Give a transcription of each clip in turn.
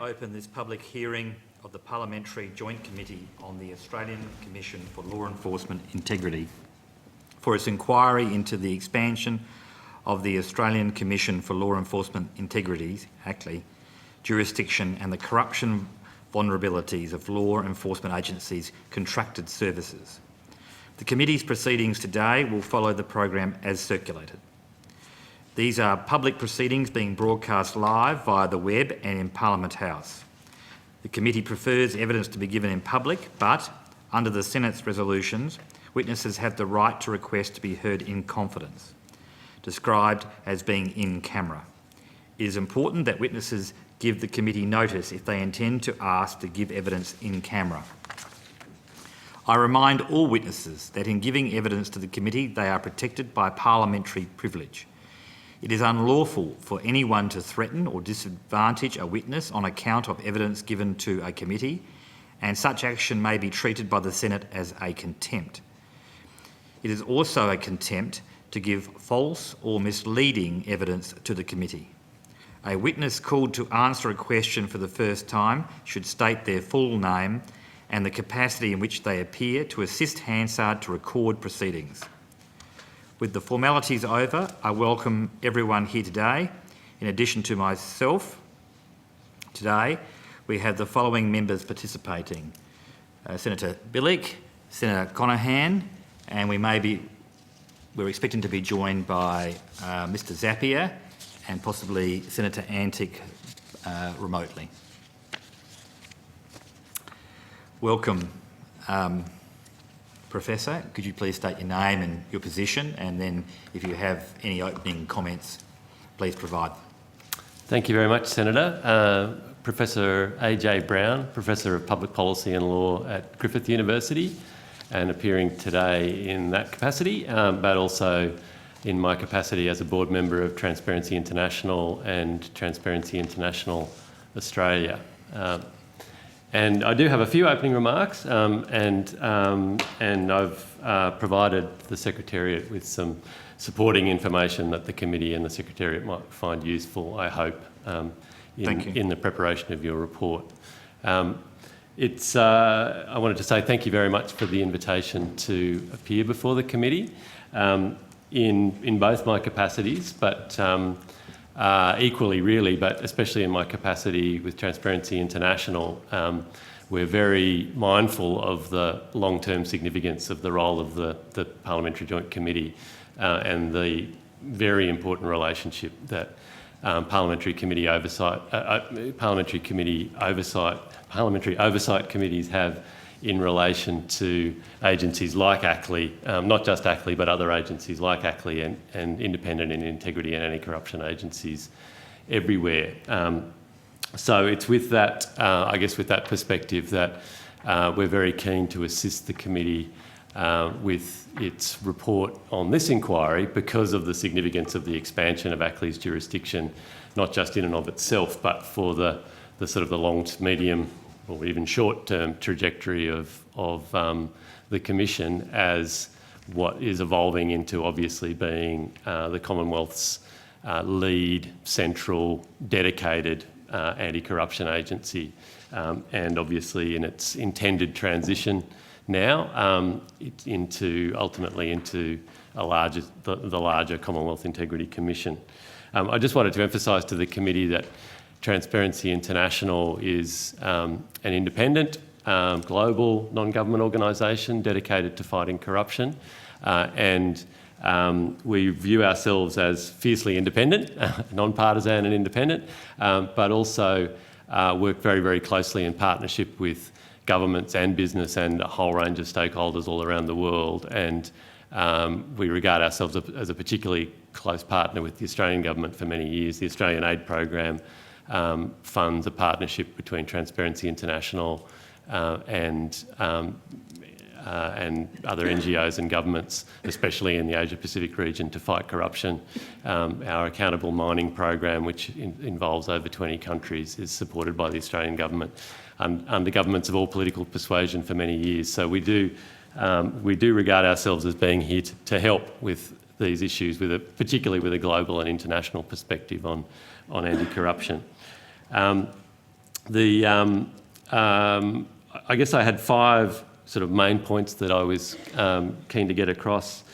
open this public hearing of the Parliamentary Joint Committee on the Australian Commission for Law Enforcement Integrity for its inquiry into the expansion of the Australian Commission for Law Enforcement Integrity, ACLI, jurisdiction and the corruption vulnerabilities of law enforcement agencies' contracted services. The committee's proceedings today will follow the program as circulated. These are public proceedings being broadcast live via the web and in Parliament House. The committee prefers evidence to be given in public, but under the Senate's resolutions, witnesses have the right to request to be heard in confidence, described as being in camera. It is important that witnesses give the committee notice if they intend to ask to give evidence in camera. I remind all witnesses that in giving evidence to the committee, they are protected by parliamentary privilege. It is unlawful for anyone to threaten or disadvantage a witness on account of evidence given to a committee, and such action may be treated by the Senate as a contempt. It is also a contempt to give false or misleading evidence to the committee. A witness called to answer a question for the first time should state their full name and the capacity in which they appear to assist Hansard to record proceedings. With the formalities over, I welcome everyone here today. In addition to myself, today we have the following members participating. Senator Bilyk, Senator Conaghan, and we're expecting to be joined by Mr Zapier and possibly Senator Antic remotely. Welcome. Professor, could you please state your name and your position, and then if you have any opening comments, please provide. Thank you very much, Senator. Professor AJ Brown, Professor of Public Policy and Law at Griffith University, and appearing today in that capacity, but also in my capacity as a board member of Transparency International and Transparency International Australia. And I do have a few opening remarks, and I've provided the Secretariat with some supporting information that the committee and the Secretariat might find useful, I hope, in the preparation of your report. I wanted to say thank you very much for the invitation to appear before the committee in both my capacities, but equally really, but especially in my capacity with Transparency International, we're very mindful of the long-term significance of the role of the Parliamentary Joint Committee and the very important relationship that parliamentary oversight committees have in relation to agencies like ACLI, not just ACLI, but other agencies like ACLI and independent and integrity and anti-corruption agencies everywhere. So it's with that, I guess with that perspective that we're very keen to assist the committee with its report on this inquiry because of the significance of the expansion of ACLI's jurisdiction, not just in and of itself, but for the sort of the long to medium or even short-term trajectory of the Commission as what is evolving into obviously being the Commonwealth's lead, central, dedicated anti-corruption agency, and obviously in its intended transition now ultimately into the larger Commonwealth Integrity Commission. I just wanted to emphasise to the committee that Transparency International is an independent, global, non-government organisation dedicated to fighting corruption, and we view ourselves as fiercely independent, non-partisan and independent, but also work very, very closely in partnership with governments and business and a whole range of stakeholders all around the world. And we regard ourselves as a particularly close partner with the Australian government for many years. The Australian Aid Program funds a partnership between Transparency International and other NGOs and governments, especially in the Asia-Pacific region, to fight corruption. Our Accountable Mining Program, which involves over 20 countries, is supported by the Australian government under governments of all political persuasion for many years. So we do regard ourselves as being here to help with these issues, particularly with a global and international perspective on anti-corruption. I guess I had 5 sort of main points that I was keen to get across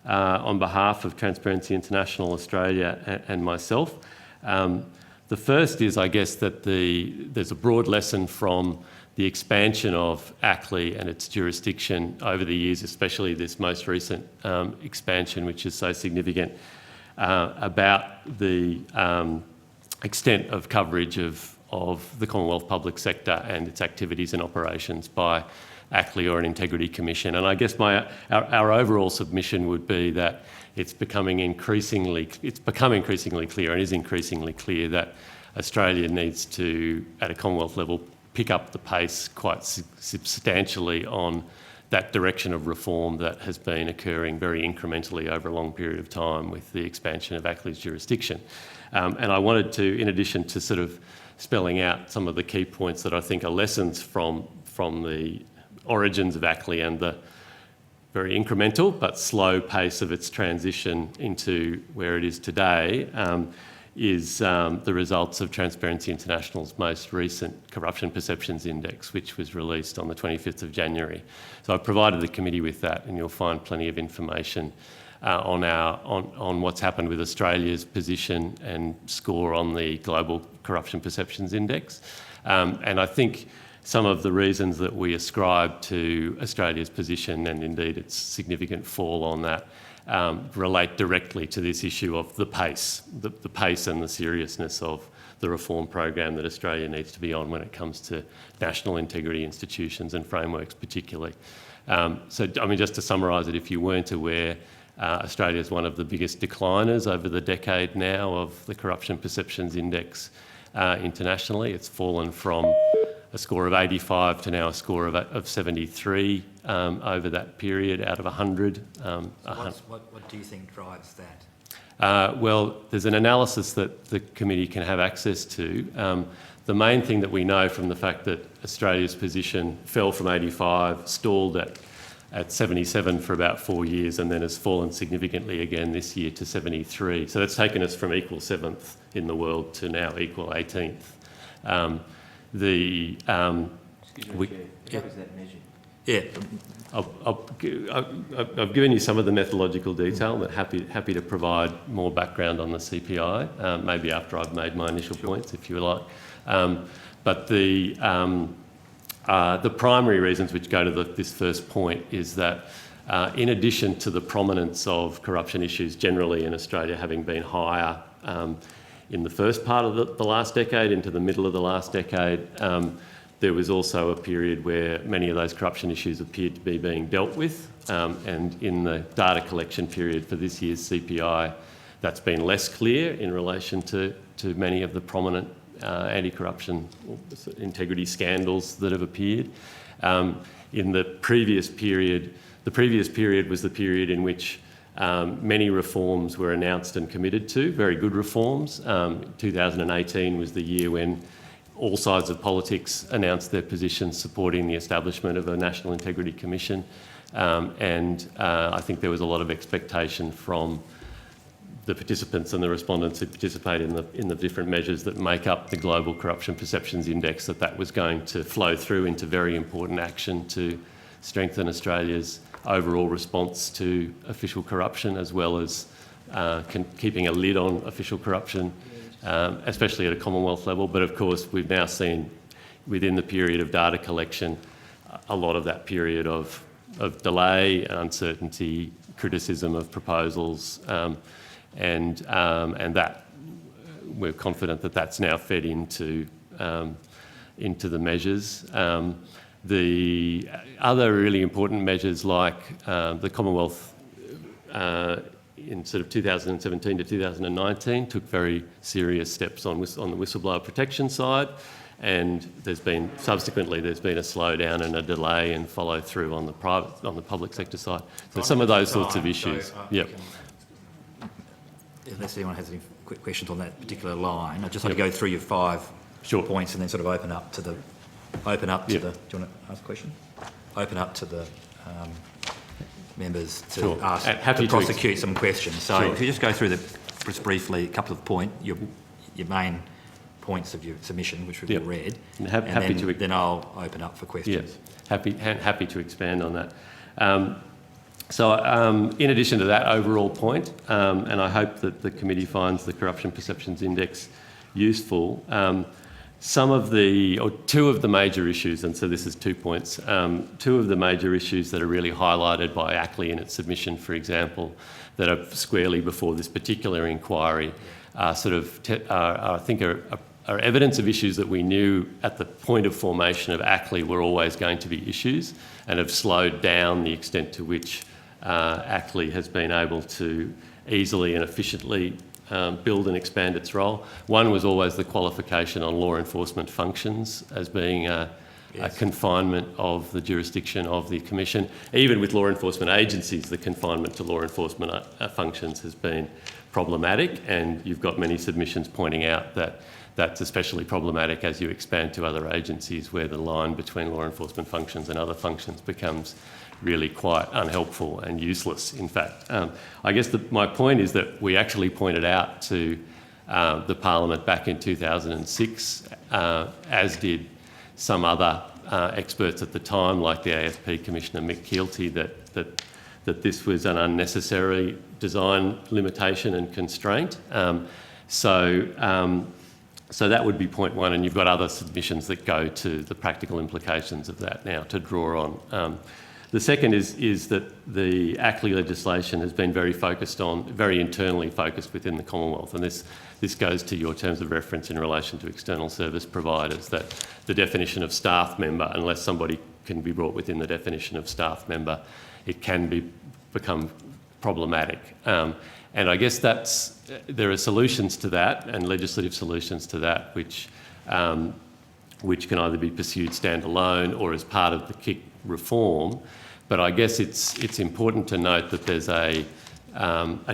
on behalf of Transparency International Australia and myself. The first is, I guess, that there's a broad lesson from the expansion of ACLI and its jurisdiction over the years, especially this most recent expansion, which is so significant, about the extent of coverage of the Commonwealth public sector and its activities and operations by ACLI or an integrity commission. And I guess our overall submission would be that it's become increasingly clear and is increasingly clear that Australia needs to, at a Commonwealth level, pick up the pace quite substantially on that direction of reform that has been occurring very incrementally over a long period of time with the expansion of ACLI's jurisdiction. And I wanted to, in addition to sort of spelling out some of the key points that I think are lessons from the origins of ACLI and the very incremental but slow pace of its transition into where it is today, is the results of Transparency International's most recent Corruption Perceptions Index, which was released on the 25th of January. So I've provided the committee with that, and you'll find plenty of information on what's happened with Australia's position and score on the Global Corruption Perceptions Index. And I think some of the reasons that we ascribe to Australia's position, and indeed its significant fall on that, relate directly to this issue of the pace and the seriousness of the reform program that Australia needs to be on when it comes to national integrity institutions and frameworks particularly. So, I mean, just to summarise it, if you weren't aware, Australia is one of the biggest decliners over the decade now of the Corruption Perceptions Index internationally. It's fallen from a score of 85 to now a score of 73 over that period out of 100. What do you think drives that? Well, there's an analysis that the committee can have access to. The main thing that we know from the fact that Australia's position fell from 85, stalled at 77 for about 4 years, and then has fallen significantly again this year to 73. So that's taken us from equal 7th in the world to now equal 18th. Excuse me, Chair. How is that measured? Yeah. I've given you some of the methodological detail, but happy to provide more background on the CPI, maybe after I've made my initial points, if you like. But the primary reasons which go to this first point is that in addition to the prominence of corruption issues generally in Australia having been higher in the first part of the last decade into the middle of the last decade, there was also a period where many of those corruption issues appeared to be being dealt with, and in the data collection period for this year's CPI, that's been less clear in relation to many of the prominent anti-corruption integrity scandals that have appeared. In the previous period was the period in which many reforms were announced and committed to, very good reforms. 2018 was the year when all sides of politics announced their positions supporting the establishment of a National Integrity Commission, and I think there was a lot of expectation from the participants and the respondents who participate in the different measures that make up the Global Corruption Perceptions Index that was going to flow through into very important action to strengthen Australia's overall response to official corruption, as well as keeping a lid on official corruption, especially at a Commonwealth level. But of course, we've now seen within the period of data collection a lot of that period of delay, uncertainty, criticism of proposals, and that we're confident that that's now fed into the measures. The other really important measures, like the Commonwealth in sort of 2017 to 2019 took very serious steps on the whistleblower protection side, and subsequently there's been a slowdown and a delay and follow through on the public sector side. So some of those sorts of issues. Yep. Unless anyone has any quick questions on that particular line, I'd just like to go through your 5 points and then sort of open up to the. Do you want to ask a question? Open up to the members to ask, to prosecute some questions. So if you just go through just briefly a couple of points, your main points of your submission, which we've Yep. all read. And happy to- then I'll open up for questions. Happy to expand on that. In addition to that overall point, and I hope that the committee finds the Corruption Perceptions Index useful, two of the major issues, and so this is 2 points, two of the major issues that are really highlighted by ACLI in its submission, for example, that are squarely before this particular inquiry, are evidence of issues that we knew at the point of formation of ACLI were always going to be issues, and have slowed down the extent to which ACLI has been able to easily and efficiently build and expand its role. One was always the qualification on law enforcement functions as being a confinement of the jurisdiction of the Commission. Even with law enforcement agencies, the confinement to law enforcement functions has been problematic, and you've got many submissions pointing out that that's especially problematic as you expand to other agencies, where the line between law enforcement functions and other functions becomes really quite unhelpful and useless, in fact. I guess my point is that we actually pointed out to the Parliament back in 2006, as did some other experts at the time, like the AFP Commissioner Mick Keelty, that this was an unnecessary design limitation and constraint. So that would be point one, and you've got other submissions that go to the practical implications of that now to draw on. The second is that the ACLI legislation has been very internally focused within the Commonwealth, and this goes to your terms of reference in relation to external service providers, that the definition of staff member, unless somebody can be brought within the definition of staff member, it can become problematic. And I guess there are solutions to that, and legislative solutions to that, which can either be pursued standalone or as part of the KIC reform. But I guess it's important to note that there's a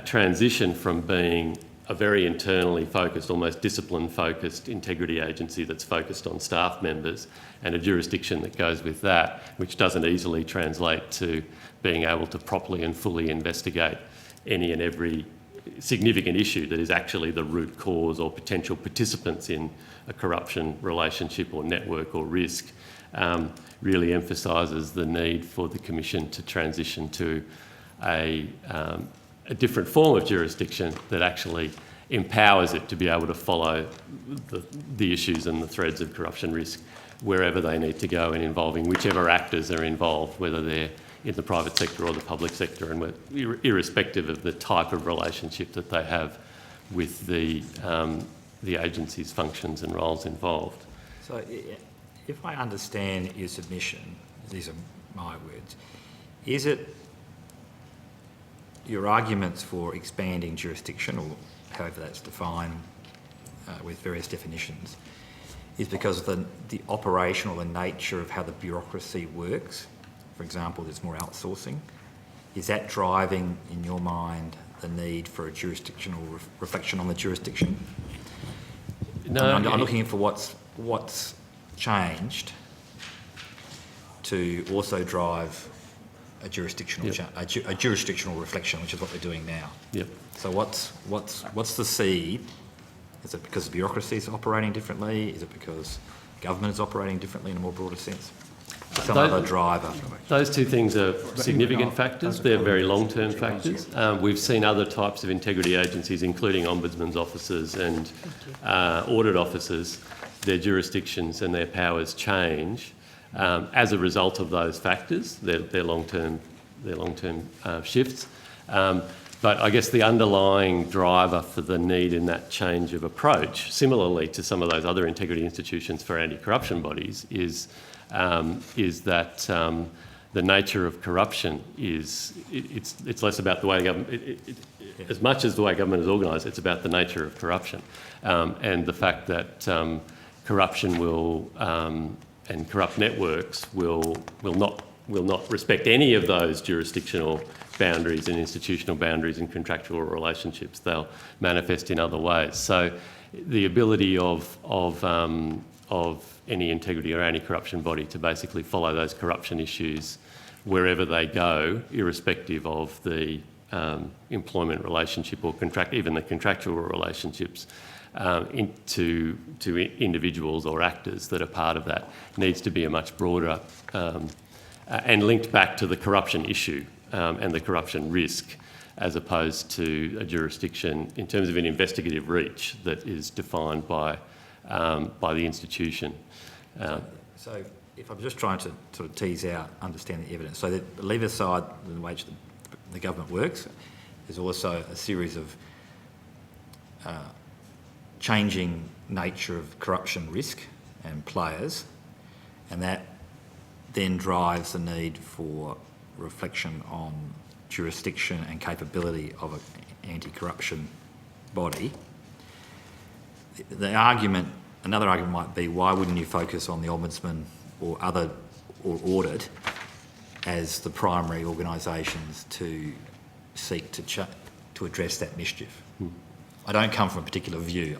transition from being a very internally focused, almost discipline-focused integrity agency that's focused on staff members, and a jurisdiction that goes with that, which doesn't easily translate to being able to properly and fully investigate any and every significant issue that is actually the root cause or potential participants in a corruption relationship or network or risk, really emphasises the need for the Commission to transition to a different form of jurisdiction that actually empowers it to be able to follow the issues and the threads of corruption risk wherever they need to go, and involving whichever actors are involved, whether they're in the private sector or the public sector, and irrespective of the type of relationship that they have with the agency's functions and roles involved. So if I understand your submission, these are my words, is it your arguments for expanding jurisdiction, or however that's defined with various definitions, is because of the operational and nature of how the bureaucracy works? For example, there's more outsourcing. Is that driving, in your mind, the need for a jurisdictional reflection on the jurisdiction? No, I'm looking for what's changed to also drive a jurisdictional a jurisdictional reflection, which is what we're doing now. Yep. So what's the seed? Is it because the bureaucracy is operating differently? Is it because government is operating differently in a more broader sense? Some other driver. Those two things are significant factors. They're very long-term factors. We've seen other types of integrity agencies, including ombudsman's offices and audit offices, their jurisdictions and their powers change as a result of those factors, their long-term shifts. But I guess the underlying driver for the need in that change of approach, similarly to some of those other integrity institutions for anti-corruption bodies, is that the nature of corruption it's less about the way government, as much as the way government is organised, it's about the nature of corruption, and the fact that corruption will and corrupt networks will not respect any of those jurisdictional boundaries and institutional boundaries and contractual relationships. They'll manifest in other ways. So the ability of any integrity or anti-corruption body to basically follow those corruption issues wherever they go, irrespective of the employment relationship or even the contractual relationships, to individuals or actors that are part of that needs to be a much broader and linked back to the corruption issue and the corruption risk, as opposed to a jurisdiction in terms of an investigative reach that is defined by the institution. So if I'm just trying to sort of tease out, understand the evidence, so that leave aside the way the government works, there's also a series of changing nature of corruption risk and players, and that then drives the need for reflection on jurisdiction and capability of an anti-corruption body. The argument, another argument might be, why wouldn't you focus on the Ombudsman or audit as the primary organisations to seek to address that mischief? I don't come from a particular view.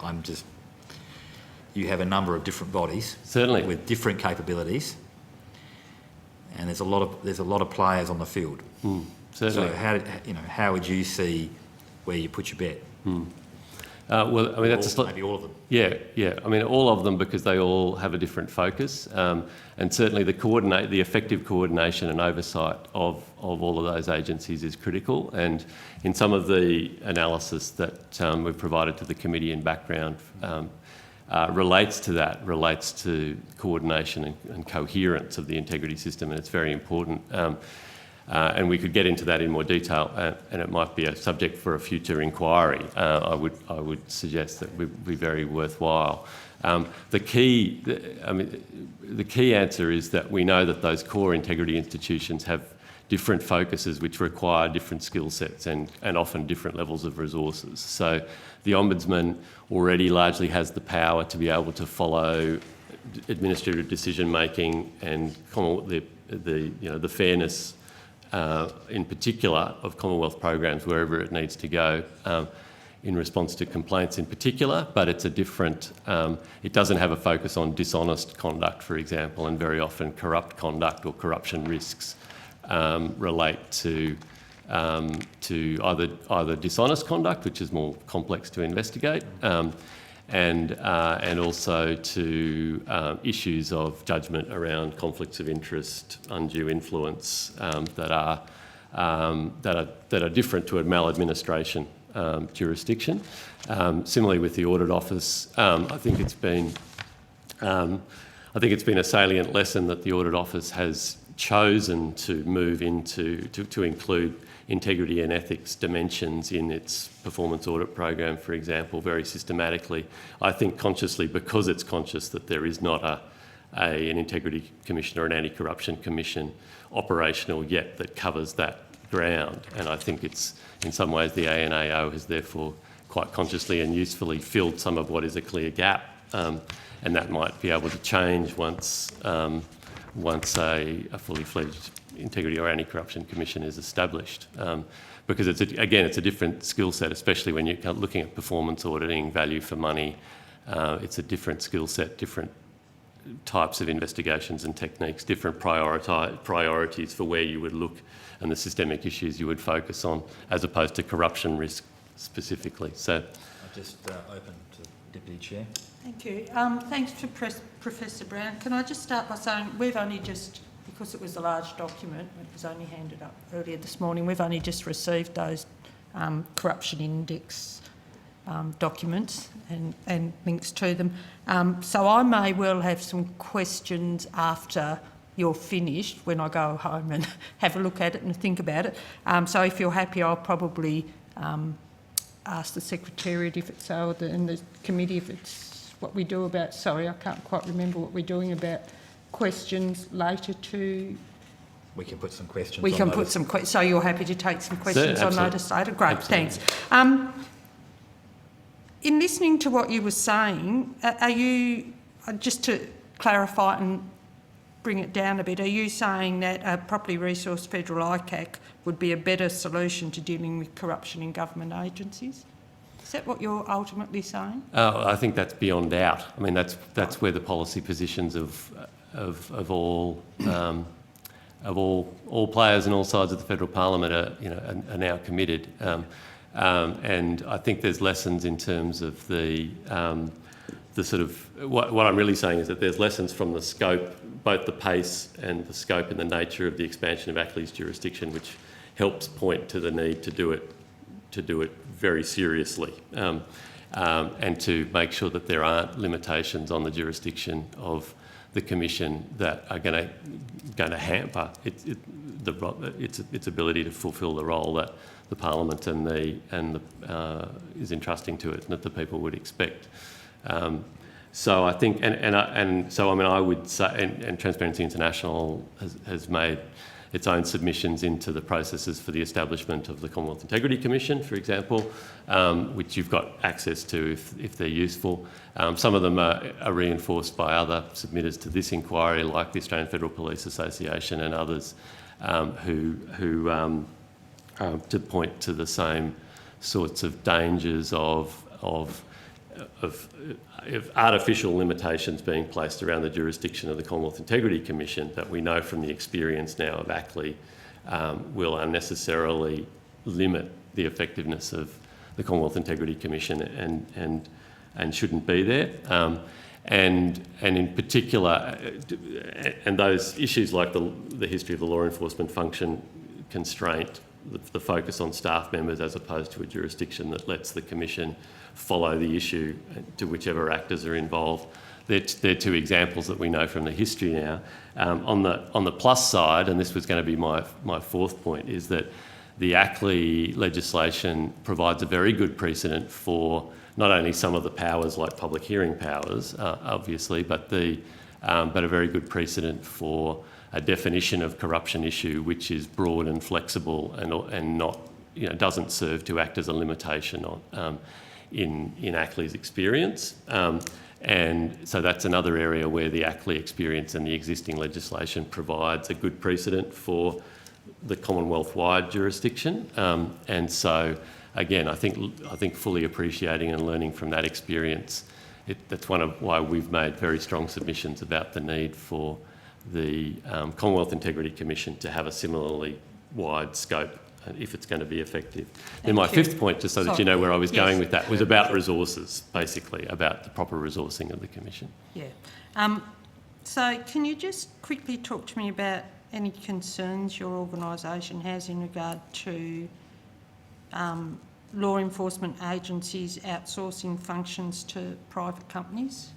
You have a number of different bodies, Certainly, with different capabilities, and there's a lot of players on the field. Certainly. So how would you see where you put your bet? Well, I mean, that's maybe all of them. Yeah. I mean, all of them, because they all have a different focus, and certainly the effective coordination and oversight of all of those agencies is critical. And in some of the analysis that we've provided to the committee in background, relates to coordination and coherence of the integrity system, and it's very important. And we could get into that in more detail, and it might be a subject for a future inquiry. I would suggest that would be very worthwhile. The key answer is that we know that those core integrity institutions have different focuses which require different skill sets and often different levels of resources. So the Ombudsman already largely has the power to be able to follow administrative decision making and the fairness in particular of Commonwealth programs wherever it needs to go in response to complaints in particular, but it's a different, it doesn't have a focus on dishonest conduct, for example, and very often corrupt conduct or corruption risks relate to either dishonest conduct, which is more complex to investigate, and also to issues of judgment around conflicts of interest, undue influence that are different to a maladministration jurisdiction. Similarly, with the Audit Office, I think it's been a salient lesson that the Audit Office has chosen to move into to include integrity and ethics dimensions in its performance audit program, for example, very systematically. I think consciously, because it's conscious that there is not an integrity commission or an anti-corruption commission operational yet that covers that ground. And I think it's, in some ways, the ANAO has therefore quite consciously and usefully filled some of what is a clear gap. And that might be able to change once a fully fledged integrity or anti-corruption commission is established, because it's a different skill set, especially when you're looking at performance auditing, value for money. It's a different skill set, different types of investigations and techniques, different priorities for where you would look and the systemic issues you would focus on, as opposed to corruption risk specifically. So, I'll just open to Deputy Chair. Thank you. Thanks to Professor Brown. Can I just start by saying we've only just, because it was a large document, it was only handed up earlier this morning, we've only just received those corruption index documents and links to them. So I may well have some questions after you're finished, when I go home and have a look at it and think about it. So if you're happy, I'll probably ask the Secretariat if it's so, and the committee if it's what we do about, sorry, I can't quite remember what we're doing about questions later to... We can put some questions We on can notice. put some questions, so you're happy to take some questions on notice later? Great, Absolutely. thanks. In listening to what you were saying, are you, just to clarify and bring it down a bit, are you saying that a properly resourced federal ICAC would be a better solution to dealing with corruption in government agencies? Is that what you're ultimately saying? I think that's beyond doubt. I mean, that's where the policy positions of all players and all sides of the federal parliament are now committed. And I think there's lessons in terms of the sort of, what I'm really saying is that there's lessons from the scope, both the pace and the scope and the nature of the expansion of ACLE's jurisdiction, which helps point to the need to do it very seriously, and to make sure that there aren't limitations on the jurisdiction of the Commission that are going to hamper its ability to fulfil the role that the Parliament is entrusting to it, and that the people would expect. So I think, I would say, and Transparency International has made its own submissions into the processes for the establishment of the Commonwealth Integrity Commission, for example, which you've got access to if they're useful. Some of them are reinforced by other submitters to this inquiry, like the Australian Federal Police Association and others, who to point to the same sorts of dangers of artificial limitations being placed around the jurisdiction of the Commonwealth Integrity Commission that we know from the experience now of ACLE will unnecessarily limit the effectiveness of the Commonwealth Integrity Commission and shouldn't be there. And in particular, and those issues like the history of the law enforcement function constraint, the focus on staff members as opposed to a jurisdiction that lets the Commission follow the issue to whichever actors are involved. They're two examples that we know from the history now. On the plus side, and this was going to be my fourth point, is that the ACLE legislation provides a very good precedent for not only some of the powers like public hearing powers, obviously, but a very good precedent for a definition of corruption issue which is broad and flexible and not, doesn't serve to act as a limitation on in ACLE's experience. And so that's another area where the ACLE experience and the existing legislation provides a good precedent for the Commonwealth-wide jurisdiction. And so, again, I think fully appreciating and learning from that experience, that's one of why we've made very strong submissions about the need for the Commonwealth Integrity Commission to have a similarly wide scope if it's going to be effective. Then my fifth point, just so that you know where I was going with that, was about resources, basically, about the proper resourcing of the Commission. Yeah. So can you just quickly talk to me about any concerns your organisation has in regard to law enforcement agencies outsourcing functions to private companies?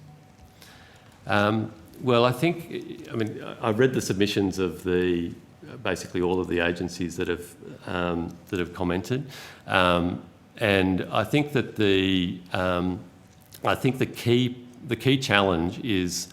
Well, I've read the submissions of basically all of the agencies that have commented, and I think that the key challenge is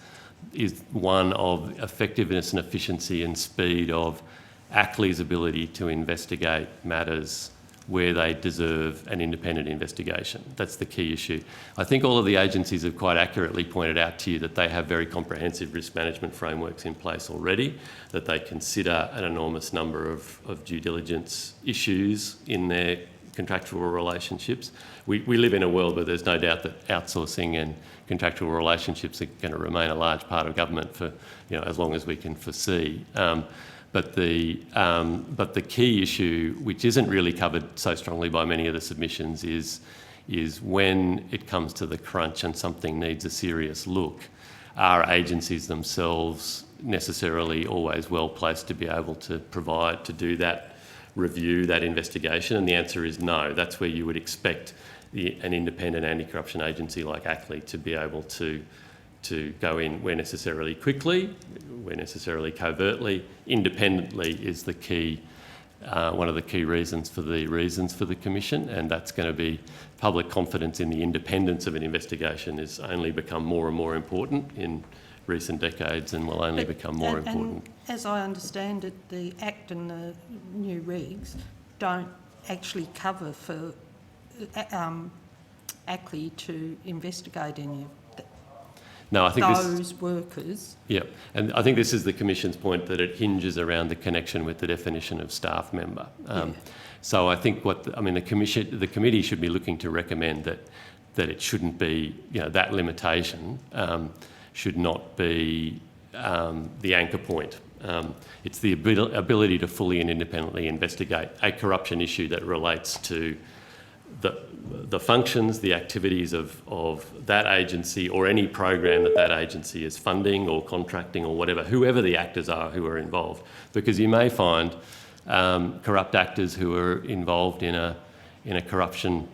one of effectiveness and efficiency and speed of ACLE's ability to investigate matters where they deserve an independent investigation. That's the key issue. I think all of the agencies have quite accurately pointed out to you that they have very comprehensive risk management frameworks in place already, that they consider an enormous number of due diligence issues in their contractual relationships. We live in a world where there's no doubt that outsourcing and contractual relationships are going to remain a large part of government for as long as we can foresee. But the key issue, which isn't really covered so strongly by many of the submissions, is when it comes to the crunch and something needs a serious look, are agencies themselves necessarily always well placed to be able to do that review, that investigation? And the answer is no. That's where you would expect an independent anti-corruption agency like ACLE to be able to go in where necessarily quickly, where necessarily covertly. Independently is the key, one of the key reasons for the Commission, and that's going to be public confidence in the independence of an investigation has only become more and more important in recent decades and will only become more important. And as I understand it, the Act and the new regs don't actually cover for ACLE to investigate any of No, I think those workers. Yeah, and I think this is the Commission's point, that it hinges around the connection with the definition of staff member. So I think the committee should be looking to recommend that it shouldn't be, that limitation should not be the anchor point. It's the ability to fully and independently investigate a corruption issue that relates to the functions, the activities of that agency or any program that agency is funding or contracting or whatever, whoever the actors are who are involved. Because you may find corrupt actors who are involved in a corruption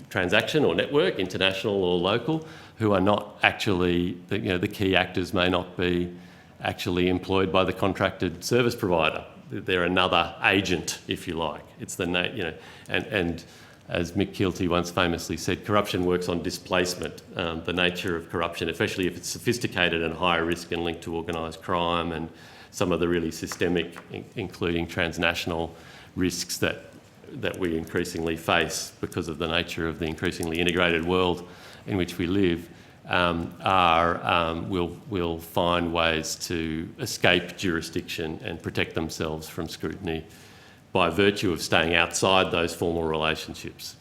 transaction or network, international or local, who are not actually, the key actors may not be actually employed by the contracted service provider. They're another agent, if you like. It's and as Mick Keelty once famously said, corruption works on displacement. The nature of corruption, especially if it's sophisticated and higher risk and linked to organised crime and some of the really systemic, including transnational risks that we increasingly face because of the nature of the increasingly integrated world in which we live, will find ways to escape jurisdiction and protect themselves from scrutiny by virtue of staying outside those formal relationships.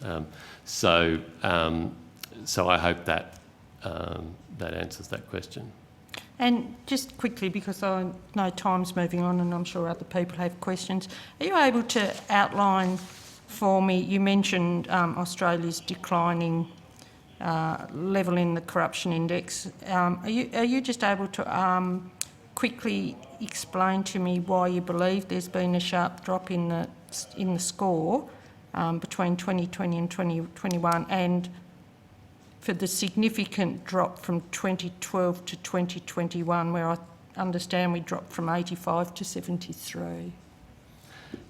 So I hope that that answers that question. And just quickly, because I know time's moving on and I'm sure other people have questions, are you able to outline for me, you mentioned Australia's declining level in the corruption index. Are you just able to quickly explain to me why you believe there's been a sharp drop in the score between 2020 and 2021, and for the significant drop from 2012 to 2021, where I understand we dropped from 85 to 73?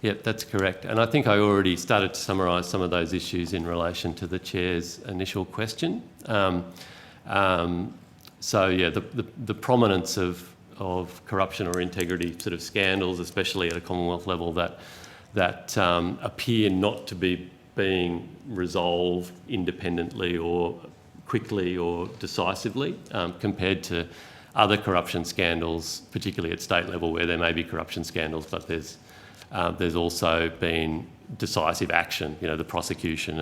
Yeah, that's correct. And I think I already started to summarise some of those issues in relation to the Chair's initial question. The prominence of corruption or integrity sort of scandals, especially at a Commonwealth level, that appear not to be being resolved independently or quickly or decisively, compared to other corruption scandals, particularly at state level, where there may be corruption scandals, but there's also been decisive action, the prosecution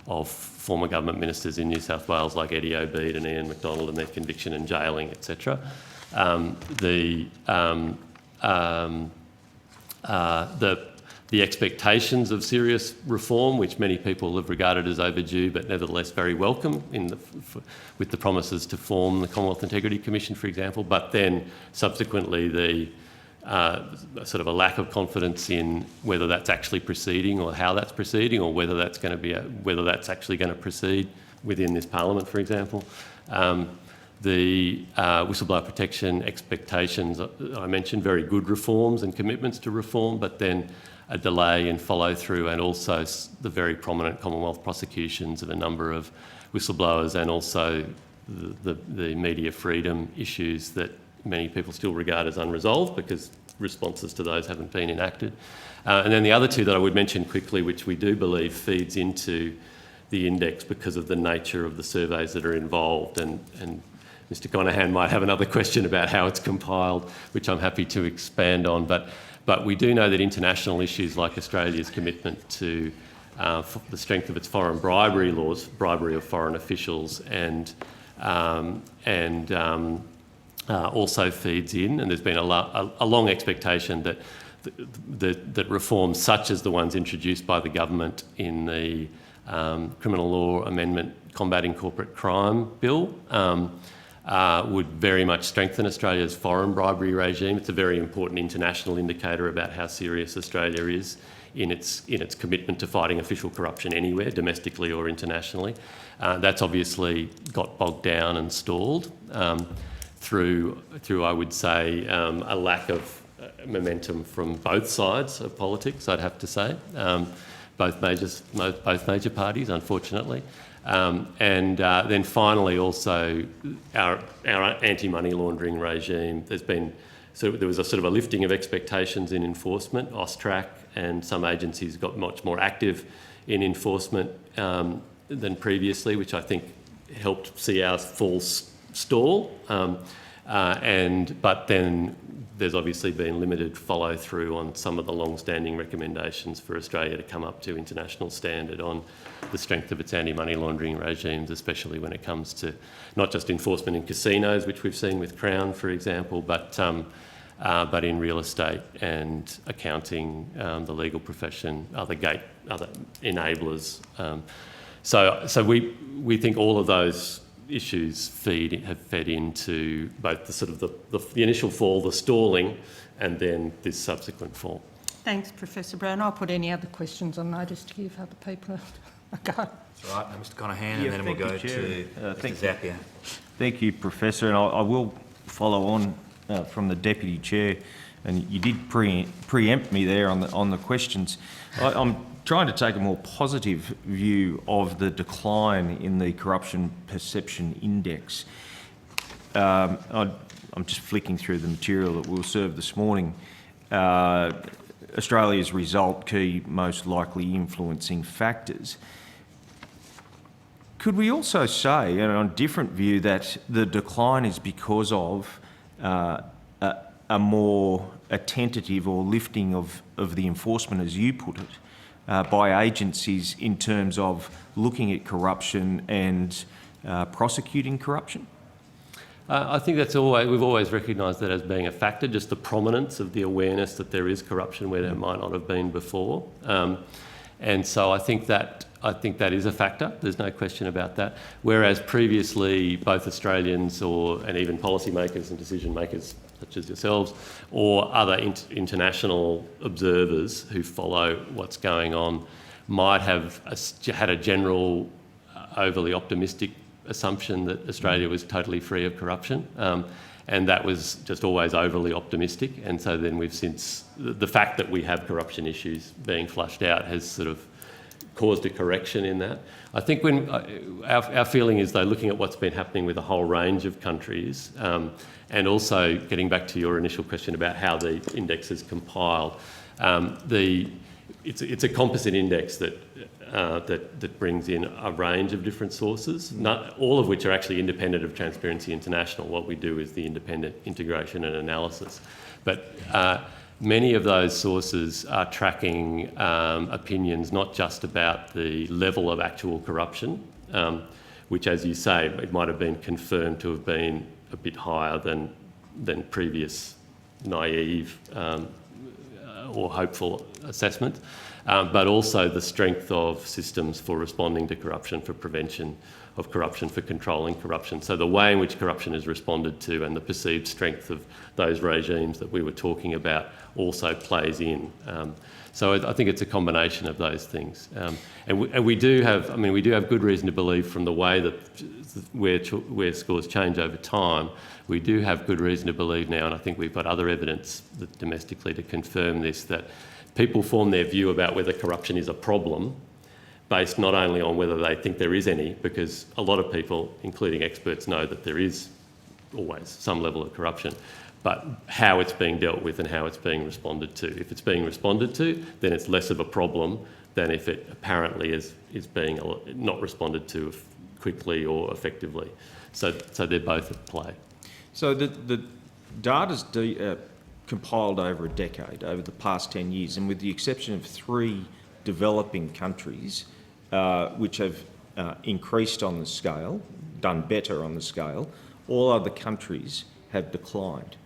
of former government ministers in New South Wales like Eddie Obeid and Ian McDonald, and their conviction and jailing, etc. The expectations of serious reform, which many people have regarded as overdue but nevertheless very welcome, with the promises to form the Commonwealth Integrity Commission, for example, but then subsequently the sort of a lack of confidence in whether that's actually proceeding or how that's proceeding, or whether that's actually going to proceed within this Parliament, for example. The whistleblower protection expectations, I mentioned very good reforms and commitments to reform, but then a delay in follow through, and also the very prominent Commonwealth prosecutions of a number of whistleblowers, and also the media freedom issues that many people still regard as unresolved because responses to those haven't been enacted. And then the other two that I would mention quickly, which we do believe feeds into the index because of the nature of the surveys that are involved, and Mr Conahan might have another question about how it's compiled, which I'm happy to expand on, but we do know that international issues like Australia's commitment to the strength of its foreign bribery laws, bribery of foreign officials, and also feeds in, and there's been a long expectation that reforms such as the ones introduced by the government in the Criminal Law Amendment Combating Corporate Crime Bill would very much strengthen Australia's foreign bribery regime. It's a very important international indicator about how serious Australia is in its commitment to fighting official corruption anywhere, domestically or internationally. That's obviously got bogged down and stalled through I would say, a lack of momentum from both sides of politics, I'd have to say, both major parties, unfortunately. Then finally, also our anti-money laundering regime. There was a sort of a lifting of expectations in enforcement. AUSTRAC and some agencies got much more active in enforcement than previously, which I think helped see our full stall. But then there's obviously been limited follow through on some of the long-standing recommendations for Australia to come up to international standard on the strength of its anti-money laundering regimes, especially when it comes to not just enforcement in casinos, which we've seen with Crown, for example, but but in real estate and accounting, the legal profession, other enablers. So we think all of those issues have fed into both the initial fall, the stalling, and then this subsequent fall. Thanks, Professor Brown. I'll put any other questions on notice to give other people a go. That's all right. Now, Mr Conahan, and then we'll go to Mr Zapier. Thank you, Professor, and I will follow on from the Deputy Chair, and you did preempt me there on the questions. I'm trying to take a more positive view of the decline in the Corruption Perception Index. I'm just flicking through the material that we'll serve this morning. Australia's result, key most likely influencing factors. Could we also say, and on a different view, that the decline is because of a more tentative or lifting of the enforcement, as you put it, by agencies in terms of looking at corruption and prosecuting corruption? I think we've always recognised that as being a factor, just the prominence of the awareness that there is corruption where there might not have been before. And so I think that is a factor. There's no question about that. Whereas previously, both Australians and even policymakers and decision makers such as yourselves, or other international observers who follow what's going on, might have had a general overly optimistic assumption that Australia was totally free of corruption. And that was just always overly optimistic. And so then the fact that we have corruption issues being flushed out has sort of caused a correction in that. I think our feeling is, though, looking at what's been happening with a whole range of countries, and also getting back to your initial question about how the index is compiled, it's a composite index that brings in a range of different sources, not all of which are actually independent of Transparency International. What we do is the independent integration and analysis. But many of those sources are tracking opinions not just about the level of actual corruption, which, as you say, it might have been confirmed to have been a bit higher than previous naive or hopeful assessments, but also the strength of systems for responding to corruption, for prevention of corruption, for controlling corruption. So the way in which corruption is responded to and the perceived strength of those regimes that we were talking about also plays in. So I think it's a combination of those things. And we do have good reason to believe, from the way that where scores change over time, we do have good reason to believe now, and I think we've got other evidence domestically to confirm this, that people form their view about whether corruption is a problem based not only on whether they think there is any, because a lot of people, including experts, know that there is always some level of corruption, but how it's being dealt with and how it's being responded to. If it's being responded to, then it's less of a problem than if it apparently is being not responded to quickly or effectively. So they're both at play. So the data's compiled over a decade, over the past 10 years, and with the exception of 3 developing countries, which have increased on the scale, done better on the scale, all other countries have declined.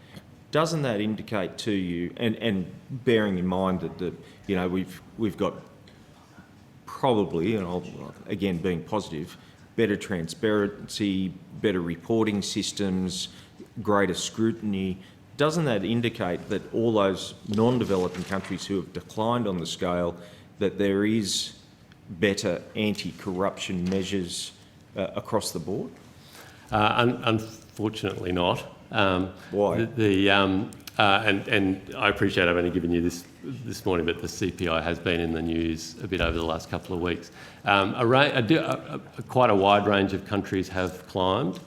Doesn't that indicate to you, and bearing in mind that we've got probably, and I'll, again being positive, better transparency, better reporting systems, greater scrutiny, doesn't that indicate that all those non-developing countries who have declined on the scale, that there is better anti-corruption measures across the board? Unfortunately not. Why? And I appreciate I've only given you this morning, but the CPI has been in the news a bit over the last couple of weeks. Quite a wide range of countries have climbed.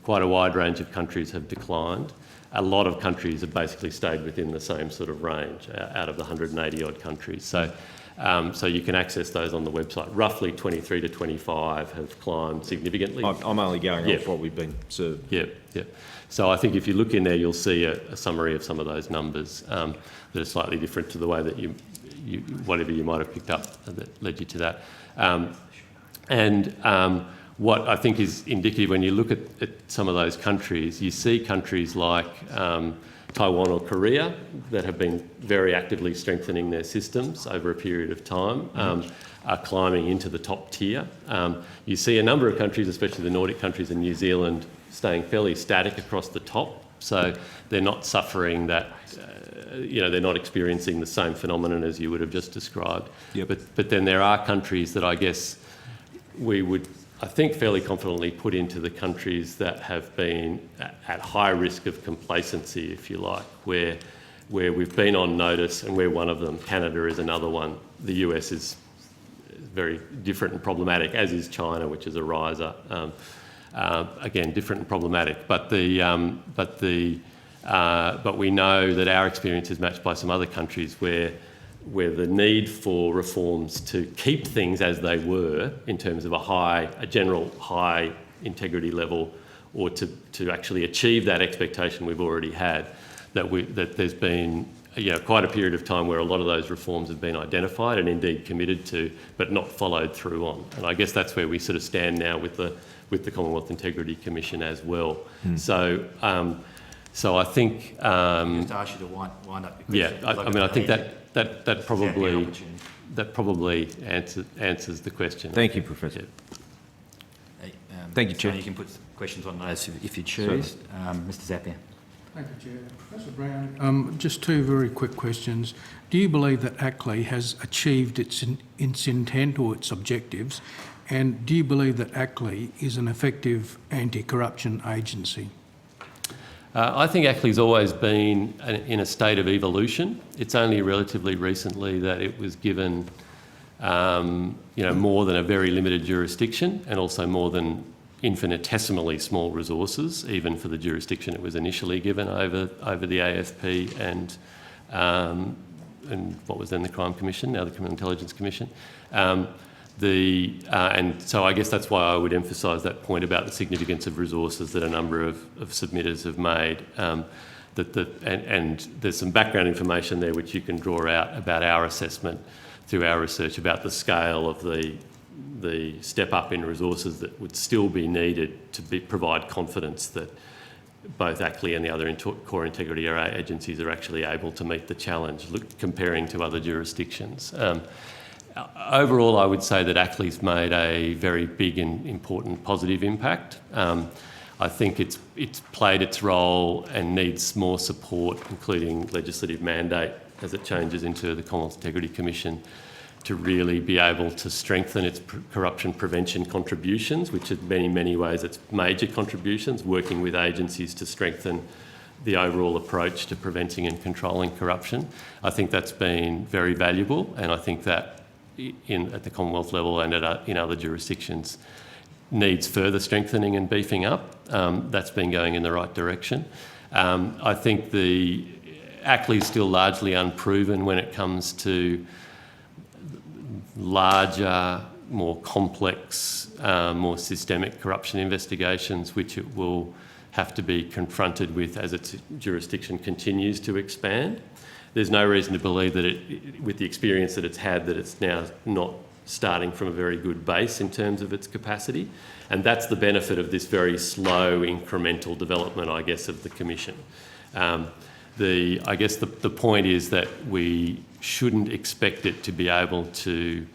Quite a wide range of countries have declined. A lot of countries have basically stayed within the same sort of range out of the 180 odd countries. So you can access those on the website. Roughly 23 to 25 have climbed significantly. I'm only going off what we've been served. Yeah. So I think if you look in there, you'll see a summary of some of those numbers that are slightly different to the way that you whatever you might have picked up that led you to that. What I think is indicative, when you look at some of those countries, you see countries like Taiwan or Korea that have been very actively strengthening their systems over a period of time are climbing into the top tier. You see a number of countries, especially the Nordic countries and New Zealand, staying fairly static across the top. So they're not suffering that, they're not experiencing the same phenomenon as you would have just described. Yep. But then there are countries that I guess we would, I think, fairly confidently put into the countries that have been at high risk of complacency, if you like, where we've been on notice, and we're one of them. Canada is another one. The US is very different and problematic, as is China, which is a riser. Again, different and problematic. But we know that our experience is matched by some other countries where the need for reforms to keep things as they were in terms of a general high integrity level, or to actually achieve that expectation we've already had, that there's been quite a period of time where a lot of those reforms have been identified and indeed committed to, but not followed through on. And I guess that's where we sort of stand now with the Commonwealth Integrity Commission as well. So I think Just ask you to wind up your question. I think that probably answers the question. Thank you, Professor. Thank you, Chair. So you can put questions on those if you choose. Mr Zapier. Thank you, Chair. Professor Brown, just two very quick questions. Do you believe that ACLEI has achieved its intent or its objectives? And do you believe that ACLEI is an effective anti-corruption agency? I think ACLEI's always been in a state of evolution. It's only relatively recently that it was given more than a very limited jurisdiction, and also more than infinitesimally small resources, even for the jurisdiction it was initially given over the AFP and what was then the Crime Commission, now the Criminal Intelligence Commission. And so I guess that's why I would emphasise that point about the significance of resources that a number of submitters have made. And there's some background information there which you can draw out about our assessment through our research about the scale of the step up in resources that would still be needed to provide confidence that both ACLEI and the other core integrity agencies are actually able to meet the challenge, comparing to other jurisdictions. Overall, I would say that ACLEI's made a very big and important positive impact. I think it's played its role and needs more support, including legislative mandate as it changes into the Commonwealth Integrity Commission, to really be able to strengthen its corruption prevention contributions, which in many ways its major contributions, working with agencies to strengthen the overall approach to preventing and controlling corruption. I think that's been very valuable, and I think that at the Commonwealth level and in other jurisdictions needs further strengthening and beefing up. That's been going in the right direction. I think the ACLEI is still largely unproven when it comes to larger, more complex, more systemic corruption investigations, which it will have to be confronted with as its jurisdiction continues to expand. There's no reason to believe that with the experience that it's had, that it's now not starting from a very good base in terms of its capacity. And that's the benefit of this very slow, incremental development, I guess, of the Commission. I guess the point is that we shouldn't expect it to be able to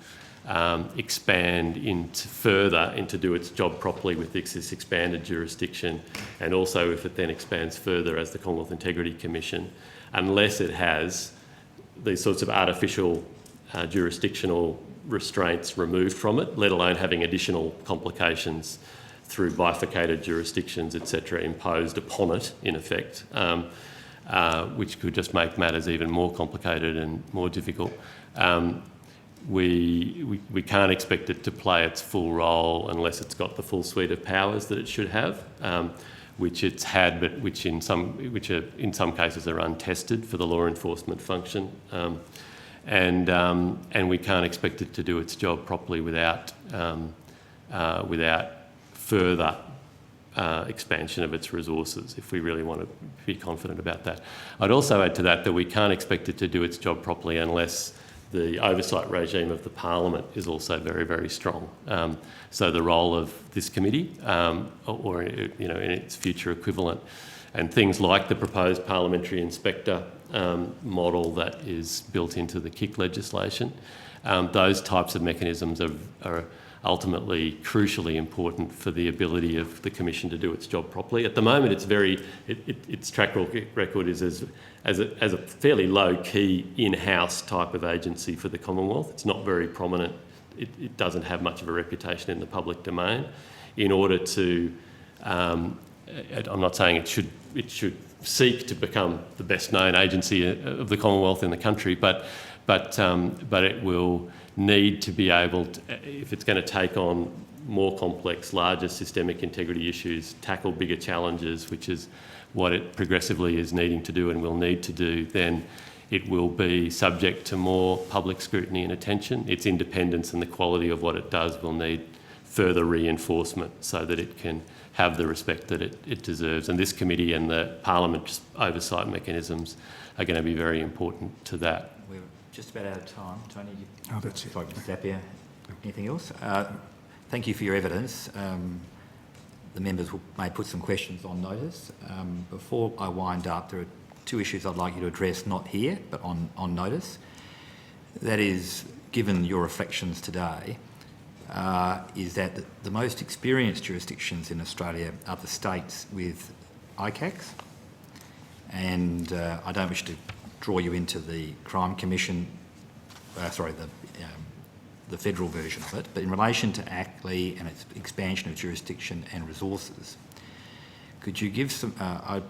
expand further to do its job properly with this expanded jurisdiction, and also if it then expands further as the Commonwealth Integrity Commission, unless it has these sorts of artificial jurisdictional restraints removed from it, let alone having additional complications through bifurcated jurisdictions, etc., imposed upon it, in effect, which could just make matters even more complicated and more difficult. We can't expect it to play its full role unless it's got the full suite of powers that it should have, which it's had, but which in some cases are untested for the law enforcement function, and we can't expect it to do its job properly without further expansion of its resources, if we really want to be confident about that. I'd also add to that we can't expect it to do its job properly unless the oversight regime of the Parliament is also very, very strong. So the role of this committee, or in its future equivalent, and things like the proposed parliamentary inspector model that is built into the KIC legislation. Those types of mechanisms are ultimately crucially important for the ability of the Commission to do its job properly. At the moment, its track record is as a fairly low-key in-house type of agency for the Commonwealth. It's not very prominent. It doesn't have much of a reputation in the public domain. In order to, I'm not saying it should seek to become the best-known agency of the Commonwealth in the country, but it will need to be able to, if it's going to take on more complex, larger systemic integrity issues, tackle bigger challenges, which is what it progressively is needing to do and will need to do, then it will be subject to more public scrutiny and attention. Its independence and the quality of what it does will need further reinforcement so that it can have the respect that it deserves. And this committee and the Parliament's oversight mechanisms are going to be very important to that. We're just about out of time. Tony, Oh, that's it. sorry, Zapier, anything else? Thank you for your evidence. The members may put some questions on notice. Before I wind up, there are two issues I'd like you to address, not here, but on notice. That is, given your reflections today, is that the most experienced jurisdictions in Australia are the states with ICACs. And I don't wish to draw you into the Crime Commission, the federal version of it, but in relation to ACLI and its expansion of jurisdiction and resources, could you give some, I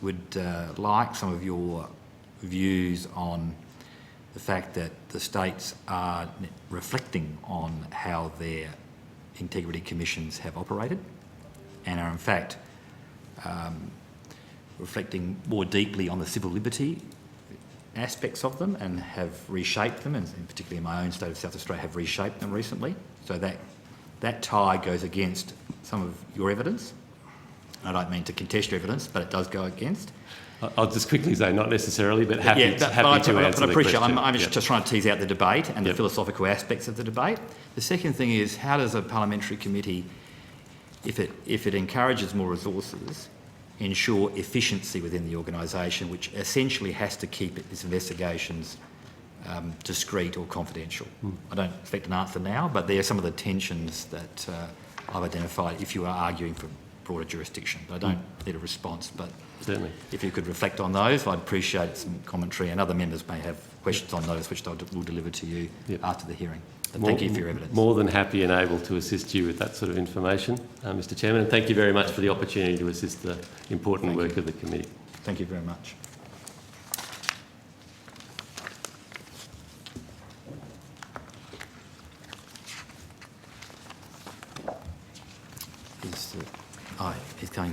would like some of your views on the fact that the states are reflecting on how their integrity commissions have operated and are in fact reflecting more deeply on the civil liberty aspects of them and have reshaped them, and particularly in my own state of South Australia have reshaped them recently. So that tie goes against some of your evidence. I don't mean to contest your evidence, but it does go against. I'll just quickly say, not necessarily, but happy to answer but I appreciate the question. I'm just trying to tease out the debate and the philosophical aspects of the debate. The second thing is, how does a parliamentary committee, if it encourages more resources, ensure efficiency within the organisation, which essentially has to keep its investigations discreet or confidential? I don't expect an answer now, but there are some of the tensions that I've identified if you are arguing for broader jurisdiction. But I don't need a response, but certainly, if you could reflect on those, I'd appreciate some commentary, and other members may have questions on those which will deliver to you after the hearing. But thank you for your evidence. More than happy and able to assist you with that sort of information, Mr Chairman, and thank you very much for the opportunity to assist the important work of the committee. Thank you very much. He's going.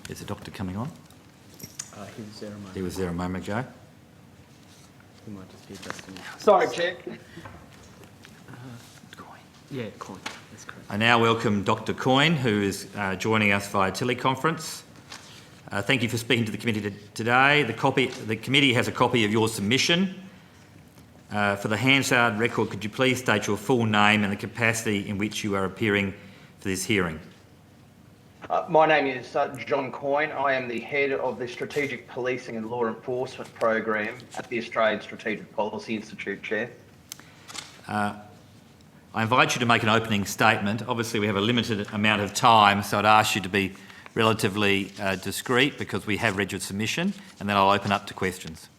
Is the doctor coming on? He was there a moment. He was there a moment ago. He might just be adjusting. Sorry, Chair. Coyne. Yeah, Coyne. That's correct. I now welcome Dr Coyne, who is joining us via teleconference. Thank you for speaking to the committee today. The committee has a copy of your submission. For the Hansard record, could you please state your full name and the capacity in which you are appearing for this hearing? My name is John Coyne. I am the head of the Strategic Policing and Law Enforcement Program at the Australian Strategic Policy Institute, Chair. I invite you to make an opening statement. Obviously, we have a limited amount of time, so I'd ask you to be relatively discreet because we have read your submission, and then I'll open up to questions.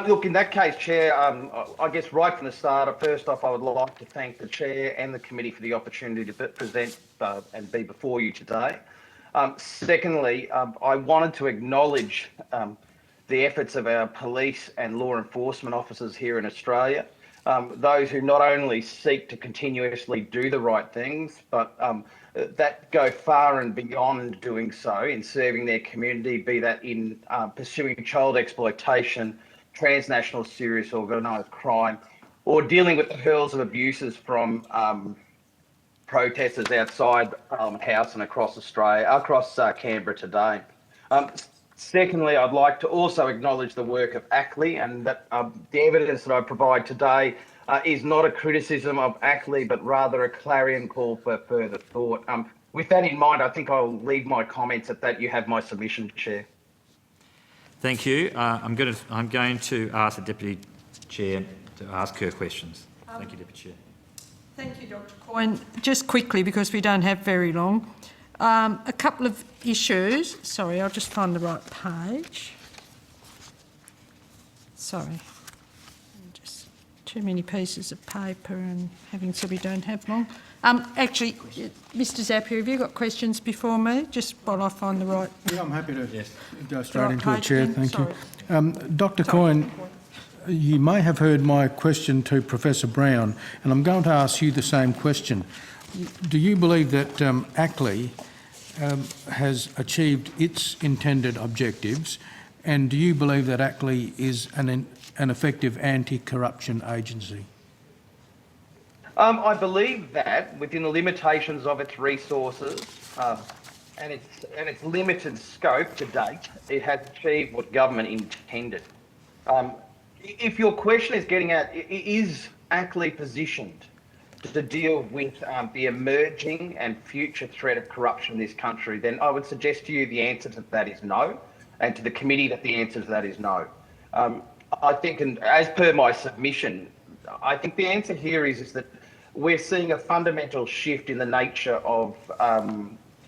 Look, in that case, Chair, I guess right from the start, first off, I would like to thank the Chair and the committee for the opportunity to present and be before you today. Secondly, I wanted to acknowledge the efforts of our police and law enforcement officers here in Australia, those who not only seek to continuously do the right things, but that go far and beyond doing so in serving their community, be that in pursuing child exploitation, transnational serious organised crime, or dealing with the hurls of abuses from protesters outside Parliament House and across Australia, across Canberra today. Secondly, I'd like to also acknowledge the work of ACLEI, and that the evidence that I provide today is not a criticism of ACLEI, but rather a clarion call for further thought. With that in mind, I think I'll leave my comments at that. You have my submission, Chair. Thank you. I'm going to ask the Deputy Chair to ask her questions. Thank you, Deputy Chair. Thank you, Dr. Coyne. Just quickly, because we don't have very long, a couple of issues. Sorry, I'll just find the right page. Sorry. Just too many pieces of paper and having said we don't have long. Actually, Mr Zapier, have you got questions before me? Just while I find the right... Yeah, I'm happy to go the straight right into it, page Chair. again. Thank Sorry. you. Dr Coyne, you may have heard my question to Professor Brown, and I'm going to ask you the same question. Do you believe that ACLEI has achieved its intended objectives, and do you believe that ACLEI is an effective anti-corruption agency? I believe that within the limitations of its resources and its limited scope to date, it has achieved what government intended. If your question is getting at, is ACLEI positioned to deal with the emerging and future threat of corruption in this country, then I would suggest to you the answer to that is no, and to the committee that the answer to that is no. I think, and as per my submission, I think the answer here is that we're seeing a fundamental shift in the nature of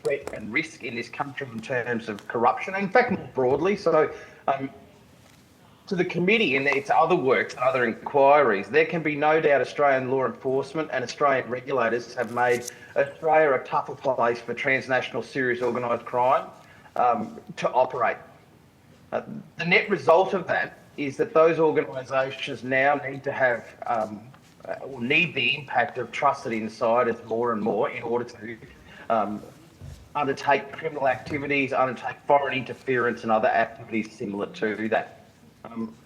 threat and risk in this country in terms of corruption, and in fact more broadly. So to the committee and its other works and other inquiries, there can be no doubt Australian law enforcement and Australian regulators have made Australia a tougher place for transnational serious organised crime to operate. The net result of that is that those organisations now need to have or need the impact of trusted insiders more and more in order to undertake criminal activities, undertake foreign interference and other activities similar to that.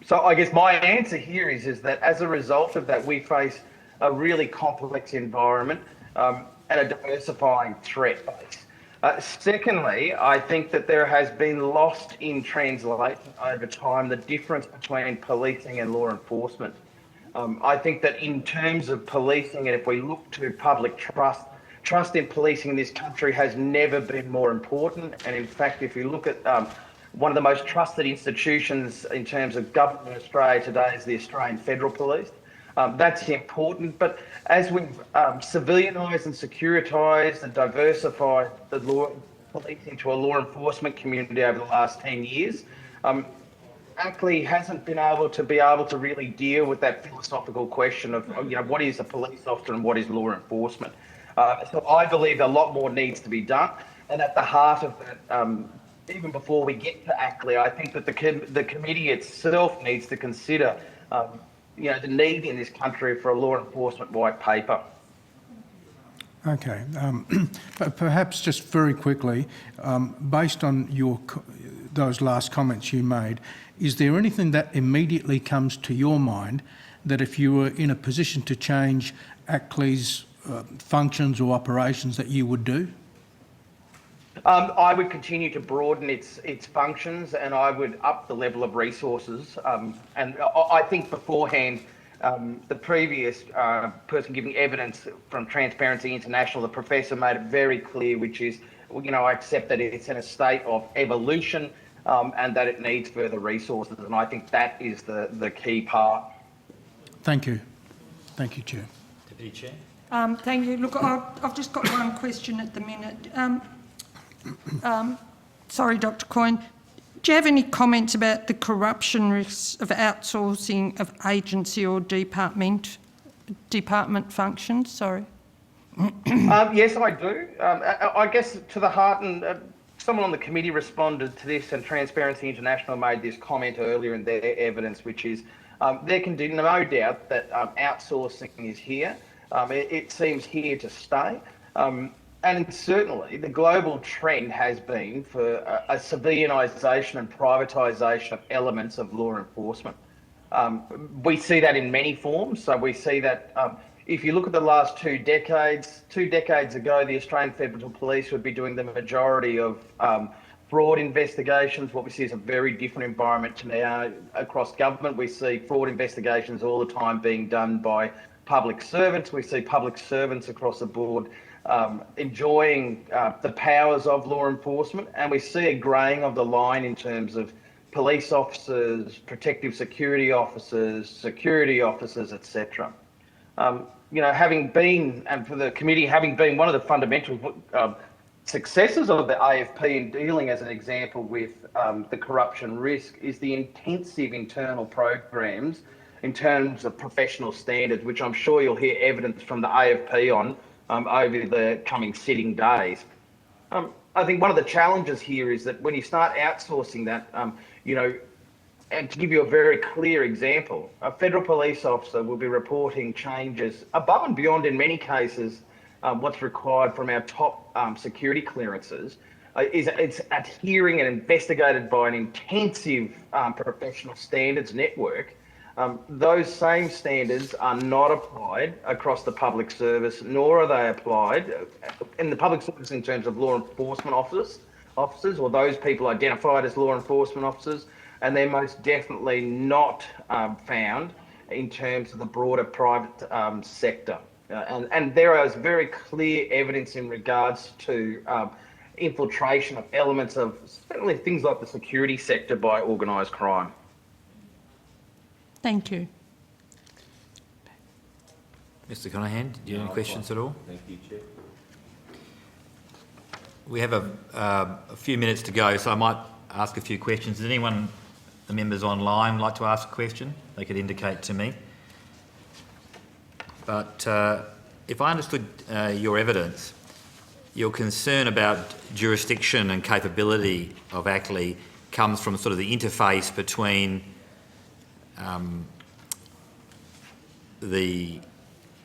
So I guess my answer here is that as a result of that, we face a really complex environment and a diversifying threat base. Secondly, I think that there has been lost in translation over time the difference between policing and law enforcement. I think that in terms of policing, and if we look to public trust in policing in this country has never been more important. And in fact, if you look at one of the most trusted institutions in terms of government in Australia today is the Australian Federal Police. That's important, but as we've civilianised and securitised and diversified the law policing to a law enforcement community over the last 10 years, ACLEI hasn't been able to really deal with that philosophical question of, what is a police officer and what is law enforcement. So I believe a lot more needs to be done, and at the heart of that, even before we get to ACLEI, I think that the committee itself needs to consider the need in this country for a law enforcement white paper. Okay, but perhaps just very quickly, based on those last comments you made, is there anything that immediately comes to your mind that if you were in a position to change ACLEI's functions or operations that you would do? I would continue to broaden its functions, and I would up the level of resources. And I think beforehand, the previous person giving evidence from Transparency International, the professor, made it very clear, which is, I accept that it's in a state of evolution and that it needs further resources. And I think that is the key part. Thank you. Thank you, Chair. Deputy Chair. Thank you. Look, I've just got one question at the minute. Sorry, Dr. Coyne. Do you have any comments about the corruption risks of outsourcing of agency or department functions? Sorry. Yes, I do. I guess to the heart, and someone on the committee responded to this, and Transparency International made this comment earlier in their evidence, which is there can be no doubt that outsourcing is here. It seems here to stay. And certainly the global trend has been for a civilianisation and privatisation of elements of law enforcement. We see that in many forms. So we see that if you look at the last 2 decades ago, the Australian Federal Police would be doing the majority of fraud investigations. What we see is a very different environment to now across government. We see fraud investigations all the time being done by public servants. We see public servants across the board enjoying the powers of law enforcement, and we see a greying of the line in terms of police officers, protective security officers, etc. Having been, and for the committee, having been one of the fundamental successes of the AFP in dealing, as an example, with the corruption risk is the intensive internal programs in terms of professional standards, which I'm sure you'll hear evidence from the AFP on over the coming sitting days. I think one of the challenges here is that when you start outsourcing that, and to give you a very clear example, a federal police officer will be reporting changes above and beyond, in many cases, what's required from our top security clearances. It's adhering and investigated by an intensive professional standards network. Those same standards are not applied across the public service, nor are they applied in the public service in terms of law enforcement officers, or those people identified as law enforcement officers, and they're most definitely not found in terms of the broader private sector. And there is very clear evidence in regards to infiltration of elements of certainly things like the security sector by organised crime. Thank you. Mr. Conahan, do you have any questions at all? Thank you, Chair. We have a few minutes to go, so I might ask a few questions. Does anyone, the members online, like to ask a question? They could indicate to me. But if I understood your evidence, your concern about jurisdiction and capability of ACLI comes from sort of the interface between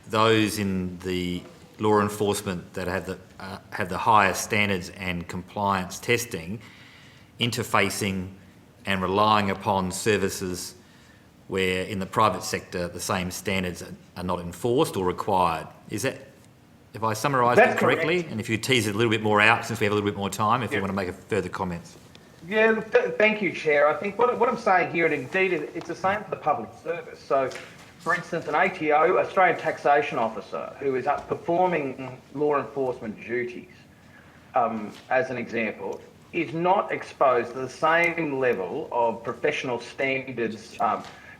those in the law enforcement that have the highest standards and compliance testing, interfacing and relying upon services where in the private sector the same standards are not enforced or required. Is that, if I summarise that correctly? Correct. And if you tease it a little bit more out, since we have a little bit more time, if you want to make a further comments. Yeah, thank you, Chair. I think what I'm saying here, and indeed it's the same for the public service. So, for instance, an ATO, Australian Taxation Officer, who is performing law enforcement duties, as an example, is not exposed to the same level of professional standards,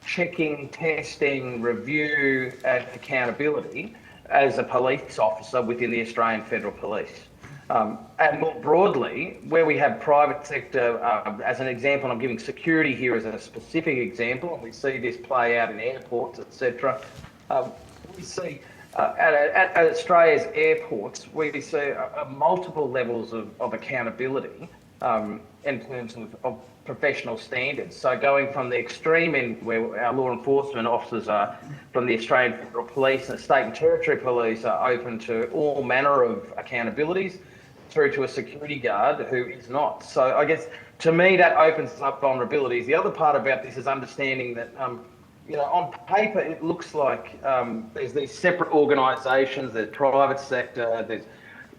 checking, testing, review, and accountability as a police officer within the Australian Federal Police. And more broadly, where we have private sector, as an example, and I'm giving security here as a specific example, and we see this play out in airports, etc. We see at Australia's airports, we see multiple levels of accountability in terms of professional standards. So going from the extreme end, where our law enforcement officers are from the Australian Federal Police and State and Territory Police are open to all manner of accountabilities, through to a security guard who is not. So I guess to me that opens up vulnerabilities. The other part about this is understanding that on paper it looks like there's these separate organisations, there's private sector.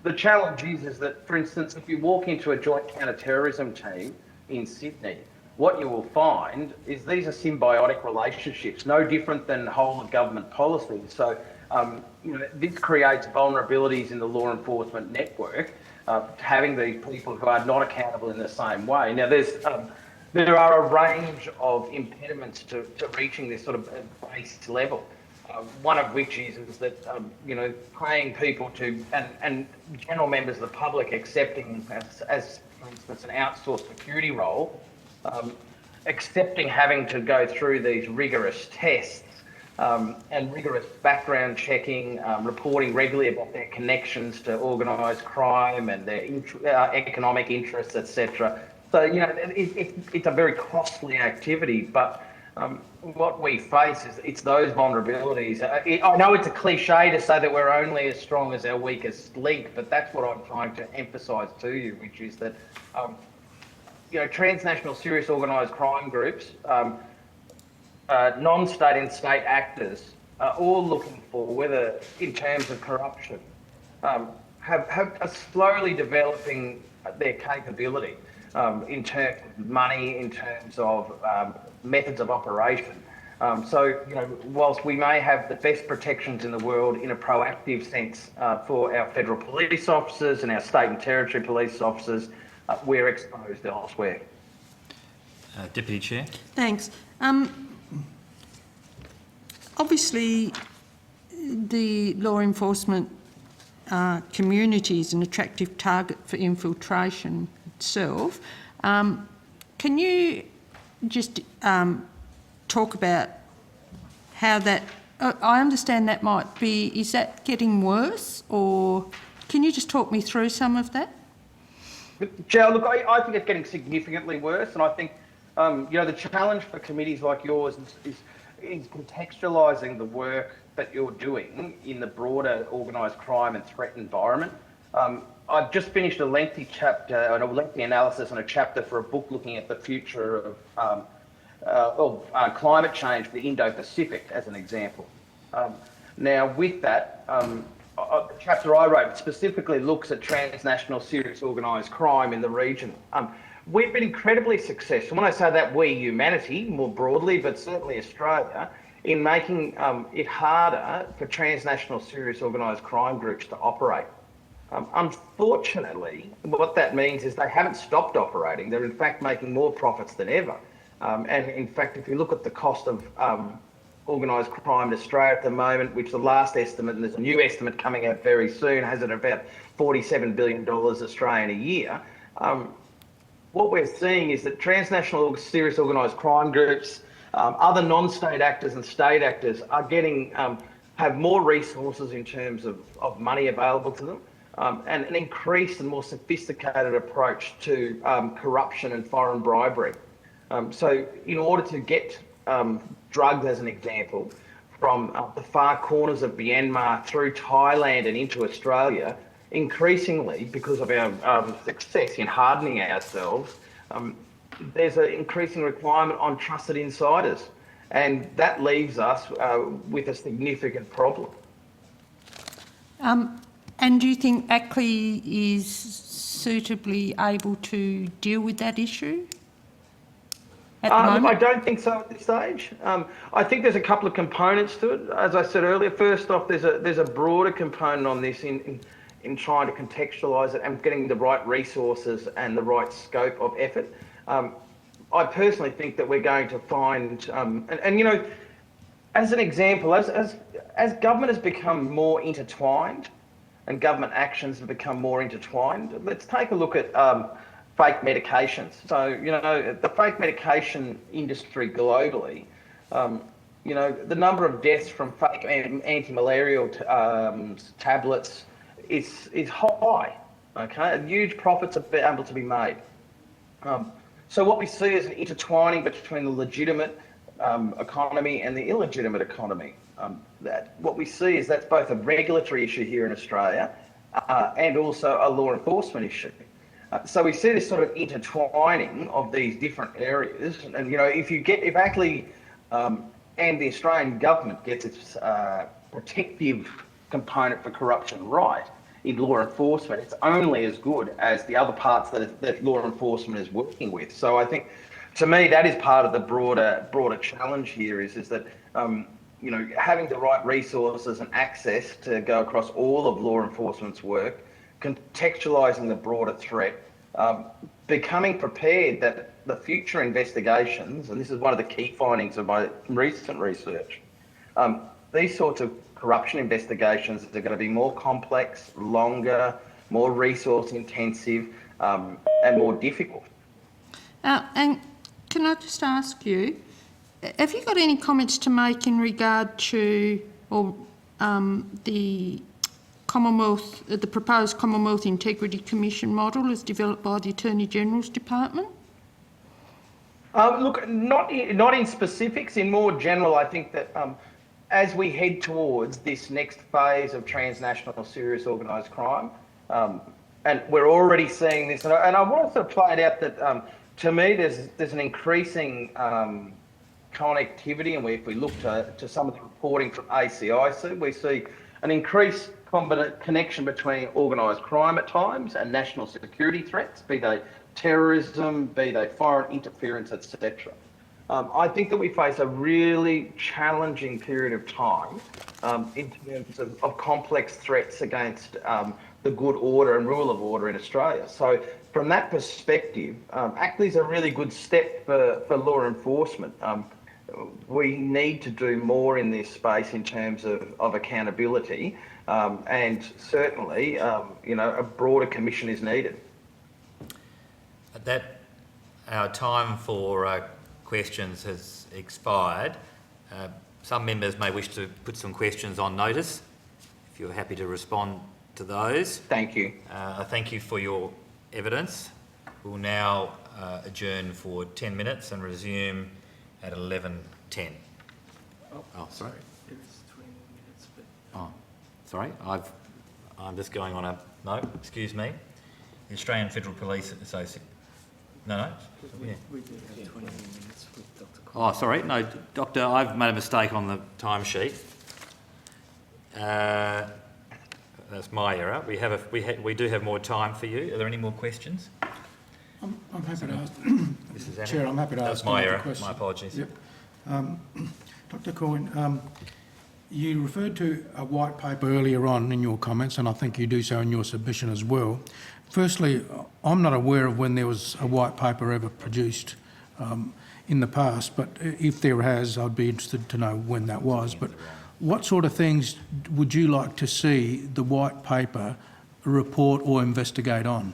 The challenge is that, for instance, if you walk into a joint counter-terrorism team in Sydney, what you will find is these are symbiotic relationships, no different than whole of government policy. So this creates vulnerabilities in the law enforcement network. Having these people who are not accountable in the same way. Now, there are a range of impediments to reaching this sort of base level. One of which is that paying people to and general members of the public accepting as for instance an outsourced security role, accepting having to go through these rigorous tests. And rigorous background checking, reporting regularly about their connections to organised crime and their economic interests, etc. So, it's a very costly activity, but what we face is it's those vulnerabilities. I know it's a cliche to say that we're only as strong as our weakest link, but that's what I'm trying to emphasise to you, which is that, transnational serious organised crime groups, non-state and state actors are all looking for whether, in terms of corruption, are slowly developing their capability. in terms of money, in terms of methods of operation. So, whilst we may have the best protections in the world in a proactive sense for our federal police officers and our state and territory police officers, we're exposed elsewhere. Deputy Chair. Thanks. Obviously, the law enforcement community is an attractive target for infiltration itself. Can you just talk about how that... I understand that might be... Is that getting worse, or can you just talk me through some of that? Joe, look, I think it's getting significantly worse, and I think, the challenge for committees like yours is contextualising the work that you're doing in the broader organised crime and threat environment. I've just finished a lengthy analysis on a chapter for a book looking at the future of climate change for the Indo-Pacific, as an example. Now, with that, the chapter I wrote specifically looks at transnational serious organised crime in the region. We've been incredibly successful. When I say that, we, humanity, more broadly, but certainly Australia, in making it harder for transnational serious organised crime groups to operate. Unfortunately, what that means is they haven't stopped operating. They're in fact making more profits than ever. And in fact, if you look at the cost of organised crime in Australia at the moment, which the last estimate, and there's a new estimate coming out very soon, has it about $47 billion Australian a year. What we're seeing is that transnational serious organised crime groups, other non-state actors and state actors are getting, have more resources in terms of money available to them, and an increased and more sophisticated approach to corruption and foreign bribery. So in order to get drugs, as an example, from the far corners of Myanmar through Thailand and into Australia, increasingly, because of our success in hardening ourselves, there's an increasing requirement on trusted insiders, and that leaves us with a significant problem. And do you think ACLI is suitably able to deal with that issue at the moment? I don't think so at this stage. I think there's a couple of components to it. As I said earlier, first off, there's a broader component on this in trying to contextualise it and getting the right resources and the right scope of effort. I personally think that we're going to find, as an example, as government has become more intertwined and government actions have become more intertwined, let's take a look at fake medications. So, the fake medication industry globally, the number of deaths from fake anti-malarial tablets is high, okay? And huge profits are able to be made. So what we see is an intertwining between the legitimate economy and the illegitimate economy. That what we see is that's both a regulatory issue here in Australia and also a law enforcement issue. So we see this sort of intertwining of these different areas, and if ACLI and the Australian government gets its protective component for corruption right in law enforcement, it's only as good as the other parts that law enforcement is working with. So I think, to me, that is part of the broader challenge here is that having the right resources and access to go across all of law enforcement's work, contextualising the broader threat, becoming prepared that the future investigations, and this is one of the key findings of my recent research, these sorts of corruption investigations are going to be more complex, longer, more resource intensive, and more difficult. And can I just ask you, have you got any comments to make in regard to the Commonwealth, the proposed Commonwealth Integrity Commission model as developed by the Attorney General's Department? Look, not in specifics. In more general, I think that as we head towards this next phase of transnational serious organised crime, and we're already seeing this, and I want to point out that to me there's an increasing connectivity, and if we look to some of the reporting from ACIC, we see an increased connection between organised crime at times and national security threats, be they terrorism, be they foreign interference, etc. I think that we face a really challenging period of time in terms of complex threats against the good order and rule of order in Australia. So from that perspective, ACLI is a really good step for law enforcement. We need to do more in this space in terms of accountability, and certainly, a broader commission is needed. At that, our time for questions has expired. Some members may wish to put some questions on notice, if you're happy to respond to those. Thank you. I thank you for your evidence. We'll now adjourn for 10 minutes and resume at 11:10. Oh, sorry. It's 20 minutes, but Oh, sorry. I'm just going on a... No, excuse me. The Australian Federal Police Association... No. we, Yeah. we did have 20 minutes with Dr. Cole. Oh, sorry. No, Doctor, I've made a mistake on the timesheet. That's my error. We do have more time for you. Are there any more questions? I'm happy to ask. Mrs. Annie? Chair, I'm happy to That's ask my another error. question. My apologies. Yep. Dr. Coyne, you referred to a white paper earlier on in your comments, and I think you do so in your submission as well. Firstly, I'm not aware of when there was a white paper ever produced in the past, but if there has, I'd be interested to know when that was. But what sort of things would you like to see the white paper report or investigate on?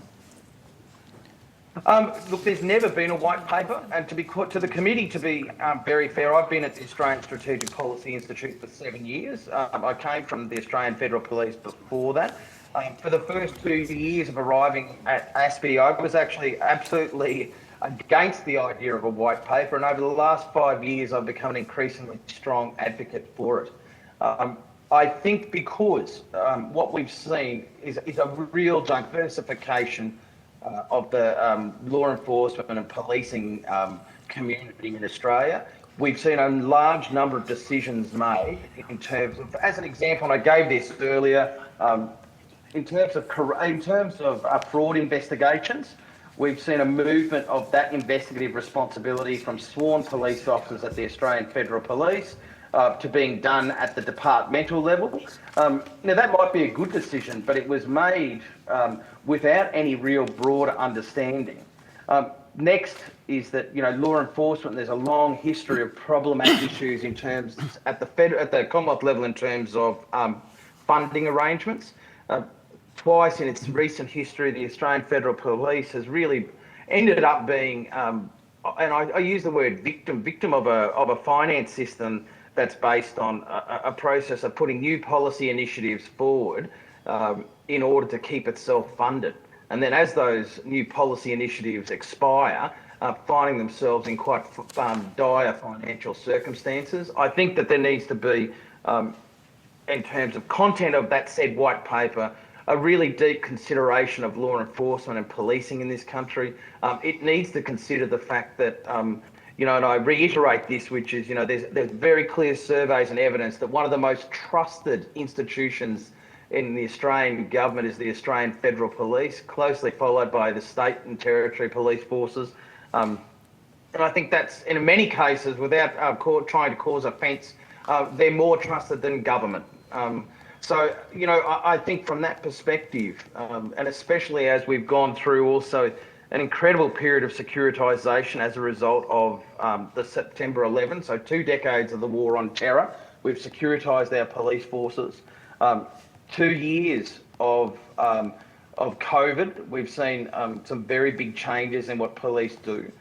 Look, there's never been a white paper, and to the committee, to be very fair, I've been at the Australian Strategic Policy Institute for 7 years. I came from the Australian Federal Police before that. For the first 2 years of arriving at ASPI, I was actually absolutely against the idea of a white paper, and over the last 5 years, I've become an increasingly strong advocate for it. I think because what we've seen is a real diversification of the law enforcement and policing community in Australia. We've seen a large number of decisions made in terms of, as an example, and I gave this earlier, in terms of fraud investigations. We've seen a movement of that investigative responsibility from sworn police officers at the Australian Federal Police to being done at the departmental level. Now, that might be a good decision, but it was made without any real broader understanding. Next is that, law enforcement, there's a long history of problematic issues in terms at the Commonwealth level in terms of funding arrangements. Twice in its recent history, the Australian Federal Police has really ended up being, and I use the word victim of a finance system that's based on a process of putting new policy initiatives forward in order to keep itself funded. And then as those new policy initiatives expire, finding themselves in quite dire financial circumstances. I think that there needs to be, in terms of content of that said white paper, a really deep consideration of law enforcement and policing in this country. It needs to consider the fact that, and I reiterate this, which is, there's very clear surveys and evidence that one of the most trusted institutions in the Australian government is the Australian Federal Police, closely followed by the state and territory police forces. And I think that's, in many cases, without trying to cause offence, they're more trusted than government. So, I think from that perspective, and especially as we've gone through also an incredible period of securitisation as a result of the September 11, so 2 decades of the war on terror, we've securitised our police forces. 2 years of COVID, we've seen some very big changes in what police do.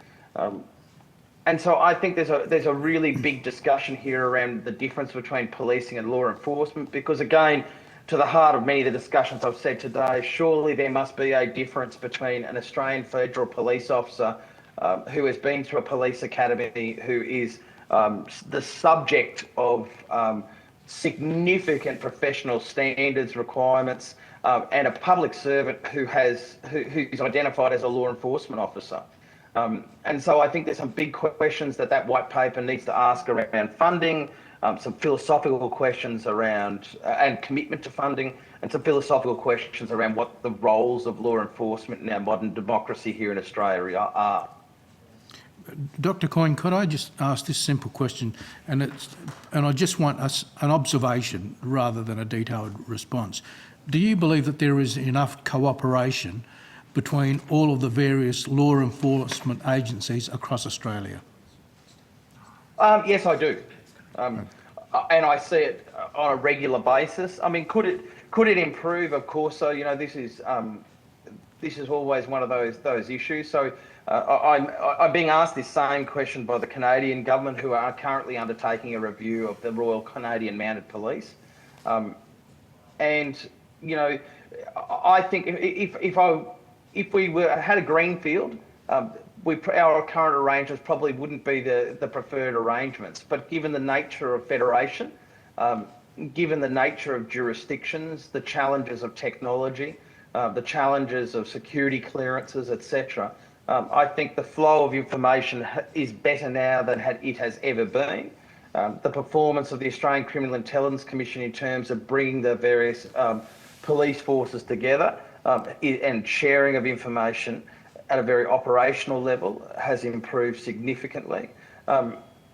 And so I think there's a really big discussion here around the difference between policing and law enforcement, because again, to the heart of many of the discussions I've said today, surely there must be a difference between an Australian Federal Police officer who has been through a police academy, who is the subject of significant professional standards requirements, and a public servant who's identified as a law enforcement officer. And so I think there's some big questions that white paper needs to ask around funding, some philosophical questions around and commitment to funding, and some philosophical questions around what the roles of law enforcement in our modern democracy here in Australia are. Dr. Coyne, could I just ask this simple question, and I just want an observation rather than a detailed response. Do you believe that there is enough cooperation between all of the various law enforcement agencies across Australia? Yes, I do, and I see it on a regular basis. I mean, could it improve? Of course. So this is always one of those issues. So I'm being asked this same question by the Canadian government, who are currently undertaking a review of the Royal Canadian Mounted Police, and I think if we had a greenfield, our current arrangements probably wouldn't be the preferred arrangements. But given the nature of federation, given the nature of jurisdictions, the challenges of technology, the challenges of security clearances, etc., I think the flow of information is better now than it has ever been. The performance of the Australian Criminal Intelligence Commission in terms of bringing the various police forces together and sharing of information at a very operational level has improved significantly.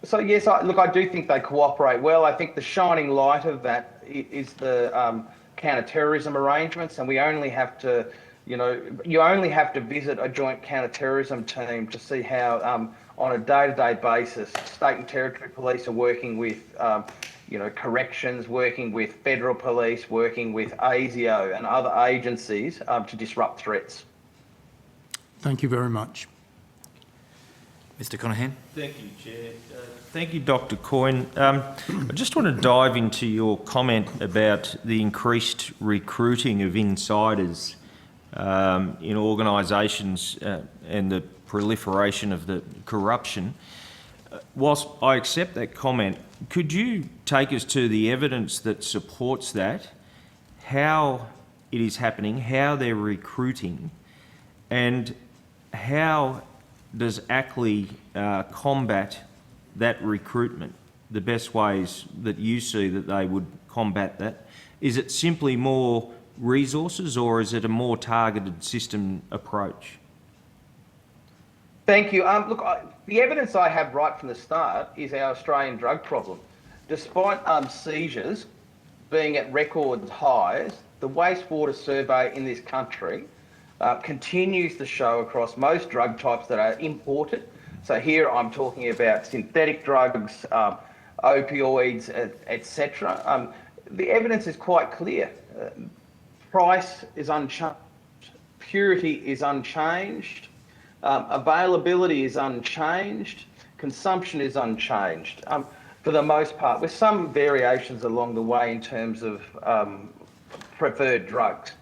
So yes, I do think they cooperate well. I think the shining light of that is the counter-terrorism arrangements, and we only have to, you only have to visit a joint counter-terrorism team to see how, on a day-to-day basis, state and territory police are working with, corrections, working with federal police, working with ASIO and other agencies to disrupt threats. Thank you very much. Mr. Conahan? Thank you, Chair. Thank you, Dr. Coyne. I just want to dive into your comment about the increased recruiting of insiders in organisations and the proliferation of the corruption. Whilst I accept that comment, could you take us to the evidence that supports that, how it is happening, how they're recruiting, and how does ACLI combat that recruitment, the best ways that you see that they would combat that? Is it simply more resources, or is it a more targeted system approach? Thank you. Look, the evidence I have right from the start is our Australian drug problem. Despite seizures being at record highs, the wastewater survey in this country continues to show across most drug types that are imported. So here I'm talking about synthetic drugs, opioids, etc. The evidence is quite clear. Price is unchanged, purity is unchanged, availability is unchanged, consumption is unchanged, for the most part, with some variations along the way in terms of preferred drugs.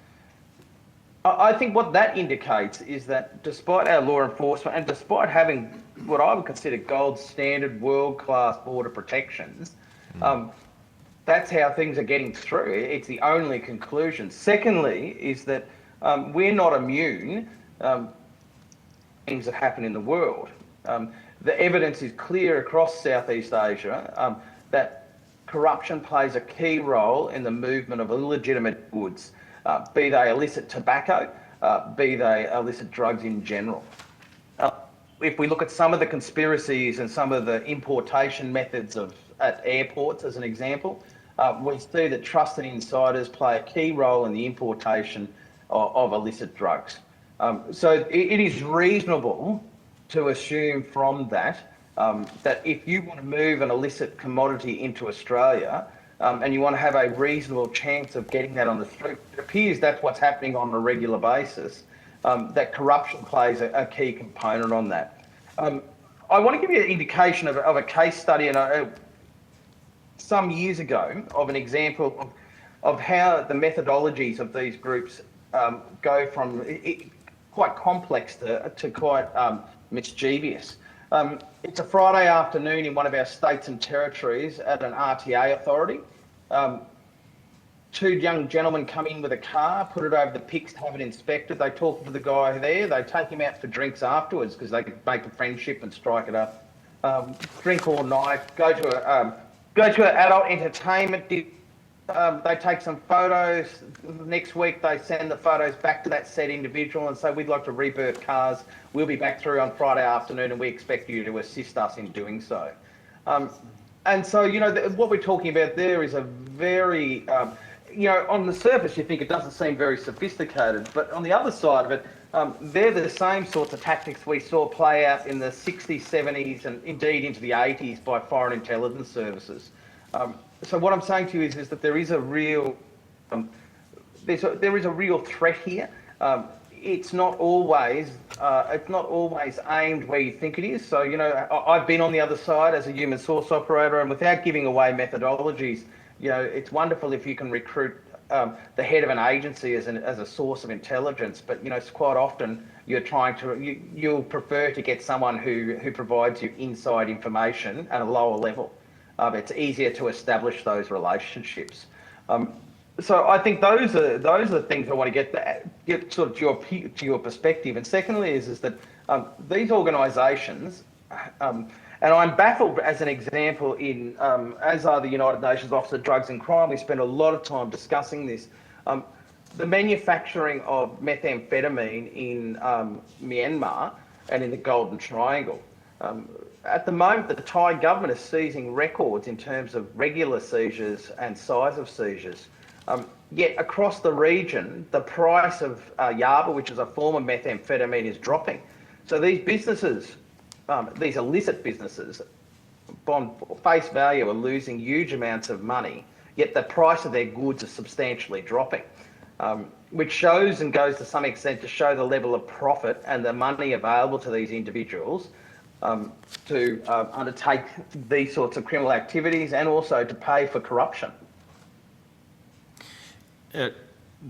I think what that indicates is that despite our law enforcement and despite having what I would consider gold standard, world-class border protections, that's how things are getting through. It's the only conclusion. Secondly, is that we're not immune to things that happen in the world. The evidence is clear across Southeast Asia that corruption plays a key role in the movement of illegitimate goods, be they illicit tobacco, be they illicit drugs in general. If we look at some of the conspiracies and some of the importation methods at airports, as an example, we see that trusted insiders play a key role in the importation of illicit drugs. So it is reasonable to assume from that that if you want to move an illicit commodity into Australia and you want to have a reasonable chance of getting that on the street, it appears that's what's happening on a regular basis, that corruption plays a key component on that. I want to give you an indication of a case study some years ago of an example of how the methodologies of these groups go from quite complex to quite mischievous. It's a Friday afternoon in one of our states and territories at an RTA authority. Two young gentlemen come in with a car, put it over the PICS to have it inspected. They talk to the guy there. They take him out for drinks afterwards because they could make a friendship and strike it up. Drink all night, go to go to an adult entertainment. They take some photos. Next week, they send the photos back to that said individual and say, we'd like to rebirth cars. We'll be back through on Friday afternoon and we expect you to assist us in doing so. And so, what we're talking about there is a very, on the surface, you think it doesn't seem very sophisticated, but on the other side of it, they're the same sorts of tactics we saw play out in the 60s, 70s, and indeed into the 80s by foreign intelligence services. So what I'm saying to you is that there is a real, there is a real threat here. It's not always aimed where you think it is. So I've been on the other side as a human source operator, and without giving away methodologies, it's wonderful if you can recruit the head of an agency as a source of intelligence. But it's quite often you're trying to you'll prefer to get someone who provides you inside information at a lower level. It's easier to establish those relationships. So I think those are the things I want to get sort of to your perspective. And secondly is that these organisations, and I'm baffled as an example in, as are the United Nations Office of Drugs and Crime, we spend a lot of time discussing this. The manufacturing of methamphetamine in Myanmar and in the Golden Triangle. At the moment, the Thai government is seizing records in terms of regular seizures and size of seizures. Yet across the region, the price of yaba, which is a form of methamphetamine, is dropping. So these businesses, these illicit businesses, on face value, are losing huge amounts of money, yet the price of their goods is substantially dropping, which shows and goes to some extent to show the level of profit and the money available to these individuals to undertake these sorts of criminal activities and also to pay for corruption.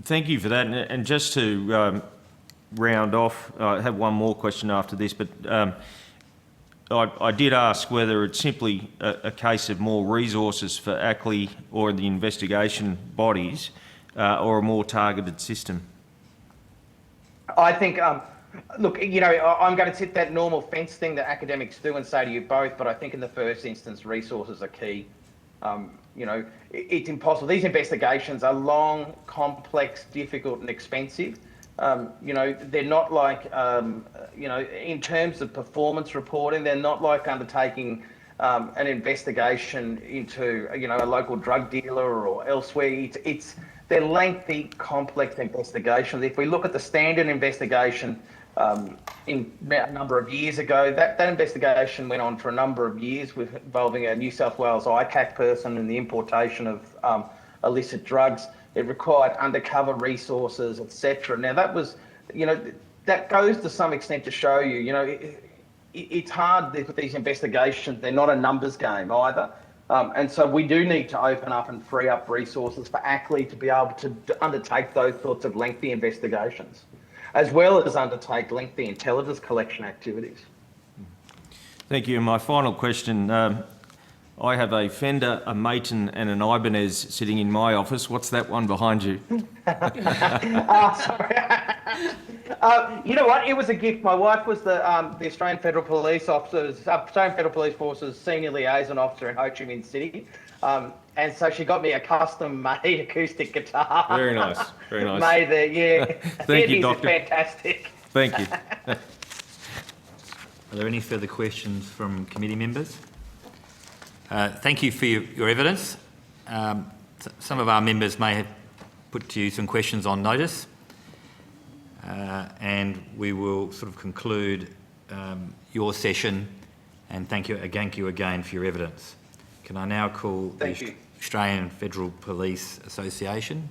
Thank you for that. And just to round off, I have one more question after this, but I did ask whether it's simply a case of more resources for ACLI or the investigation bodies or a more targeted system. I think, look, I'm going to sit that normal fence thing that academics do and say to you both, but I think in the first instance, resources are key. It's impossible. These investigations are long, complex, difficult and expensive. They're not like, in terms of performance reporting, they're not like undertaking an investigation into, a local drug dealer or elsewhere. They're lengthy, complex investigations. If we look at the Standard investigation in about a number of years ago, that investigation went on for a number of years involving a New South Wales ICAC person and the importation of illicit drugs. It required undercover resources, etc. Now that was, that goes to some extent to show you, it's hard with these investigations. They're not a numbers game either. And so we do need to open up and free up resources for ACLI to be able to undertake those sorts of lengthy investigations, as well as undertake lengthy intelligence collection activities. Thank you. And my final question, I have a Fender, a Maton and an Ibanez sitting in my office. What's that one behind you? Sorry. You know what? It was a gift. My wife was the Australian Federal Police Force's senior liaison officer in Ho Chi Minh City. And so she got me a custom-made acoustic guitar. Very nice, very nice. Made there, yeah. Thank you, It is Doctor. fantastic. Thank you. Are there any further questions from committee members? Thank you for your evidence. Some of our members may have put to you some questions on notice, and we will sort of conclude your session and thank you again for your evidence. Can I now call the Australian Federal Police Association?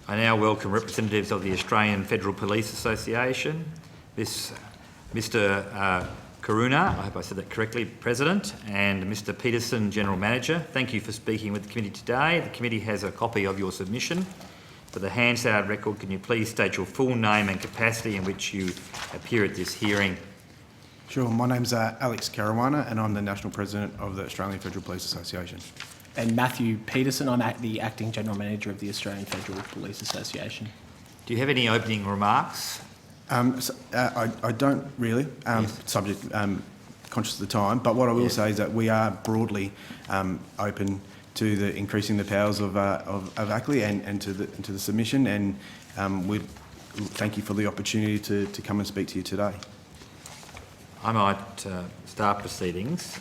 I now welcome representatives of the Australian Federal Police Association. Mr. Karuna, I hope I said that correctly, President, and Mr Peterson, General Manager. Thank you for speaking with the committee today. The committee has a copy of your submission. For the Hansard record, can you please state your full name and capacity in which you appear at this hearing? Sure. My name's Alex Caruana, and I'm the National President of the Australian Federal Police Association. And Matthew Peterson, I'm the Acting General Manager of the Australian Federal Police Association. Do you have any opening remarks? I don't really, conscious of the time, but what I will say is that we are broadly open to the increasing the powers of ACLI and to the submission, and we thank you for the opportunity to come and speak to you today. I might start proceedings.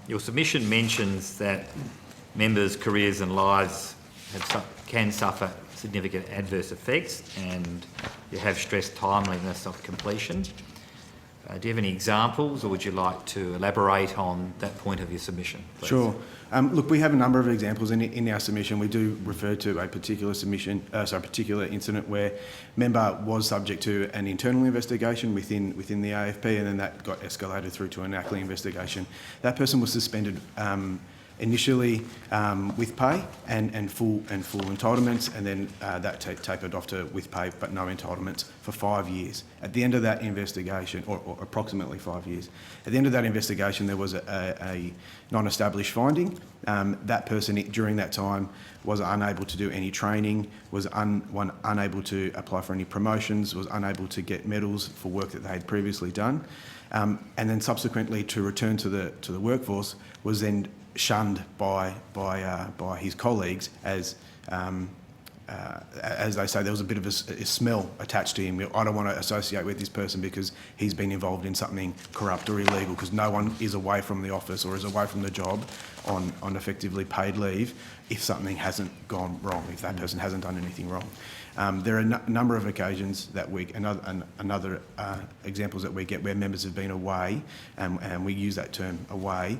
Your submission mentions that members' careers and lives can suffer significant adverse effects, and you have stressed timeliness of completion. Do you have any examples, or would you like to elaborate on that point of your submission, please? Sure. Look, we have a number of examples in our submission. We do refer to a particular particular incident where member was subject to an internal investigation within the AFP, and then that got escalated through to an ACLI investigation. That person was suspended initially with pay and full entitlements, and then that tapered off to with pay but no entitlements for 5 years. At the end of that investigation, or approximately 5 years, at the end of that investigation there was a non-established finding. That person during that time was unable to do any training, was unable to apply for any promotions, was unable to get medals for work that they had previously done, and then subsequently to return to the workforce was then shunned by his colleagues as they say, there was a bit of a smell attached to him. I don't want to associate with this person because he's been involved in something corrupt or illegal, because no one is away from the office or is away from the job on effectively paid leave if something hasn't gone wrong, if that person hasn't done anything wrong. There are a number of occasions that another examples that we get where members have been away, and we use that term away,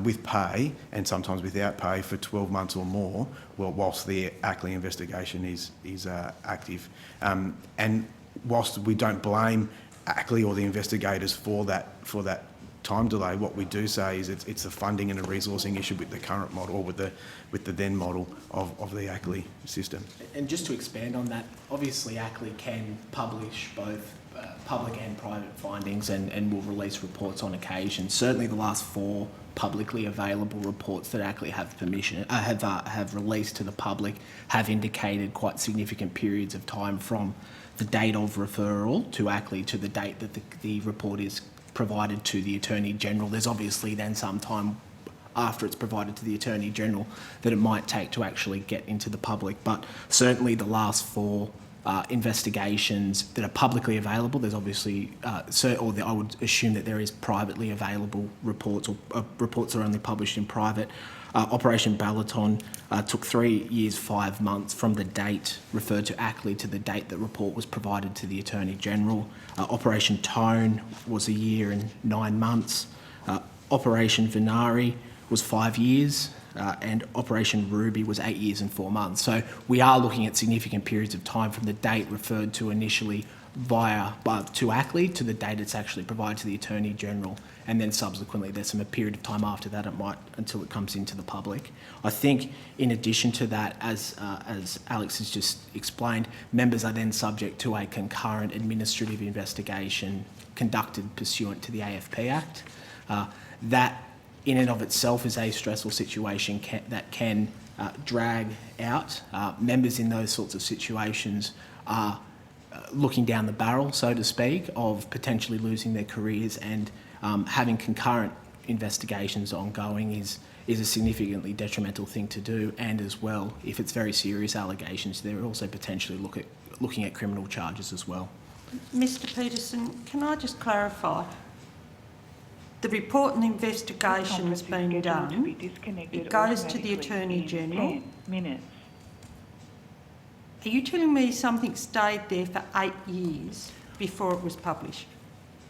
with pay and sometimes without pay for 12 months or more, whilst the ACLI investigation is active. And whilst we don't blame ACLI or the investigators for that time delay, what we do say is it's a funding and a resourcing issue with the current model, or with the then model of the ACLI system. And just to expand on that, obviously ACLI can publish both public and private findings and will release reports on occasion. Certainly the last 4 publicly available reports that ACLI have released to the public have indicated quite significant periods of time from the date of referral to ACLI to the date that the report is provided to the Attorney General. There's obviously then some time after it's provided to the Attorney General that it might take to actually get into the public, but certainly the last 4 investigations that are publicly available, there's obviously, I would assume that there is privately available reports, or reports that are only published in private. Operation Balaton took 3 years, 5 months from the date referred to ACLI to the date that report was provided to the Attorney General. Operation Tone was 1 year and 9 months. Operation Venari was 5 years, and Operation Ruby was 8 years and 4 months. So we are looking at significant periods of time from the date referred to initially to ACLI to the date it's actually provided to the Attorney General, and then subsequently there's a period of time after that until it comes into the public. I think in addition to that, as Alex has just explained, members are then subject to a concurrent administrative investigation conducted pursuant to the AFP Act. That in and of itself is a stressful situation that can drag out. Members in those sorts of situations are looking down the barrel, so to speak, of potentially losing their careers, and having concurrent investigations ongoing is a significantly detrimental thing to do. And as well, if it's very serious allegations, they're also potentially looking at criminal charges as well. Mr Peterson, can I just clarify? The report and investigation has been done. It goes to the Attorney General. 10 minutes. Are you telling me something stayed there for 8 years before it was published?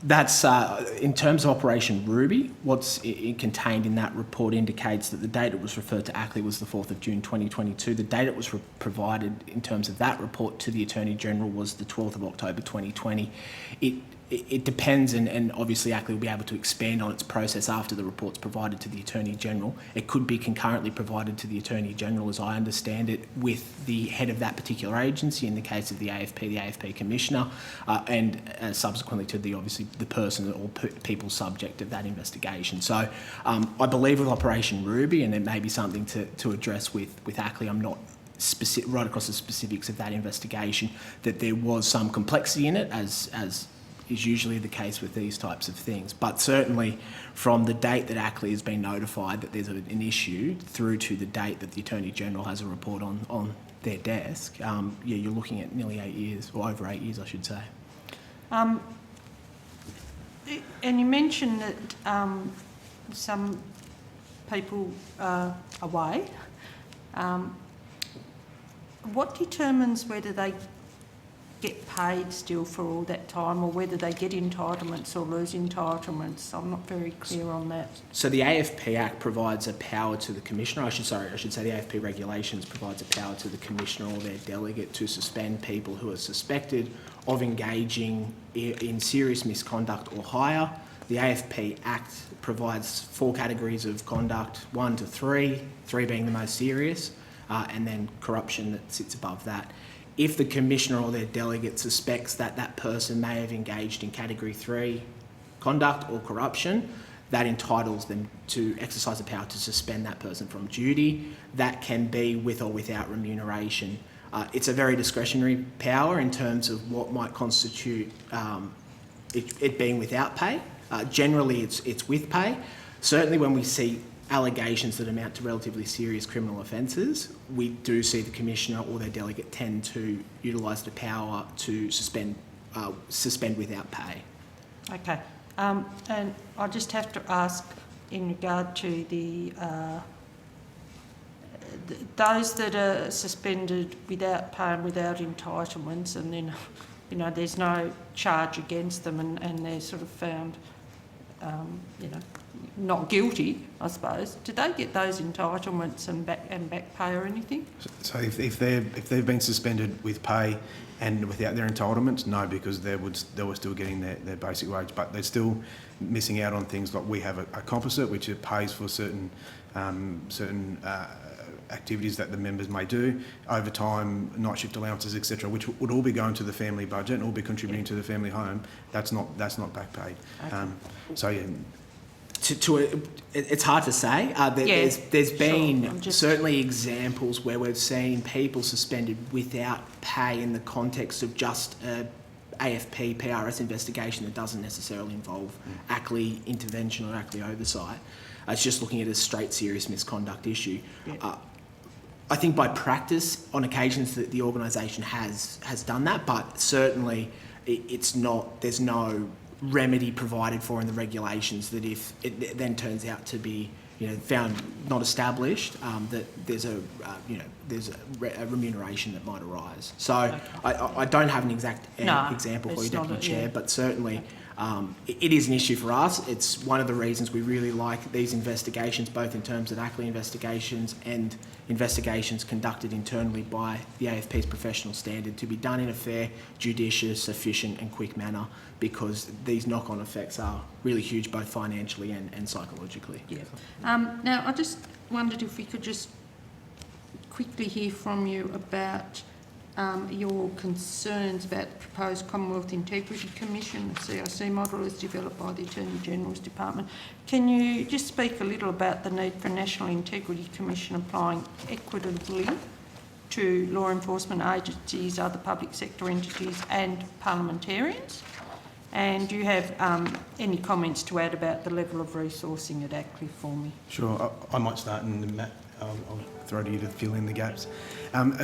That's, in terms of Operation Ruby, what's contained in that report indicates that the date it was referred to ACLI was the 4th of June 2022. The date it was provided in terms of that report to the Attorney General was the 12th of October 2020. it depends, and obviously ACLI will be able to expand on its process after the report's provided to the Attorney-General. It could be concurrently provided to the Attorney-General, as I understand it, with the head of that particular agency, in the case of the AFP Commissioner, and subsequently to obviously the person or people subject of that investigation. So I believe with Operation Ruby, and it may be something to address with ACLI, I'm not right across the specifics of that investigation, that there was some complexity in it, as is usually the case with these types of things. But certainly from the date that ACLI has been notified that there's an issue through to the date that the Attorney-General has a report on their desk, you're looking at nearly 8 years, or over 8 years, I should say. And you mentioned that some people are away. What determines whether they get paid still for all that time, or whether they get entitlements or lose entitlements? I'm not very clear on that. So the AFP Act provides a power to the Commissioner, I should say the AFP regulations provides a power to the Commissioner or their delegate to suspend people who are suspected of engaging in serious misconduct or higher. The AFP Act provides 4 categories of conduct, 1 to 3, 3 being the most serious, and then corruption that sits above that. If the Commissioner or their delegate suspects that that person may have engaged in Category 3 conduct or corruption, that entitles them to exercise the power to suspend that person from duty. That can be with or without remuneration. It's a very discretionary power in terms of what might constitute it being without pay. Generally, it's with pay. Certainly when we see allegations that amount to relatively serious criminal offences, we do see the Commissioner or their delegate tend to utilise the power to suspend without pay. Okay. And I just have to ask in regard to those that are suspended without pay and without entitlements, and then, there's no charge against them, and they're sort of found, not guilty, I suppose. Do they get those entitlements and back pay or anything? So if they've been suspended with pay and without their entitlements, no, because they were still getting their basic wage, but they're still missing out on things like we have a composite which it pays for certain activities that the members may do, overtime, night shift allowances, etc., which would all be going to the family budget and all be contributing to the family home. That's not back paid. Okay. It's hard to say. There's been certainly examples where we've seen people suspended without pay in the context of just AFP PRS investigation that doesn't necessarily involve ACLI intervention or ACLI oversight. It's just looking at a straight serious misconduct issue. I think by practice, on occasions, that the organisation has done that, but certainly there's no remedy provided for in the regulations that if it then turns out to be found not established, that there's a remuneration that might arise. So I don't have an exact example for you, Deputy Chair, but certainly it is an issue for us. It's one of the reasons we really like these investigations, both in terms of ACLI investigations and investigations conducted internally by the AFP's professional standard, to be done in a fair, judicious, efficient and quick manner, because these knock-on effects are really huge, both financially and psychologically. Yeah. Now, I just wondered if we could just quickly hear from you about your concerns about the proposed Commonwealth Integrity Commission, the CIC model as developed by the Attorney-General's Department. Can you just speak a little about the need for a National Integrity Commission applying equitably to law enforcement agencies, other public sector entities and parliamentarians? And do you have any comments to add about the level of resourcing at ACLI for me? Sure, I might start, and then Matt, I'll throw to you to fill in the gaps.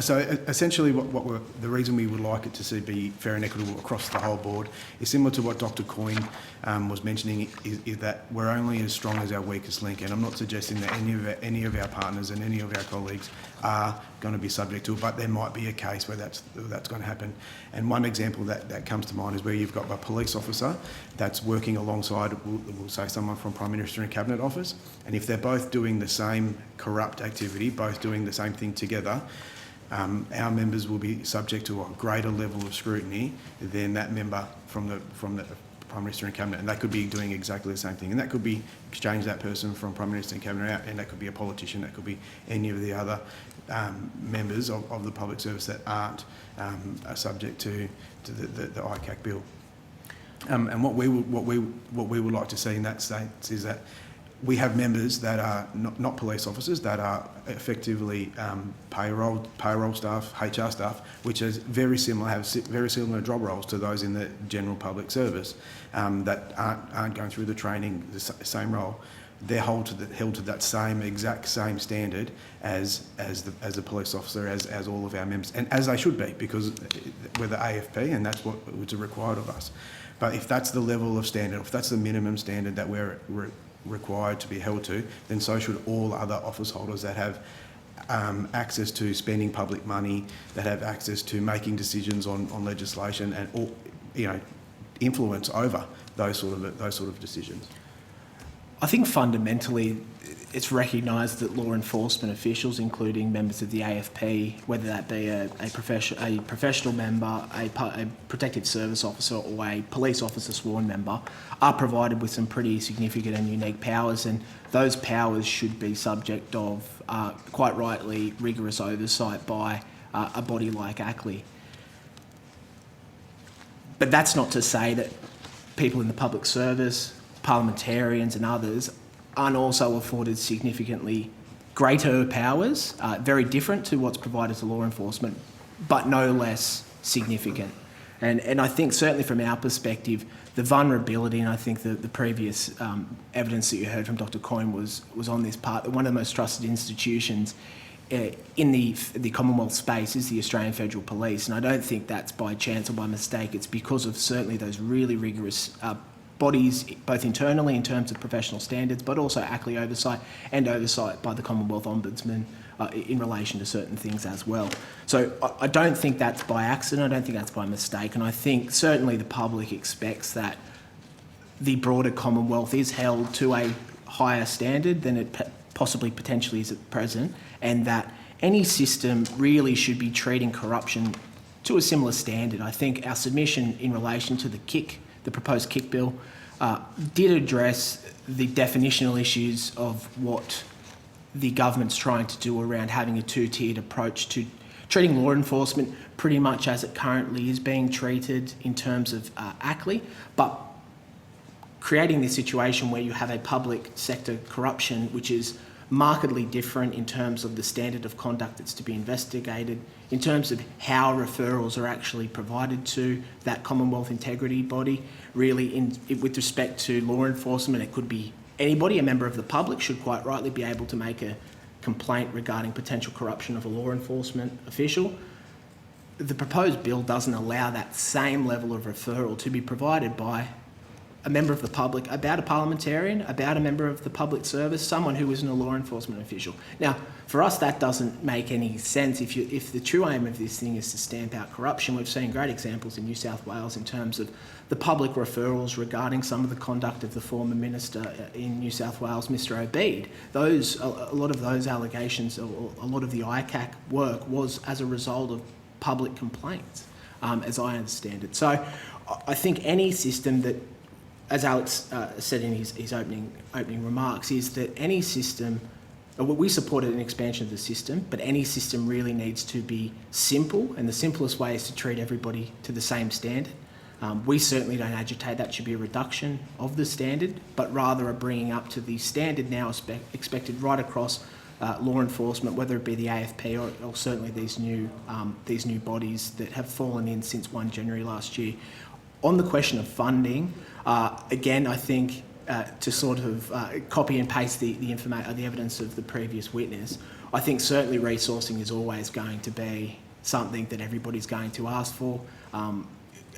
So essentially the reason we would like it to be fair and equitable across the whole board is similar to what Dr Coyne was mentioning, is that we're only as strong as our weakest link, and I'm not suggesting that any of our partners and any of our colleagues are going to be subject to it, but there might be a case where that's going to happen. And one example that comes to mind is where you've got a police officer that's working alongside, we'll say, someone from Prime Minister and Cabinet Office, and if they're both doing the same corrupt activity, both doing the same thing together, our members will be subject to a greater level of scrutiny than that member from the Prime Minister and Cabinet, and they could be doing exactly the same thing. And that could be exchange that person from Prime Minister and Cabinet out, and that could be a politician, that could be any of the other members of the public service that aren't subject to the ICAC bill. And what we would like to see in that state is that we have members that are not police officers, that are effectively payroll staff, HR staff, which is have very similar job roles to those in the general public service, that aren't going through the training, the same role. They're held to that exact same standard as the police officer, as all of our members, and as they should be, because we're the AFP, and that's what's required of us. But if that's the level of standard, if that's the minimum standard that we're required to be held to, then so should all other office holders that have access to spending public money, that have access to making decisions on legislation, and all, influence over those sort of decisions. I think fundamentally it's recognised that law enforcement officials, including members of the AFP, whether that be a professional member, a protective service officer or a police officer sworn member, are provided with some pretty significant and unique powers, and those powers should be subject of, quite rightly, rigorous oversight by a body like ACLI. But that's not to say that people in the public service, parliamentarians and others, aren't also afforded significantly greater powers, very different to what's provided to law enforcement, but no less significant. And I think certainly from our perspective, the vulnerability, and I think the previous evidence that you heard from Dr. Coyne was on this part, one of the most trusted institutions in the Commonwealth space is the Australian Federal Police, and I don't think that's by chance or by mistake. It's because of certainly those really rigorous bodies, both internally in terms of professional standards, but also ACLI oversight and oversight by the Commonwealth Ombudsman in relation to certain things as well. So I don't think that's by accident, I don't think that's by mistake, and I think certainly the public expects that the broader Commonwealth is held to a higher standard than it possibly potentially is at present, and that any system really should be treating corruption to a similar standard. I think our submission in relation to the proposed KIC bill, did address the definitional issues of what the government's trying to do around having a two-tiered approach to treating law enforcement pretty much as it currently is being treated in terms of ACLI, but creating this situation where you have a public sector corruption which is markedly different in terms of the standard of conduct that's to be investigated, in terms of how referrals are actually provided to that Commonwealth integrity body. Really, with respect to law enforcement, it could be anybody, a member of the public should quite rightly be able to make a complaint regarding potential corruption of a law enforcement official. The proposed bill doesn't allow that same level of referral to be provided by a member of the public about a parliamentarian, about a member of the public service, someone who isn't a law enforcement official. Now, for us, that doesn't make any sense. If the true aim of this thing is to stamp out corruption, we've seen great examples in New South Wales in terms of the public referrals regarding some of the conduct of the former minister in New South Wales, Mr. Obeid. A lot of those allegations, or a lot of the ICAC work was as a result of public complaints, as I understand it. So I think any system that, as Alex said in his opening remarks, is that any system, we supported an expansion of the system, but any system really needs to be simple, and the simplest way is to treat everybody to the same standard. We certainly don't agitate that should be a reduction of the standard, but rather a bringing up to the standard now expected right across law enforcement, whether it be the AFP or certainly these new bodies that have fallen in since 1 January last year. On the question of funding, again, I think to sort of copy and paste the evidence of the previous witness, I think certainly resourcing is always going to be something that everybody's going to ask for.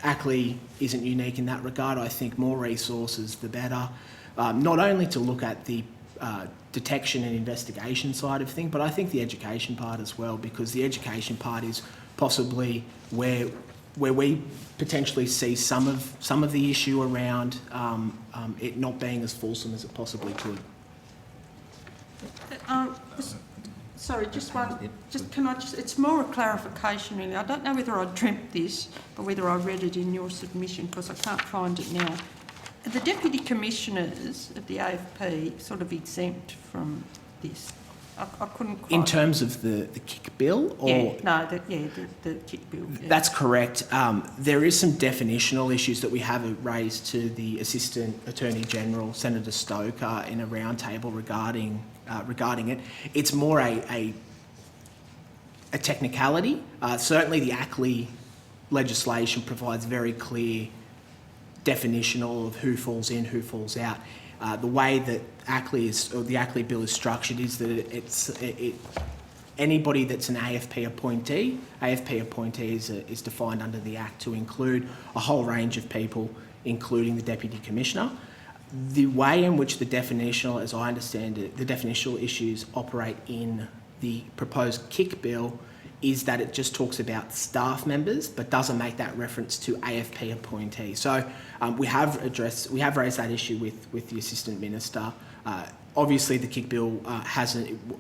ACLI isn't unique in that regard. I think more resources, the better. Not only to look at the detection and investigation side of things, but I think the education part as well, because the education part is possibly where we potentially see some of the issue around it not being as fulsome as it possibly could. Sorry, it's more a clarification really. I don't know whether I dreamt this or whether I read it in your submission because I can't find it now. the deputy commissioners of the AFP sort of exempt from this? I couldn't quite... In terms of the kick bill? Or the kick bill. Yeah. That's correct. There is some definitional issues that we have raised to the Assistant Attorney General, Senator Stoker, in a roundtable regarding it. It's more a technicality. Certainly the ACLI legislation provides very clear definitional of who falls in, who falls out. The way that the ACLI bill is structured is that anybody that's an AFP appointee is defined under the Act to include a whole range of people, including the Deputy Commissioner. The way in which the definitional, as I understand it, the definitional issues operate in the proposed kick bill is that it just talks about staff members, but doesn't make that reference to AFP appointees. So we have raised that issue with the Assistant Minister. Obviously, the kick bill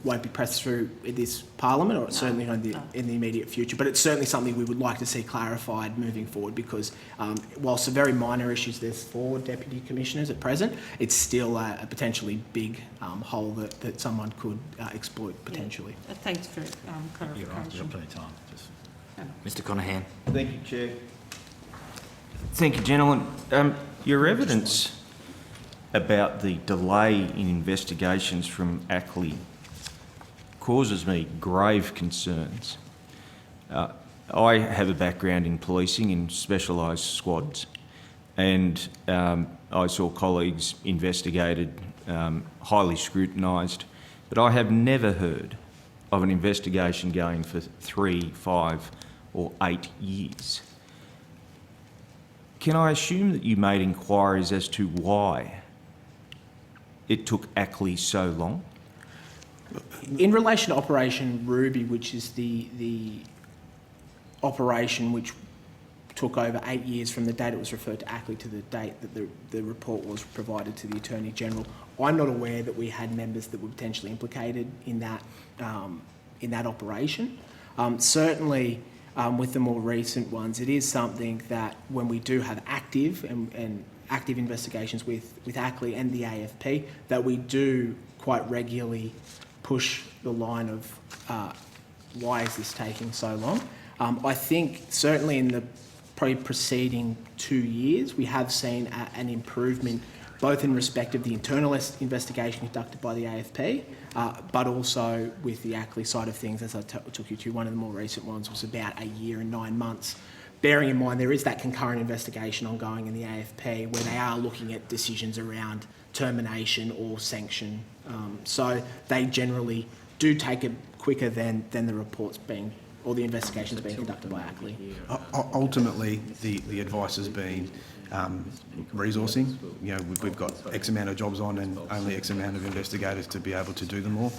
won't be pressed through in this Parliament, or certainly in the immediate future. But it's certainly something we would like to see clarified moving forward, because whilst a very minor issues there's 4 deputy commissioners at present, it's still a potentially big hole that someone could exploit potentially. Yeah. Thanks for clarification. You're right, we've got plenty of time. Mr Conahan. Thank you, Chair. Thank you, gentlemen. Your evidence about the delay in investigations from ACLI causes me grave concerns. I have a background in policing in specialised squads, and I saw colleagues investigated, highly scrutinised, but I have never heard of an investigation going for 3, 5 or 8 years. Can I assume that you made inquiries as to why it took ACLI so long? In relation to Operation Ruby, which is the operation which took over 8 years from the date it was referred to ACLI to the date that the report was provided to the Attorney General, I'm not aware that we had members that were potentially implicated in that operation. Certainly, with the more recent ones, it is something that when we do have active investigations with ACLI and the AFP, that we do quite regularly push the line of why is this taking so long. I think certainly in the probably preceding 2 years, we have seen an improvement both in respect of the internal investigation conducted by the AFP, but also with the ACLI side of things. As I took you to, one of the more recent ones was about 1 year and 9 months. Bearing in mind there is that concurrent investigation ongoing in the AFP where they are looking at decisions around termination or sanction. So they generally do take it quicker than the reports being, or the investigations being conducted by ACLI. Ultimately, the advice has been resourcing. You know, we've got X amount of jobs on and only X amount of investigators to be able to do them all.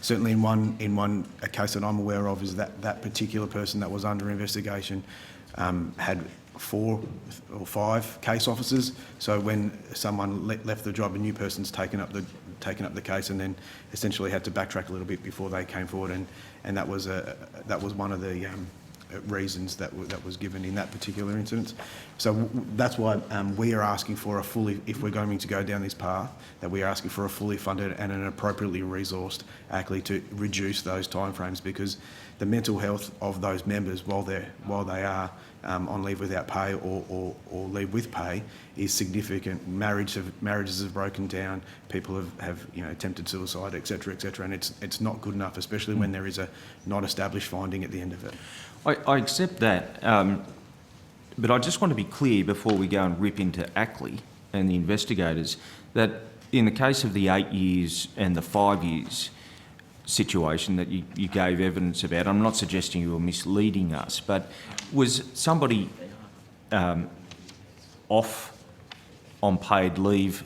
Certainly a case that I'm aware of is that particular person that was under investigation had 4 or 5 case officers. So when someone left the job, a new person's taken up the case, and then essentially had to backtrack a little bit before they came forward, and that was one of the reasons that was given in that particular incident. So that's why we are asking for if we're going to go down this path, that we are asking for a fully funded and an appropriately resourced ACLI to reduce those timeframes, because the mental health of those members while they are on leave without pay or leave with pay is significant. Marriages have broken down. People have attempted suicide, etc., and it's not good enough, especially when there is a not established finding at the end of it. I accept that, but I just want to be clear before we go and rip into ACLI and the investigators that in the case of the 8 years and the 5 years situation that you gave evidence about, I'm not suggesting you were misleading us, but was somebody off on paid leave?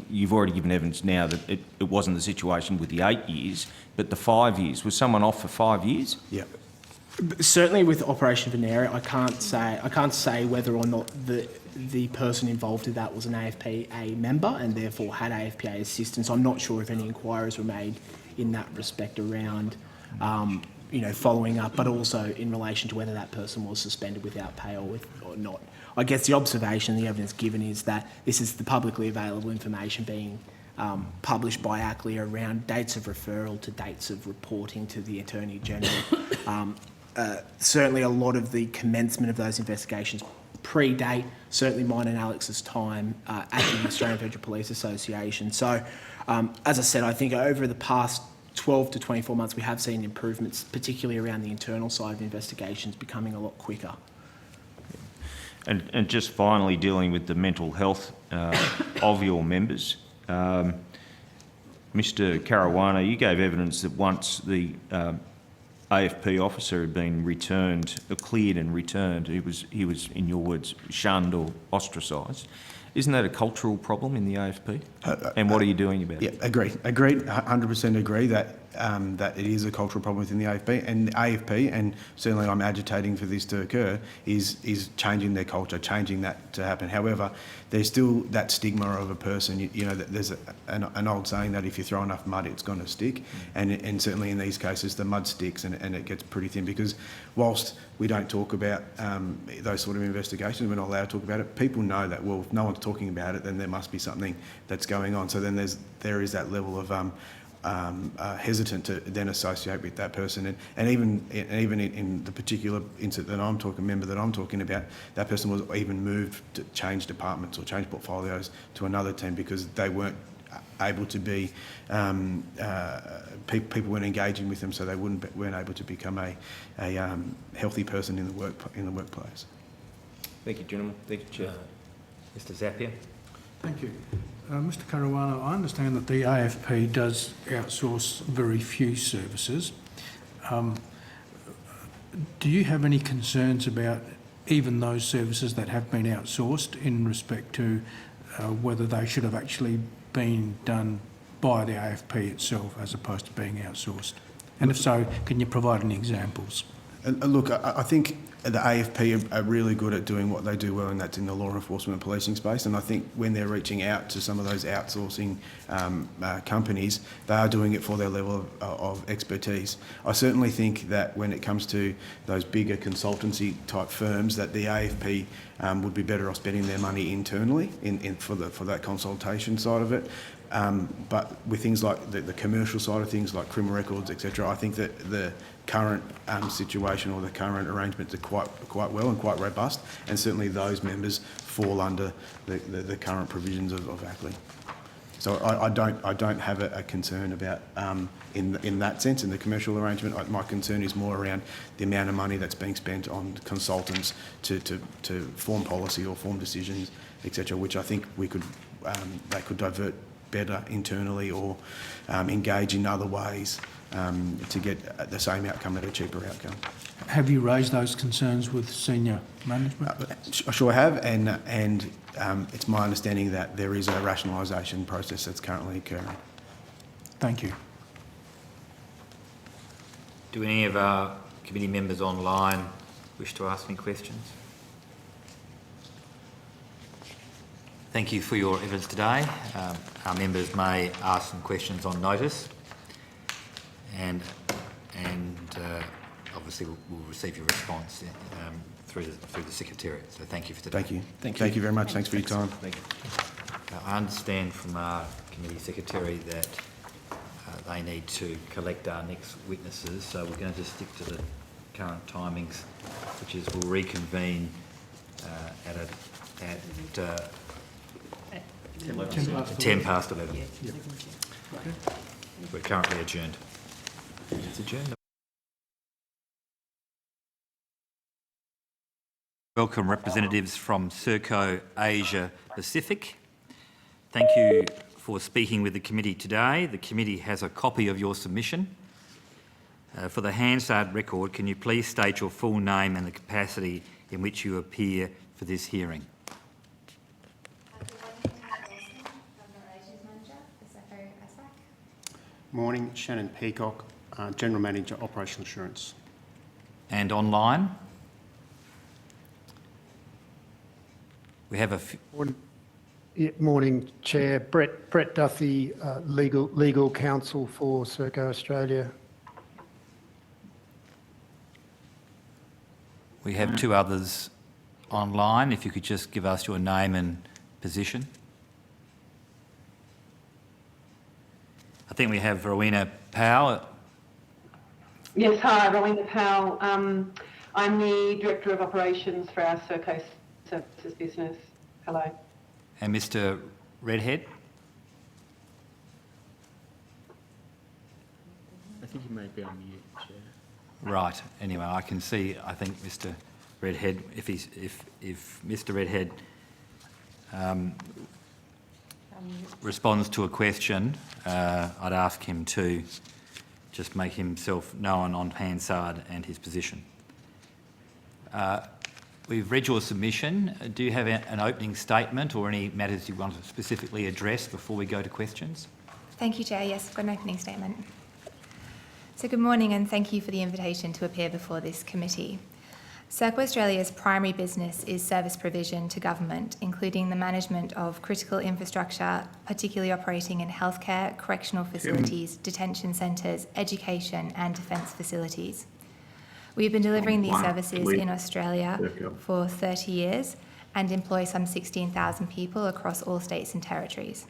You've already given evidence now that it wasn't the situation with the 8 years, but the 5 years. Was someone off for 5 years? Yeah. Certainly with Operation Veneria, I can't say whether or not the person involved in that was an AFPA member and therefore had AFPA assistance. I'm not sure if any inquiries were made in that respect around following up, but also in relation to whether that person was suspended without pay or not. I guess the observation, the evidence given is that this is the publicly available information being published by ACLI around dates of referral to dates of reporting to the Attorney General. Certainly a lot of the commencement of those investigations predate certainly mine and Alex's time at the Australian Federal Police Association. So, as I said, I think over the past 12 to 24 months we have seen improvements, particularly around the internal side of investigations becoming a lot quicker. And just finally, dealing with the mental health of your members, Mr. Caruana, you gave evidence that once the AFP officer had been cleared and returned, he was, in your words, shunned or ostracised. Isn't that a cultural problem in the AFP? And what are you doing about it? Yeah, agreed. 100% agree that that it is a cultural problem within the AFP, and certainly I'm agitating for this to occur, is changing their culture, changing that to happen. However, there's still that stigma of a person. You know, that there's an old saying that if you throw enough mud, it's going to stick, and certainly in these cases, the mud sticks and it gets pretty thin, because whilst we don't talk about those sort of investigations, we're not allowed to talk about it, people know that, well, if no one's talking about it, then there must be something that's going on. So then there is that level of hesitant to then associate with that person, and even in the particular incident that member that I'm talking about, that person was even moved to change departments or change portfolios to another team because they weren't able to be people weren't engaging with them, so they weren't able to become a healthy person in the workplace. Thank you, gentlemen. Thank you, Chair. Mr. Zapier. Thank you. Mr. Caruana, I understand that the AFP does outsource very few services. Do you have any concerns about even those services that have been outsourced in respect to whether they should have actually been done by the AFP itself as opposed to being outsourced? And if so, can you provide any examples? Look, I think the AFP are really good at doing what they do well, and that's in the law enforcement and policing space. And I think when they're reaching out to some of those outsourcing companies, they are doing it for their level of expertise. I certainly think that when it comes to those bigger consultancy type firms, that the AFP would be better off spending their money internally for that consultation side of it. But with things like the commercial side of things, like criminal records, etc., I think that the current situation or the current arrangements are quite well and quite robust, and certainly those members fall under the current provisions of ACLI. So I don't have a concern about in that sense in the commercial arrangement. My concern is more around the amount of money that's being spent on consultants to form policy or form decisions, etc., which I think they could divert better internally or engage in other ways to get the same outcome at a cheaper outcome. Have you raised those concerns with senior management? I sure have, and it's my understanding that there is a rationalisation process that's currently occurring. Thank you. Do any of our committee members online wish to ask any questions? Thank you for your evidence today. Our members may ask some questions on notice, and obviously we'll receive your response through the Secretariat. So thank you for today. Thank you. Thank you very much. Thanks for your time. Thank you. I understand from our committee secretary that they need to collect our next witnesses, so we're going to just stick to the current timings, which is we'll reconvene at 10 past 11. Yeah. We're currently adjourned. It's adjourned. Welcome representatives from Serco Asia Pacific. Thank you for speaking with the committee today. The committee has a copy of your submission. For the Hansard record, can you please state your full name and the capacity in which you appear for this hearing? Morning, Shannon Peacock, General Manager, Operational Assurance. And online? We have a few. Morning, Chair. Brett Duffy, legal counsel for Serco Australia. We have two others online. If you could just give us your name and position. I think we have Rowena Powell. Yes, hi, Rowena Powell. I'm the Director of Operations for our Serco Services business. Hello. And Mr. Redhead. I think he may be on mute, Chair. Right. Anyway, I can see. I think Mr. Redhead. If Mr. Redhead responds to a question, I'd ask him to just make himself known on Hansard and his position. We've read your submission. Do you have an opening statement or any matters you want to specifically address before we go to questions? Thank you, Chair. Yes, I've got an opening statement. So good morning and thank you for the invitation to appear before this committee. Serco Australia's primary business is service provision to government, including the management of critical infrastructure, particularly operating in healthcare, correctional facilities, detention centres, education and defence facilities. We've been delivering these services in Australia for 30 years and employ some 16,000 people across all states and territories.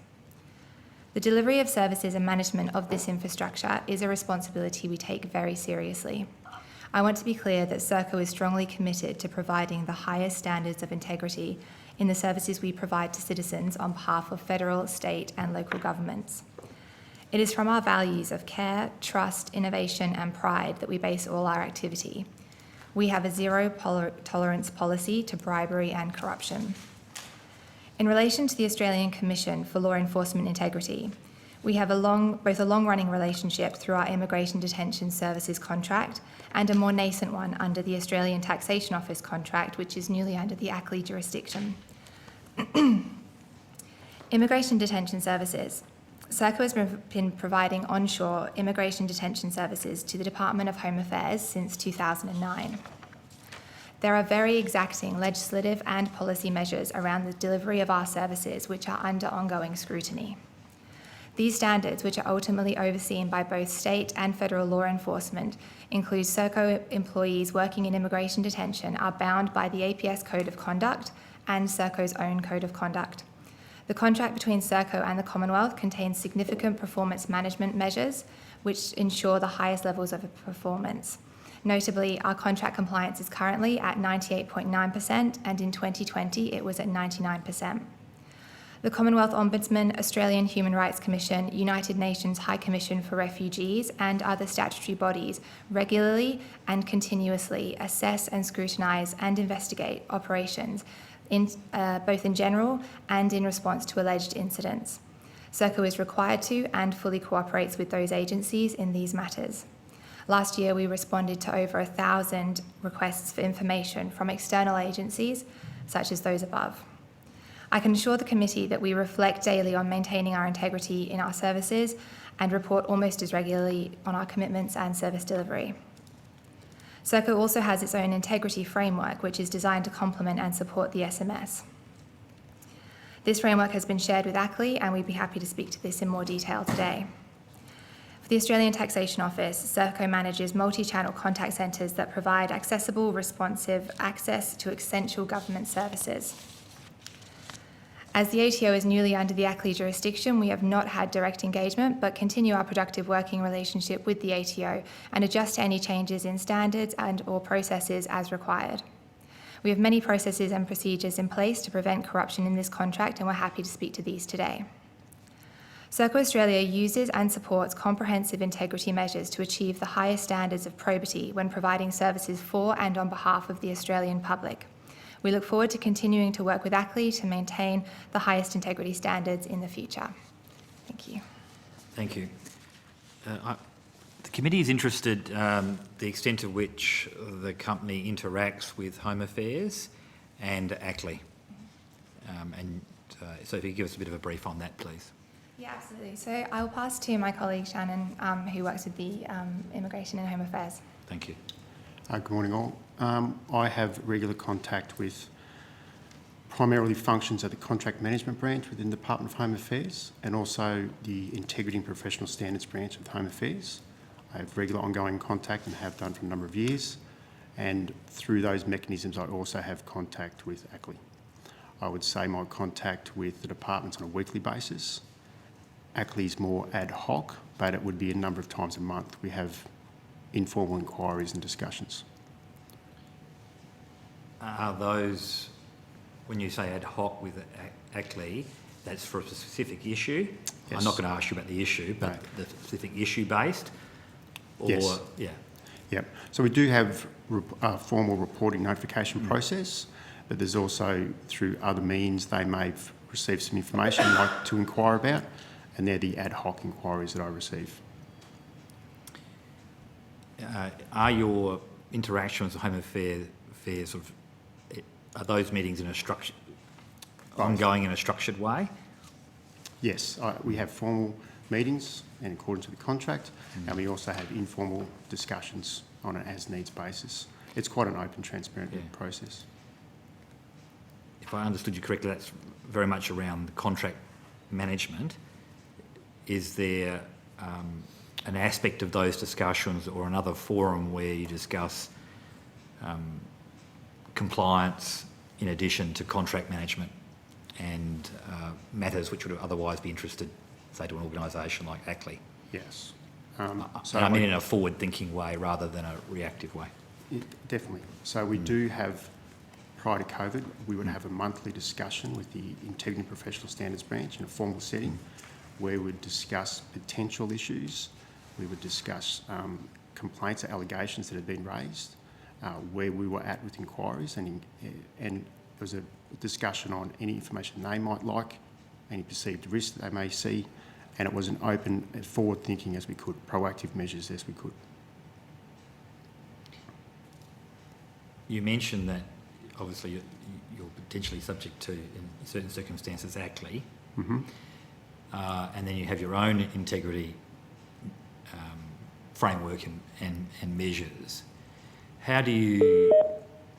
The delivery of services and management of this infrastructure is a responsibility we take very seriously. I want to be clear that Serco is strongly committed to providing the highest standards of integrity in the services we provide to citizens on behalf of federal, state and local governments. It is from our values of care, trust, innovation and pride that we base all our activity. We have a zero tolerance policy to bribery and corruption. In relation to the Australian Commission for Law Enforcement Integrity, we have both a long-running relationship through our Immigration Detention Services contract and a more nascent one under the Australian Taxation Office contract, which is newly under the ACLI jurisdiction. Immigration Detention Services. Serco has been providing onshore immigration detention services to the Department of Home Affairs since 2009. There are very exacting legislative and policy measures around the delivery of our services which are under ongoing scrutiny. These standards, which are ultimately overseen by both state and federal law enforcement, include Serco employees working in immigration detention, are bound by the APS Code of Conduct and Serco's own Code of Conduct. The contract between Serco and the Commonwealth contains significant performance management measures which ensure the highest levels of performance. Notably, our contract compliance is currently at 98.9% and in 2020 it was at 99%. The Commonwealth Ombudsman, Australian Human Rights Commission, United Nations High Commission for Refugees and other statutory bodies regularly and continuously assess and scrutinise and investigate operations both in general and in response to alleged incidents. Serco is required to and fully cooperates with those agencies in these matters. Last year, we responded to over 1,000 requests for information from external agencies, such as those above. I can assure the committee that we reflect daily on maintaining our integrity in our services and report almost as regularly on our commitments and service delivery. Serco also has its own integrity framework, which is designed to complement and support the SMS. This framework has been shared with ACLI, and we'd be happy to speak to this in more detail today. For the Australian Taxation Office, Serco manages multi-channel contact centres that provide accessible, responsive access to essential government services. As the ATO is newly under the ACLI jurisdiction, we have not had direct engagement, but continue our productive working relationship with the ATO and adjust to any changes in standards and/or processes as required. We have many processes and procedures in place to prevent corruption in this contract, and we're happy to speak to these today. Serco Australia uses and supports comprehensive integrity measures to achieve the highest standards of probity when providing services for and on behalf of the Australian public. We look forward to continuing to work with ACLI to maintain the highest integrity standards in the future. Thank you. Thank you. The committee is interested the extent to which the company interacts with Home Affairs and ACLI. So if you could give us a bit of a brief on that, please. Yeah, absolutely. So I'll pass to my colleague Shannon, who works with the Immigration and Home Affairs. Thank you. Good morning all. I have regular contact with primarily functions at the Contract Management Branch within the Department of Home Affairs and also the Integrity and Professional Standards Branch of Home Affairs. I have regular ongoing contact and have done for a number of years. And through those mechanisms, I also have contact with ACLI. I would say my contact with the departments on a weekly basis. ACLI is more ad hoc, but it would be a number of times a month. We have informal inquiries and discussions. Are those, when you say ad hoc with ACLI, that's for a specific issue? Yes. I'm not going to ask you about the issue, but the specific issue based? Or, Yes. Yeah. Yep. So we do have a formal reporting notification process, but there's also, through other means, they may have received some information they'd like to inquire about, and they're the ad hoc inquiries that I receive. Are your interactions with Home Affairs are those meetings in a ongoing in a structured way? Yes, we have formal meetings in accordance with the contract, and we also have informal discussions on an as-needs basis. It's quite an open, transparent process. If I understood you correctly, that's very much around contract management. Is there an aspect of those discussions or another forum where you discuss compliance in addition to contract management and matters which would otherwise be interested, say, to an organisation like ACLI? Yes. So I mean in a forward-thinking way rather than a reactive way. Definitely. So we do have, prior to COVID, we would have a monthly discussion with the Integrity and Professional Standards Branch in a formal setting where we would discuss potential issues, we would discuss complaints or allegations that had been raised, where we were at with inquiries, and there was a discussion on any information they might like, any perceived risk that they may see, and it was an open, forward-thinking as we could, proactive measures as we could. You mentioned that obviously you're potentially subject to, in certain circumstances, ACLI, and then you have your own integrity framework and measures. How do you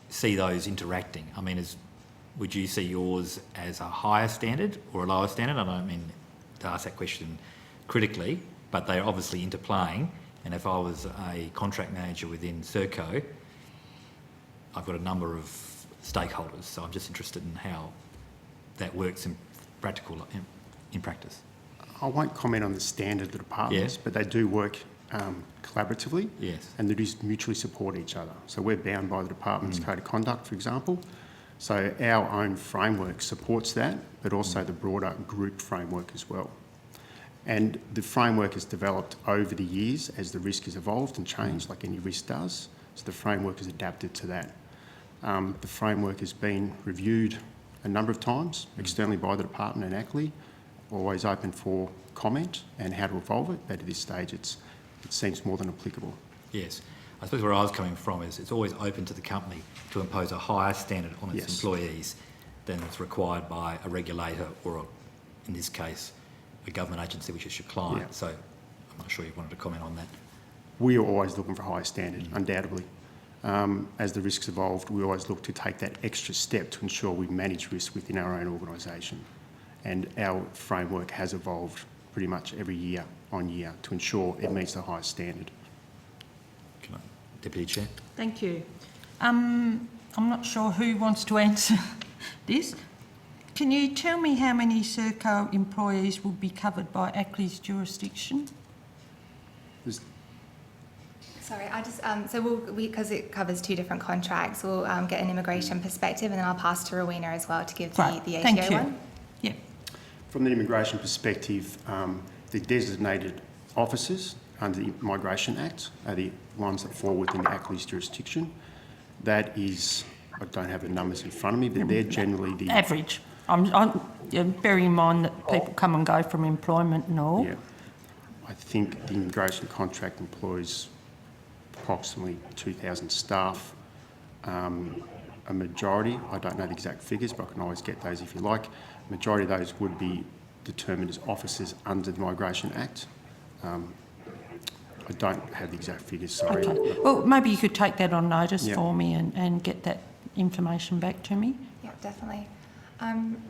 see those interacting? I mean, would you see yours as a higher standard or a lower standard? I don't mean to ask that question critically, but they're obviously interplaying. And if I was a contract manager within Serco, I've got a number of stakeholders, so I'm just interested in how that works in practice. I won't comment on the standard of the departments, but they do work collaboratively, and they do mutually support each other. So we're bound by the department's code of conduct, for example. So our own framework supports that, but also the broader group framework as well. And the framework has developed over the years as the risk has evolved and changed, like any risk does. So the framework has adapted to that. The framework has been reviewed a number of times externally by the department and ACLI, always open for comment and how to evolve it, but at this stage it seems more than applicable. Yes. I suppose where I was coming from is it's always open to the company to impose a higher standard on its employees than is required by a regulator or, in this case, a government agency, which is your client. Yeah. So I'm not sure you wanted to comment on that. We are always looking for higher standard, undoubtedly. As the risks evolved, we always look to take that extra step to ensure we manage risk within our own organisation. And our framework has evolved pretty much every year on year to ensure it meets the highest standard. Deputy Chair. Thank you. I'm not sure who wants to answer this. Can you tell me how many Serco employees will be covered by ACLI's jurisdiction? Sorry, so because it covers two different contracts, we'll get an immigration perspective, and then I'll pass to Rowena as well to give the ATO one. Yeah. From the immigration perspective, the designated officers under the Migration Act are the ones that fall within ACLI's jurisdiction. That is, I don't have the numbers in front of me, but they're generally the... Average. Bearing in mind that people come and go from employment and all. Yeah. I think the immigration contract employs approximately 2,000 staff. A majority, I don't know the exact figures, but I can always get those if you like. A majority of those would be determined as officers under the Migration Act. I don't have the exact figures, sorry. Okay. Well, maybe you could take that on notice for me and get that information back to me. Yeah, definitely.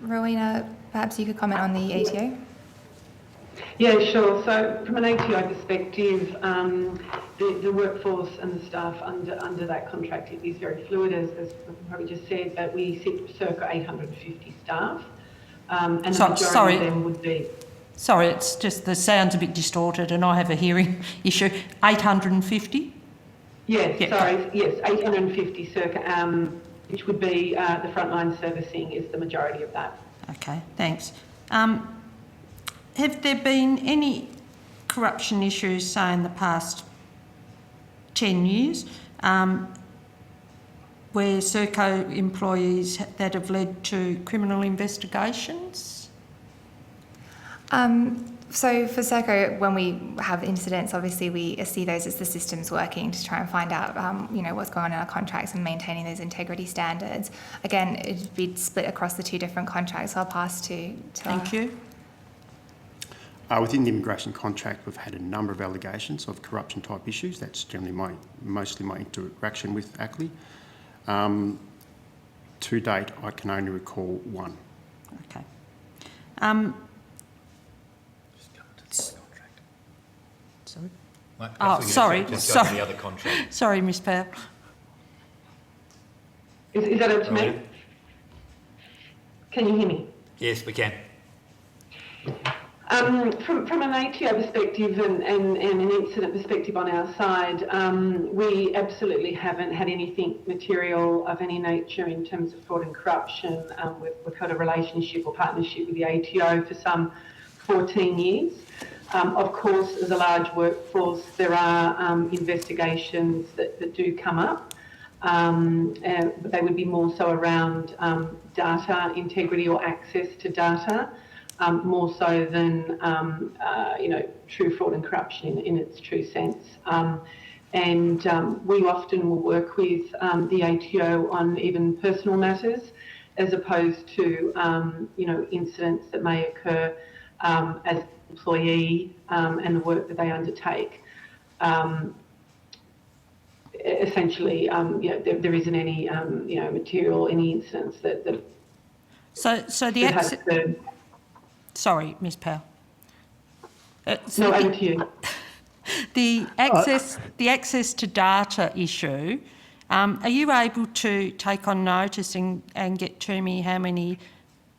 Rowena, perhaps you could comment on the ATO? Yeah, sure. So from an ATO perspective, the workforce and the staff under that contract is very fluid, as probably just said, but we sit circa 850 staff, and the majority of them would be... Sorry, it's just the sound's a bit distorted and I have a hearing issue. 850? Yes, Yeah. sorry, yes, 850 circa, which would be the frontline servicing is the majority of that. Okay, thanks. Have there been any corruption issues, say, in the past 10 years, where Serco employees that have led to criminal investigations? So for Serco, when we have incidents, obviously we see those as the systems working to try and find out, what's going on in our contracts and maintaining those integrity standards. Again, it'd be split across the two different contracts. So I'll pass to Thank you. Within the immigration contract, we've had a number of allegations of corruption type issues. That's generally mostly my interaction with ACLI. To date, I can only recall one. Okay. Sorry. Oh, sorry. Sorry. The other contract. Sorry, Ms. Powell. Is that up to me? Can you hear me? Yes, we can. From an ATO perspective and an incident perspective on our side, we absolutely haven't had anything material of any nature in terms of fraud and corruption. We've had a relationship or partnership with the ATO for some 14 years. Of course, as a large workforce, there are investigations that do come up, but they would be more so around data integrity or access to data. More so than, true fraud and corruption in its true sense. We often will work with the ATO on even personal matters as opposed to, incidents that may occur as an employee and the work that they undertake. Essentially, there isn't any, material, any incidents that So the Sorry, Ms. Powell. No, over to you. The access to data issue, are you able to take on notice and get to me how many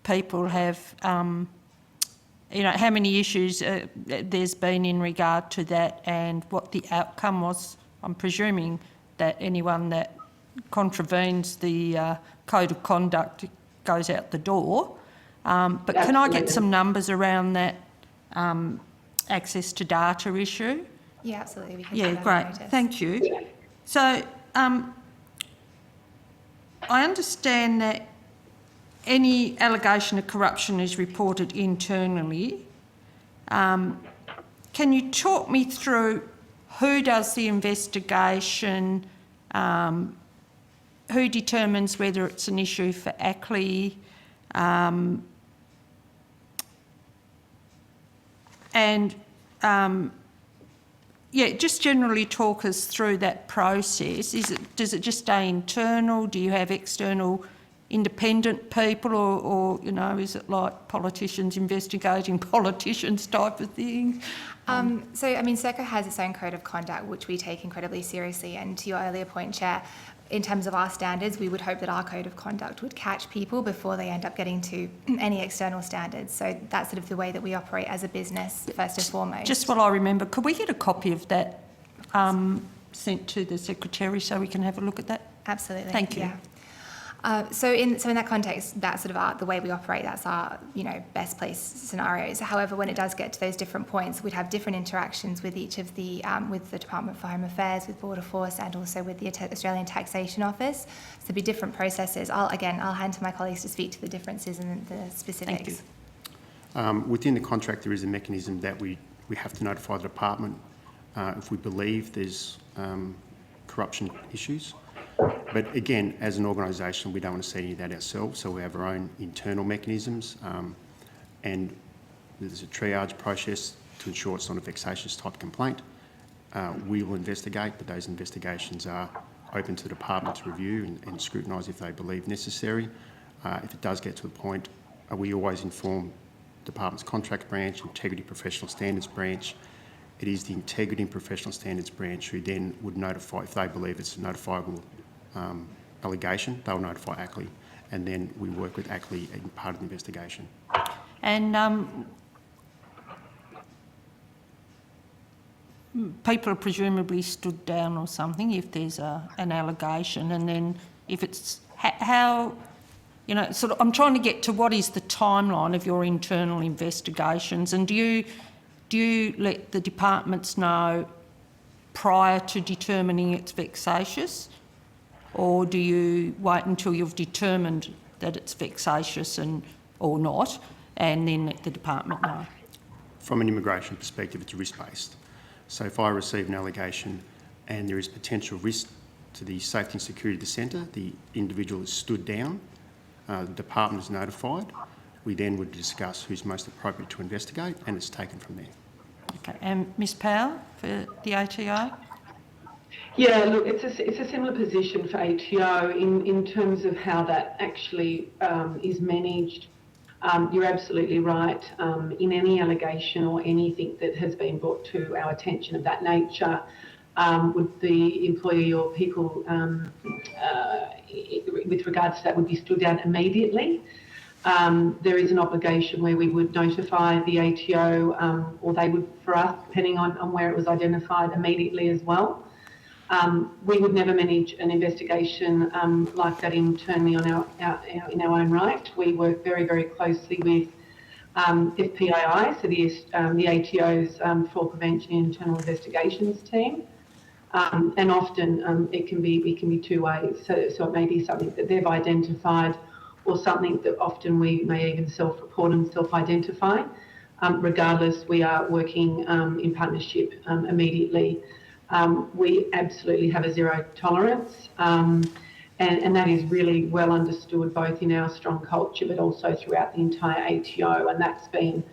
people have, how many issues there's been in regard to that and what the outcome was? I'm presuming that anyone that contravenes the code of conduct goes out the door. But can I get some numbers around that access to data issue? Yeah, absolutely. We can Yeah, take that great. on notice. Thank you. So I understand that any allegation of corruption is reported internally. Can you talk me through who does the investigation, who determines whether it's an issue for ACLI, just generally talk us through that process. Does it just stay internal? Do you have external independent people or is it like politicians investigating politicians type of thing? Serco has its own code of conduct, which we take incredibly seriously. And to your earlier point, Chair, in terms of our standards, we would hope that our code of conduct would catch people before they end up getting to any external standards. So that's sort of the way that we operate as a business, first and foremost. Just while I remember, could we get a copy of that sent to the Secretary so we can have a look at that? Absolutely. Thank you. Yeah. So in that context, that's sort of the way we operate. That's our best place scenarios. However, when it does get to those different points, we'd have different interactions with each of the with the Department for Home Affairs, with Border Force, and also with the Australian Taxation Office. So there'd be different processes. I'll hand to my colleagues to speak to the differences and the specifics. Thank you. Within the contract, there is a mechanism that we have to notify the department if we believe there's corruption issues. But again, as an organisation, we don't want to see any of that ourselves, so we have our own internal mechanisms, and there's a triage process to ensure it's not a vexatious type complaint. We will investigate, but those investigations are open to the department to review and scrutinise if they believe necessary. If it does get to a point, we always inform the department's contract branch, integrity professional standards branch, it is the Integrity and Professional Standards branch who then would notify, if they believe it's a notifiable allegation, they'll notify ACLI, and then we work with ACLI in part of the investigation. And people are presumably stood down or something if there's an allegation, and then if it's how, you know, sort of, I'm trying to get to what is the timeline of your internal investigations, and do you let the departments know prior to determining it's vexatious, or do you wait until you've determined that it's vexatious or not, and then let the department know? From an immigration perspective, it's risk-based. So if I receive an allegation and there is potential risk to the safety and security of the centre, the individual is stood down, the department is notified, we then would discuss who's most appropriate to investigate, and it's taken from there. Okay, and Ms Powell for the ATO? Yeah, look, it's a similar position for ATO in terms of how that actually is managed. You're absolutely right. In any allegation or anything that has been brought to our attention of that nature, would the employee or people with regards to that would be stood down immediately. There is an obligation where we would notify the ATO, or they would for us, depending on where it was identified, immediately as well. We would never manage an investigation like that internally in our own right. We work very, very closely with FPII, so the ATO's Fraud Prevention and Internal Investigations team, and often it can be two ways. So it may be something that they've identified, or something that often we may even self-report and self-identify. Regardless, we are working in partnership immediately. We absolutely have a zero tolerance, and that is really well understood both in our strong culture but also throughout the entire ATO, and that's been,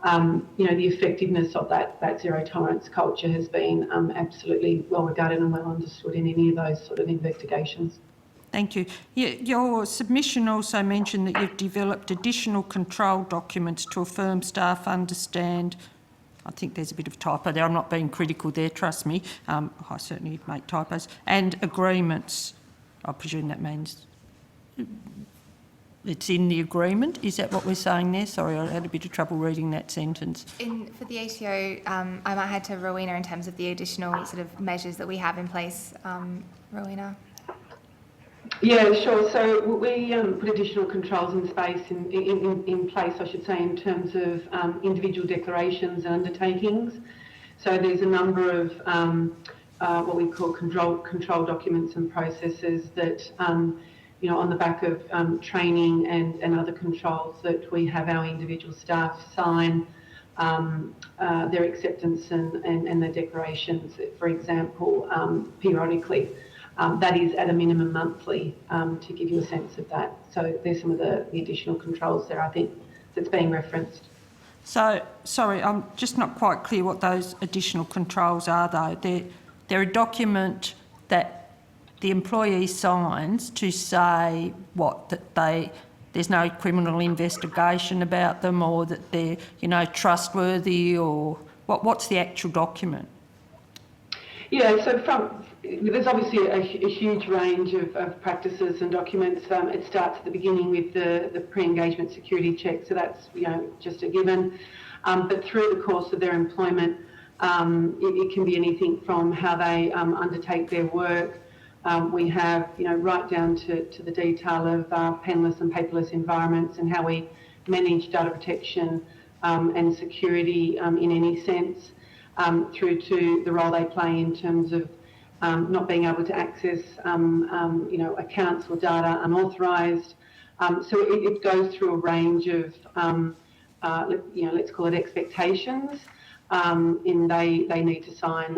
the effectiveness of that zero tolerance culture has been absolutely well regarded and well understood in any of those sort of investigations. Thank you. Your submission also mentioned that you've developed additional control documents to affirm staff understand. I think there's a bit of typo there. I'm not being critical there, trust me. I certainly make typos. And agreements. I presume that means it's in the agreement. Is that what we're saying there? Sorry, I had a bit of trouble reading that sentence. For the ATO, I might head to Rowena in terms of the additional sort of measures that we have in place. Rowena? Yeah, sure. So we put additional controls in place, I should say, in terms of individual declarations and undertakings. So there's a number of what we call control documents and processes that, on the back of training and other controls, that we have our individual staff sign their acceptance and their declarations, for example, periodically. That is at a minimum monthly, to give you a sense of that. So there's some of the additional controls there, I think, that's being referenced. So, sorry, I'm just not quite clear what those additional controls are, though. They're a document that the employee signs to say what, that there's no criminal investigation about them, or that they're, trustworthy, or what's the actual document? Yeah, so there's obviously a huge range of practices and documents. It starts at the beginning with the pre-engagement security check, so that's just a given. But through the course of their employment, it can be anything from how they undertake their work. We have right down to the detail of penless and paperless environments, and how we manage data protection and security in any sense. Through to the role they play in terms of not being able to access, accounts or data unauthorised. So it goes through a range of, let's call it expectations, and they need to sign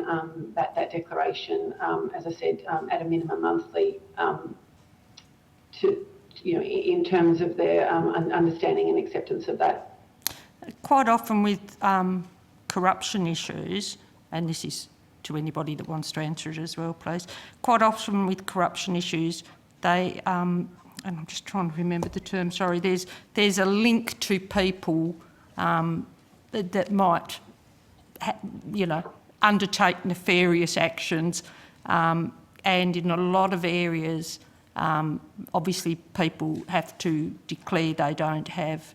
that declaration, as I said, at a minimum monthly, in terms of their understanding and acceptance of that. Quite often with corruption issues, and this is to anybody that wants to answer it as well, please. Quite often with corruption issues, they, and I'm just trying to remember the term, sorry, there's a link to people that might undertake nefarious actions, and in a lot of areas, obviously people have to declare they don't have,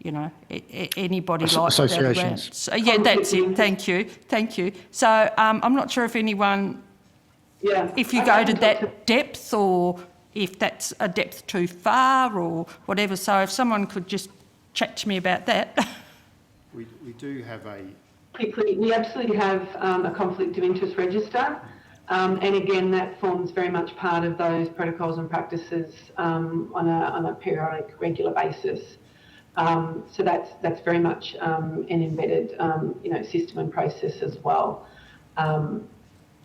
anybody like that around. Associations. So, yeah, that's it. Thank you. So I'm not sure if anyone, if you go to that depth or if that's a depth too far or whatever. So if someone could just chat to me about that. We do have a... We absolutely have a conflict of interest register. And again, that forms very much part of those protocols and practices on a periodic, regular basis. So that's very much an embedded, system and process as well. And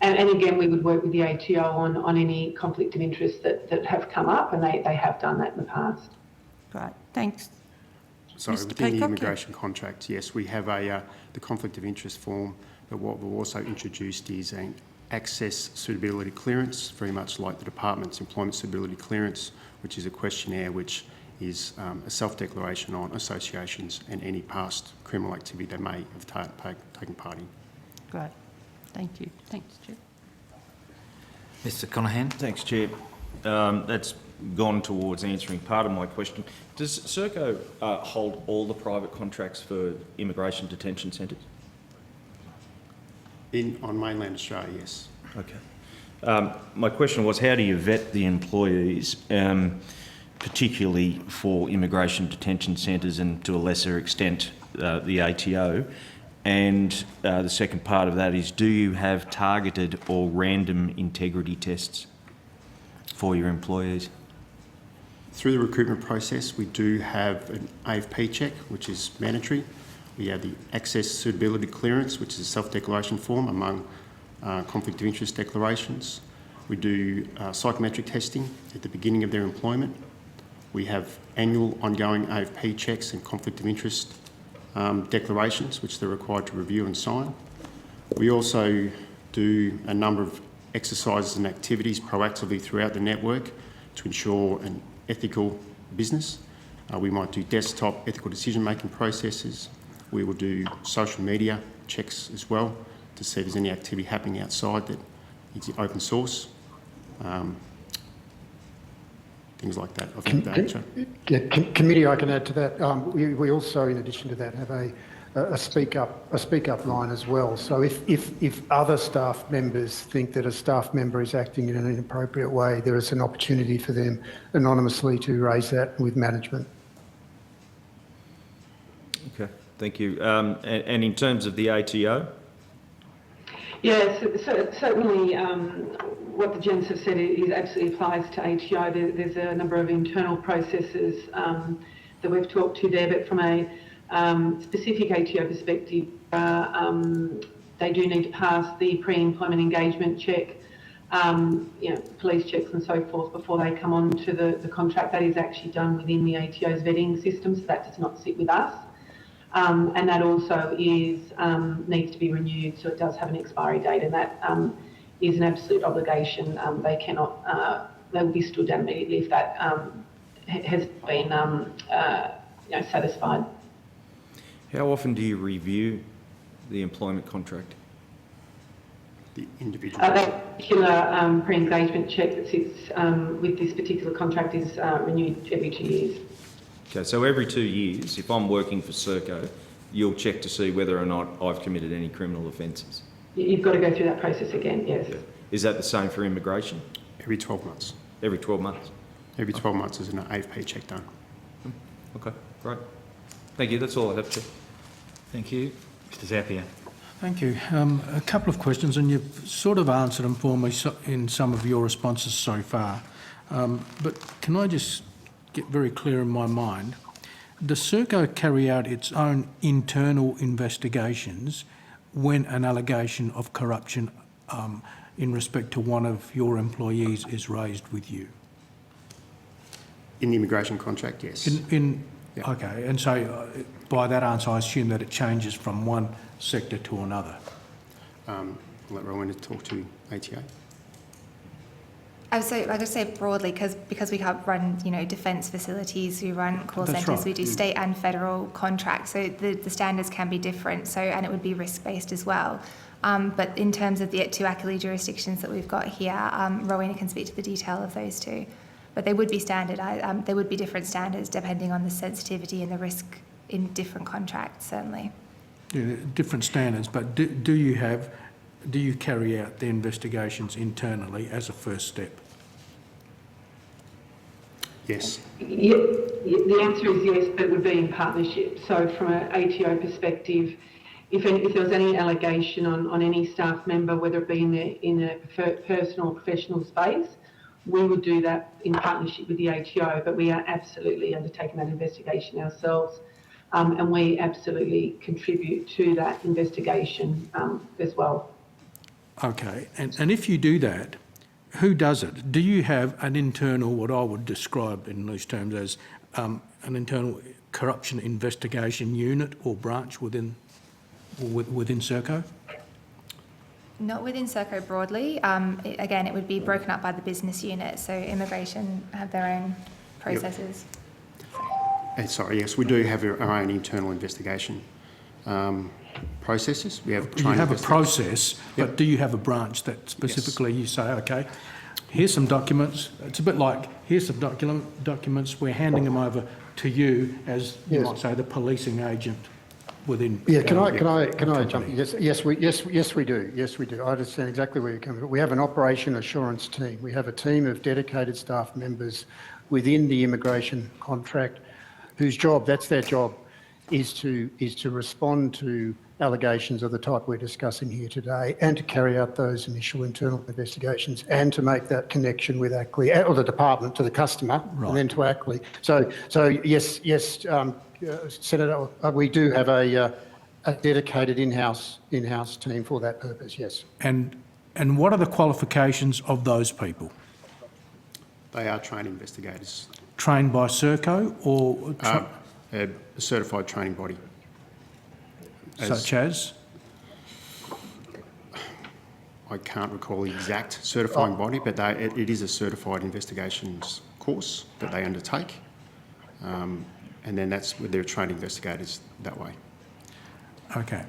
again, we would work with the ATO on any conflict of interest that have come up, and they have done that in the past. Great, thanks. So Mr. within the Peacock, immigration contracts, yes, we have the conflict of interest form, but what we've also introduced is an access suitability clearance, very much like the Department's employment suitability clearance, which is a questionnaire which is a self-declaration on associations and any past criminal activity they may have taken part in. Great, thank you. Thanks, Chair. Mr Conahan. Thanks, Chair. That's gone towards answering part of my question. Does Serco hold all the private contracts for immigration detention centres? On mainland Australia, yes. Okay. My question was, how do you vet the employees, particularly for immigration detention centres and to a lesser extent the ATO? And the second part of that is, do you have targeted or random integrity tests for your employees? Through the recruitment process, we do have an AFP check, which is mandatory. We have the access suitability clearance, which is a self-declaration form among conflict of interest declarations. We do psychometric testing at the beginning of their employment. We have annual ongoing AFP checks and conflict of interest declarations, which they're required to review and sign. We also do a number of exercises and activities proactively throughout the network to ensure an ethical business. We might do desktop ethical decision-making processes. We will do social media checks as well to see if there's any activity happening outside that is open source. Things like that. I think that nature. Committee, I can add to that. We also, in addition to that, have a speak up line as well. So if other staff members think that a staff member is acting in an inappropriate way, there is an opportunity for them anonymously to raise that with management. Okay, thank you. And in terms of the ATO? Yes, certainly what the gents have said is absolutely applies to ATO. There's a number of internal processes that we've talked to there, but from a specific ATO perspective, they do need to pass the pre-employment engagement check, police checks and so forth before they come on to the contract. That is actually done within the ATO's vetting system, so that does not sit with us. And that also is needs to be renewed, so it does have an expiry date, and that is an absolute obligation. They cannot, they will be stood down immediately if that has been satisfied. How often do you review the employment contract? The individual. That particular pre-engagement check that sits with this particular contract is renewed every 2 years. Okay, so every 2 years, if I'm working for Serco, you'll check to see whether or not I've committed any criminal offences? You've got to go through that process again, yes. Yeah. Is that the same for immigration? Every 12 months. Every 12 months? Every 12 months is an AFP check done. Okay, great. Thank you, that's all I have, Chair. Thank you. Mr Zapier. Thank you. A couple of questions, and you've sort of answered them for me in some of your responses so far. But can I just get very clear in my mind? Does Serco carry out its own internal investigations when an allegation of corruption in respect to one of your employees is raised with you? In the immigration contract, yes. Yeah. Okay, and so by that answer, I assume that it changes from one sector to another. I'll let Rowena talk to ATA. I would say broadly, because we can't run, defence facilities, we run call That's centres, right. we do state and federal contracts, so the standards can be different. So, and it would be risk-based as well. But in terms of the two ACLI jurisdictions that we've got here, Rowena can speak to the detail of those two. But they would be standardised. There would be different standards depending on the sensitivity and the risk in different contracts, certainly. Yeah, different standards, but do you carry out the investigations internally as a first step? Yes. Yeah, the answer is yes, but it would be in partnership. So from an ATO perspective, if there was any allegation on any staff member, whether it be in a personal or professional space, we would do that in partnership with the ATO, but we are absolutely undertaking that investigation ourselves, and we absolutely contribute to that investigation as well. Okay, and if you do that, who does it? Do you have an internal, what I would describe in these terms as an internal corruption investigation unit or branch within Serco? Not within Serco broadly. Again, it would be broken up by the business unit, so immigration have their own processes. Sorry, yes, we do have our own internal investigation processes. We have You have a process, but do you have a branch that specifically you say, okay, here's some documents. It's a bit like, here's some documents, we're handing them over to you as, you might say, the policing agent within... Yeah, can I jump in? Yes, we do. Yes, we do. I understand exactly where you're coming from. We have an operation assurance team. We have a team of dedicated staff members within the immigration contract whose job, that's their job, is to respond to allegations of the type we're discussing here today and to carry out those initial internal investigations and to make that connection with ACLI or the department to the customer and then to ACLI. So yes, Senator, we do have a dedicated in-house team for that purpose, yes. And what are the qualifications of those people? They are trained investigators. Trained by Serco or... A certified training body. Such as? I can't recall the exact certifying body, but it is a certified investigations course that they undertake. And then that's with their trained investigators that way. Okay.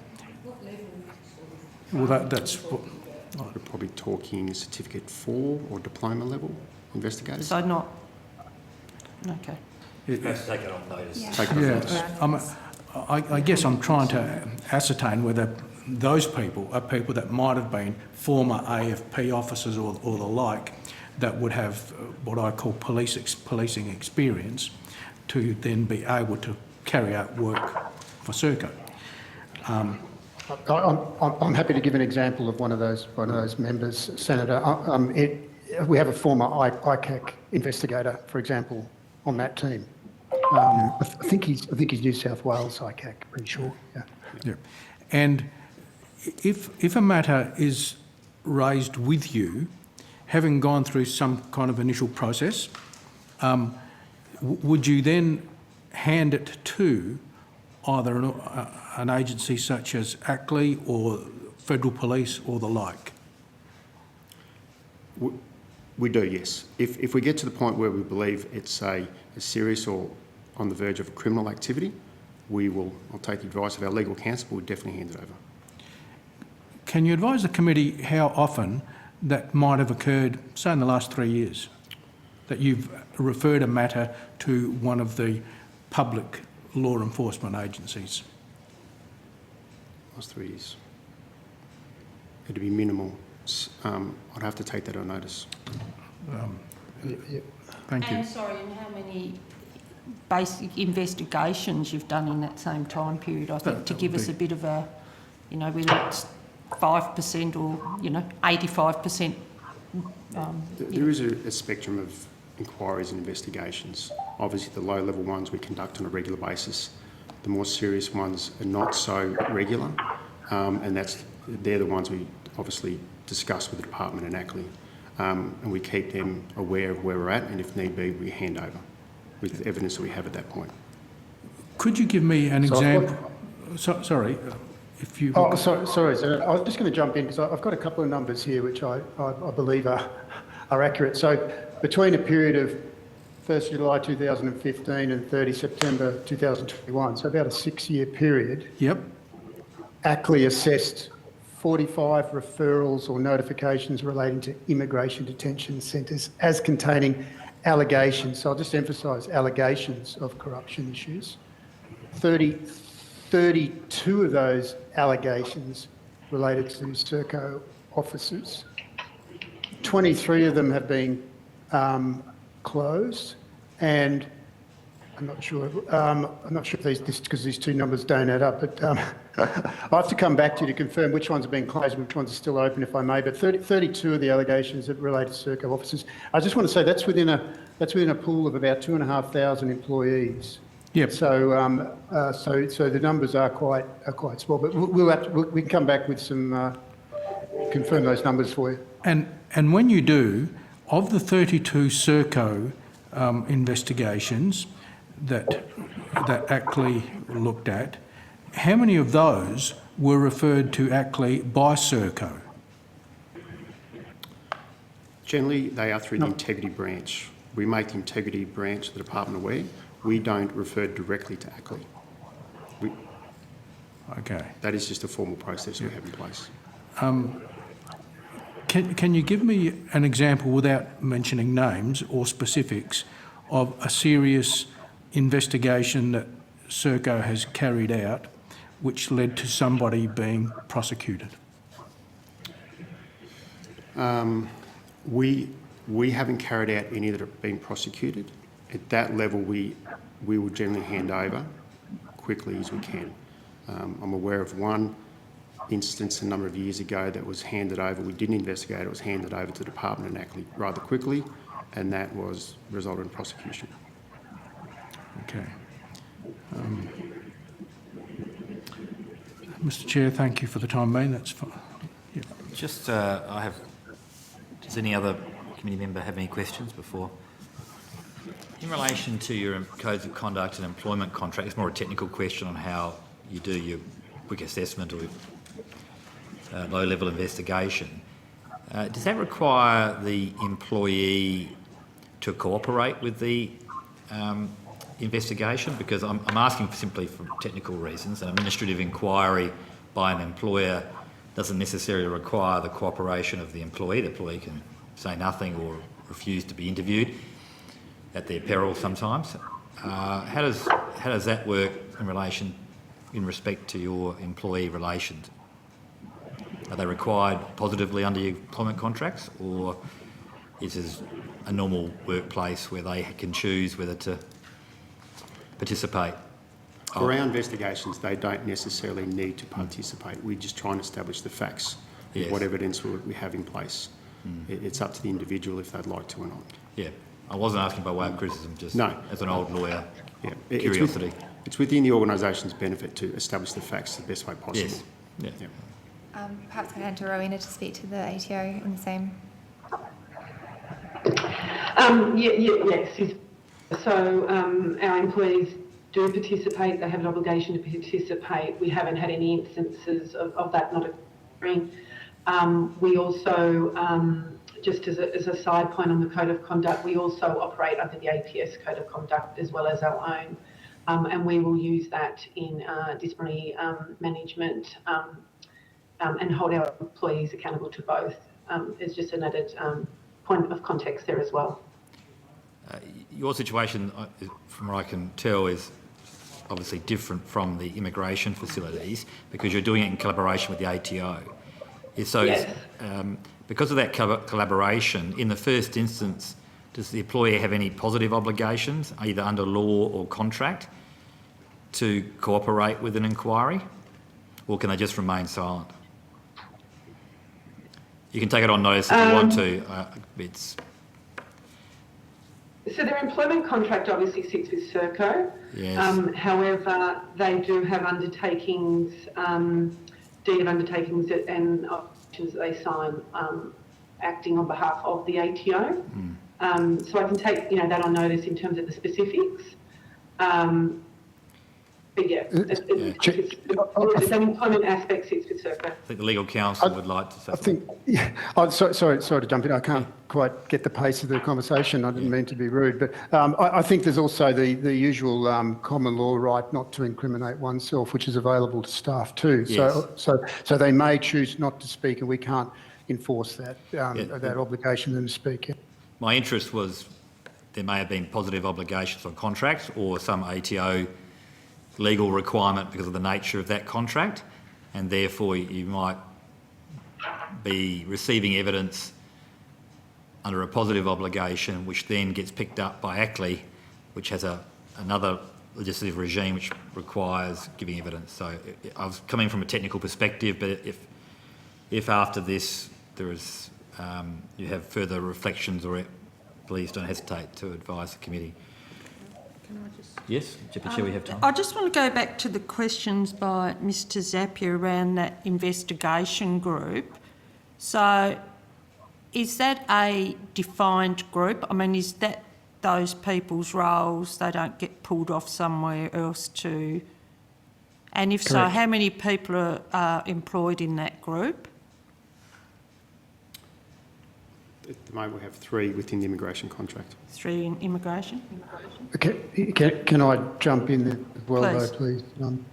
Well, that's... We're probably talking certificate 4 or diploma level investigators. So not... Okay. Let's take it on notice. Yeah. I guess I'm trying to ascertain whether those people are people that might have been former AFP officers or the like that would have what I call policing experience to then be able to carry out work for Serco. I'm happy to give an example of one of those members, Senator. We have a former ICAC investigator, for example, on that team. I think he's New South Wales ICAC, pretty sure. Yeah. And if a matter is raised with you, having gone through some kind of initial process, would you then hand it to either an agency such as ACLI or Federal Police or the like? We do, yes. If we get to the point where we believe it's a serious or on the verge of a criminal activity, I'll take the advice of our legal counsel, we'll definitely hand it over. Can you advise the committee how often that might have occurred, say in the last 3 years, that you've referred a matter to one of the public law enforcement agencies? Last 3 years. It'd be minimal. I'd have to take that on notice. Thank you. And sorry, and how many basic investigations you've done in that same time period? I think to give us a bit of a, whether it's 5% or 85%. There is a spectrum of inquiries and investigations. Obviously, the low-level ones we conduct on a regular basis. The more serious ones are not so regular, and they're the ones we obviously discuss with the department and ACLI, and we keep them aware of where we're at, and if need be, we hand over with the evidence that we have at that point. Could you give me an example? Sorry, if you... Oh, sorry, sir. I was just going to jump in because I've got a couple of numbers here which I believe are are accurate. So between a period of 1st July 2015 and 30 September 2021, so about a 6-year period, Yep. ACLI assessed 45 referrals or notifications relating to immigration detention centres as containing allegations, so I'll just emphasise allegations of corruption issues. 32 of those allegations related to Serco officers. 23 of them have been closed, and I'm not sure if these two numbers don't add up, but I'll have to come back to you to confirm which ones have been closed and which ones are still open, if I may. But 32 of the allegations that relate to Serco officers. I just want to say that's within a pool of about 2,500 employees. Yep. So so the numbers are quite small, but we can come back with some confirm those numbers for you. And when you do, of the 32 Serco investigations that ACLI looked at, how many of those were referred to ACLI by Serco? Generally, they are through the integrity branch. We make the integrity branch of the department aware. We don't refer directly to ACLI. Okay. That is just a formal process we have in place. Can you give me an example, without mentioning names or specifics, of a serious investigation that Serco has carried out which led to somebody being prosecuted? We haven't carried out any that have been prosecuted. At that level, we will generally hand over quickly as we can. I'm aware of one instance a number of years ago that was handed over. We didn't investigate. It was handed over to the department and ACLI rather quickly, and that was resulted in prosecution. Okay. Mr. Chair, thank you for the time being. That's fine. Yep. Does any other committee member have any questions before? In relation to your codes of conduct and employment contract, it's more a technical question on how you do your quick assessment or low-level investigation. Does that require the employee to cooperate with the investigation? Because I'm asking simply for technical reasons. An administrative inquiry by an employer doesn't necessarily require the cooperation of the employee. The employee can say nothing or refuse to be interviewed at their peril sometimes. How does that work in respect to your employee relations? Are they required positively under your employment contracts, or is this a normal workplace where they can choose whether to participate? For our investigations, they don't necessarily need to participate. We just try and establish the facts, Yes. what evidence we have in place. It's up to the individual if they'd like to or not. Yeah, I wasn't asking by way of criticism, just as an old lawyer, curiosity. It's within the organisation's benefit to establish the facts the best way possible. Yes. Yeah. Perhaps I can hand to Rowena to speak to the ATO in the same. Yes. So our employees do participate. They have an obligation to participate. We haven't had any instances of that not occurring. We also, just as a side point on the Code of Conduct, we also operate under the APS Code of Conduct as well as our own. And we will use that in disciplinary management and hold our employees accountable to both. It's just an added point of context there as well. Your situation, from what I can tell, is obviously different from the immigration facilities because you're doing it in collaboration with the ATO. So yes. Because of that collaboration, in the first instance, does the employer have any positive obligations, either under law or contract, to cooperate with an inquiry? Or can they just remain silent? You can take it on notice if you want to. So their employment contract obviously sits with Serco. Yes. However, they do have undertakings, deed of undertakings and options that they sign acting on behalf of the ATO. So I can take that on notice in terms of the specifics. but yeah, the employment aspect sits with Serco. I think the legal counsel would like to say I think, yeah, sorry to jump in. I can't quite get the pace of the conversation. I didn't mean to be rude, but I think there's also the usual common law right not to incriminate oneself, which is available to staff too. Yes. So they may choose not to speak, and we can't enforce that that obligation them to speak. Yeah. My interest was there may have been positive obligations on contracts or some ATO legal requirement because of the nature of that contract, and therefore you might be receiving evidence under a positive obligation which then gets picked up by ACLI, which has another legislative regime which requires giving evidence. So I was coming from a technical perspective, but if after this there is you have further reflections, or please don't hesitate to advise the committee. Can I just... Yes, Deputy Chair, we have time. I just want to go back to the questions by Mr Zapier around that investigation group. So is that a defined group? I mean, is that those people's roles? They don't get pulled off somewhere else to... And if so, how many people are employed in that group? At the moment, we have 3 within the immigration contract. 3 in immigration? Can I jump in as well, Please. though, please?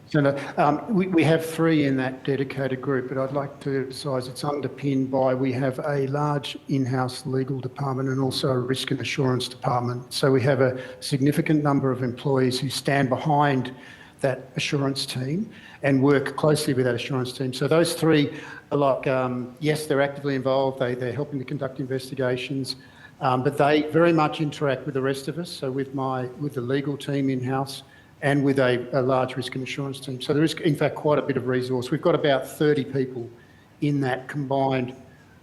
Senator, we have 3 in that dedicated group, but I'd like to emphasise it's underpinned by we have a large in-house legal department and also a risk and assurance department. So we have a significant number of employees who stand behind that assurance team and work closely with that assurance team. So those 3 are like, yes, they're actively involved, they're helping to conduct investigations, but they very much interact with the rest of us, so with the legal team in-house and with a large risk and assurance team. So there is, in fact, quite a bit of resource. We've got about 30 people in that combined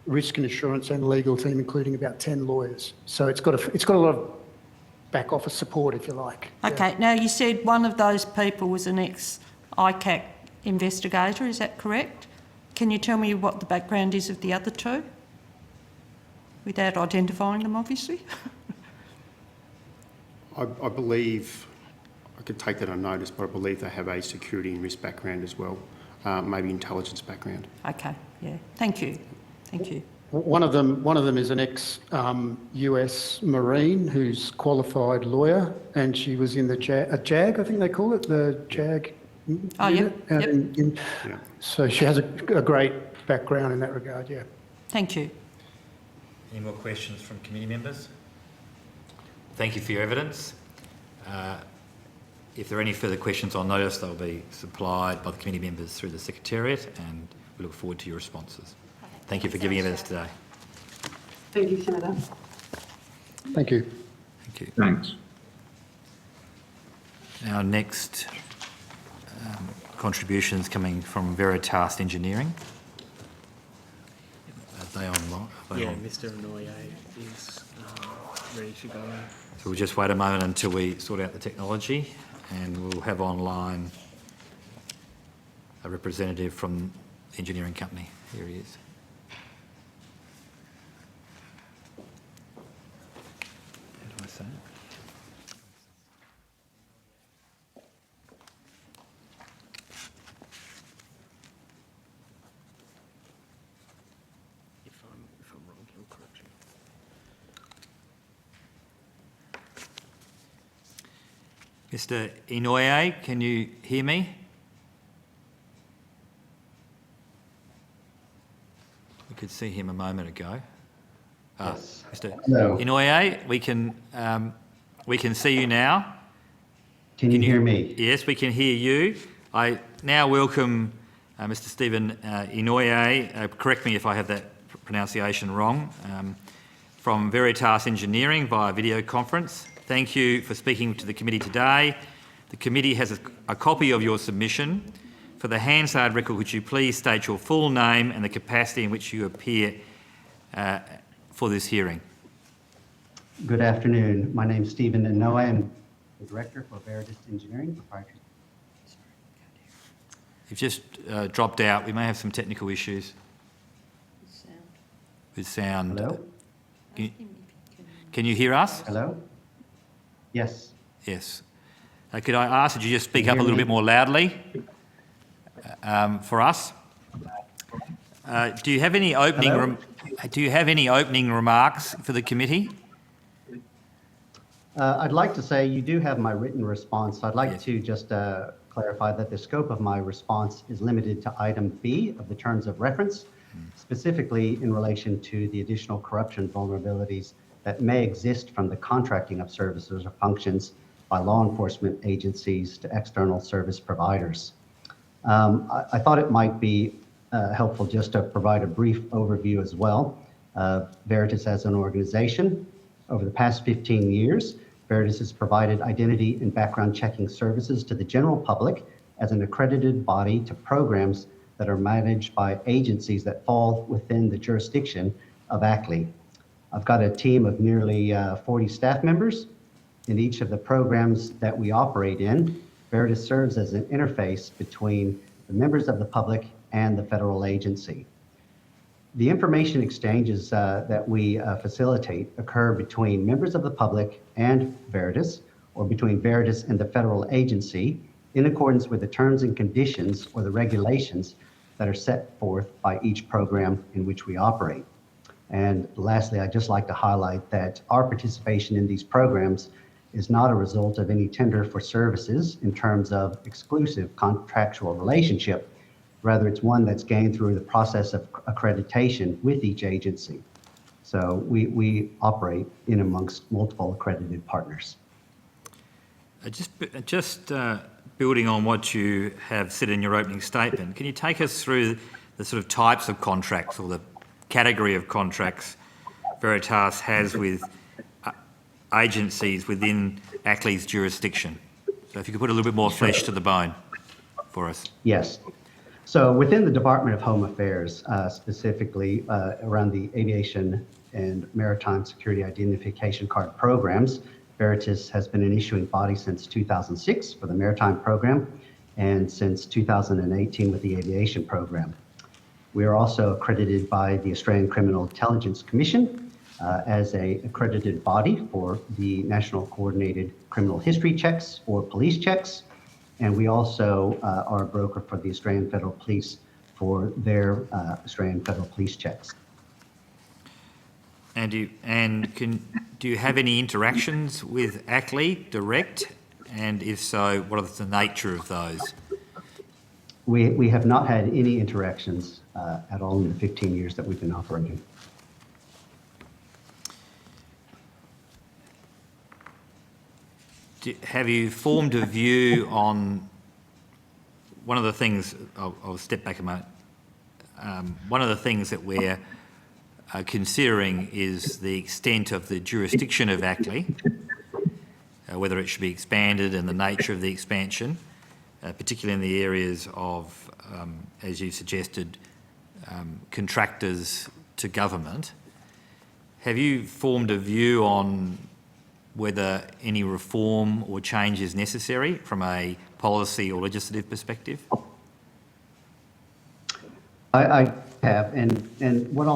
risk and assurance and legal team, including about 10 lawyers. So it's got a lot of back office support, if you like. Okay, now you said one of those people was an ex-ICAC investigator, is that correct? Can you tell me what the background is of the other 2? Without identifying them, obviously. I believe, I could take that on notice, but I believe they have a security and risk background as well, maybe intelligence background. Okay, yeah, thank you. Thank you. One of them is an ex-US Marine who's qualified lawyer, and she was in the JAG, I think they call it, the JAG. Oh, unit, yep. So she has a great background in that regard, yeah. Thank you. Any more questions from committee members? Thank you for your evidence. If there are any further questions on notice, they'll be supplied by the committee members through the Secretariat, and we look forward to your responses. Thank you for giving evidence today. Thank you, Senator. Thank you. Thank you. Thanks. Our next contributions coming from Veritas Engineering. Are they online? Mr. Inouye is ready to go. So we'll just wait a moment until we sort out the technology, and we'll have online a representative from the engineering company. Here he is. How do I say it? If I'm wrong, he'll correct you. Mr. Inouye, can you hear me? We could see him a moment ago. Yes. Mr. Hello. Inouye, we can see you now. Can you hear me? Yes, we can hear you. I now welcome Mr. Stephen Inouye, correct me if I have that pronunciation wrong, from Veritas Engineering via video conference. Thank you for speaking to the committee today. The committee has a copy of your submission. For the Hansard record, would you please state your full name and the capacity in which you appear for this hearing? Good afternoon. My name is Stephen Inouye. I'm the Director for Veritas Engineering Proprietary. You've just dropped out. We may have some technical issues with sound. Hello? Can you hear us? Hello? Yes. Yes. Could I ask that you just speak up a little bit more loudly for us? Do you have any opening? Do you have any opening remarks for the committee? I'd like to say you do have my written response. So I'd like to just clarify that the scope of my response is limited to item B of the terms of reference, specifically in relation to the additional corruption vulnerabilities that may exist from the contracting of services or functions by law enforcement agencies to external service providers. I thought it might be helpful just to provide a brief overview as well of Veritas as an organization. Over the past 15 years, Veritas has provided identity and background checking services to the general public as an accredited body to programs that are managed by agencies that fall within the jurisdiction of ACLI. I've got a team of nearly 40 staff members. In each of the programs that we operate in, Veritas serves as an interface between the members of the public and the federal agency. The information exchanges that we facilitate occur between members of the public and Veritas, or between Veritas and the federal agency, in accordance with the terms and conditions or the regulations that are set forth by each program in which we operate. And lastly, I'd just like to highlight that our participation in these programs is not a result of any tender for services in terms of exclusive contractual relationship. Rather, it's one that's gained through the process of accreditation with each agency. So we operate in amongst multiple accredited partners. Just building on what you have said in your opening statement, can you take us through the sort of types of contracts or the category of contracts Veritas has with agencies within ACLI's jurisdiction? So if you could put a little bit more flesh to the bone for us. Yes. So within the Department of Home Affairs, specifically around the aviation and maritime security identification card programs, Veritas has been an issuing body since 2006 for the maritime program and since 2018 with the aviation program. We are also accredited by the Australian Criminal Intelligence Commission as an accredited body for the National Coordinated Criminal History Checks or police checks. And we also are a broker for the Australian Federal Police for their Australian Federal Police checks. And do you have any interactions with ACLI direct? And if so, what is the nature of those? We have not had any interactions at all in the 15 years that we've been operating. Have you formed a view on one of the things, I'll step back a moment, one of the things that we're considering is the extent of the jurisdiction of ACLI, whether it should be expanded and the nature of the expansion, particularly in the areas of, as you suggested, contractors to government. Have you formed a view on whether any reform or change is necessary from a policy or legislative perspective? I have, and what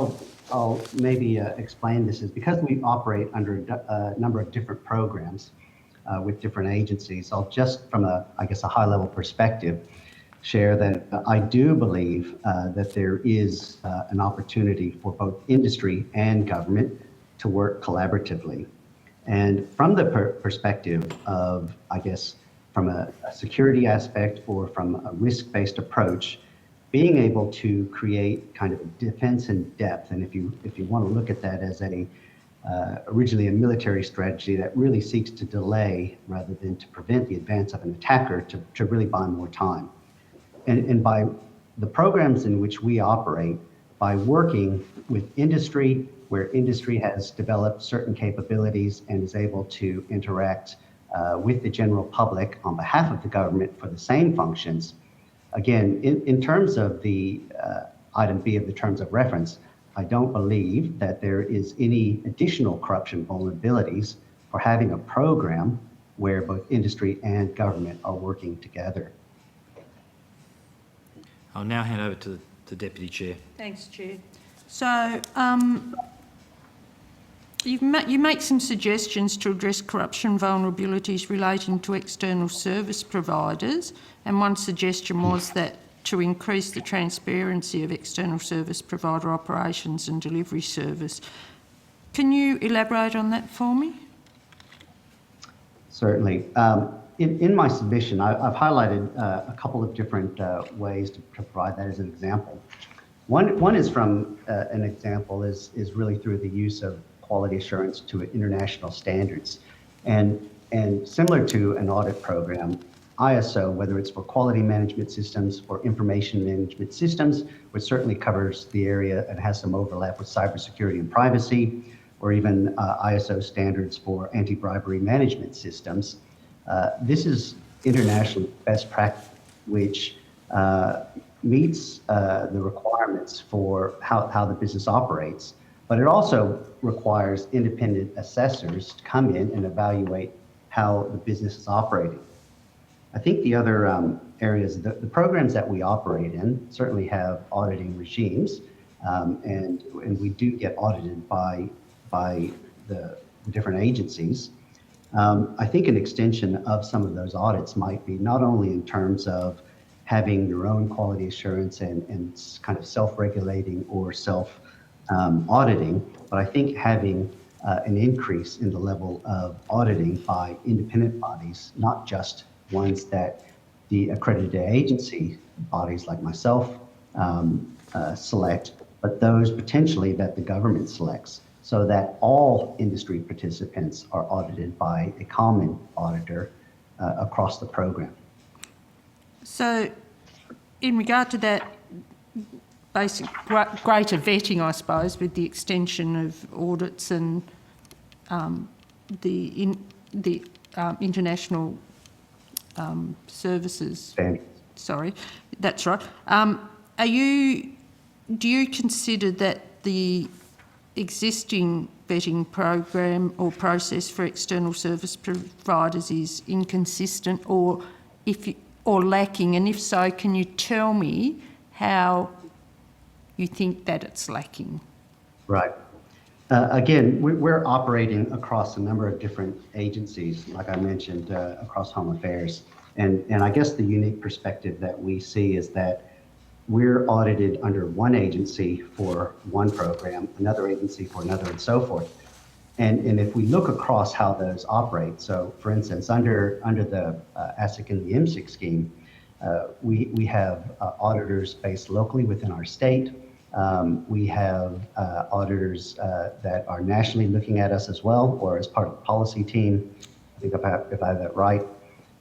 I'll maybe explain this is because we operate under a number of different programs with different agencies, I'll just from a high-level perspective share that I do believe that there is an opportunity for both industry and government to work collaboratively. And from the perspective of, from a security aspect or from a risk-based approach, being able to create kind of a defense in depth, and if you want to look at that as originally a military strategy that really seeks to delay rather than to prevent the advance of an attacker to really buy more time. And by the programs in which we operate, by working with industry, where industry has developed certain capabilities and is able to interact with the general public on behalf of the government for the same functions. Again, in terms of the item B of the terms of reference, I don't believe that there is any additional corruption vulnerabilities for having a program where both industry and government are working together. I'll now hand over to the Deputy Chair. Thanks, Chair. So You make some suggestions to address corruption vulnerabilities relating to external service providers, and one suggestion was that to increase the transparency of external service provider operations and delivery service. Can you elaborate on that for me? Certainly. In my submission, I've highlighted a couple of different ways to provide that as an example. One is from an example is really through the use of quality assurance to international standards. And similar to an audit program, ISO, whether it's for quality management systems or information management systems, which certainly covers the area and has some overlap with cybersecurity and privacy, or even ISO standards for anti-bribery management systems. This is international best practice, which meets the requirements for how the business operates, but it also requires independent assessors to come in and evaluate how the business is operating. I think the other areas, the programs that we operate in certainly have auditing regimes, and we do get audited by the different agencies. I think an extension of some of those audits might be not only in terms of having your own quality assurance and kind of self-regulating or self-auditing, but I think having an increase in the level of auditing by independent bodies, not just ones that the accredited agency bodies like myself select, but those potentially that the government selects, so that all industry participants are audited by a common auditor across the program. So, in regard to that basic greater vetting, I suppose, with the extension of audits and the international services. Sorry, that's right. Do you consider that the existing vetting program or process for external service providers is inconsistent or lacking? And if so, can you tell me how you think that it's lacking? Right. Again, we're operating across a number of different agencies, like I mentioned, across Home Affairs. And I guess the unique perspective that we see is that we're audited under one agency for one program, another agency for another, and so forth. And if we look across how those operate, so for instance, under the ASIC and the MSIC scheme, we have auditors based locally within our state. We have auditors that are nationally looking at us as well, or as part of the policy team, I think if I have that right.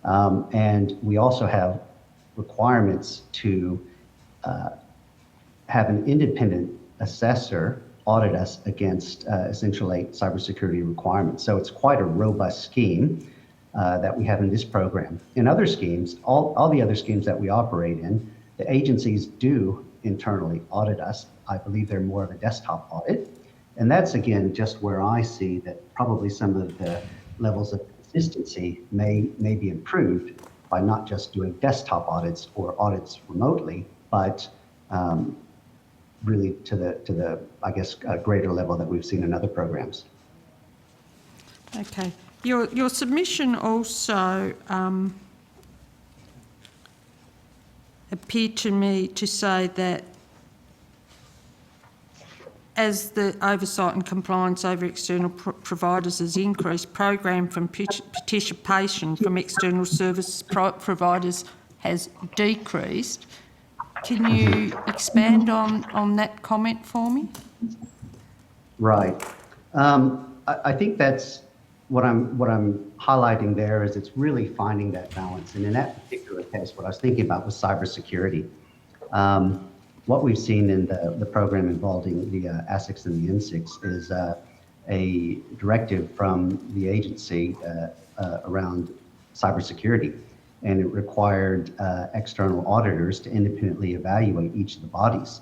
And we also have requirements to have an independent assessor audit us against Essential 8 cybersecurity requirements. So it's quite a robust scheme that we have in this program. In other schemes, all the other schemes that we operate in, the agencies do internally audit us. I believe they're more of a desktop audit. And that's, again, just where I see that probably some of the levels of consistency may be improved by not just doing desktop audits or audits remotely, but really to the I guess greater level that we've seen in other programs. Okay. Your submission also appeared to me to say that as the oversight and compliance over external providers has increased, program from participation from external service providers has decreased. Can you expand on that comment for me? Right. I think that's what I'm highlighting there is it's really finding that balance. And in that particular case, what I was thinking about was cybersecurity. What we've seen in the program involving the ASICs and the MSICs is a directive from the agency around cybersecurity. And it required external auditors to independently evaluate each of the bodies.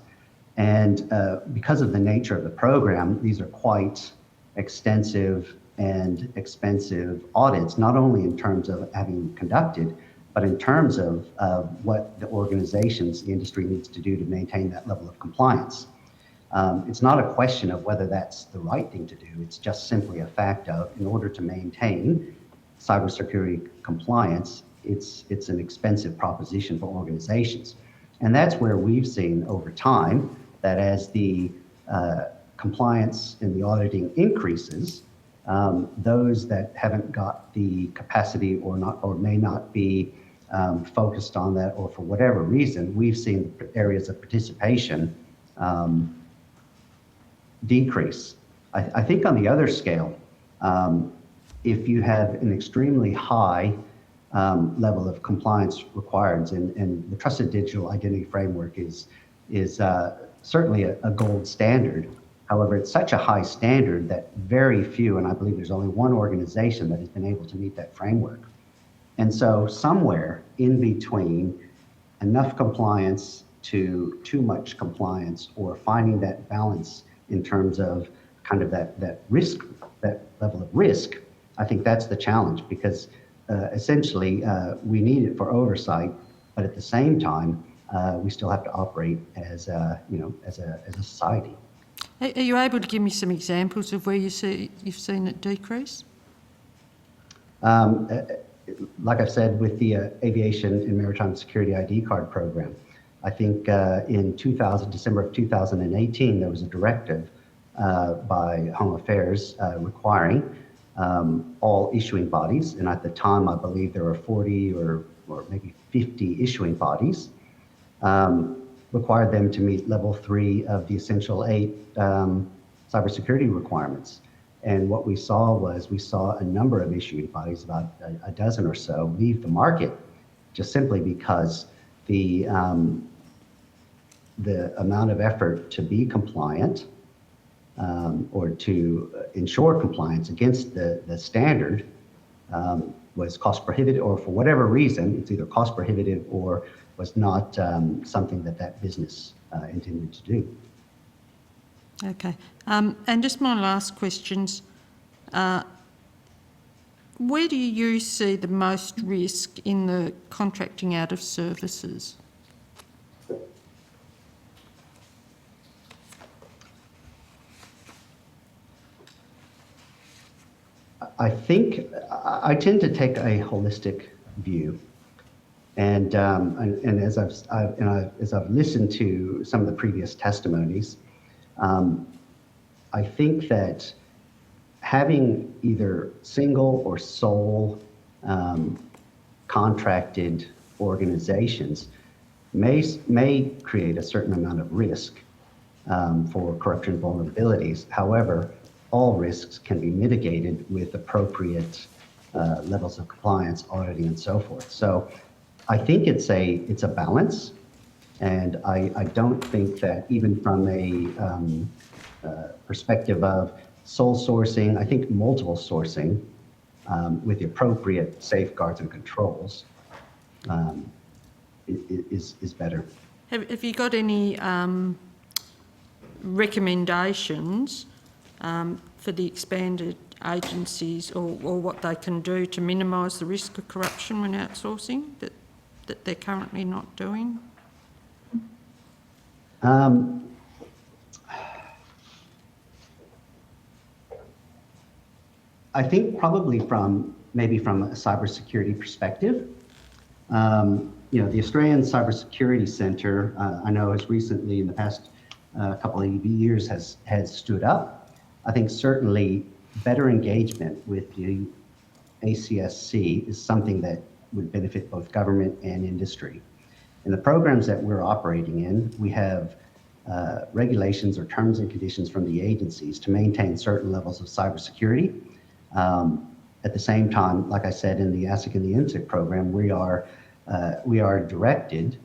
And because of the nature of the program, these are quite extensive and expensive audits, not only in terms of having conducted, but in terms of what the organizations, the industry needs to do to maintain that level of compliance. It's not a question of whether that's the right thing to do. It's just simply a fact of, in order to maintain cybersecurity compliance, it's an expensive proposition for organizations. And that's where we've seen over time that as the compliance and the auditing increases, those that haven't got the capacity or may not be focused on that, or for whatever reason, we've seen areas of participation decrease. I think on the other scale, if you have an extremely high level of compliance required, and the Trusted Digital Identity Framework is certainly a gold standard. However, it's such a high standard that very few, and I believe there's only one organization that has been able to meet that framework. And so somewhere in between enough compliance to too much compliance, or finding that balance in terms of kind of that risk, that level of risk, I think that's the challenge, because essentially we need it for oversight, but at the same time, we still have to operate as a society. Are you able to give me some examples of where you've seen it decrease? Like I've said, with the Aviation and Maritime Security ID card program, I think in December of 2018, there was a directive by Home Affairs requiring all issuing bodies, and at the time I believe there were 40 or maybe 50 issuing bodies, required them to meet level 3 of the Essential 8 cybersecurity requirements. And what we saw a number of issuing bodies, about a dozen or so, leave the market just simply because the amount of effort to be compliant or to ensure compliance against the standard was cost prohibitive, or for whatever reason, it's either cost prohibitive or was not something that business intended to do. Okay. And just my last questions. Where do you see the most risk in the contracting out of services? I think I tend to take a holistic view, and as I've listened to some of the previous testimonies, I think that having either single or sole contracted organizations may create a certain amount of risk for corruption vulnerabilities. However, all risks can be mitigated with appropriate levels of compliance, auditing, and so forth. So I think it's a balance, and I don't think that even from a perspective of sole sourcing, I think multiple sourcing with the appropriate safeguards and controls is better. Have you got any recommendations for the expanded agencies, or what they can do to minimise the risk of corruption when outsourcing that they're currently not doing? I think probably from a cybersecurity perspective, the Australian Cybersecurity Centre, I know has recently, in the past couple of years, has stood up. I think certainly better engagement with the ACSC is something that would benefit both government and industry. In the programs that we're operating in, we have regulations or terms and conditions from the agencies to maintain certain levels of cybersecurity. At the same time, like I said, in the ASIC and the IMSIC program, we are directed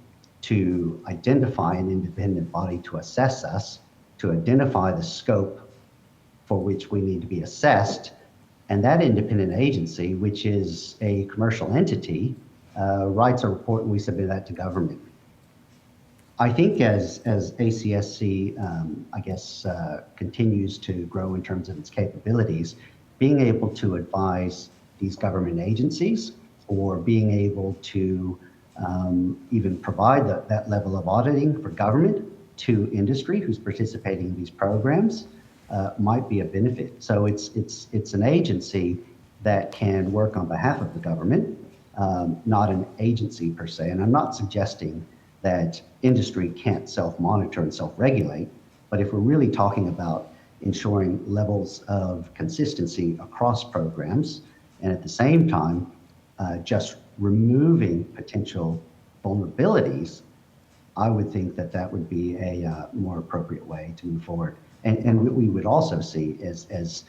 to identify an independent body to assess us, to identify the scope for which we need to be assessed, and that independent agency, which is a commercial entity, writes a report and we submit that to government. I think as ACSC, continues to grow in terms of its capabilities, being able to advise these government agencies, or being able to even provide that level of auditing for government to industry who's participating in these programs might be a benefit. So it's an agency that can work on behalf of the government, not an agency per se. And I'm not suggesting that industry can't self-monitor and self-regulate, but if we're really talking about ensuring levels of consistency across programs, and at the same time, just removing potential vulnerabilities, I would think that that would be a more appropriate way to move forward. And what we would also see as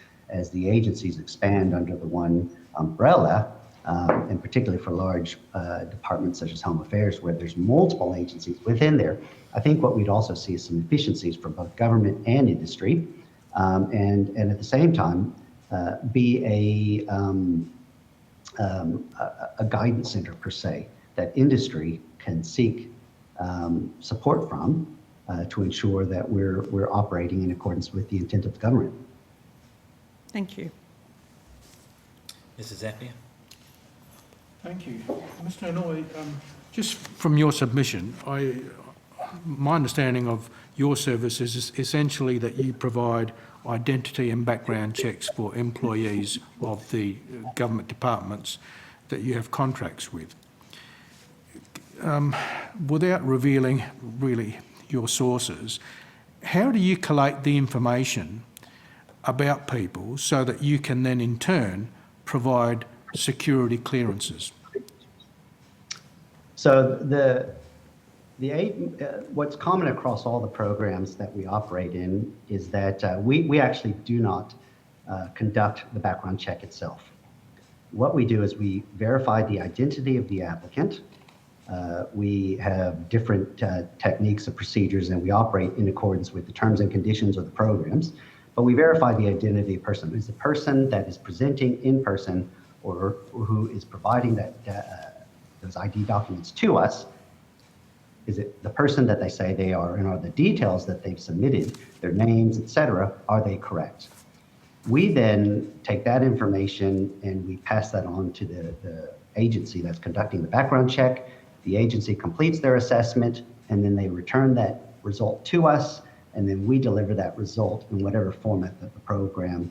the agencies expand under the one umbrella, and particularly for large departments such as Home Affairs, where there's multiple agencies within there, I think what we'd also see is some efficiencies for both government and industry, and at the same time, be a guidance center per se that industry can seek support from to ensure that we're operating in accordance with the intent of the government. Thank you. Mrs. Zappia. Thank you. Mr. Inouye, just from your submission, my understanding of your service is essentially that you provide identity and background checks for employees of the government departments that you have contracts with. Without revealing really your sources, how do you collate the information about people so that you can then in turn provide security clearances? So what's common across all the programs that we operate in is that we actually do not conduct the background check itself. What we do is we verify the identity of the applicant. We have different techniques and procedures, and we operate in accordance with the terms and conditions of the programs. But we verify the identity of the person. Is the person that is presenting in person or who is providing those ID documents to us, is it the person that they say they are, and are the details that they've submitted, their names, etc., are they correct? We then take that information and we pass that on to the agency that's conducting the background check. The agency completes their assessment, and then they return that result to us, and then we deliver that result in whatever format that the program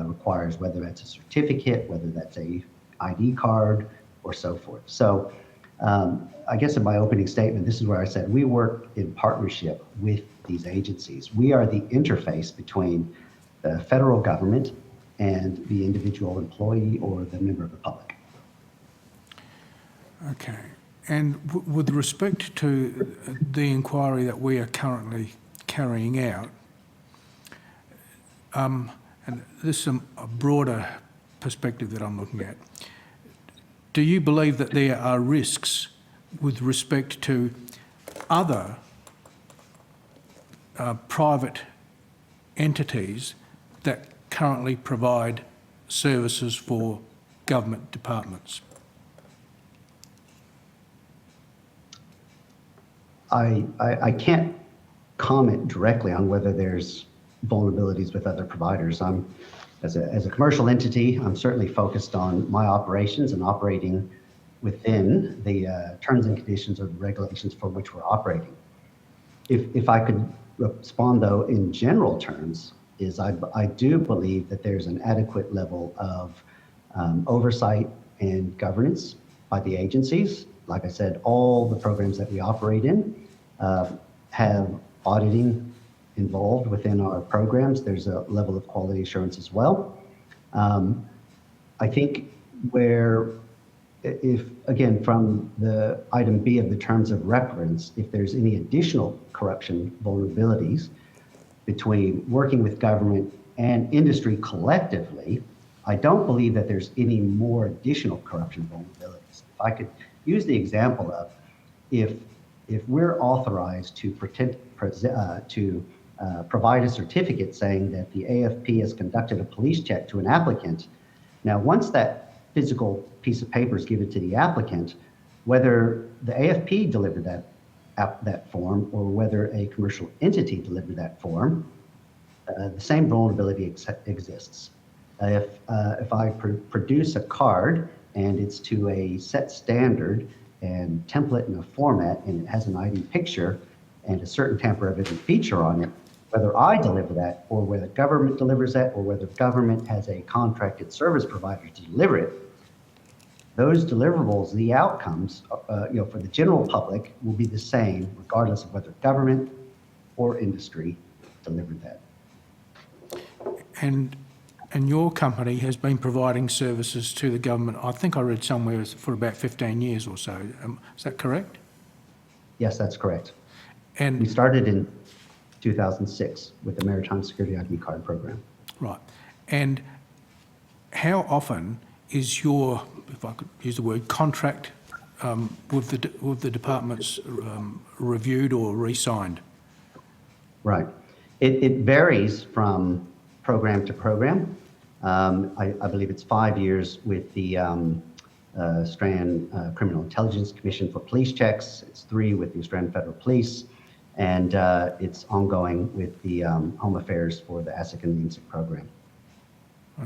requires, whether that's a certificate, whether that's a ID card, or so forth. So I guess in my opening statement, this is where I said we work in partnership with these agencies. We are the interface between the federal government and the individual employee or the member of the public. Okay. And with respect to the inquiry that we are currently carrying out, and this is a broader perspective that I'm looking at, do you believe that there are risks with respect to other private entities that currently provide services for government departments? I can't comment directly on whether there's vulnerabilities with other providers. As a commercial entity, I'm certainly focused on my operations and operating within the terms and conditions or the regulations for which we're operating. If I could respond, though, in general terms, is I do believe that there's an adequate level of oversight and governance by the agencies. Like I said, all the programs that we operate in have auditing involved within our programs. There's a level of quality assurance as well. I think if, again, from the item B of the terms of reference, if there's any additional corruption vulnerabilities between working with government and industry collectively, I don't believe that there's any more additional corruption vulnerabilities. If I could use the example of if we're authorized to provide a certificate saying that the AFP has conducted a police check to an applicant. Now, once that physical piece of paper is given to the applicant, whether the AFP delivered that form or whether a commercial entity delivered that form, the same vulnerability exists. If I produce a card and it's to a set standard and template in a format and it has an ID picture, and a certain tamper evident feature on it, whether I deliver that or whether government delivers that or whether government has a contracted service provider to deliver it, those deliverables, the outcomes, for the general public will be the same regardless of whether government or industry delivered that. And your company has been providing services to the government, I think I read somewhere, for about 15 years or so. Is that correct? Yes, that's correct. And we started in 2006 with the Maritime Security ID Card program. Right. And how often is your, if I could use the word, contract with the departments reviewed or re-signed? Right. It varies from program to program. I believe it's 5 years with the Australian Criminal Intelligence Commission for police checks. It's 3 with the Australian Federal Police. And it's ongoing with the Home Affairs for the ASIC and the INSIC program.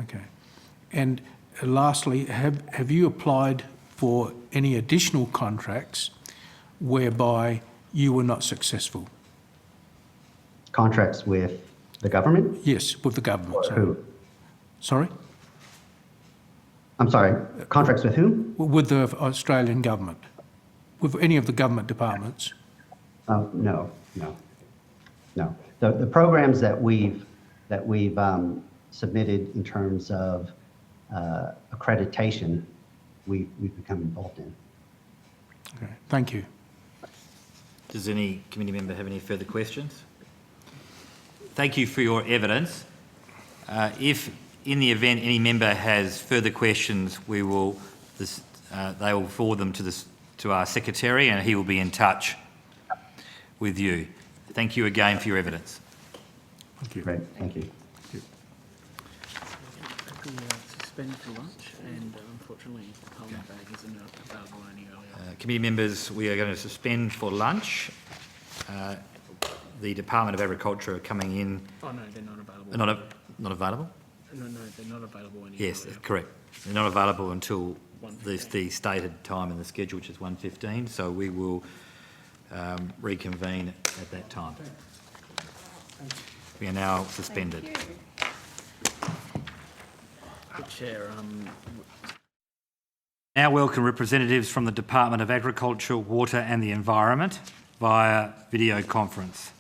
Okay. And lastly, have you applied for any additional contracts whereby you were not successful? Contracts with the government? Yes, with the government. Or who? Sorry? I'm sorry, contracts with whom? With the Australian government. With any of the government departments? No. The programs that we've submitted in terms of accreditation, we've become involved in. Okay, thank you. Does any committee member have any further questions? Thank you for your evidence. If in the event any member has further questions, they will forward them to our secretary, and he will be in touch with you. Thank you again for your evidence. Thank you. Great, thank you. We suspend for lunch, and unfortunately, Parliament bag isn't available any earlier. Committee members, we are going to suspend for lunch. The Department of Agriculture are coming in. Oh no, they're not available. Not available? No, they're not available any Yes, earlier. correct. They're not available until 1:15. the stated time in the schedule, which is 1:15. So we will reconvene at that time. We are now suspended. Good Chair, Now welcome representatives from the Department of Agriculture, Water and the Environment via video conference.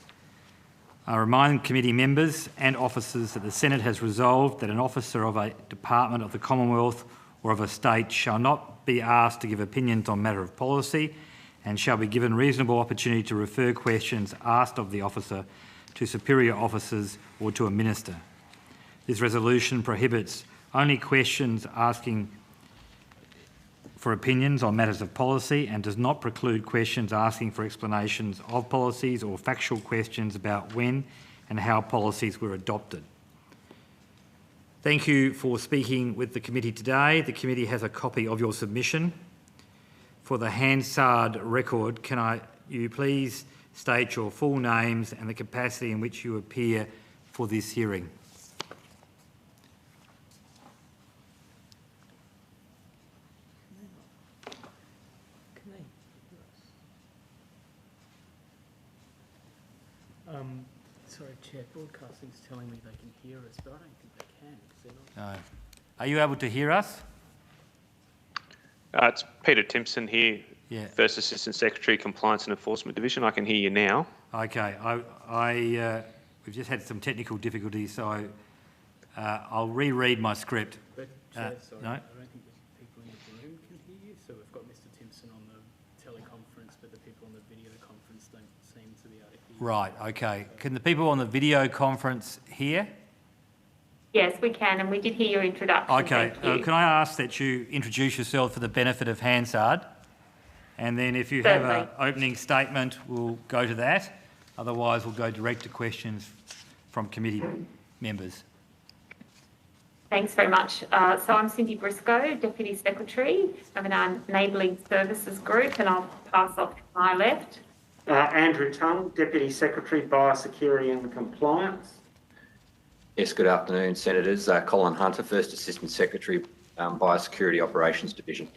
I remind committee members and officers that the Senate has resolved that an officer of a department of the Commonwealth or of a state shall not be asked to give opinions on matter of policy and shall be given reasonable opportunity to refer questions asked of the officer to superior officers or to a minister. This resolution prohibits only questions asking for opinions on matters of policy and does not preclude questions asking for explanations of policies or factual questions about when and how policies were adopted. Thank you for speaking with the committee today. The committee has a copy of your submission. For the Hansard record, can you please state your full names and the capacity in which you appear for this hearing? sorry, Chair, broadcasting's telling me they can hear us, but I don't think they can because they're not. No. Are you able to hear us? It's Peter Timpson here, Yeah. First Assistant Secretary, Compliance and Enforcement Division. I can hear you now. Okay. We've just had some technical difficulties, so I'll reread my script. But, Chair, sorry, no? I don't think the people in the room can hear you. So we've got Mr. Timpson on the teleconference, but the people on the video conference don't seem to be able to hear you. Right, okay. Can the people on the video conference hear? Yes, we can, and we did hear your introduction. Okay. Thank you. Can I ask that you introduce yourself for the benefit of Hansard? And then if you have an opening statement, we'll go to that. Otherwise, we'll go direct to questions from committee members. Thanks very much. So I'm Cindy Briscoe, Deputy Secretary of an Enabling Services Group, and I'll pass off to my left. Andrew Tung, Deputy Secretary, Biosecurity and Compliance. Yes, good afternoon, Senators. Colin Hunter, First Assistant Secretary, Biosecurity Operations Division.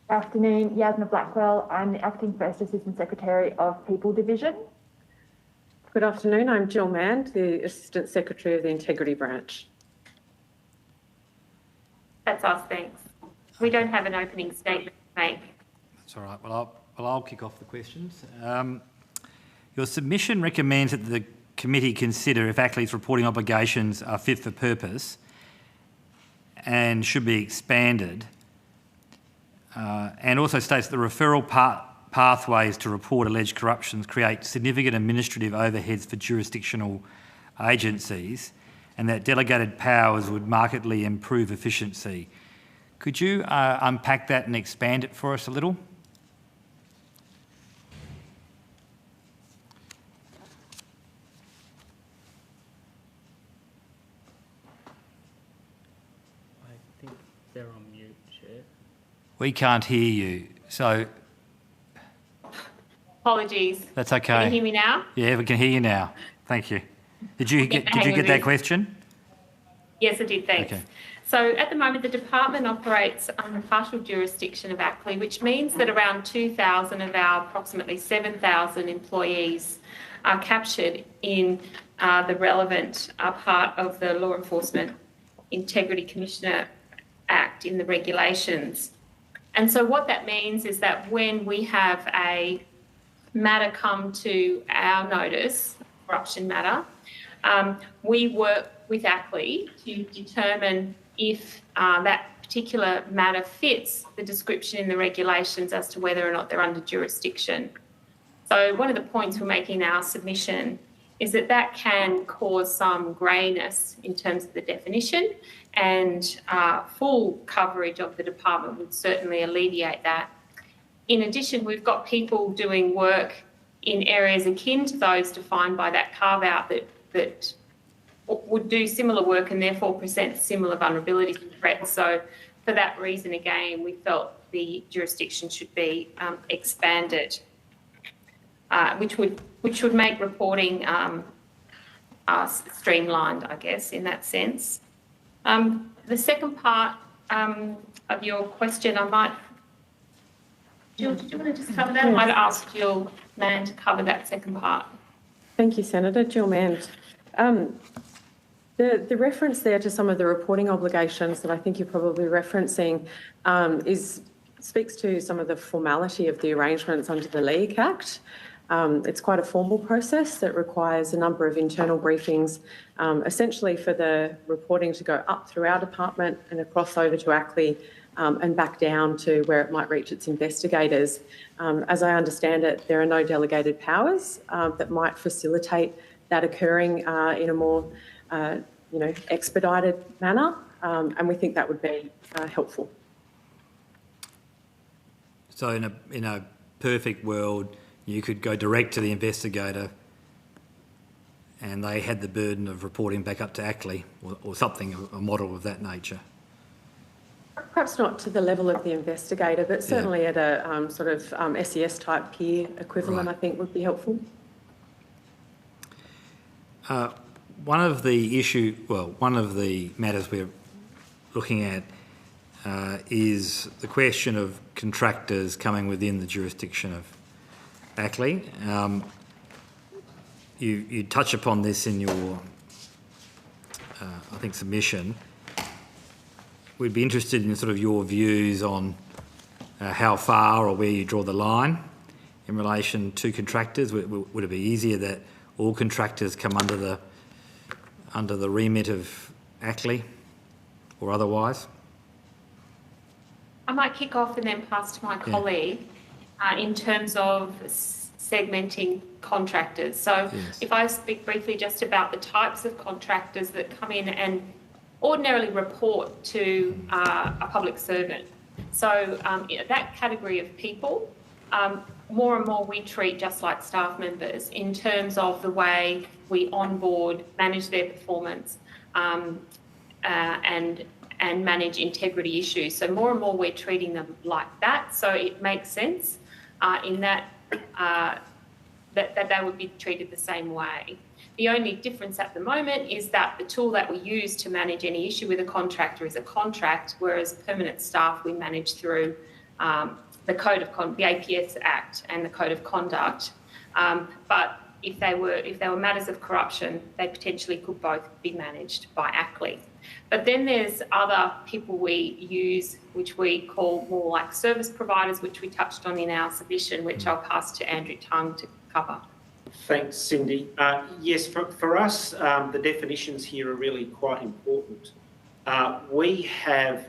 Good afternoon, Yasna Blackwell. I'm the Acting First Assistant Secretary of People Division. Good afternoon, I'm Jill Mand, the Assistant Secretary of the Integrity Branch. That's us, thanks. We don't have an opening statement to make. That's all right. Well, I'll kick off the questions. Your submission recommends that the committee consider if ACLE's reporting obligations are fit for purpose and should be expanded, and also states that the referral pathways to report alleged corruptions create significant administrative overheads for jurisdictional agencies, and that delegated powers would markedly improve efficiency. Could you unpack that and expand it for us a little? I think they're on mute, Chair. We can't hear you, so Apologies. that's okay. Can you hear me now? Yeah, we can hear you now. Thank you. Did you get that question? Yes, I did, thanks. Okay. So at the moment, the department operates under partial jurisdiction of ACLE, which means that around 2,000 of our approximately 7,000 employees are captured in the relevant part of the Law Enforcement Integrity Commissioner Act in the regulations. And so what that means is that when we have a matter come to our notice, corruption matter, we work with ACLE to determine if that particular matter fits the description in the regulations as to whether or not they're under jurisdiction. So one of the points we're making in our submission is that that can cause some greyness in terms of the definition, and full coverage of the department would certainly alleviate that. In addition, we've got people doing work in areas akin to those defined by that carve-out that would do similar work and therefore present similar vulnerabilities and threats. So for that reason, again, we felt the jurisdiction should be expanded, which would make reporting streamlined, I guess, in that sense. The second part of your question, Jill, did you want to just cover that? Yes. I'd ask Jill Mand to cover that second part. Thank you, Senator. Jill Mand. The reference there to some of the reporting obligations that I think you're probably referencing speaks to some of the formality of the arrangements under the LEAK Act. It's quite a formal process that requires a number of internal briefings, essentially for the reporting to go up through our department and across over to ACLE and back down to where it might reach its investigators. As I understand it, there are no delegated powers that might facilitate that occurring in a more expedited manner, and we think that would be helpful. So in a perfect world, you could go direct to the investigator and they had the burden of reporting back up to ACLE or something, a model of that nature. Perhaps not to the level of the investigator, but certainly at a sort of SES type peer equivalent, right. I think would be helpful. One of the matters we're looking at is the question of contractors coming within the jurisdiction of ACLE. You touch upon this in your, submission. We'd be interested in sort of your views on how far or where you draw the line in relation to contractors. Would it be easier that all contractors come under the remit of ACLE or otherwise? I might kick off and then pass to my colleague in terms of segmenting contractors. So if I speak briefly just about the types of contractors that come in and ordinarily report to a public servant. So that category of people, more and more we treat just like staff members in terms of the way we onboard, manage their performance and manage integrity issues. So more and more we're treating them like that. So it makes sense in that that they would be treated the same way. The only difference at the moment is that the tool that we use to manage any issue with a contractor is a contract, whereas permanent staff we manage through the APS Act and the Code of Conduct. But if they were matters of corruption, they potentially could both be managed by ACLI. But then there's other people we use, which we call more like service providers, which we touched on in our submission, which I'll pass to Andrew Tongue to cover. Thanks, Cindy. Yes, for us, the definitions here are really quite important. We have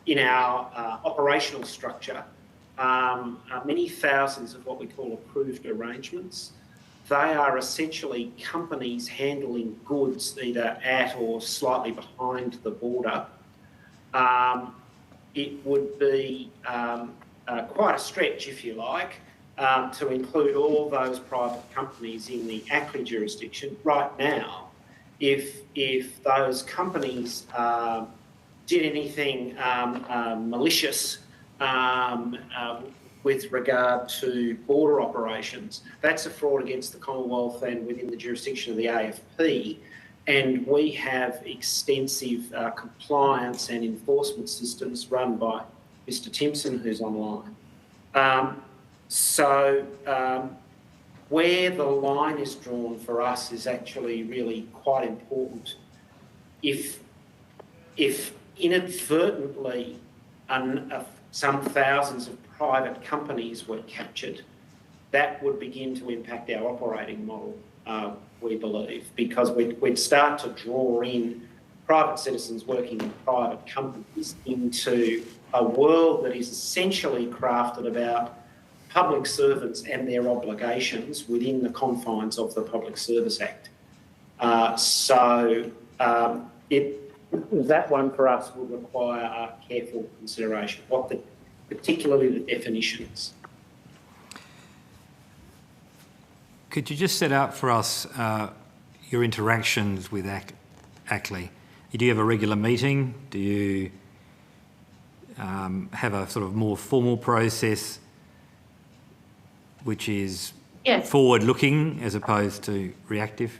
in our operational structure many thousands of what we call approved arrangements. They are essentially companies handling goods either at or slightly behind the border. It would be quite a stretch, if you like, to include all those private companies in the ACLI jurisdiction. Right now, if those companies did anything malicious with regard to border operations, that's a fraud against the Commonwealth and within the jurisdiction of the AFP. And we have extensive compliance and enforcement systems run by Mr. Timpson, who's online. Where the line is drawn for us is actually really quite important. If inadvertently some thousands of private companies were captured, that would begin to impact our operating model, we believe, because we'd start to draw in private citizens working in private companies into a world that is essentially crafted about public servants and their obligations within the confines of the Public Service Act. That one for us would require a careful consideration, particularly the definitions. Could you just set out for us your interactions with ACLI? Do you have a regular meeting? Do you have a sort of more formal process which is forward-looking as opposed to reactive?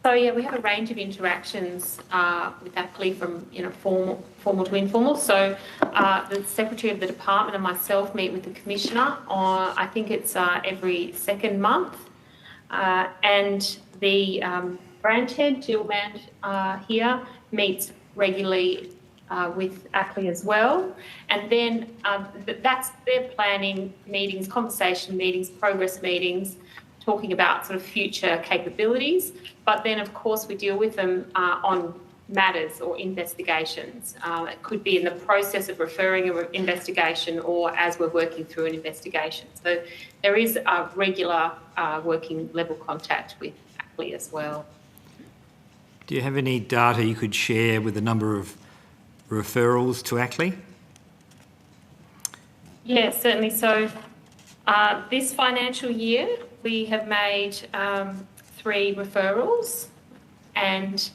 So yeah, we have a range of interactions with ACLI from formal to informal. So the Secretary of the Department and myself meet with the Commissioner on, I think it's every second month. And the branch head, Jill Mand here, meets regularly with ACLI as well. And then they're planning meetings, conversation meetings, progress meetings, talking about sort of future capabilities. But then, of course, we deal with them on matters or investigations. It could be in the process of referring an investigation or as we're working through an investigation. So there is a regular working level contact with ACLI as well. Do you have any data you could share with the number of referrals to ACLI? Yeah, certainly. So this financial year, we have made 3 referrals, and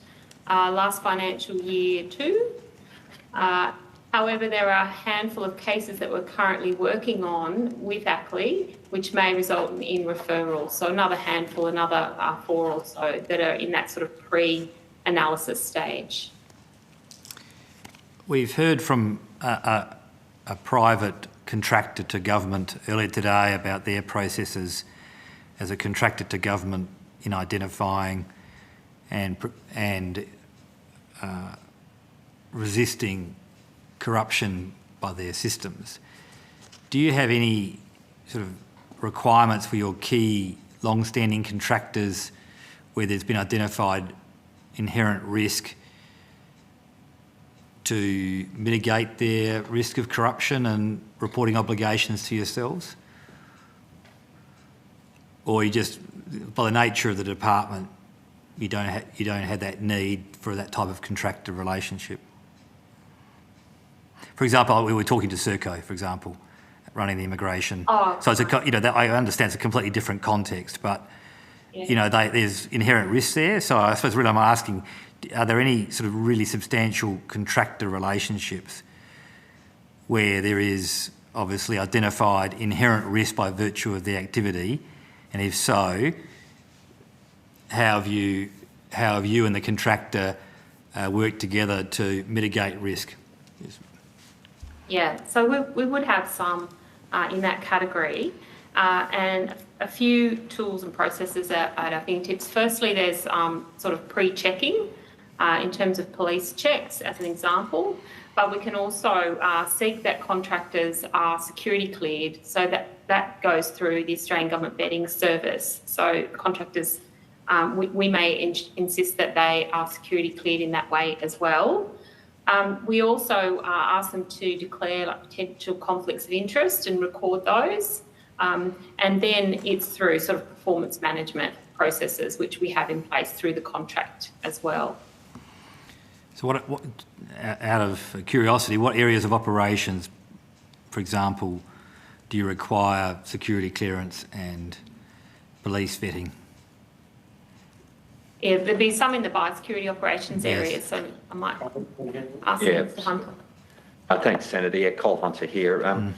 last financial year 2. However, there are a handful of cases that we're currently working on with ACLI, which may result in referrals. So another handful, another 4 or so that are in that sort of pre-analysis stage. We've heard from a private contractor to government earlier today about their processes as a contractor to government in identifying and resisting corruption by their systems. Do you have any sort of requirements for your key long-standing contractors where there's been identified inherent risk to mitigate their risk of corruption and reporting obligations to yourselves? Or you just, by the nature of the department, you don't have that need for that type of contractor relationship? For example, we were talking to Serco, for example, running the immigration. Oh. So it's I understand it's a completely different context, but there's inherent risks there. So I suppose really I'm asking, are there any sort of really substantial contractor relationships where there is obviously identified inherent risk by virtue of the activity? And if so, how have you and the contractor worked together to mitigate risk? Is Yeah, so we would have some in that category, and a few tools and processes at our fingertips. Firstly, there's sort of pre-checking in terms of police checks, as an example, but we can also seek that contractors are security cleared, so that goes through the Australian Government Vetting Service. So contractors, we may insist that they are security cleared in that way as well. We also ask them to declare potential conflicts of interest and record those. And then it's through sort of performance management processes, which we have in place through the contract as well. So what out of curiosity, what areas of operations, for example, do you require security clearance and police vetting? Yeah, there'd be some in the biosecurity operations area, so I might ask Mr. Hunter. Thanks, Senator. Yeah, Cole Hunter here.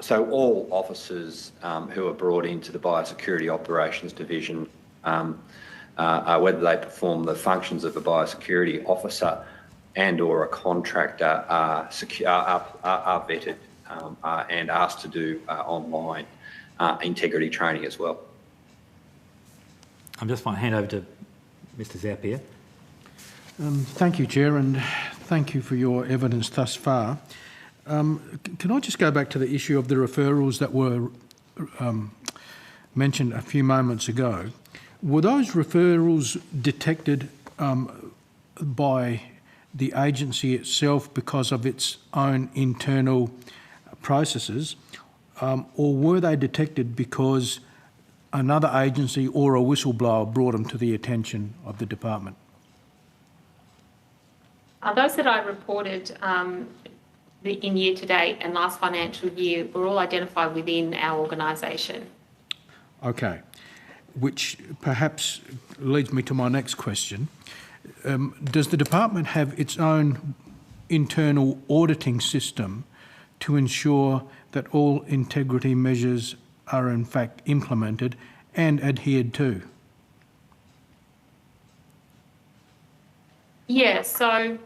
So all officers who are brought into the Biosecurity Operations Division, whether they perform the functions of a biosecurity officer and or a contractor, are vetted and asked to do online integrity training as well. I just want to hand over to Mr. Zapier. Thank you, Chair, and thank you for your evidence thus far. Can I just go back to the issue of the referrals that were mentioned a few moments ago? Were those referrals detected by the agency itself because of its own internal processes, or were they detected because another agency or a whistleblower brought them to the attention of the department? Those that I reported in year to date and last financial year were all identified within our organisation. Okay, which perhaps leads me to my next question. Does the department have its own internal auditing system to ensure that all integrity measures are in fact implemented and adhered to? Yeah, so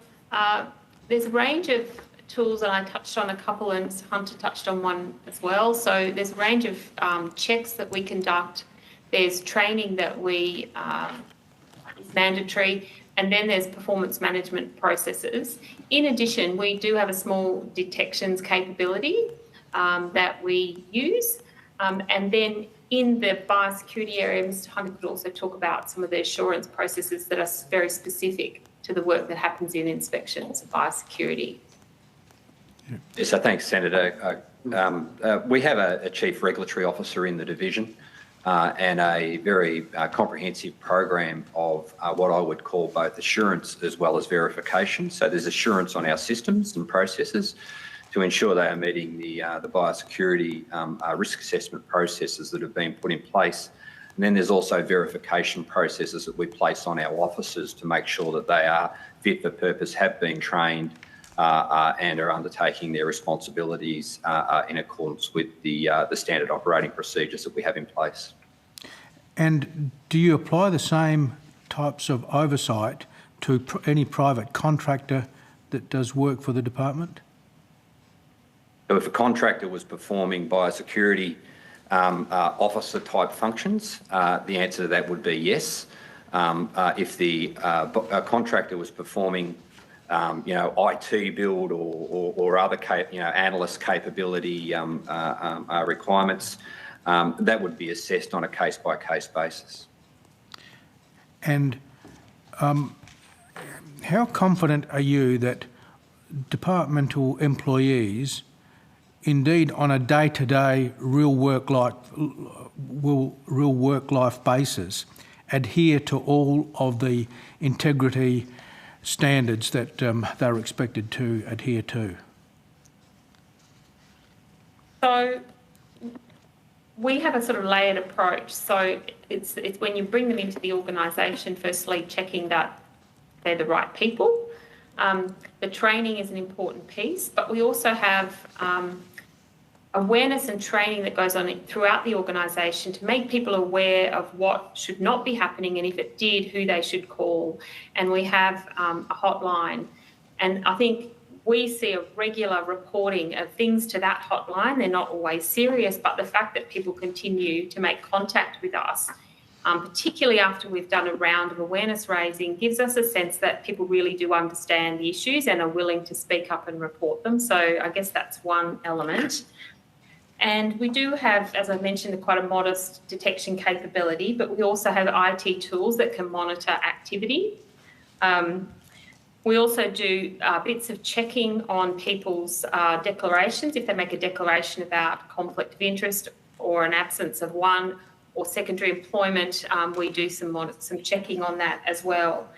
there's a range of tools, and I touched on a couple, and Mr. Hunter touched on one as well. So there's a range of checks that we conduct. There's training that is mandatory, and then there's performance management processes. In addition, we do have a small detections capability that we use. And then in the biosecurity area, Mr. Hunter could also talk about some of the assurance processes that are very specific to the work that happens in inspections of biosecurity. Yes, so thanks, Senator. We have a Chief Regulatory Officer in the division and a very comprehensive program of what I would call both assurance as well as verification. So there's assurance on our systems and processes to ensure they are meeting the biosecurity risk assessment processes that have been put in place. And then there's also verification processes that we place on our officers to make sure that they are fit for purpose, have been trained and are undertaking their responsibilities in accordance with the standard operating procedures that we have in place. And do you apply the same types of oversight to any private contractor that does work for the department? So if a contractor was performing biosecurity officer type functions, the answer to that would be yes. If the contractor was performing IT build or other analyst capability requirements, that would be assessed on a case-by-case basis. And how confident are you that departmental employees, indeed on a day-to-day real work-life basis, adhere to all of the integrity standards that they're expected to adhere to? So we have a sort of layered approach. So it's when you bring them into the organisation, firstly checking that they're the right people. The training is an important piece, but we also have awareness and training that goes on throughout the organisation to make people aware of what should not be happening, and if it did, who they should call. And we have a hotline. And I think we see a regular reporting of things to that hotline. They're not always serious, but the fact that people continue to make contact with us, particularly after we've done a round of awareness raising, gives us a sense that people really do understand the issues and are willing to speak up and report them. So I guess that's one element. And we do have, as I mentioned, quite a modest detection capability, but we also have IT tools that can monitor activity. We also do bits of checking on people's declarations. If they make a declaration about conflict of interest or an absence of one or secondary employment, we do some checking on that as well.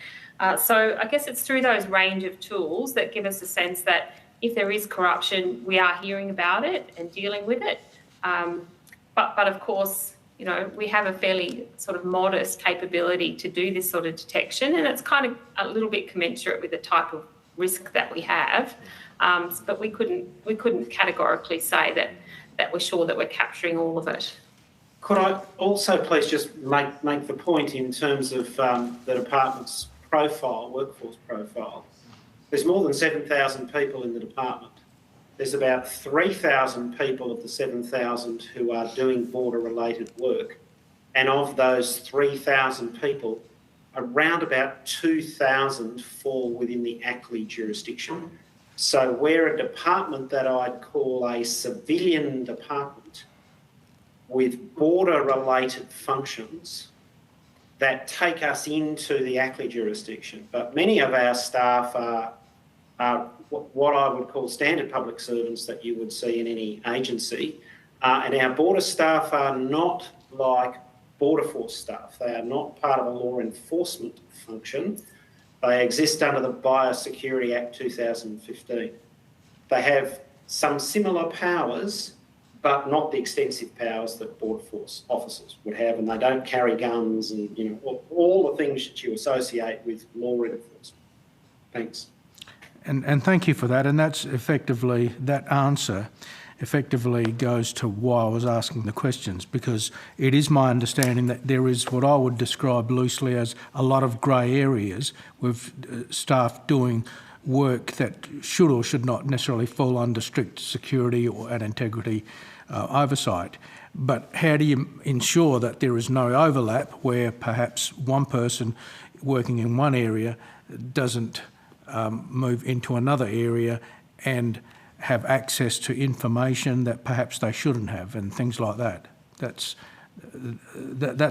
So I guess it's through those range of tools that give us a sense that if there is corruption, we are hearing about it and dealing with it. But of course, you know, we have a fairly sort of modest capability to do this sort of detection, and it's kind of a little bit commensurate with the type of risk that we have. But we couldn't categorically say that we're sure that we're capturing all of it. Could I also please just make the point in terms of the department's profile, workforce profile? There's more than 7,000 people in the department. There's about 3,000 people of the 7,000 who are doing border-related work. And of those 3,000 people, around about 2,000 fall within the Ackley jurisdiction. So we're a department that I'd call a civilian department with border-related functions that take us into the Ackley jurisdiction. But many of our staff are what I would call standard public servants that you would see in any agency. And our border staff are not like Border Force staff. They are not part of a law enforcement function. They exist under the Biosecurity Act 2015. They have some similar powers, but not the extensive powers that Border Force officers would have, and they don't carry guns and, you know, all the things that you associate with law enforcement. Thanks. And thank you for that. And that's effectively, that answer effectively goes to why I was asking the questions, because it is my understanding that there is what I would describe loosely as a lot of grey areas with staff doing work that should or should not necessarily fall under strict security and integrity oversight. But how do you ensure that there is no overlap where perhaps one person working in one area doesn't move into another area and have access to information that perhaps they shouldn't have, and things like that? That's,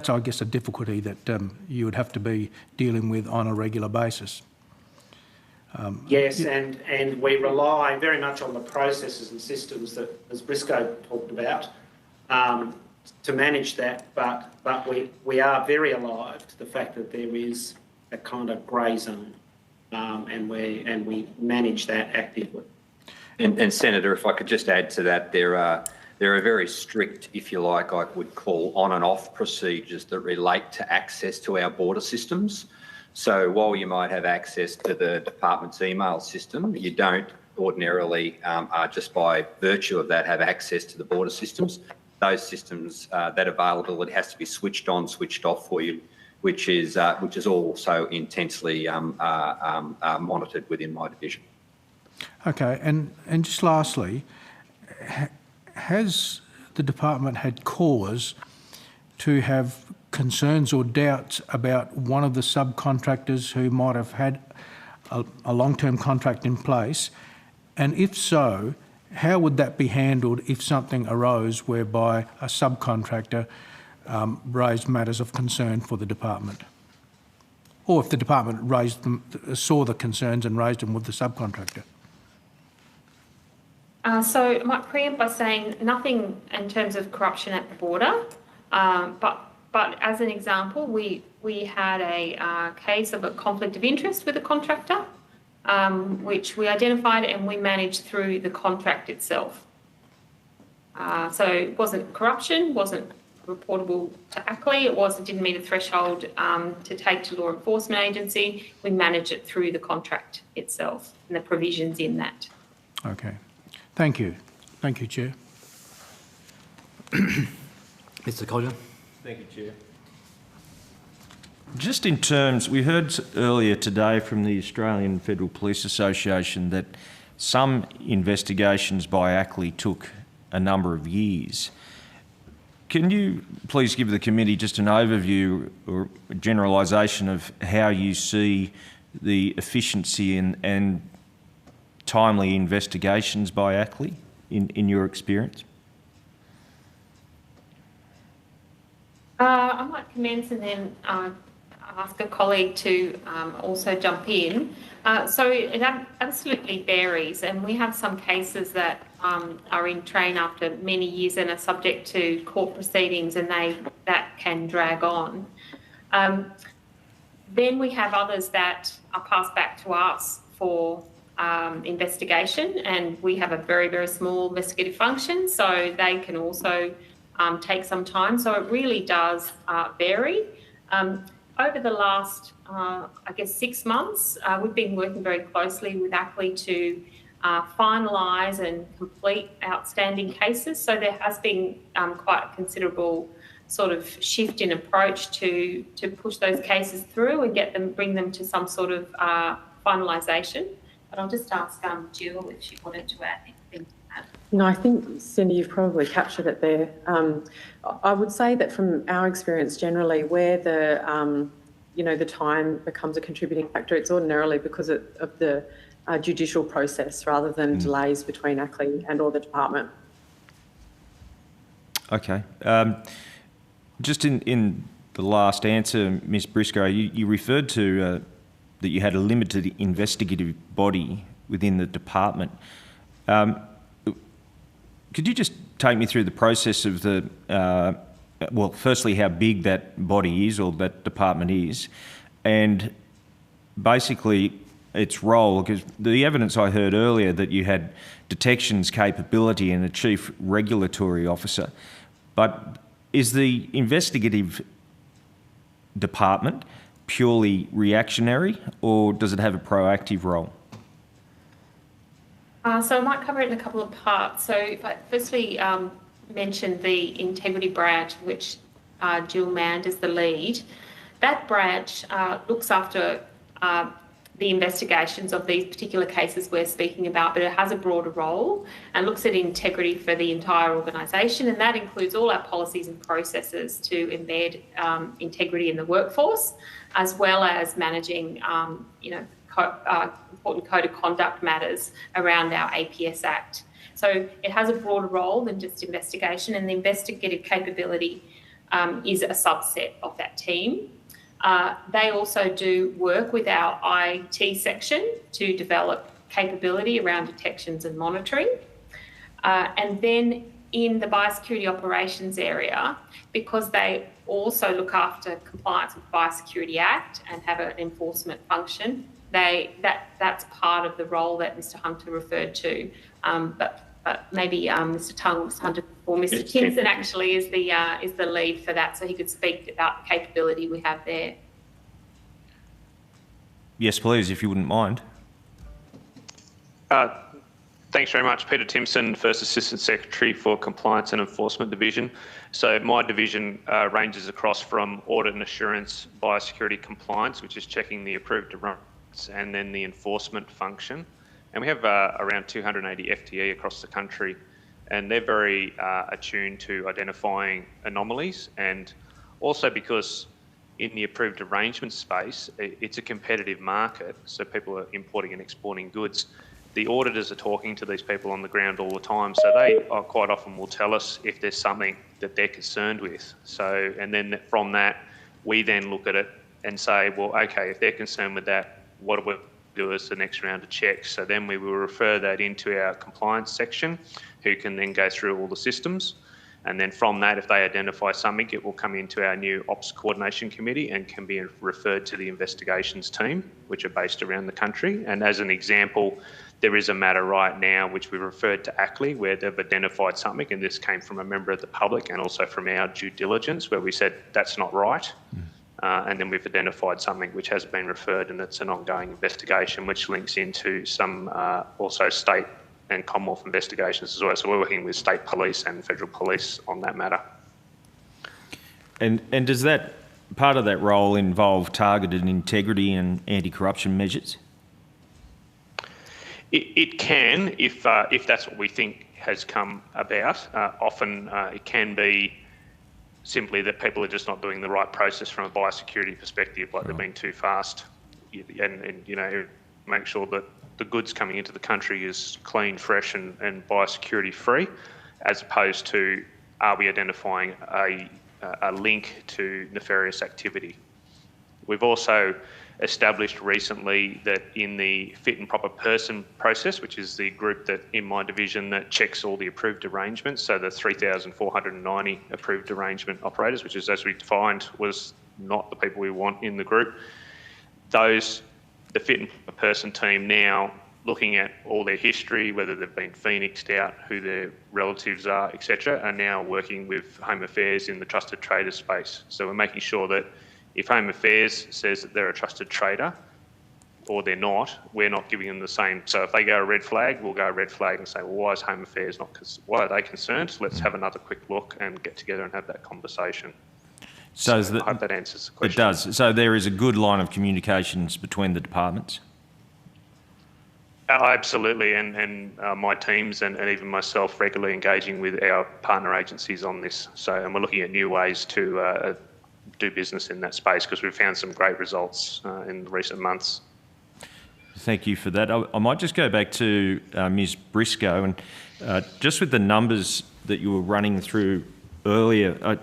I guess, a difficulty that you would have to be dealing with on a regular basis. Yes, and we rely very much on the processes and systems that, as Briscoe talked about, to manage that. But we are very alive to the fact that there is a kind of grey zone, and we manage that actively. And Senator, if I could just add to that, there are very strict, if you like, I would call on and off procedures that relate to access to our border systems. So while you might have access to the department's email system, you don't ordinarily, just by virtue of that, have access to the border systems. Those systems, that availability has to be switched on, switched off for you, which is also intensely monitored within my division. Okay, and just lastly, has the department had cause to have concerns or doubts about one of the subcontractors who might have had a long-term contract in place? And if so, how would that be handled if something arose whereby a subcontractor raised matters of concern for the department? Or if the department saw the concerns and raised them with the subcontractor? So I might preempt by saying nothing in terms of corruption at the border, but as an example, we had a case of a conflict of interest with a contractor, which we identified and we managed through the contract itself. So it wasn't corruption, wasn't reportable to Ackley, it didn't meet a threshold to take to law enforcement agency. We managed it through the contract itself and the provisions in that. Okay. Thank you. Thank you, Chair. Mr. Collier. Thank you, Chair. Just in terms, we heard earlier today from the Australian Federal Police Association that some investigations by ACLI took a number of years. Can you please give the committee just an overview or a generalisation of how you see the efficiency and timely investigations by ACLI in your experience? I might commence and then ask a colleague to also jump in. So it absolutely varies, and we have some cases that are in train after many years and are subject to court proceedings, and that can drag on. Then we have others that are passed back to us for investigation, and we have a very, very small investigative function, so they can also take some time. So it really does vary. Over the last, I guess, 6 months, we've been working very closely with ACLI to finalise and complete outstanding cases. So there has been quite a considerable sort of shift in approach to push those cases through and bring them to some sort of finalisation. But I'll just ask Jill if she wanted to add anything to that. No, I think, Cindy, you've probably captured it there. I would say that from our experience generally, where the time becomes a contributing factor, it's ordinarily because of the judicial process rather than delays between ACLI and or the department. Okay. Just in the last answer, Ms Briscoe, you referred to that you had a limited investigative body within the department. Could you just take me through the process of the, well, firstly, how big that body is or that department is, and basically its role, because the evidence I heard earlier that you had detections capability and a chief regulatory officer, but is the investigative department purely reactionary, or does it have a proactive role? So I might cover it in a couple of parts. So if I firstly mention the integrity branch, which Jill Mand is the lead, that branch looks after the investigations of these particular cases we're speaking about, but it has a broader role and looks at integrity for the entire organisation, and that includes all our policies and processes to embed integrity in the workforce, as well as managing, important code of conduct matters around our APS Act. So it has a broader role than just investigation, and the investigative capability is a subset of that team. They also do work with our IT section to develop capability around detections and monitoring. And then in the biosecurity operations area, because they also look after compliance with the Biosecurity Act and have an enforcement function, that's part of the role that Mr Hunter referred to. But maybe Mr Hunter or Mr Timpson actually is the lead for that, so he could speak about the capability we have there. Yes, please, if you wouldn't mind. Thanks very much. Peter Timpson, First Assistant Secretary for Compliance and Enforcement Division. So my division ranges across from audit and assurance, biosecurity compliance, which is checking the approved runs, and then the enforcement function. And we have around 280 FTE across the country, and they're very attuned to identifying anomalies, and also because in the approved arrangement space, it's a competitive market, so people are importing and exporting goods. The auditors are talking to these people on the ground all the time, so they quite often will tell us if there's something that they're concerned with. So, and then from that, we then look at it and say, well, okay, if they're concerned with that, what do we do as the next round of checks? So then we will refer that into our compliance section, who can then go through all the systems. And then from that, if they identify something, it will come into our new Ops Coordination Committee and can be referred to the investigations team, which are based around the country. And as an example, there is a matter right now which we referred to ACLI, where they've identified something, and this came from a member of the public and also from our due diligence, where we said that's not right. And then we've identified something which has been referred, and it's an ongoing investigation which links into some also state and Commonwealth investigations as well. So we're working with state police and federal police on that matter. And does that part of that role involve targeted integrity and anti-corruption measures? It can, if that's what we think has come about. Often it can be simply that people are just not doing the right process from a biosecurity perspective, like they're being too fast, and make sure that the goods coming into the country is clean, fresh, and biosecurity free, as opposed to are we identifying a link to nefarious activity. We've also established recently that in the fit and proper person process, which is the group that in my division that checks all the approved arrangements, so the 3,490 approved arrangement operators, which is as we defined was not the people we want in the group, the fit and proper person team now looking at all their history, whether they've been phoenixed out, who their relatives are, etc., are now working with Home Affairs in the trusted trader space. So we're making sure that if Home Affairs says that they're a trusted trader or they're not, we're not giving them the same. So if they go a red flag, we'll go a red flag and say, well, why is Home Affairs not, why are they concerned? Let's have another quick look and get together and have that conversation. So I hope that answers the question. It does. So there is a good line of communications between the departments? Absolutely, and my teams and even myself regularly engaging with our partner agencies on this. So, and we're looking at new ways to do business in that space because we've found some great results in recent months. Thank you for that. I might just go back to Ms Briscoe, and just with the numbers that you were running through earlier,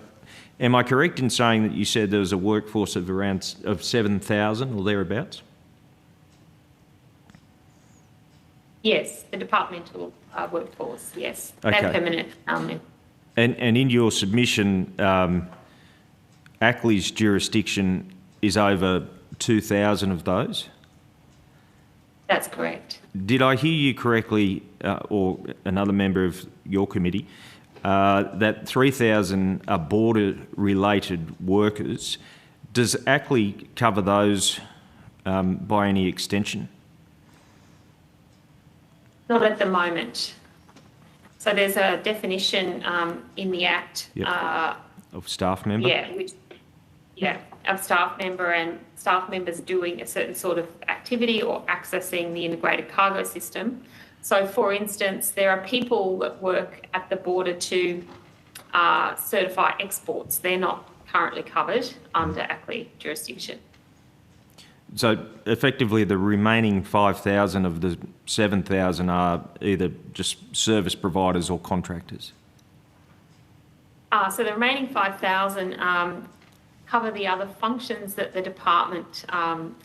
am I correct in saying that you said there was a workforce of around 7,000 or thereabouts? Yes, the departmental workforce, yes. Okay. They're permanent. And in your submission, ACLE's jurisdiction is over 2,000 of those? That's correct. Did I hear you correctly, or another member of your committee, that 3,000 are border-related workers? Does ACLE cover those by any extension? Not at the moment. So there's a definition in the Act. Yep. Of staff member? Of staff member and staff members doing a certain sort of activity or accessing the integrated cargo system. So, for instance, there are people that work at the border to certify exports. They're not currently covered under ACLE jurisdiction. So effectively the remaining 5,000 of the 7,000 are either just service providers or contractors? So the remaining 5,000 cover the other functions that the department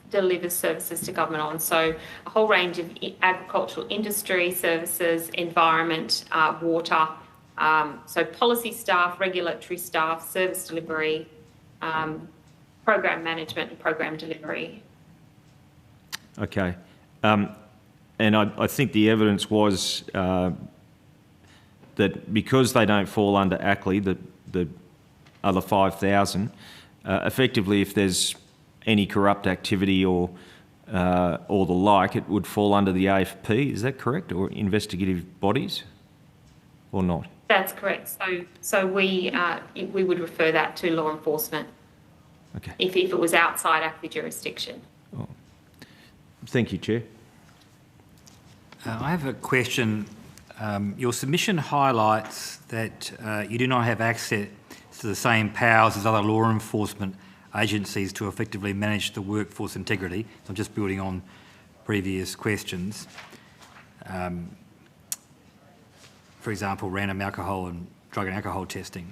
delivers services to government on. So a whole range of agricultural industry services, environment, water, so policy staff, regulatory staff, service delivery, program management and program delivery. Okay. And I think the evidence was that because they don't fall under ACLE, the other 5,000, effectively if there's any corrupt activity or the like, it would fall under the AFP, is that correct? Or investigative bodies, or not? That's correct. So we would refer that to law enforcement. Okay. If it was outside ACLE jurisdiction. Oh. Thank you, Chair. I have a question. Your submission highlights that you do not have access to the same powers as other law enforcement agencies to effectively manage the workforce integrity. So I'm just building on previous questions. For example, random alcohol and drug and alcohol testing.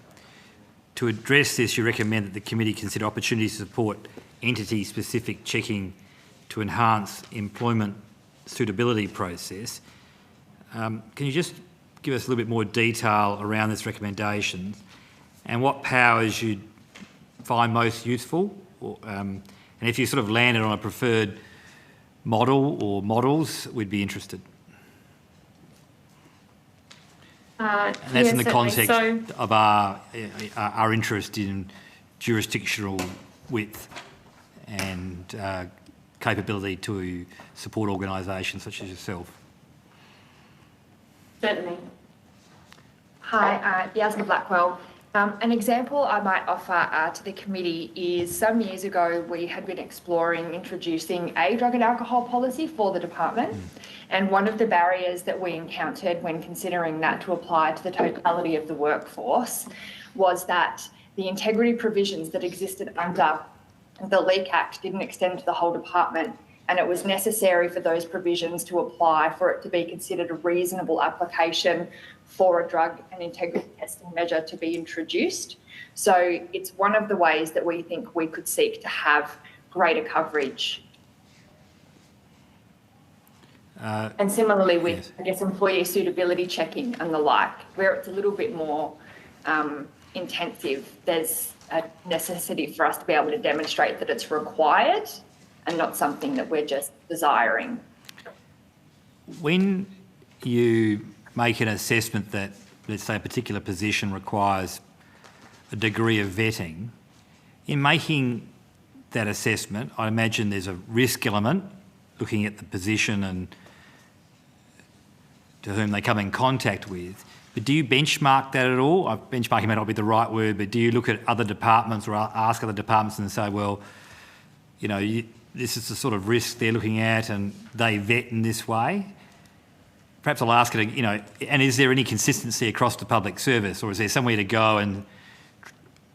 To address this, you recommend that the committee consider opportunities to support entity-specific checking to enhance employment suitability process. Can you just give us a little bit more detail around this recommendation and what powers you'd find most useful? And if you sort of landed on a preferred model or models, we'd be interested. And that's in the context of our interest in jurisdictional width and capability to support organisations such as yourself. Certainly. Hi, Yasmin Blackwell. An example I might offer to the committee is some years ago we had been exploring introducing a drug and alcohol policy for the department, and one of the barriers that we encountered when considering that to apply to the totality of the workforce was that the integrity provisions that existed under the Leak Act didn't extend to the whole department, and it was necessary for those provisions to apply for it to be considered a reasonable application for a drug and integrity testing measure to be introduced. So it's one of the ways that we think we could seek to have greater coverage. And similarly with, I guess, employee suitability checking and the like, where it's a little bit more intensive, there's a necessity for us to be able to demonstrate that it's required and not something that we're just desiring. When you make an assessment that, let's say, a particular position requires a degree of vetting, in making that assessment, I imagine there's a risk element, looking at the position and to whom they come in contact with. But do you benchmark that at all? Benchmarking may not be the right word, but do you look at other departments or ask other departments and say, well, you know, this is the sort of risk they're looking at and they vet in this way? Perhaps I'll ask it, you know, and is there any consistency across the public service, or is there somewhere to go and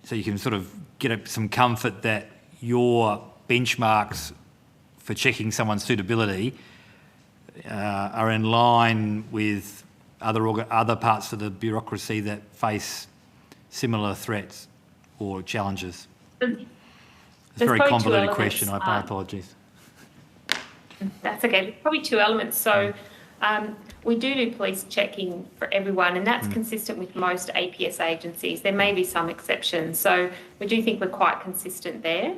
so you can sort of get some comfort that your benchmarks for checking someone's suitability are in line with other parts of the bureaucracy that face similar threats or challenges? It's a very convoluted question. My apologies. That's okay. There's probably two elements. So we do police checking for everyone, and that's consistent with most APS agencies. There may be some exceptions. So we do think we're quite consistent there.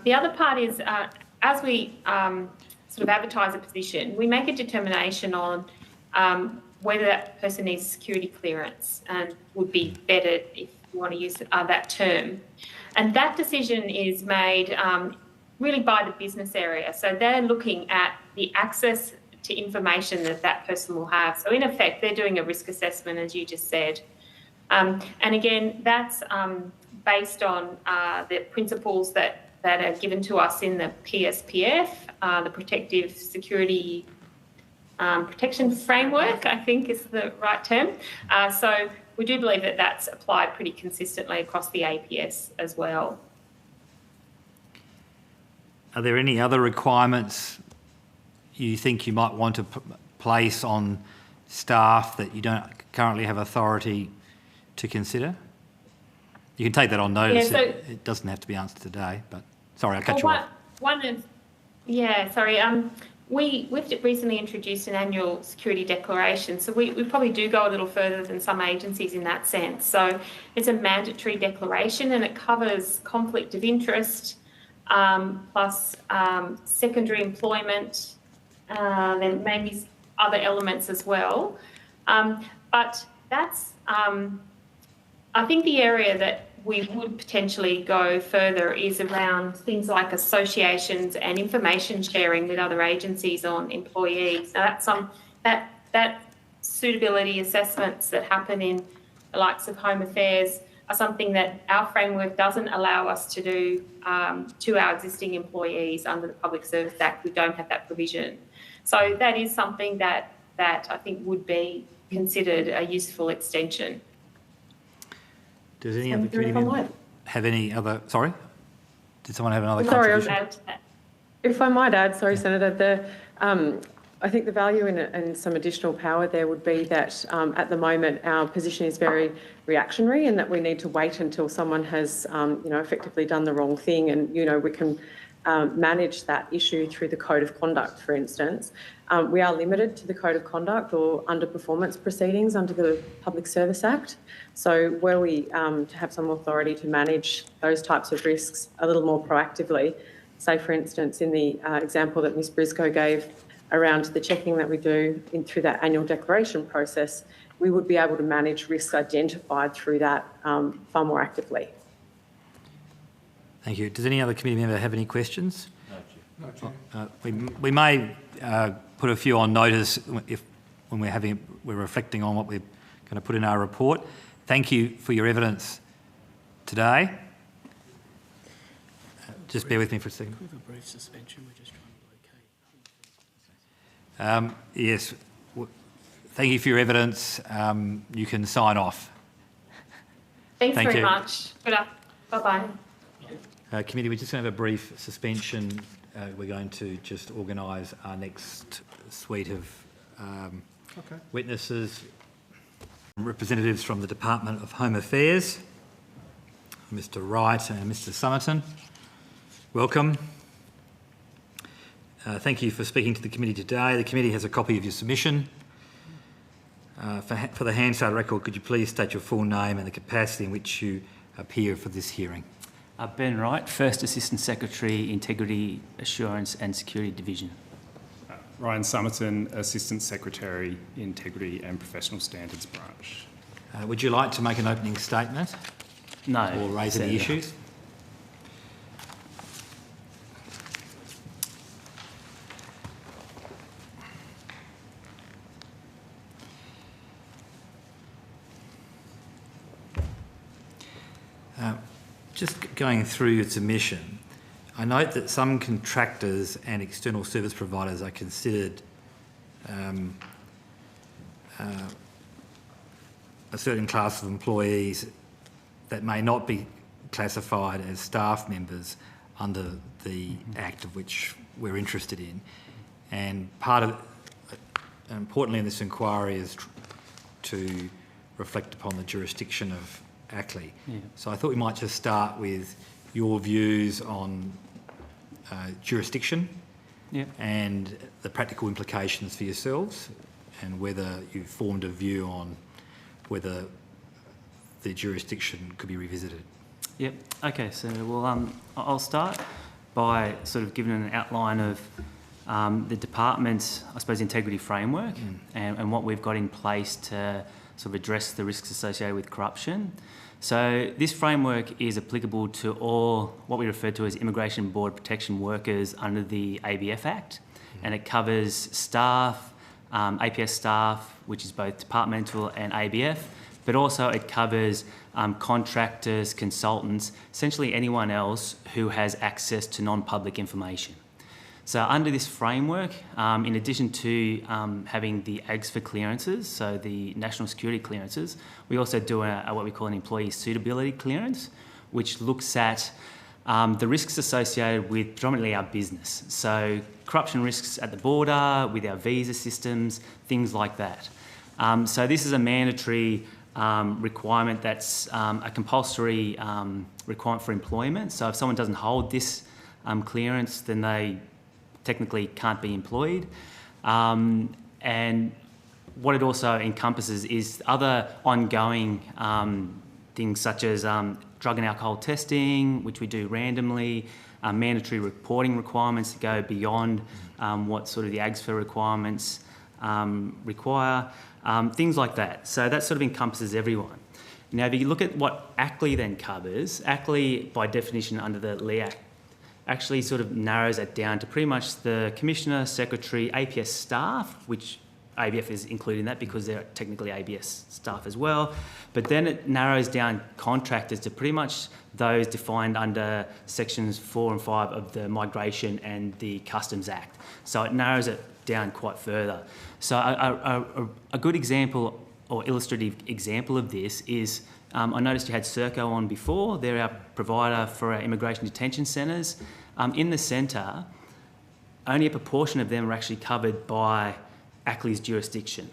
The other part is as we sort of advertise a position, we make a determination on whether that person needs security clearance and would be vetted, if you want to use that term. And that decision is made really by the business area. So they're looking at the access to information that that person will have. So in effect, they're doing a risk assessment, as you just said. And again, that's based on the principles that are given to us in the PSPF, the Protective Security Protection Framework, I think is the right term. So we do believe that that's applied pretty consistently across the APS as well. Are there any other requirements you think you might want to place on staff that you don't currently have authority to consider? You can take that on notice. Yeah, so, it doesn't have to be answered today, but sorry, I cut you off. We've recently introduced an annual security declaration, so we probably do go a little further than some agencies in that sense. So it's a mandatory declaration and it covers conflict of interest, plus secondary employment, then maybe other elements as well. But that's, I think the area that we would potentially go further is around things like associations and information sharing with other agencies on employees. Now that suitability assessments that happen in the likes of Home Affairs are something that our framework doesn't allow us to do to our existing employees under the Public Service Act. We don't have that provision. So that is something that I think would be considered a useful extension. Does any other committee member have any other... Sorry? Did someone have another contribution? If I might add, Senator, I think the value in some additional power there would be that at the moment our position is very reactionary and that we need to wait until someone has, effectively done the wrong thing, and, we can manage that issue through the Code of Conduct, for instance. We are limited to the Code of Conduct or underperformance proceedings under the Public Service Act. So were we to have some authority to manage those types of risks a little more proactively, say, for instance, in the example that Ms Briscoe gave around the checking that we do through that annual declaration process, we would be able to manage risks identified through that far more actively. Thank you. Does any other committee member have any questions? No, Chair. We may put a few on notice when we're reflecting on what we're going to put in our report. thank you for your evidence today. Just bear with me for a second. Can we have a brief suspension? We're just trying to locate. Yes, thank you for your evidence. You can sign off. Thanks Thank very you. much. Bye-bye. Committee, we're just going to have a brief suspension. We're going to just organise our next suite of witnesses, representatives from the Department of Home Affairs, Mr Wright and Mr Somerton. Welcome. Thank you for speaking to the committee today. The committee has a copy of your submission. For the Hansard record, could you please state your full name and the capacity in which you appear for this hearing? Ben Wright, First Assistant Secretary, Integrity, Assurance and Security Division. Ryan Somerton, Assistant Secretary, Integrity and Professional Standards Branch. Would you like to make an opening statement? No. Or raise any issues? Just going through your submission, I note that some contractors and external service providers are considered a certain class of employees that may not be classified as staff members under the Act of which we're interested in. And part of, importantly in this inquiry, is to reflect upon the jurisdiction of ACLI. Yeah. So I thought we might just start with your views on jurisdiction and the practical implications for yourselves, and whether you've formed a view on whether the jurisdiction could be revisited. Yep. Okay, so I'll start by sort of giving an outline of the department's, I suppose, integrity framework and what we've got in place to sort of address the risks associated with corruption. So this framework is applicable to all what we refer to as Immigration Border Protection workers under the ABF Act, and it covers staff, APS staff, which is both departmental and ABF, but also it covers contractors, consultants, essentially anyone else who has access to non-public information. So under this framework, in addition to having the AGSFA clearances, so the national security clearances, we also do what we call an employee suitability clearance, which looks at the risks associated with predominantly our business. So corruption risks at the border, with our visa systems, things like that. So this is a mandatory requirement that's a compulsory requirement for employment. So if someone doesn't hold this clearance, then they technically can't be employed. And what it also encompasses is other ongoing things such as drug and alcohol testing, which we do randomly, mandatory reporting requirements that go beyond what sort of the AGSFA requirements require, things like that. So that sort of encompasses everyone. Now, if you look at what ACLI then covers, ACLI, by definition under the LEA Act, actually sort of narrows it down to pretty much the Commissioner, Secretary, APS staff, which ABF is included in that because they're technically ABS staff as well. But then it narrows down contractors to pretty much those defined under sections 4 and 5 of the Migration and the Customs Act. So it narrows it down quite further. So a good example or illustrative example of this is, I noticed you had Serco on before. They're our provider for our immigration detention centres. In the centre, only a proportion of them are actually covered by ACLI's jurisdiction.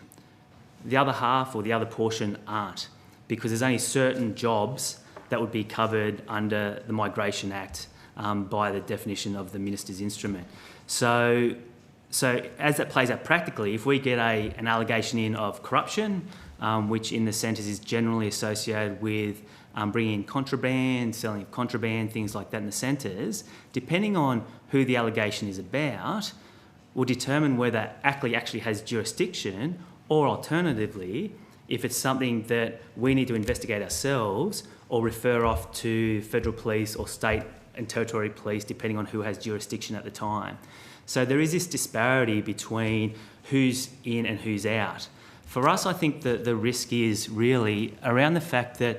The other half or the other portion aren't, because there's only certain jobs that would be covered under the Migration Act by the definition of the Minister's instrument. So as that plays out practically, if we get an allegation in of corruption, which in the centres is generally associated with bringing in contraband, selling of contraband, things like that in the centres, depending on who the allegation is about, will determine whether ACLI actually has jurisdiction, or alternatively, if it's something that we need to investigate ourselves or refer off to federal police or state and territory police, depending on who has jurisdiction at the time. So there is this disparity between who's in and who's out. For us, I think that the risk is really around the fact that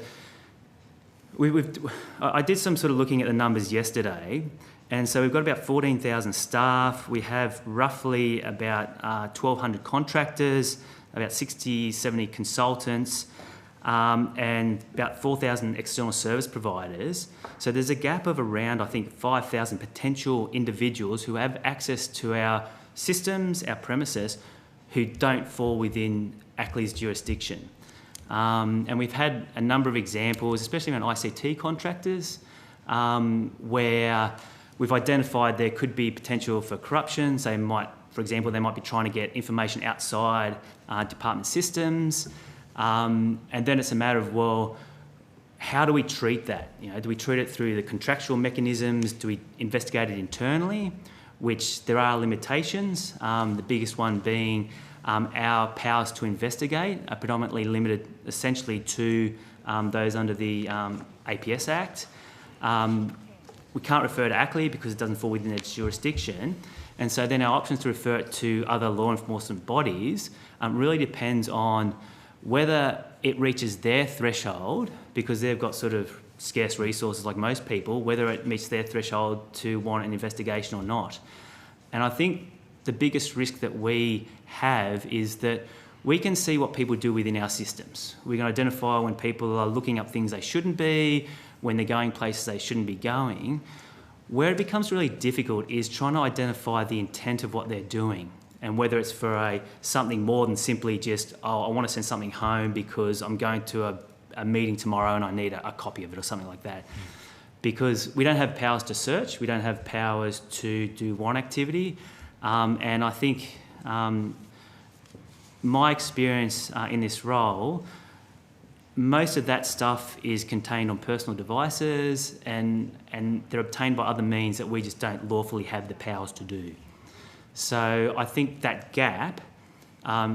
I did some sort of looking at the numbers yesterday, and so we've got about 14,000 staff. We have roughly about 1,200 contractors, about 60, 70 consultants, and about 4,000 external service providers. So there's a gap of around, I think, 5,000 potential individuals who have access to our systems, our premises, who don't fall within ACLE's jurisdiction. And we've had a number of examples, especially around ICT contractors, where we've identified there could be potential for corruption. So for example, they might be trying to get information outside department systems. And then it's a matter of, well, how do we treat that? Do we treat it through the contractual mechanisms? Do we investigate it internally? Which there are limitations, the biggest one being our powers to investigate are predominantly limited essentially to those under the APS Act. We can't refer to ACLE because it doesn't fall within its jurisdiction, and so then our options to refer it to other law enforcement bodies really depends on whether it reaches their threshold, because they've got sort of scarce resources like most people, whether it meets their threshold to warrant an investigation or not. And I think the biggest risk that we have is that we can see what people do within our systems. We can identify when people are looking up things they shouldn't be, when they're going places they shouldn't be going. Where it becomes really difficult is trying to identify the intent of what they're doing, and whether it's for something more than simply just, oh, I want to send something home because I'm going to a meeting tomorrow and I need a copy of it or something like that. Because we don't have powers to search, we don't have powers to do warrant activity. And I think my experience in this role, most of that stuff is contained on personal devices and they're obtained by other means that we just don't lawfully have the powers to do. So I think that gap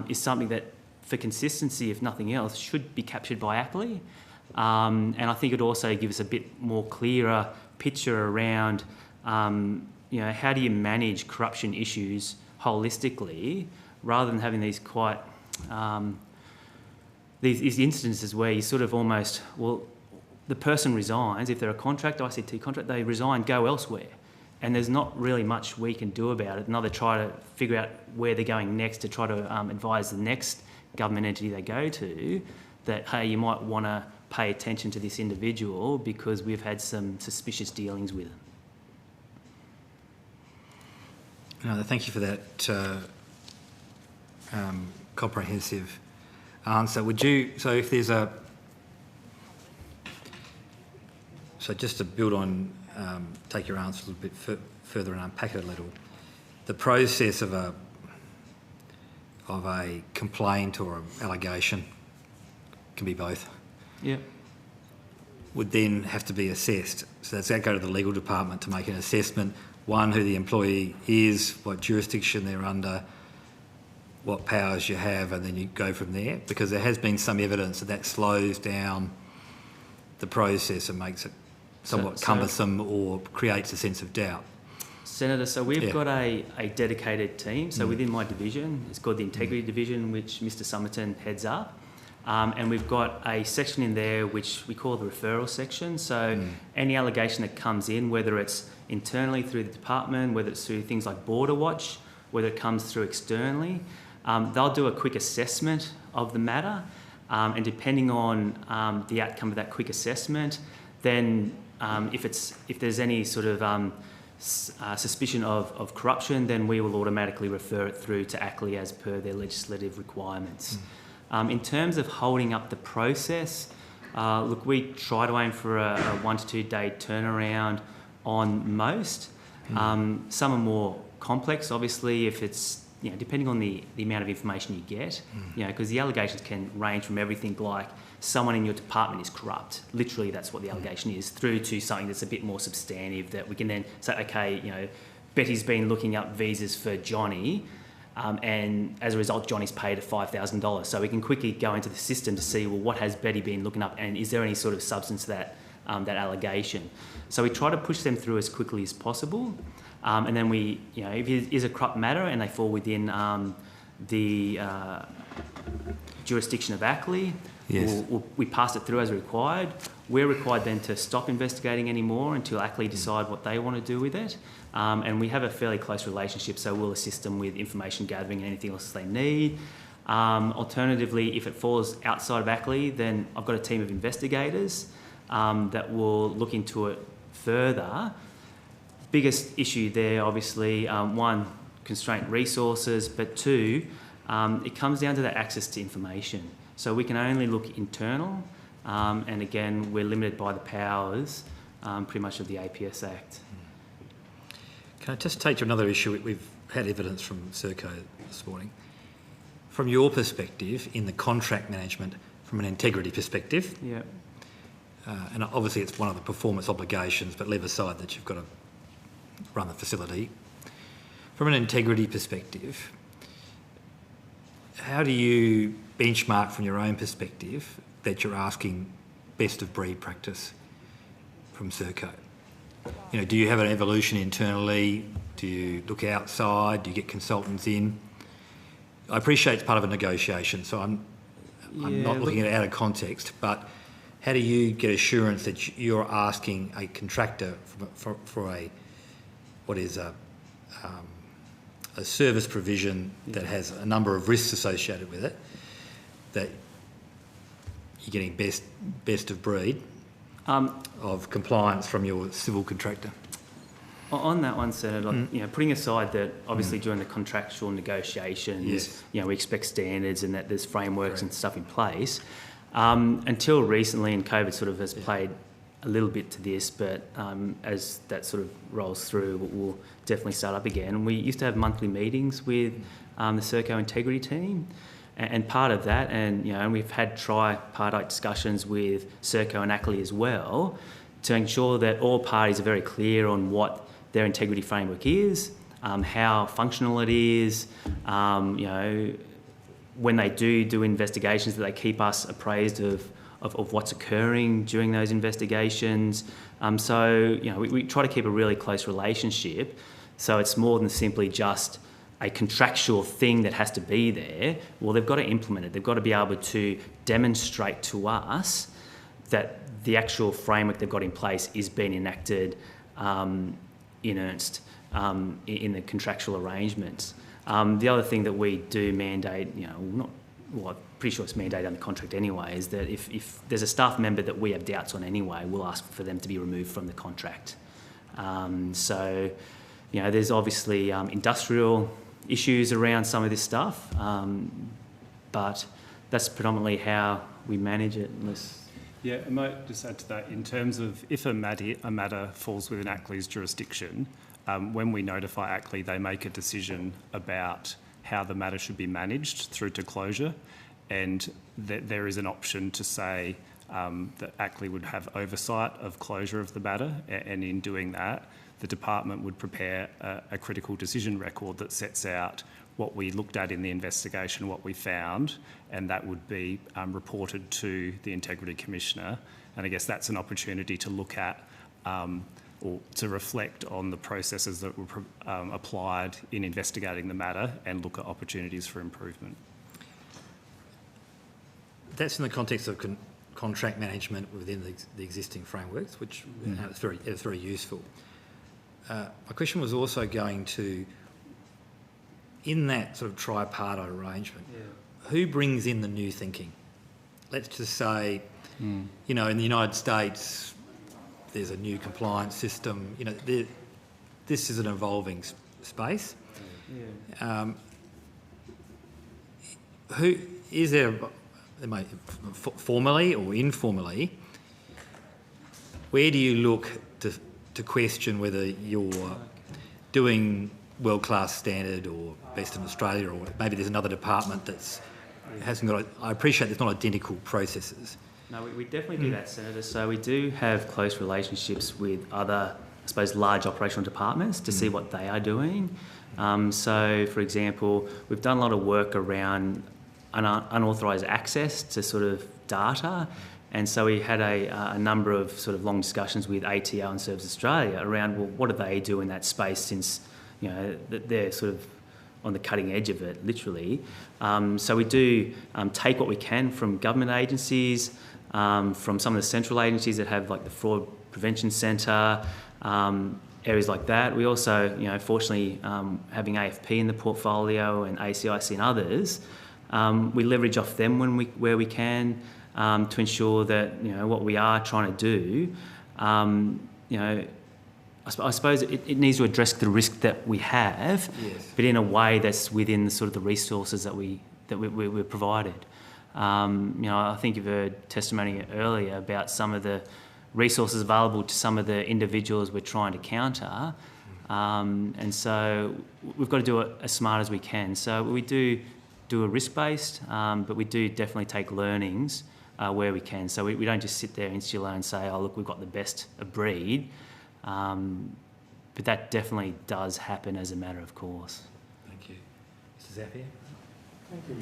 is something that, for consistency, if nothing else, should be captured by ACLE. And I think it also gives us a bit more clearer picture around, how do you manage corruption issues holistically, rather than having these quite these instances where you sort of almost, well, the person resigns, if they're a contract, ICT contract, they resign, go elsewhere. And there's not really much we can do about it. Another try to figure out where they're going next to try to advise the next government entity they go to that, hey, you might want to pay attention to this individual because we've had some suspicious dealings with them. No, thank you for that comprehensive answer. So if there's so just to build on, take your answer a little bit further and unpack it a little, the process of a complaint or an allegation, can be both. Yeah. Would then have to be assessed. So that's that go to the legal department to make an assessment. One, who the employee is, what jurisdiction they're under, what powers you have, and then you go from there. Because there has been some evidence that slows down the process and makes it somewhat cumbersome or creates a sense of doubt. Senator, so we've got a dedicated team. So within my division, it's called the Integrity Division, which Mr. Somerton heads up. And we've got a section in there which we call the referral section. So any allegation that comes in, whether it's internally through the department, whether it's through things like Border Watch, whether it comes through externally, they'll do a quick assessment of the matter. And depending on the outcome of that quick assessment, then if there's any sort of suspicion of corruption, then we will automatically refer it through to ACLE as per their legislative requirements. In terms of holding up the process, look, we try to aim for a 1 to 2 day turnaround on most. Some are more complex, obviously, if it's, depending on the amount of information you get, because the allegations can range from everything like someone in your department is corrupt, literally that's what the allegation is, through to something that's a bit more substantive that we can then say, okay, Betty's been looking up visas for Johnny, and as a result, Johnny's paid a $5,000. So we can quickly go into the system to see, well, what has Betty been looking up, and is there any sort of substance to that allegation? So we try to push them through as quickly as possible, and then we, if it is a corrupt matter and they fall within jurisdiction of ACLI. Yes. We pass it through as required. We're required then to stop investigating anymore until ACLI decide what they want to do with it. And we have a fairly close relationship, so we'll assist them with information gathering and anything else they need. Alternatively, if it falls outside of ACLI, then I've got a team of investigators that will look into it further. Biggest issue there, obviously, one, constraint resources, but two, it comes down to that access to information. So we can only look internal, and again, we're limited by the powers pretty much of the APS Act. Can I just take to another issue? We've had evidence from Serco this morning. From your perspective, in the contract management, from an integrity perspective, yeah. And obviously it's one of the performance obligations, but leave aside that you've got to run the facility. From an integrity perspective, how do you benchmark from your own perspective that you're asking best of breed practice from Serco? You know, do you have an evolution internally? Do you look outside? Do you get consultants in? I appreciate it's part of a negotiation, so I'm not looking at it out of context, but how do you get assurance that you're asking a contractor for a service provision that has a number of risks associated with it, that you're getting best of breed of compliance from your civil contractor? On that one, Senator, putting aside that obviously during the contractual negotiations, we expect standards and that there's frameworks and stuff in place. Until recently, and COVID sort of has played a little bit to this, but as that sort of rolls through, we'll definitely start up again. We used to have monthly meetings with the Serco integrity team, and part of that, and we've had tripartite discussions with Serco and ACLI as well, to ensure that all parties are very clear on what their integrity framework is, how functional it is, when they do investigations, that they keep us appraised of what's occurring during those investigations. We try to keep a really close relationship, so it's more than simply just a contractual thing that has to be there. Well, they've got to implement it. They've got to be able to demonstrate to us that the actual framework they've got in place is being enacted in earnest in the contractual arrangements. The other thing that we do mandate, I'm pretty sure it's mandated under contract anyway, is that if there's a staff member that we have doubts on anyway, we'll ask for them to be removed from the contract. There's obviously industrial issues around some of this stuff, but that's predominantly how we manage it. Yeah, I might just add to that, in terms of if a matter falls within ACLI's jurisdiction, when we notify ACLI, they make a decision about how the matter should be managed through to closure, and there is an option to say that ACLI would have oversight of closure of the matter, and in doing that, the department would prepare a critical decision record that sets out what we looked at in the investigation, what we found, and that would be reported to the Integrity Commissioner. And I guess that's an opportunity to look at or to reflect on the processes that were applied in investigating the matter and look at opportunities for improvement. That's in the context of contract management within the existing frameworks, which it's very useful. My question was also going to, in that sort of tripartite arrangement, who brings in the new thinking? Let's just say, in the United States, there's a new compliance system. This is an evolving space. Who is there? Formally or informally, where do you look to question whether you're doing world-class standard or best in Australia, or maybe there's another department hasn't got? I appreciate there's not identical processes. No, we definitely do that, Senator. So we do have close relationships with other, I suppose, large operational departments to see what they are doing. So, for example, we've done a lot of work around unauthorised access to sort of data, and so we had a number of sort of long discussions with ATO and Services Australia around, well, what do they do in that space, since they're sort of on the cutting edge of it, literally. So we do take what we can from government agencies, from some of the central agencies that have like the Fraud Prevention Centre, areas like that. We also, fortunately, having AFP in the portfolio and ACIC and others, we leverage off them where we can to ensure that what we are trying to do, I suppose it needs to address the risk that we have, yes, but in a way that's within the sort of the resources that we're provided. I think you've heard testimony earlier about some of the resources available to some of the individuals we're trying to counter, and so we've got to do it as smart as we can. So we do a risk-based, but we do definitely take learnings where we can. So we don't just sit there insular and say, oh, look, we've got the best of breed. But that definitely does happen as a matter of course. Thank you. Mr. Zapier? Thank you.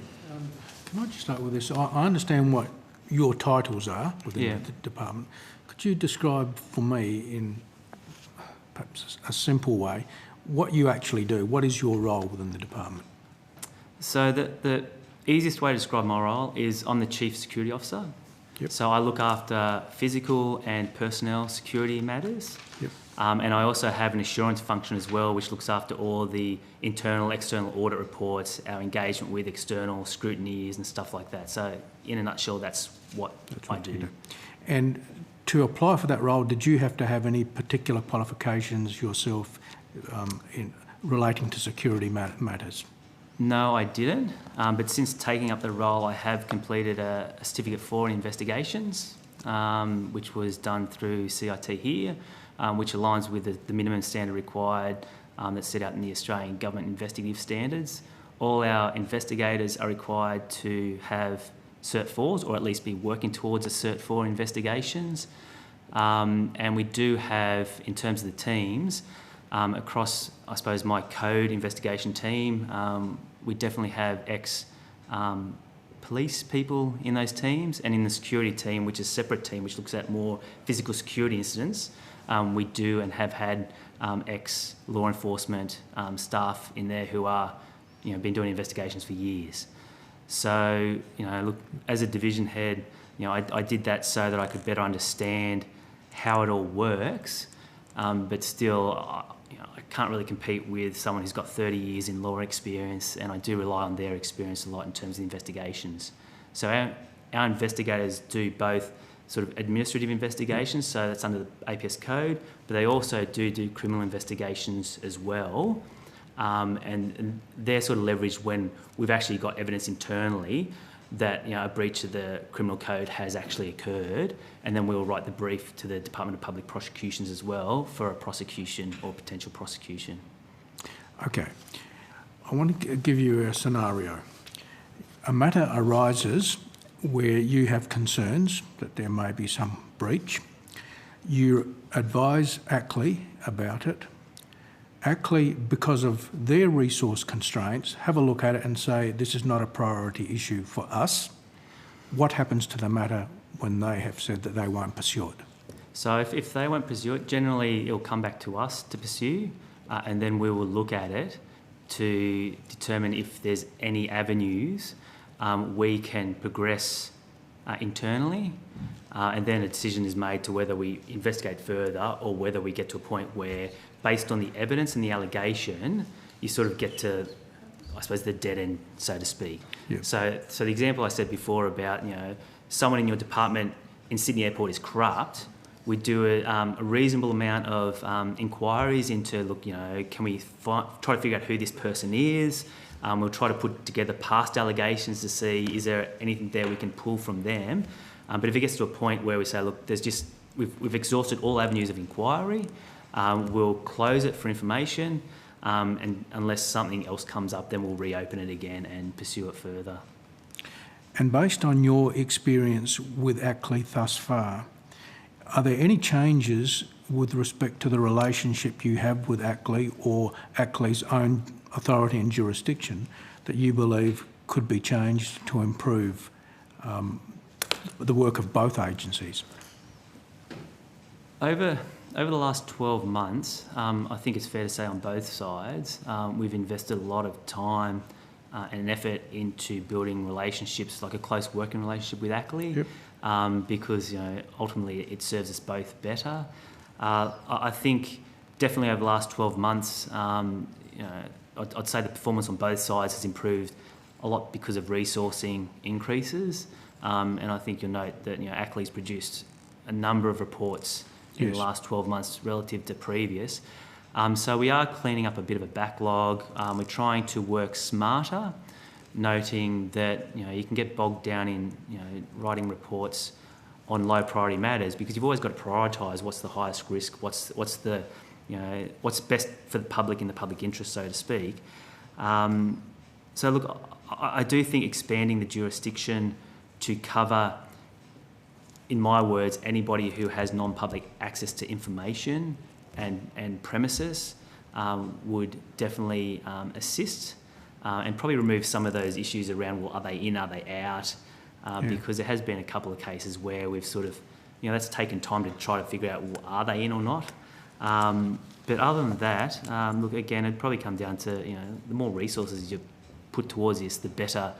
Can I just start with this? I understand what your titles are within the department. Could you describe for me in perhaps a simple way what you actually do? What is your role within the department? So the easiest way to describe my role is I'm the Chief Security Officer. Yep. So I look after physical and personnel security matters. Yep. And I also have an assurance function as well, which looks after all the internal, external audit reports, our engagement with external scrutineers and stuff like that. So in a nutshell, that's what I do. And to apply for that role, did you have to have any particular qualifications yourself in relating to security matters? No, I didn't. But since taking up the role, I have completed a Certificate 4 in Investigations, which was done through CIT here, which aligns with the minimum standard required that's set out in the Australian Government Investigative Standards. All our investigators are required to have Cert 4s, or at least be working towards a Cert 4 investigations. And we do have, in terms of the teams, across, I suppose, my code investigation team, we definitely have ex-police people in those teams, and in the security team, which is a separate team which looks at more physical security incidents, we do and have had ex-law enforcement staff in there who are, been doing investigations for years. So, look, as a division head, I did that so that I could better understand how it all works, but still, I can't really compete with someone who's got 30 years in law experience, and I do rely on their experience a lot in terms of investigations. So our investigators do both sort of administrative investigations, so that's under the APS code, but they also do criminal investigations as well. And they're sort of leveraged when we've actually got evidence internally that a breach of the criminal code has actually occurred, and then we'll write the brief to the Department of Public Prosecutions as well for a prosecution or potential prosecution. Okay. I want to give you a scenario. A matter arises where you have concerns that there may be some breach. You advise ACLEI about it. ACLEI, because of their resource constraints, have a look at it and say, this is not a priority issue for us. What happens to the matter when they have said that they won't pursue it? So if they won't pursue it, generally it'll come back to us to pursue, and then we will look at it to determine if there's any avenues we can progress internally, and then a decision is made to whether we investigate further or whether we get to a point where, based on the evidence and the allegation, you sort of get to, I suppose, the dead end, so to speak. Yep. So the example I said before about, someone in your department in Sydney Airport is corrupt, we do a reasonable amount of inquiries into, look, can we try to figure out who this person is? We'll try to put together past allegations to see, is there anything there we can pull from them? But if it gets to a point where we say, look, there's just, we've exhausted all avenues of inquiry, we'll close it for information, and unless something else comes up, then we'll reopen it again and pursue it further. And based on your experience with ACLEI thus far, are there any changes with respect to the relationship you have with ACLEI or ACLEI's own authority and jurisdiction that you believe could be changed to improve the work of both agencies? Over over the last 12 months, I think it's fair to say on both sides, we've invested a lot of time and effort into building relationships, like a close working relationship with ACLI, because ultimately it serves us both better. I think definitely over the last 12 months, I'd say the performance on both sides has improved a lot because of resourcing increases, and I think you'll note that ACLI's produced a number of reports in the last 12 months relative to previous. So we are cleaning up a bit of a backlog. We're trying to work smarter, noting that you can get bogged down in writing reports on low priority matters because you've always got to prioritise what's the highest risk, what's the what's best for the public in the public interest, so to speak. So look, I do think expanding the jurisdiction to cover, in my words, anybody who has non-public access to information and premises would definitely assist and probably remove some of those issues around, well, are they in, are they out? Because there has been a couple of cases where we've sort of, that's taken time to try to figure out, well, are they in or not? But other than that, look, again, it'd probably come down to, the more resources you put towards this, the better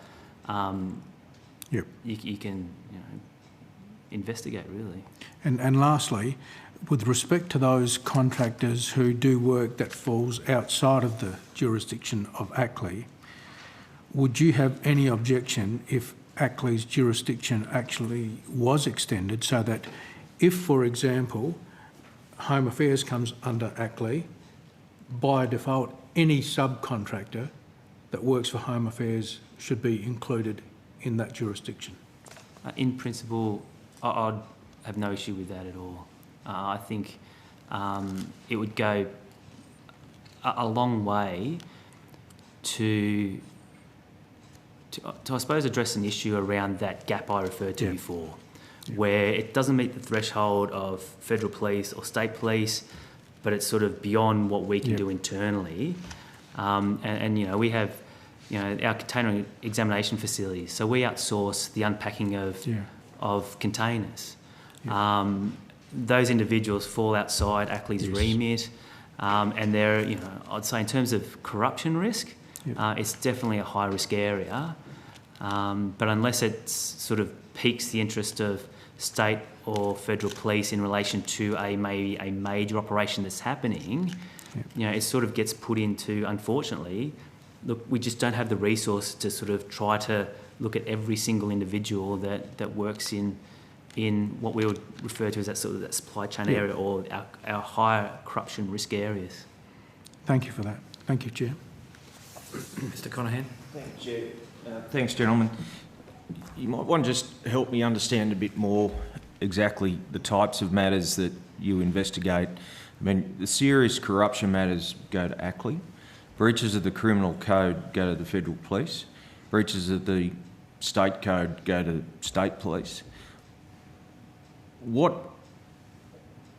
you can, investigate, really. And lastly, with respect to those contractors who do work that falls outside of the jurisdiction of ACLI, would you have any objection if ACLI's jurisdiction actually was extended so that if, for example, Home Affairs comes under ACLI, by default, any subcontractor that works for Home Affairs should be included in that jurisdiction? In principle, I'd have no issue with that at all. I think it would go a long way to I suppose, address an issue around that gap I referred to before, where it doesn't meet the threshold of federal police or state police, but it's sort of beyond what we can do internally. And we have, our container examination facilities, so we outsource the unpacking of containers. Those individuals fall outside ACLI's remit, and they're, I'd say in terms of corruption risk, it's definitely a high risk area. But unless it sort of piques the interest of state or federal police in relation to maybe a major operation that's happening, it sort of gets put into, unfortunately, look, we just don't have the resource to sort of try to look at every single individual that works in what we would refer to as that sort of that supply chain area or our higher corruption risk areas. Thank you for that. Thank you, Chair. Mr. Conahan. Thanks, Chair. Thanks, gentlemen. You might want to just help me understand a bit more exactly the types of matters that you investigate. I mean, the serious corruption matters go to ACLI. Breaches of the criminal code go to the federal police. Breaches of the state code go to state police.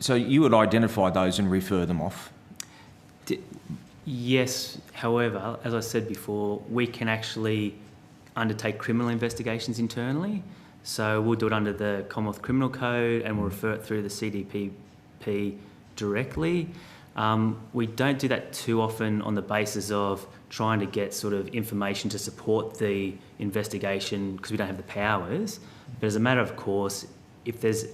So you would identify those and refer them off? Yes, however, as I said before, we can actually undertake criminal investigations internally. So we'll do it under the Commonwealth Criminal Code and we'll refer it through the CDPP directly. We don't do that too often on the basis of trying to get sort of information to support the investigation because we don't have the powers. But as a matter of course, if there's,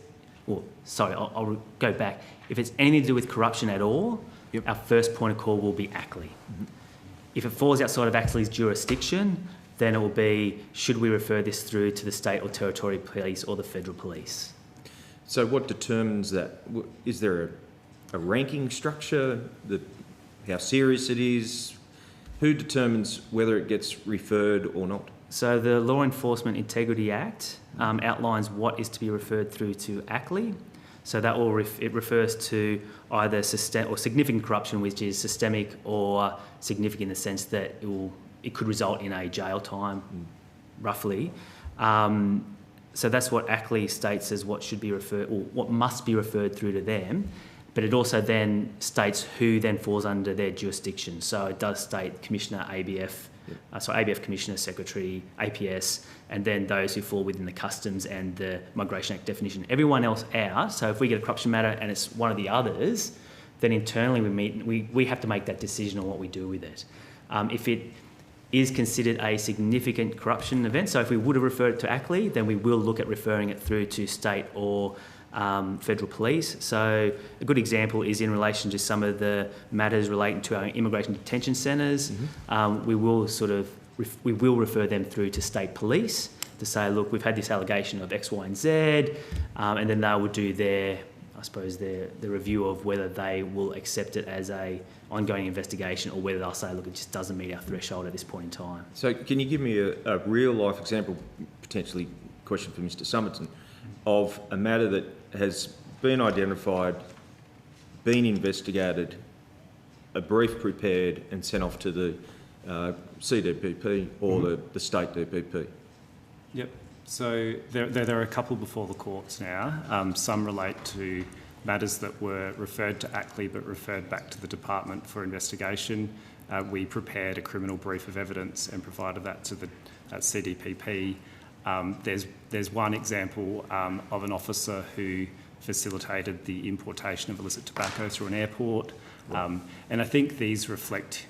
I'll go back. If it's anything to do with corruption at all, our first point of call will be ACLI. If it falls outside of ACLI's jurisdiction, then it will be, should we refer this through to the state or territory police or the federal police? So what determines that? Is there a ranking structure, how serious it is? Who determines whether it gets referred or not? So the Law Enforcement Integrity Act outlines what is to be referred through to ACLI. So that it refers to either significant corruption, which is systemic, or significant in the sense that it could result in a jail time, roughly. So that's what ACLI states as what should be referred, or what must be referred through to them. But it also then states who then falls under their jurisdiction. So it does state Commissioner, ABF, So ABF Commissioner, Secretary, APS, and then those who fall within the Customs and the Migration Act definition. Everyone else out. So if we get a corruption matter and it's one of the others, then internally we have to make that decision on what we do with it. If it is considered a significant corruption event, so if we would have referred it to ACLI, then we will look at referring it through to state or federal police. So a good example is in relation to some of the matters relating to our immigration detention centres. We will refer them through to state police to say, look, we've had this allegation of X, Y, and Z, and then they will do their review of whether they will accept it as a ongoing investigation or whether they'll say, look, it just doesn't meet our threshold at this point in time. So can you give me a real life example, potentially question for Mr. Summerton, of a matter that has been identified, been investigated, a brief prepared and sent off to the CDPP or the state DPP? Yep. So there are a couple before the courts now. Some relate to matters that were referred to ACLI but referred back to the department for investigation. We prepared a criminal brief of evidence and provided that to the CDPP. There's one example of an officer who facilitated the importation of illicit tobacco through an airport. And I think these reflect,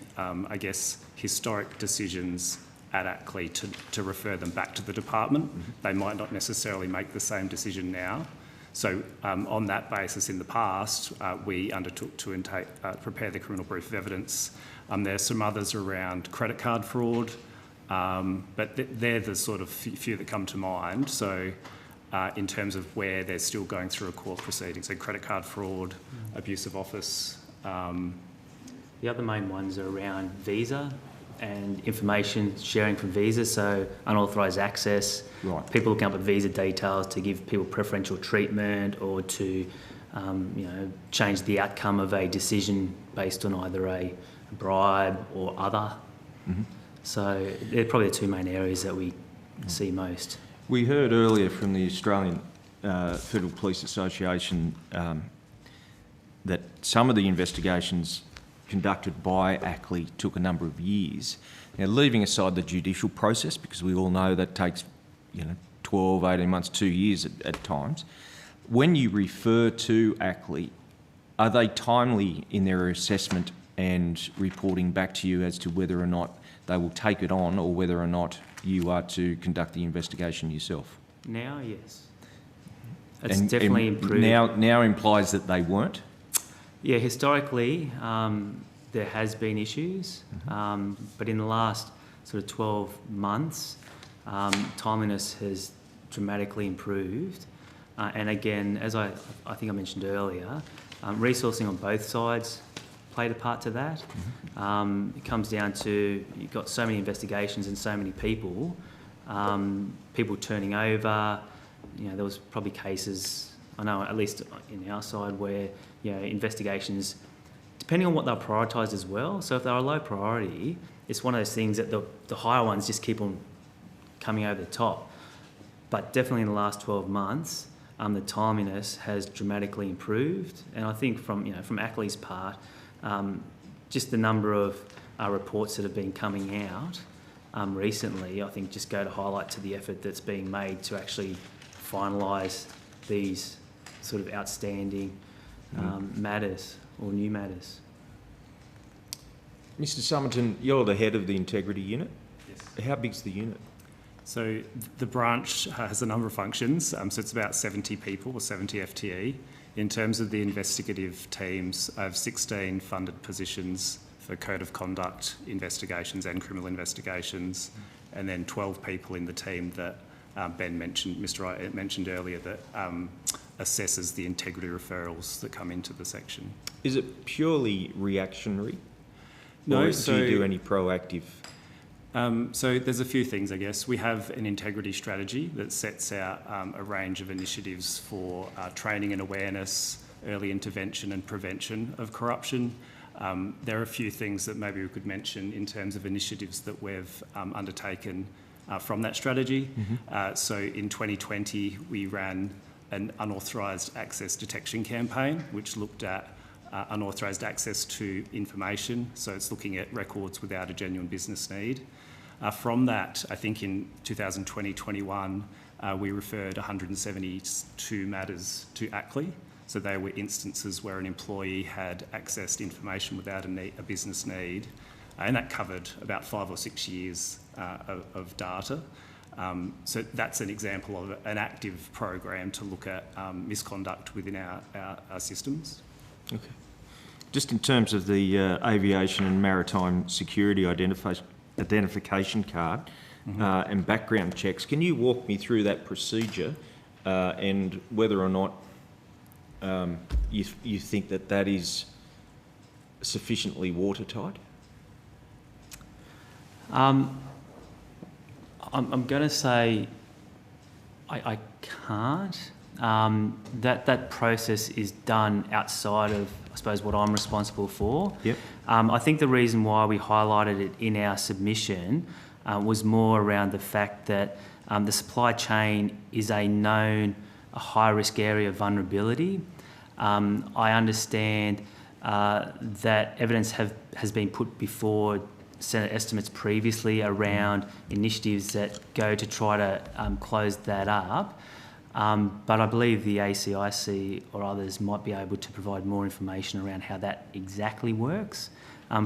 historic decisions at ACLI to refer them back to the department. They might not necessarily make the same decision now. So on that basis, in the past, we undertook to prepare the criminal brief of evidence. There's some others around credit card fraud, but they're the sort of few that come to mind. So in terms of where they're still going through a court proceeding, so credit card fraud, abuse of office. The other main ones are around visa and information sharing from visas, so unauthorised access, people looking up at visa details to give people preferential treatment or to change the outcome of a decision based on either a bribe or other. So they're probably the two main areas that we see most. We heard earlier from the Australian Federal Police Association that some of the investigations conducted by ACLI took a number of years. Now, leaving aside the judicial process, because we all know that takes 12, 18 months, 2 years at times, when you refer to ACLI, are they timely in their assessment and reporting back to you as to whether or not they will take it on or whether or not you are to conduct the investigation yourself? Now, yes. It's definitely improved. Now implies that they weren't? Yeah, historically, there has been issues, but in the last sort of 12 months, timeliness has dramatically improved. And again, as I think I mentioned earlier, resourcing on both sides played a part to that. It comes down to you've got so many investigations and so many people, people turning over. There was probably cases, I know at least in our side, where investigations, depending on what they're prioritised as well. So if they're a low priority, it's one of those things that the higher ones just keep on coming over the top. But definitely in the last 12 months, the timeliness has dramatically improved. And I think from ACLI's part, just the number of reports that have been coming out recently, I think just go to highlight to the effort that's being made to actually finalise these sort of outstanding matters or new matters. Mr. Summerton, you're the head of the Integrity Unit. Yes. How big's the unit? So the branch has a number of functions, so it's about 70 people or 70 FTE. In terms of the investigative teams, I have 16 funded positions for code of conduct investigations and criminal investigations, and then 12 people in the team that Mr. Wright mentioned earlier that assesses the integrity referrals that come into the section. Is it purely reactionary? No. Or do you do any proactive? So there's a few things, I guess. We have an integrity strategy that sets out a range of initiatives for training and awareness, early intervention and prevention of corruption. There are a few things that maybe we could mention in terms of initiatives that we've undertaken from that strategy. So in 2020, we ran an unauthorised access detection campaign, which looked at unauthorised access to information. So it's looking at records without a genuine business need. From that, I think in 2020-21, we referred 172 matters to ACLI. So they were instances where an employee had accessed information without a business need, and that covered about 5 or 6 years of data. So that's an example of an active program to look at misconduct within our systems. Okay. Just in terms of the aviation and maritime security identification card and background checks, can you walk me through that procedure and whether or not you think that is sufficiently watertight? I'm going to say I can't. That process is done outside of, I suppose, what I'm responsible for. Yep. I think the reason why we highlighted it in our submission was more around the fact that the supply chain is a high-risk area of vulnerability. I understand that evidence has been put before Senate estimates previously around initiatives that go to try to close that up. But I believe the ACIC or others might be able to provide more information around how that exactly works.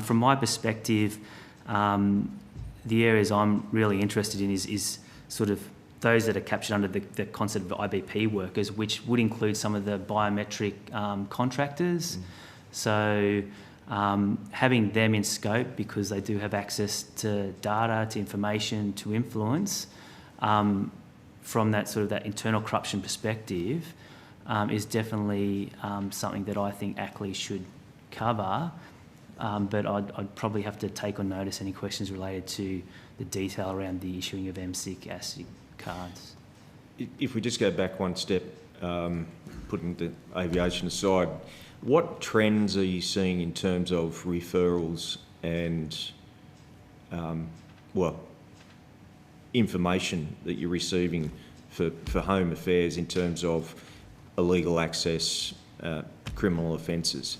From my perspective, the areas I'm really interested in is sort of those that are captured under the concept of IBP workers, which would include some of the biometric contractors. So having them in scope, because they do have access to data, to information, to influence, from that sort of that internal corruption perspective, is definitely something that I think ACLI should cover. But I'd probably have to take on notice any questions related to the detail around the issuing of MSIC ASIC cards. If we just go back one step, putting the aviation aside, what trends are you seeing in terms of referrals and, information that you're receiving for Home Affairs in terms of illegal access, criminal offences?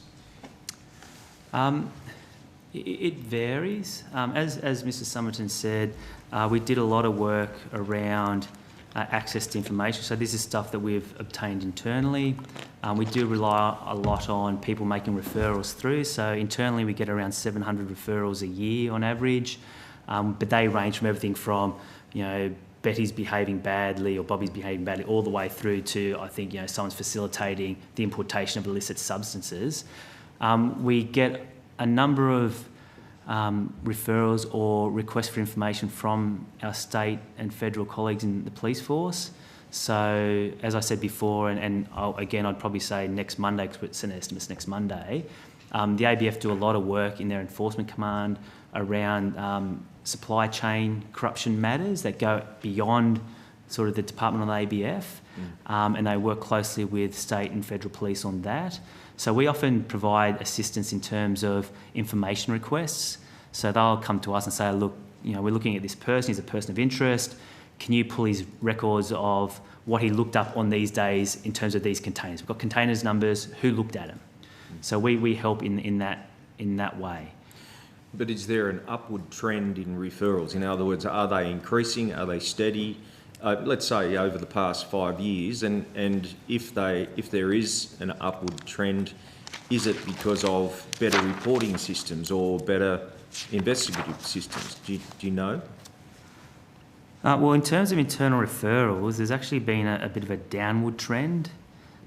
It varies. As Mr. Somerton said, we did a lot of work around access to information. So this is stuff that we've obtained internally. We do rely a lot on people making referrals through. So internally we get around 700 referrals a year on average. But they range from everything from, Betty's behaving badly or Bobby's behaving badly all the way through to, I think, someone's facilitating the importation of illicit substances. We get a number of referrals or requests for information from our state and federal colleagues in the police force. So, as I said before, and I'd probably say next Monday, because we're Senate estimates next Monday, the ABF do a lot of work in their enforcement command around supply chain corruption matters that go beyond sort of the department on the ABF, and they work closely with state and federal police on that. So we often provide assistance in terms of information requests. So they'll come to us and say, look, we're looking at this person, he's a person of interest. Can you pull his records of what he looked up on these days in terms of these containers? We've got containers numbers, who looked at them? So we help in that way. But is there an upward trend in referrals? In other words, are they increasing? Are they steady? Let's say over the past 5 years, and if there is an upward trend, is it because of better reporting systems or better investigative systems? Do you know? Well, in terms of internal referrals, there's actually been a bit of a downward trend.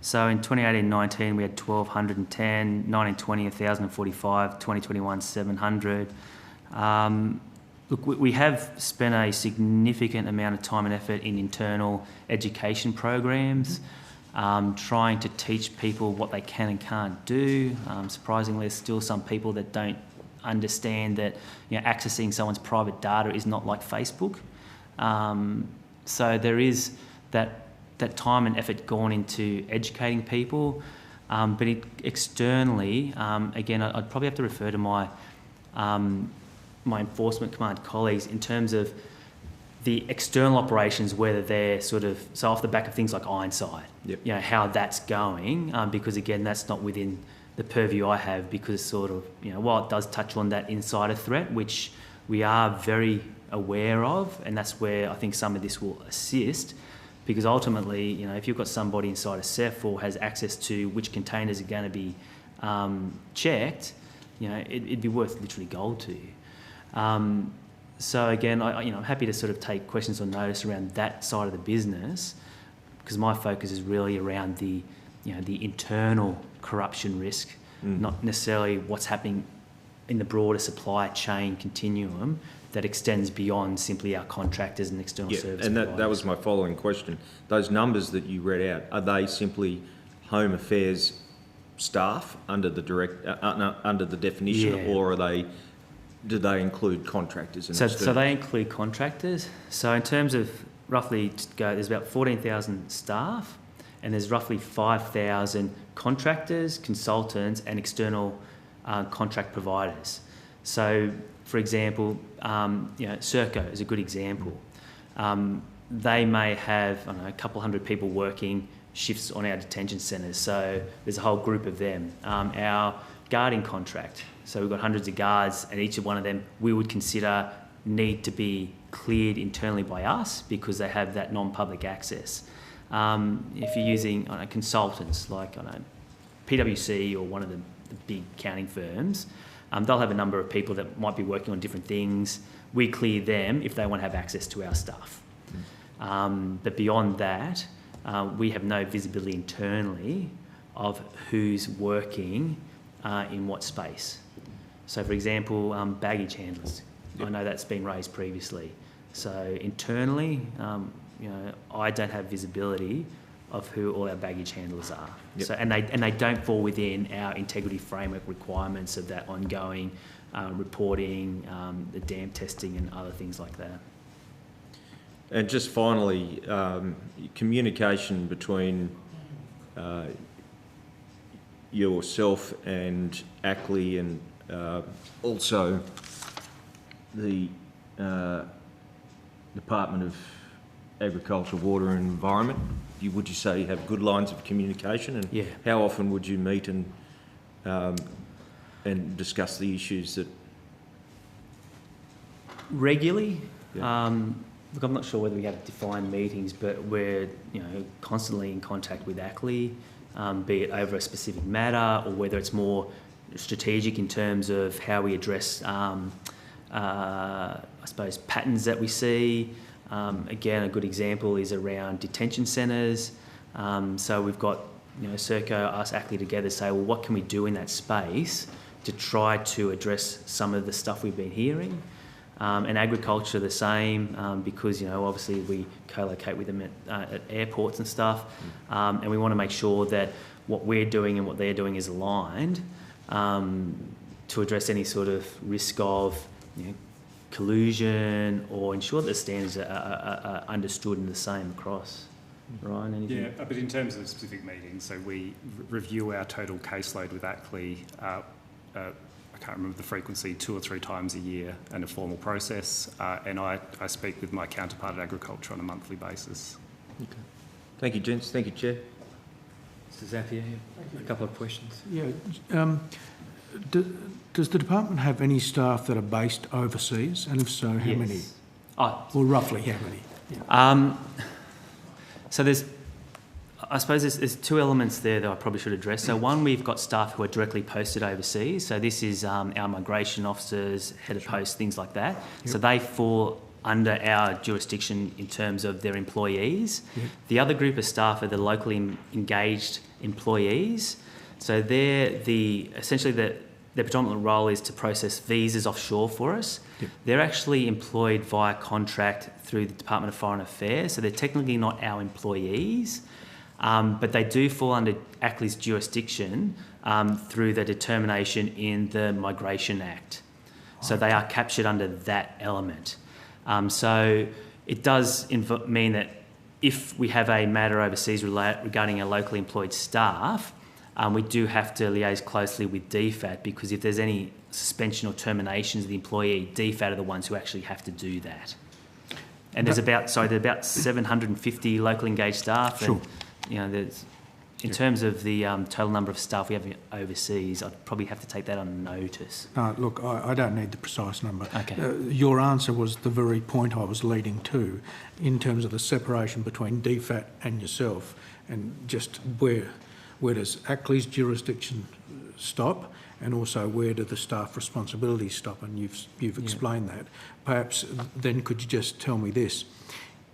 So in 2018-19, we had 1,210, 19-20, 1,045, 2021, 700. Look, we have spent a significant amount of time and effort in internal education programs, trying to teach people what they can and can't do. Surprisingly, there's still some people that don't understand that accessing someone's private data is not like Facebook. So there is that time and effort gone into educating people, but externally, again, I'd probably have to refer to my enforcement command colleagues in terms of the external operations, whether they're so off the back of things like Ironside, how that's going, because again, that's not within the purview I have, because while it does touch on that insider threat, which we are very aware of, and that's where I think some of this will assist, because ultimately, you know, if you've got somebody inside a CEF or has access to which containers are going to be checked, you know, it'd be worth literally gold to you. So again, I'm happy to sort of take questions on notice around that side of the business, because my focus is really around the internal corruption risk, not necessarily what's happening in the broader supply chain continuum that extends beyond simply our contractors and external service and providers. that was my following question. Those numbers that you read out, are they simply Home Affairs staff under the under the definition, or do they include contractors? And so they include contractors. So in terms of roughly, there's about 14,000 staff, and there's roughly 5,000 contractors, consultants, and external contract providers. So, for example, Serco is a good example. They may have, I don't know, a couple hundred people working shifts on our detention centres, so there's a whole group of them. Our guarding contract, so we've got hundreds of guards, and each of one of them we would consider need to be cleared internally by us because they have that non-public access. If you're using consultants like PwC or one of the big accounting firms, they'll have a number of people that might be working on different things. We clear them if they want to have access to our stuff. But beyond that, we have no visibility internally of who's working in what space. So, for example, baggage handlers. I know that's been raised previously. So internally, I don't have visibility of who all our baggage handlers are. So, and they don't fall within our integrity framework requirements of that ongoing reporting, the dam testing and other things like that. And just finally, communication between yourself and ACLI and also the Department of Agriculture, Water and Environment. Would you say you have good lines of communication, and how often would you meet and discuss the issues that? Regularly. Look, I'm not sure whether we have defined meetings, but we're constantly in contact with ACLI, be it over a specific matter or whether it's more strategic in terms of how we address, I suppose, patterns that we see. Again, a good example is around detention centres. So we've got, Serco, us, ACLI together say, well, what can we do in that space to try to address some of the stuff we've been hearing? And agriculture the same, because, obviously we co-locate with them at airports and stuff. And we want to make sure that what we're doing and what they're doing is aligned to address any sort of risk of, collusion, or ensure that the standards are understood and the same across. Ryan, anything? Yeah, but in terms of specific meetings, so we review our total caseload with ACLI, I can't remember the frequency, 2 or 3 times a year, and a formal process, and I speak with my counterpart at Agriculture on a monthly basis. Okay. Thank you, gents. Thank you, Chair. Mr Zapier, a couple of questions. Yeah. Does the department have any staff that are based overseas, and if so, how many? Or roughly how many? Yeah. So I suppose there's 2 elements there that I probably should address. So one, we've got staff who are directly posted overseas. So this is our migration officers, head of post, things like that. Yep. So they fall under our jurisdiction in terms of their employees. Yep. The other group of staff are the locally engaged employees. So their predominant role is to process visas offshore for us. Yep. They're actually employed via contract through the Department of Foreign Affairs, so they're technically not our employees, but they do fall under ACLI's jurisdiction through the determination in the Migration Act. So they are captured under that element. So it does mean that if we have a matter overseas regarding our locally employed staff, we do have to liaise closely with DFAT, because if there's any suspension or terminations of the employee, DFAT are the ones who actually have to do that. And there's about 750 locally engaged staff. Sure. And, there's In terms of the total number of staff we have overseas, I'd probably have to take that on notice. Look, I don't need the precise number. Okay. Your answer was the very point I was leading to in terms of the separation between DFAT and yourself, and just where does Ackley's jurisdiction stop, and also where do the staff responsibilities stop, and you've explained that. Perhaps then could you just tell me this: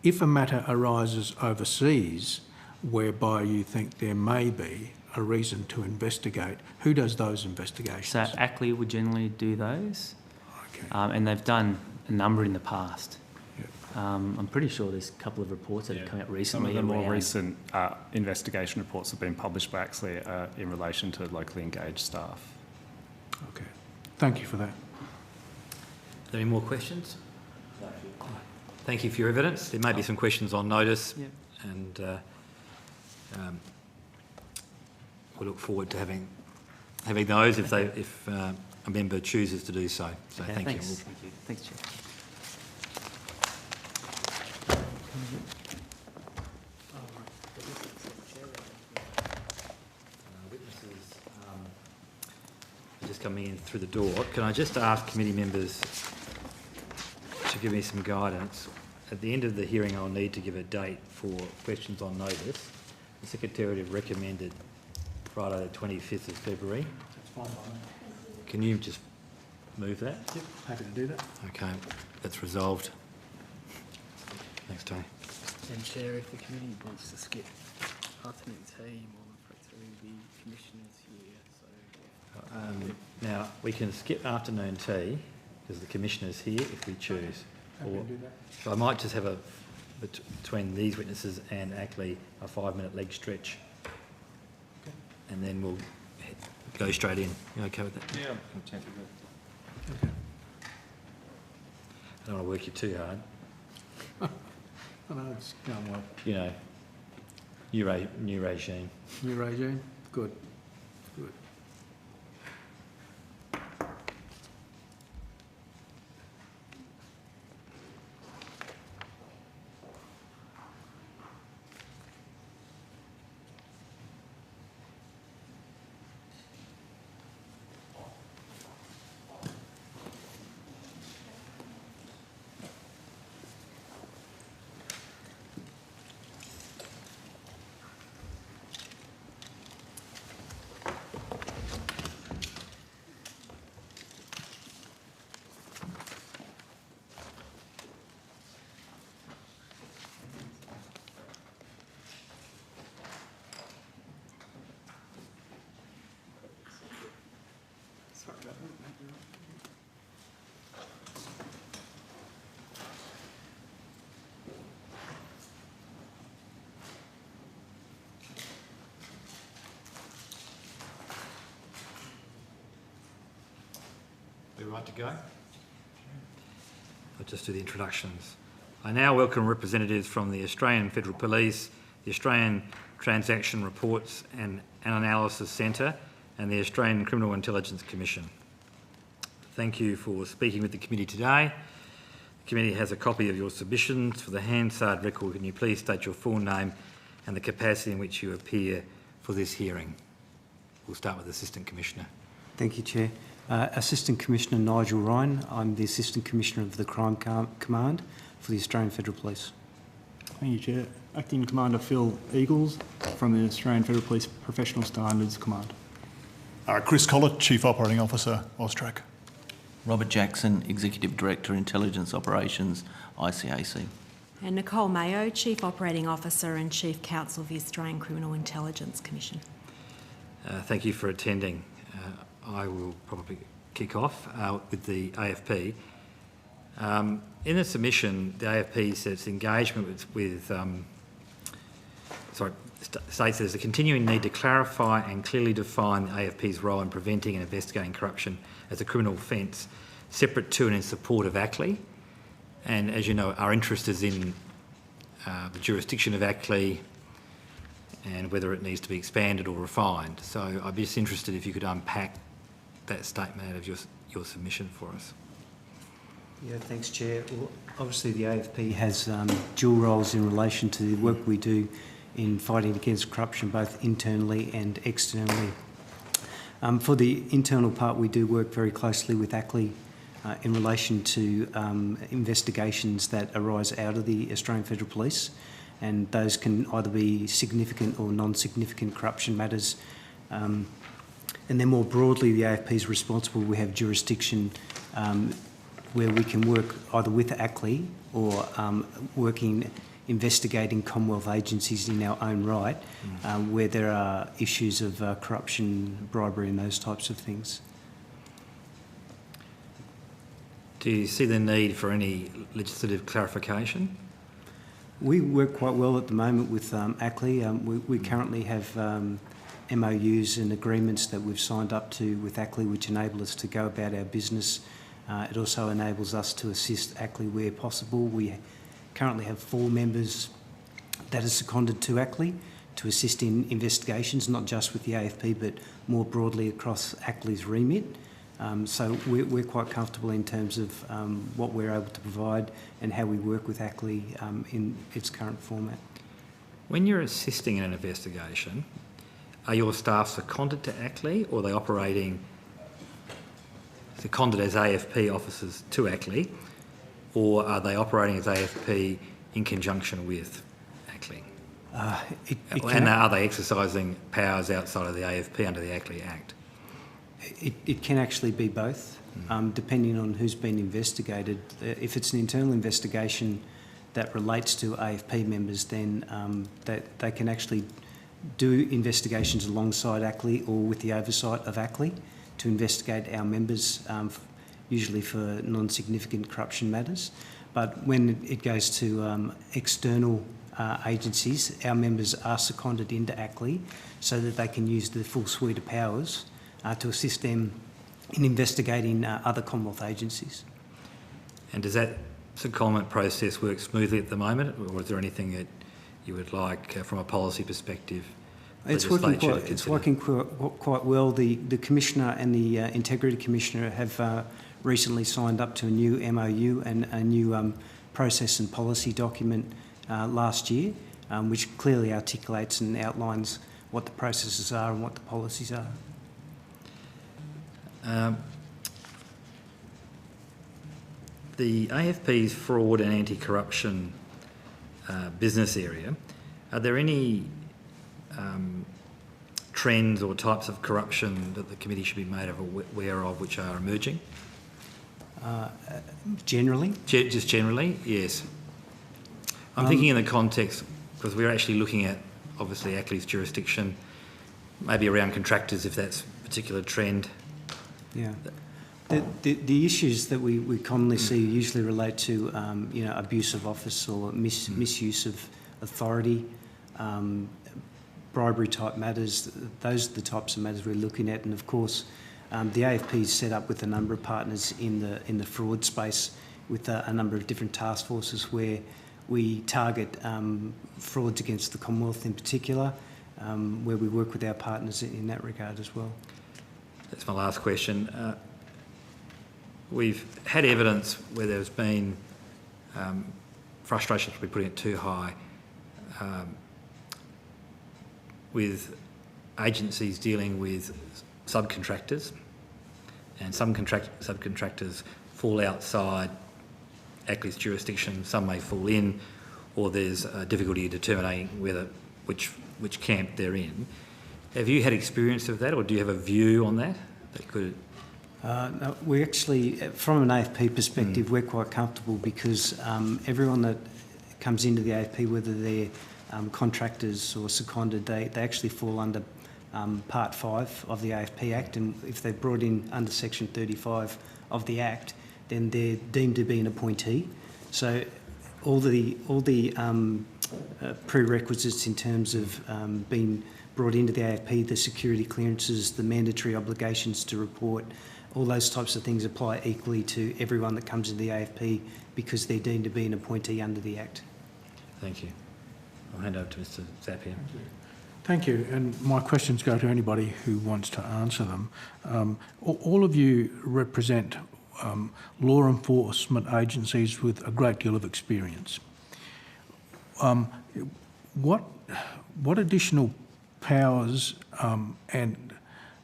if a matter arises overseas whereby you think there may be a reason to investigate, who does those investigations? So Ackley would generally do those, and they've done a number in the past. I'm pretty sure there's a couple of reports that have come out recently. Some of the more recent investigation reports have been published by Ackley in relation to locally engaged staff. Okay, thank you for that. Are there any more questions? Thank you for your evidence. There may be some questions on notice, and we look forward to having those if a member chooses to do so. So Okay, thank thanks. you. Thank you. Thanks, Chair. Witnesses just coming in through the door. Can I just ask committee members to give me some guidance? At the end of the hearing, I'll need to give a date for questions on notice. The Secretariat have recommended Friday the 25th of February. That's fine by me. Can you just move that? Yep, happy to do that. Okay, that's resolved. Thanks, Tony. And Chair, if the committee wants to skip afternoon tea, more than preferably the commissioners here. Now, we can skip afternoon tea because the Commissioner's here if we choose. Happy to do that. So I might just have between these witnesses and Ackley, a 5-minute leg stretch. Okay. And then we'll go straight in. You okay with that? Yeah, I'm content with that. Okay. I don't want to work you too hard. I know it's going well. You know, new regime. New regime? Good. Good. We're right to go? I'll just do the introductions. I now welcome representatives from the Australian Federal Police, the Australian Transaction Reports and Analysis Centre, and the Australian Criminal Intelligence Commission. Thank you for speaking with the committee today. The committee has a copy of your submissions. For the Hansard record, can you please state your full name and the capacity in which you appear for this hearing? We'll start with the Assistant Commissioner. Thank you, Chair. Assistant Commissioner Nigel Ryan. I'm the Assistant Commissioner of the Crime Command for the Australian Federal Police. Thank you, Chair. Acting Commander Phil Eagles from the Australian Federal Police Professional Standards Command. Chris Collett, Chief Operating Officer, AUSTRAC. Robert Jackson, Executive Director, Intelligence Operations, ICAC. And Nicole Mayo, Chief Operating Officer and Chief Counsel of the Australian Criminal Intelligence Commission. Thank you for attending. I will probably kick off with the AFP. In the submission, the AFP says engagement states there's a continuing need to clarify and clearly define the AFP's role in preventing and investigating corruption as a criminal offence, separate to and in support of Ackley. And as you know, our interest is in the jurisdiction of Ackley and whether it needs to be expanded or refined. So I'd be just interested if you could unpack that statement out of your submission for us. Yeah, thanks, Chair. Well, obviously, the AFP has dual roles in relation to the work we do in fighting against corruption both internally and externally. For the internal part, we do work very closely with ACLI in relation to investigations that arise out of the Australian Federal Police, and those can either be significant or non-significant corruption matters. And then more broadly, the AFP is responsible. We have jurisdiction where we can work either with ACLI or investigating Commonwealth agencies in our own right, where there are issues of corruption, bribery and those types of things. Do you see the need for any legislative clarification? We work quite well at the moment with ACLI. We currently have MOUs and agreements that we've signed up to with ACLI which enable us to go about our business. It also enables us to assist ACLI where possible. We currently have 4 members that are seconded to ACLI to assist in investigations, not just with the AFP but more broadly across ACLI's remit. So we're quite comfortable in terms of what we're able to provide and how we work with ACLI in its current format. When you're assisting in an investigation, are your staff seconded to ACLI, or are they operating seconded as AFP officers to ACLI, or are they operating as AFP in conjunction with ACLI? And are they exercising powers outside of the AFP under the ACLI Act? It can actually be both, depending on who's been investigated. If it's an internal investigation that relates to AFP members, then they can actually do investigations alongside ACLI or with the oversight of ACLI to investigate our members, usually for non-significant corruption matters. But when it goes to external agencies, our members are seconded into ACLI so that they can use the full suite of powers to assist them in investigating other Commonwealth agencies. And does that secondment process work smoothly at the moment, or is there anything that you would like from a policy perspective? It's working quite well. The Commissioner and the Integrity Commissioner have recently signed up to a new MOU and a new process and policy document last year, which clearly articulates and outlines what the processes are and what the policies are. The AFP's fraud and anti-corruption business area, are there any trends or types of corruption that the committee should be made aware of which are emerging? Generally? Just generally, yes. I'm thinking in the context, because we're actually looking at, obviously, ACLI's jurisdiction, maybe around contractors, if that's a particular trend. Yeah. The issues that we commonly see usually relate to, abuse of office or misuse of authority, bribery type matters. Those are the types of matters we're looking at, and of course, the AFP is set up with a number of partners in the fraud space, with a number of different task forces where we target frauds against the Commonwealth in particular, where we work with our partners in that regard as well. That's my last question. We've had evidence where there's been frustration, to be putting it too high, with agencies dealing with subcontractors, and some subcontractors fall outside ACLI's jurisdiction, some may fall in, or there's difficulty in determining which camp they're in. Have you had experience of that, or do you have a view on that? No, we actually, from an AFP perspective, we're quite comfortable because everyone that comes into the AFP, whether they're contractors or seconded, they actually fall under Part 5 of the AFP Act, and if they're brought in under Section 35 of the Act, then they're deemed to be an appointee. So all the prerequisites in terms of being brought into the AFP, the security clearances, the mandatory obligations to report, all those types of things apply equally to everyone that comes into the AFP because they're deemed to be an appointee under the Act. Thank you. I'll hand over to Mr. Zapier. Thank you. And my questions go to anybody who wants to answer them. All of you represent law enforcement agencies with a great deal of experience. What additional powers and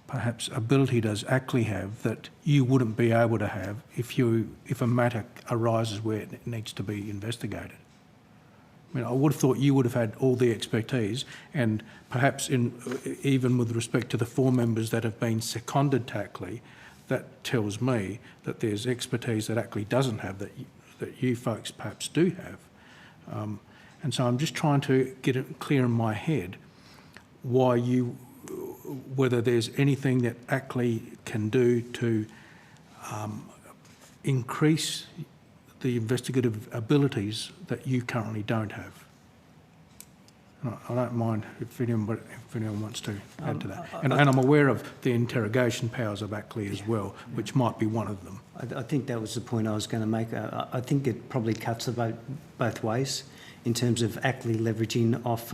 perhaps ability does ACLI have that you wouldn't be able to have if a matter arises where it needs to be investigated? I mean, I would have thought you would have had all the expertise, and perhaps even with respect to the 4 members that have been seconded to ACLI, that tells me that there's expertise that ACLI doesn't have that you folks perhaps do have. And so I'm just trying to get it clear in my head whether there's anything that ACLI can do to increase the investigative abilities that you currently don't have. I don't mind if anyone wants to add to that. And I'm aware of the interrogation powers of ACLI as well, which might be one of them. I think that was the point I was going to make. I think it probably cuts both ways in terms of ACLI leveraging off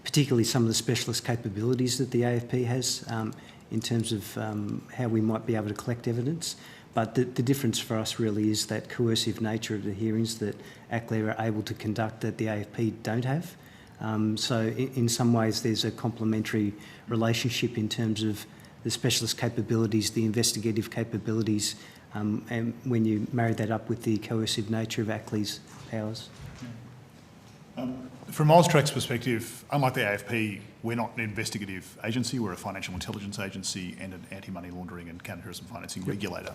particularly some of the specialist capabilities that the AFP has in terms of how we might be able to collect evidence. But the difference for us really is that coercive nature of the hearings that ACLI are able to conduct that the AFP don't have. So in some ways there's a complementary relationship in terms of the specialist capabilities, the investigative capabilities, and when you marry that up with the coercive nature of ACLI's powers. From AUSTRAC's perspective, unlike the AFP, we're not an investigative agency, we're a financial intelligence agency and an anti-money laundering and counter-terrorism financing regulator.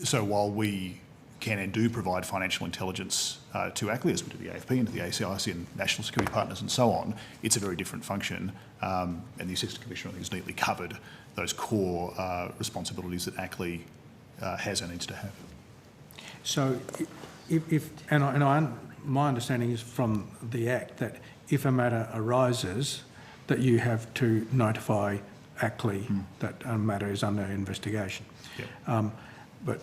So while we can and do provide financial intelligence to ACLI, as we do the AFP and to the ACIC and national security partners and so on, it's a very different function. And the Assistant Commissioner, I think, has neatly covered those core responsibilities that ACLI has and needs to have. So my understanding is from the Act that if a matter arises, that you have to notify ACLI that a matter is under investigation. Yep. But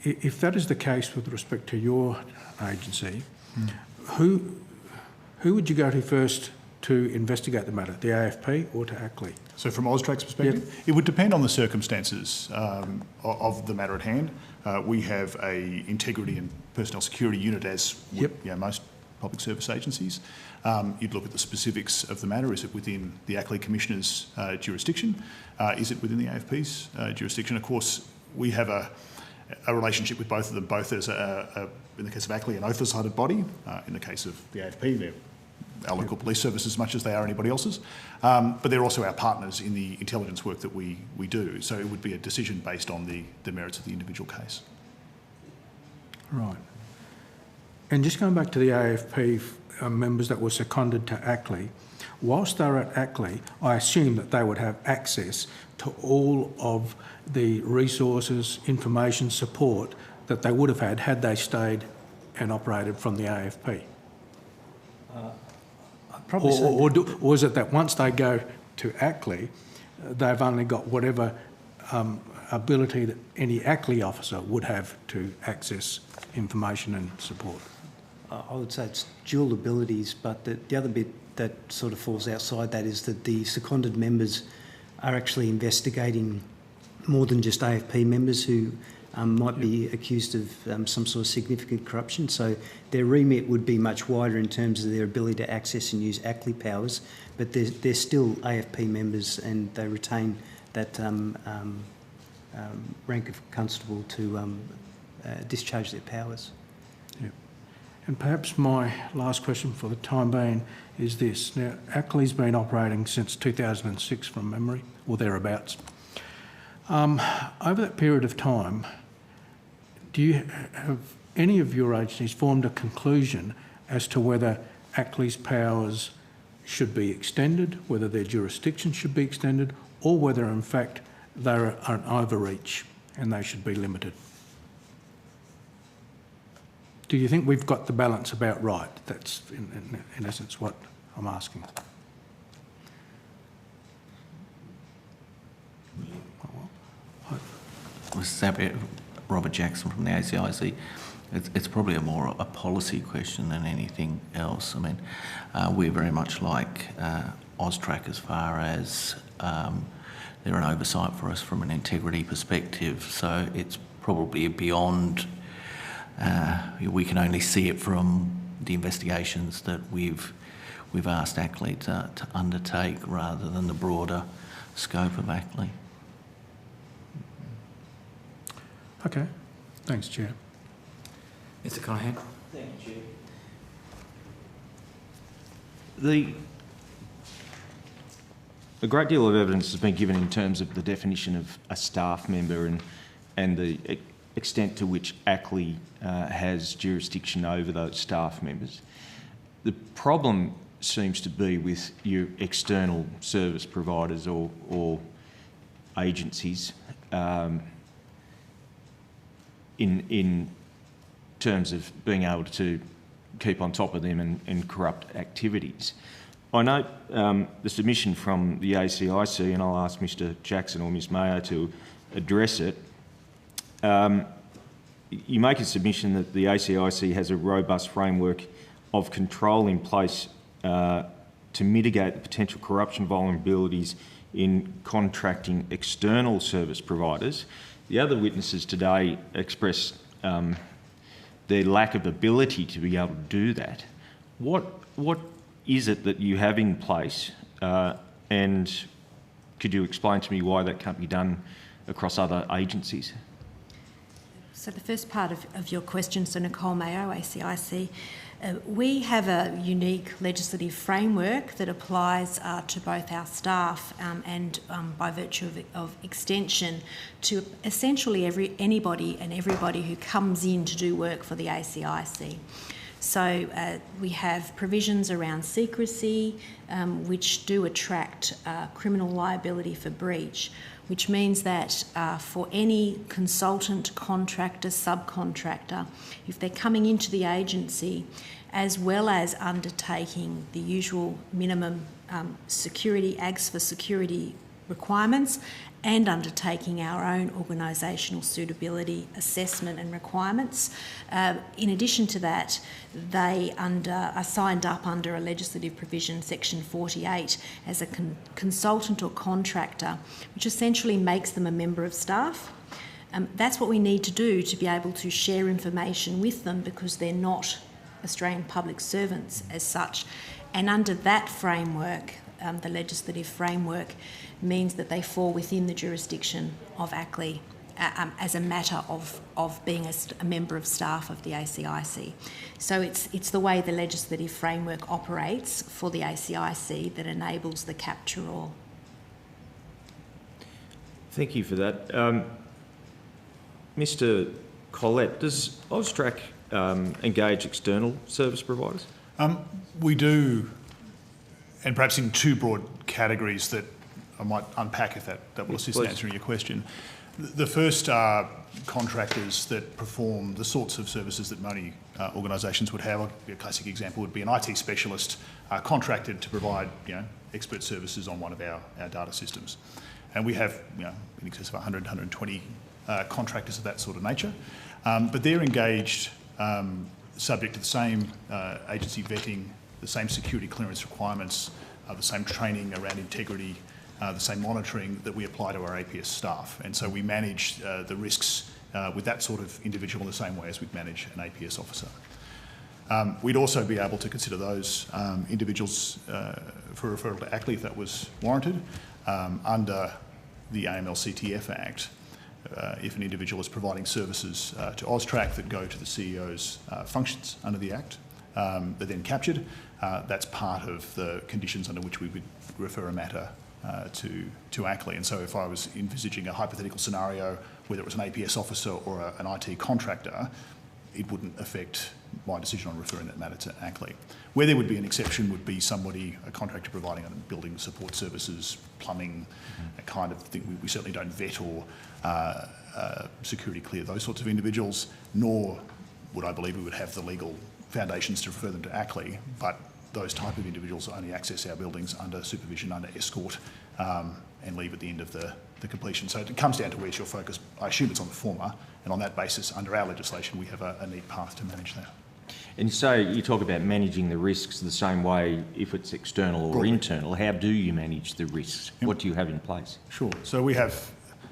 if that is the case with respect to your agency, who would you go to first to investigate the matter, the AFP or to ACLI? So from AUSTRAC's perspective, it would depend on the circumstances of the matter at hand. We have a integrity and personnel security unit, as most public service agencies. You'd look at the specifics of the matter. Is it within the ACLI Commissioner's jurisdiction? Is it within the AFP's jurisdiction? Of course, we have a relationship with both of them, both as in the case of ACLI, an oath-decided body. In the case of the AFP, they're our local police service as much as they are anybody else's. But they're also our partners in the intelligence work that we do. So it would be a decision based on the merits of the individual case. Right. And just going back to the AFP members that were seconded to ACLI, whilst they were at ACLI, I assume that they would have access to all of the resources, information, support that they would have had they stayed and operated from the AFP. Or is it that once they go to ACLI, they've only got whatever ability that any ACLI officer would have to access information and support? I would say it's dual abilities, but the other bit that sort of falls outside that is that the seconded members are actually investigating more than just AFP members who might be accused of some sort of significant corruption. So their remit would be much wider in terms of their ability to access and use ACLI powers, but they're still AFP members and they retain that rank of constable to discharge their powers. Yeah. And perhaps my last question for the time being is this. Now, ACLI's been operating since 2006 from memory, or thereabouts. Over that period of time, have any of your agencies formed a conclusion as to whether ACLI's powers should be extended, whether their jurisdiction should be extended, or whether in fact they're an overreach and they should be limited? Do you think we've got the balance about right? That's in essence what I'm asking. Robert Jackson from the ACIC. It's probably more a policy question than anything else. I mean, we're very much like AUSTRAC as far as they're an oversight for us from an integrity perspective. So it's probably beyond, we can only see it from the investigations that we've asked ACLE to undertake rather than the broader scope of ACLE. Okay. Thanks, Chair. Mr. Conahan. Thank you, Chair. A great deal of evidence has been given in terms of the definition of a staff member and the extent to which ACLE has jurisdiction over those staff members. The problem seems to be with your external service providers or agencies in terms of being able to keep on top of them and corrupt activities. I note the submission from the ACIC, and I'll ask Mr Jackson or Ms Mayo to address it. You make a submission that the ACIC has a robust framework of control in place to mitigate the potential corruption vulnerabilities in contracting external service providers. The other witnesses today expressed their lack of ability to be able to do that. What is it that you have in place, and could you explain to me why that can't be done across other agencies? So the first part of your question, so Nicole Mayo, ACIC, we have a unique legislative framework that applies to both our staff and by virtue of extension to essentially anybody and everybody who comes in to do work for the ACIC. So we have provisions around secrecy which do attract criminal liability for breach, which means that for any consultant, contractor, subcontractor, if they're coming into the agency, as well as undertaking the usual minimum security, AGS for security requirements, and undertaking our own organisational suitability assessment and requirements. In addition to that, they are signed up under a legislative provision, Section 48, as a consultant or contractor, which essentially makes them a member of staff. That's what we need to do to be able to share information with them, because they're not Australian public servants as such. And under that framework, the legislative framework means that they fall within the jurisdiction of ACLE as a matter of being a member of staff of the ACIC. So it's the way the legislative framework operates for the ACIC that enables the capture all. Thank you for that. Mr Collett, does AUSTRAC engage external service providers? We do, and perhaps in two broad categories that I might unpack if that will assist in answering your question. The first are contractors that perform the sorts of services that many organisations would have. A classic example would be an IT specialist contracted to provide expert services on one of our data systems. And we have in excess of 100, 120 contractors of that sort of nature. But they're engaged subject to the same agency vetting, the same security clearance requirements, the same training around integrity, the same monitoring that we apply to our APS staff. And so we manage the risks with that sort of individual in the same way as we'd manage an APS officer. We'd also be able to consider those individuals for referral to ACLE if that was warranted under the AML-CTF Act. If an individual is providing services to AUSTRAC that go to the CEO's functions under the Act, they're then captured. That's part of the conditions under which we would refer a matter to ACLE. And so if I was envisaging a hypothetical scenario, whether it was an APS officer or an IT contractor, it wouldn't affect my decision on referring that matter to ACLE. Where there would be an exception would be somebody, a contractor providing building support services, plumbing, that kind of thing. We certainly don't vet or security clear those sorts of individuals, nor would I believe we would have the legal foundations to refer them to ACLE, but those type of individuals only access our buildings under supervision, under escort, and leave at the end of the completion. So it comes down to where's your focus. I assume it's on the former, and on that basis, under our legislation, we have a neat path to manage that. And so you talk about managing the risks the same way if it's external or internal. How do you manage the risks? What do you have in place? Sure. So we have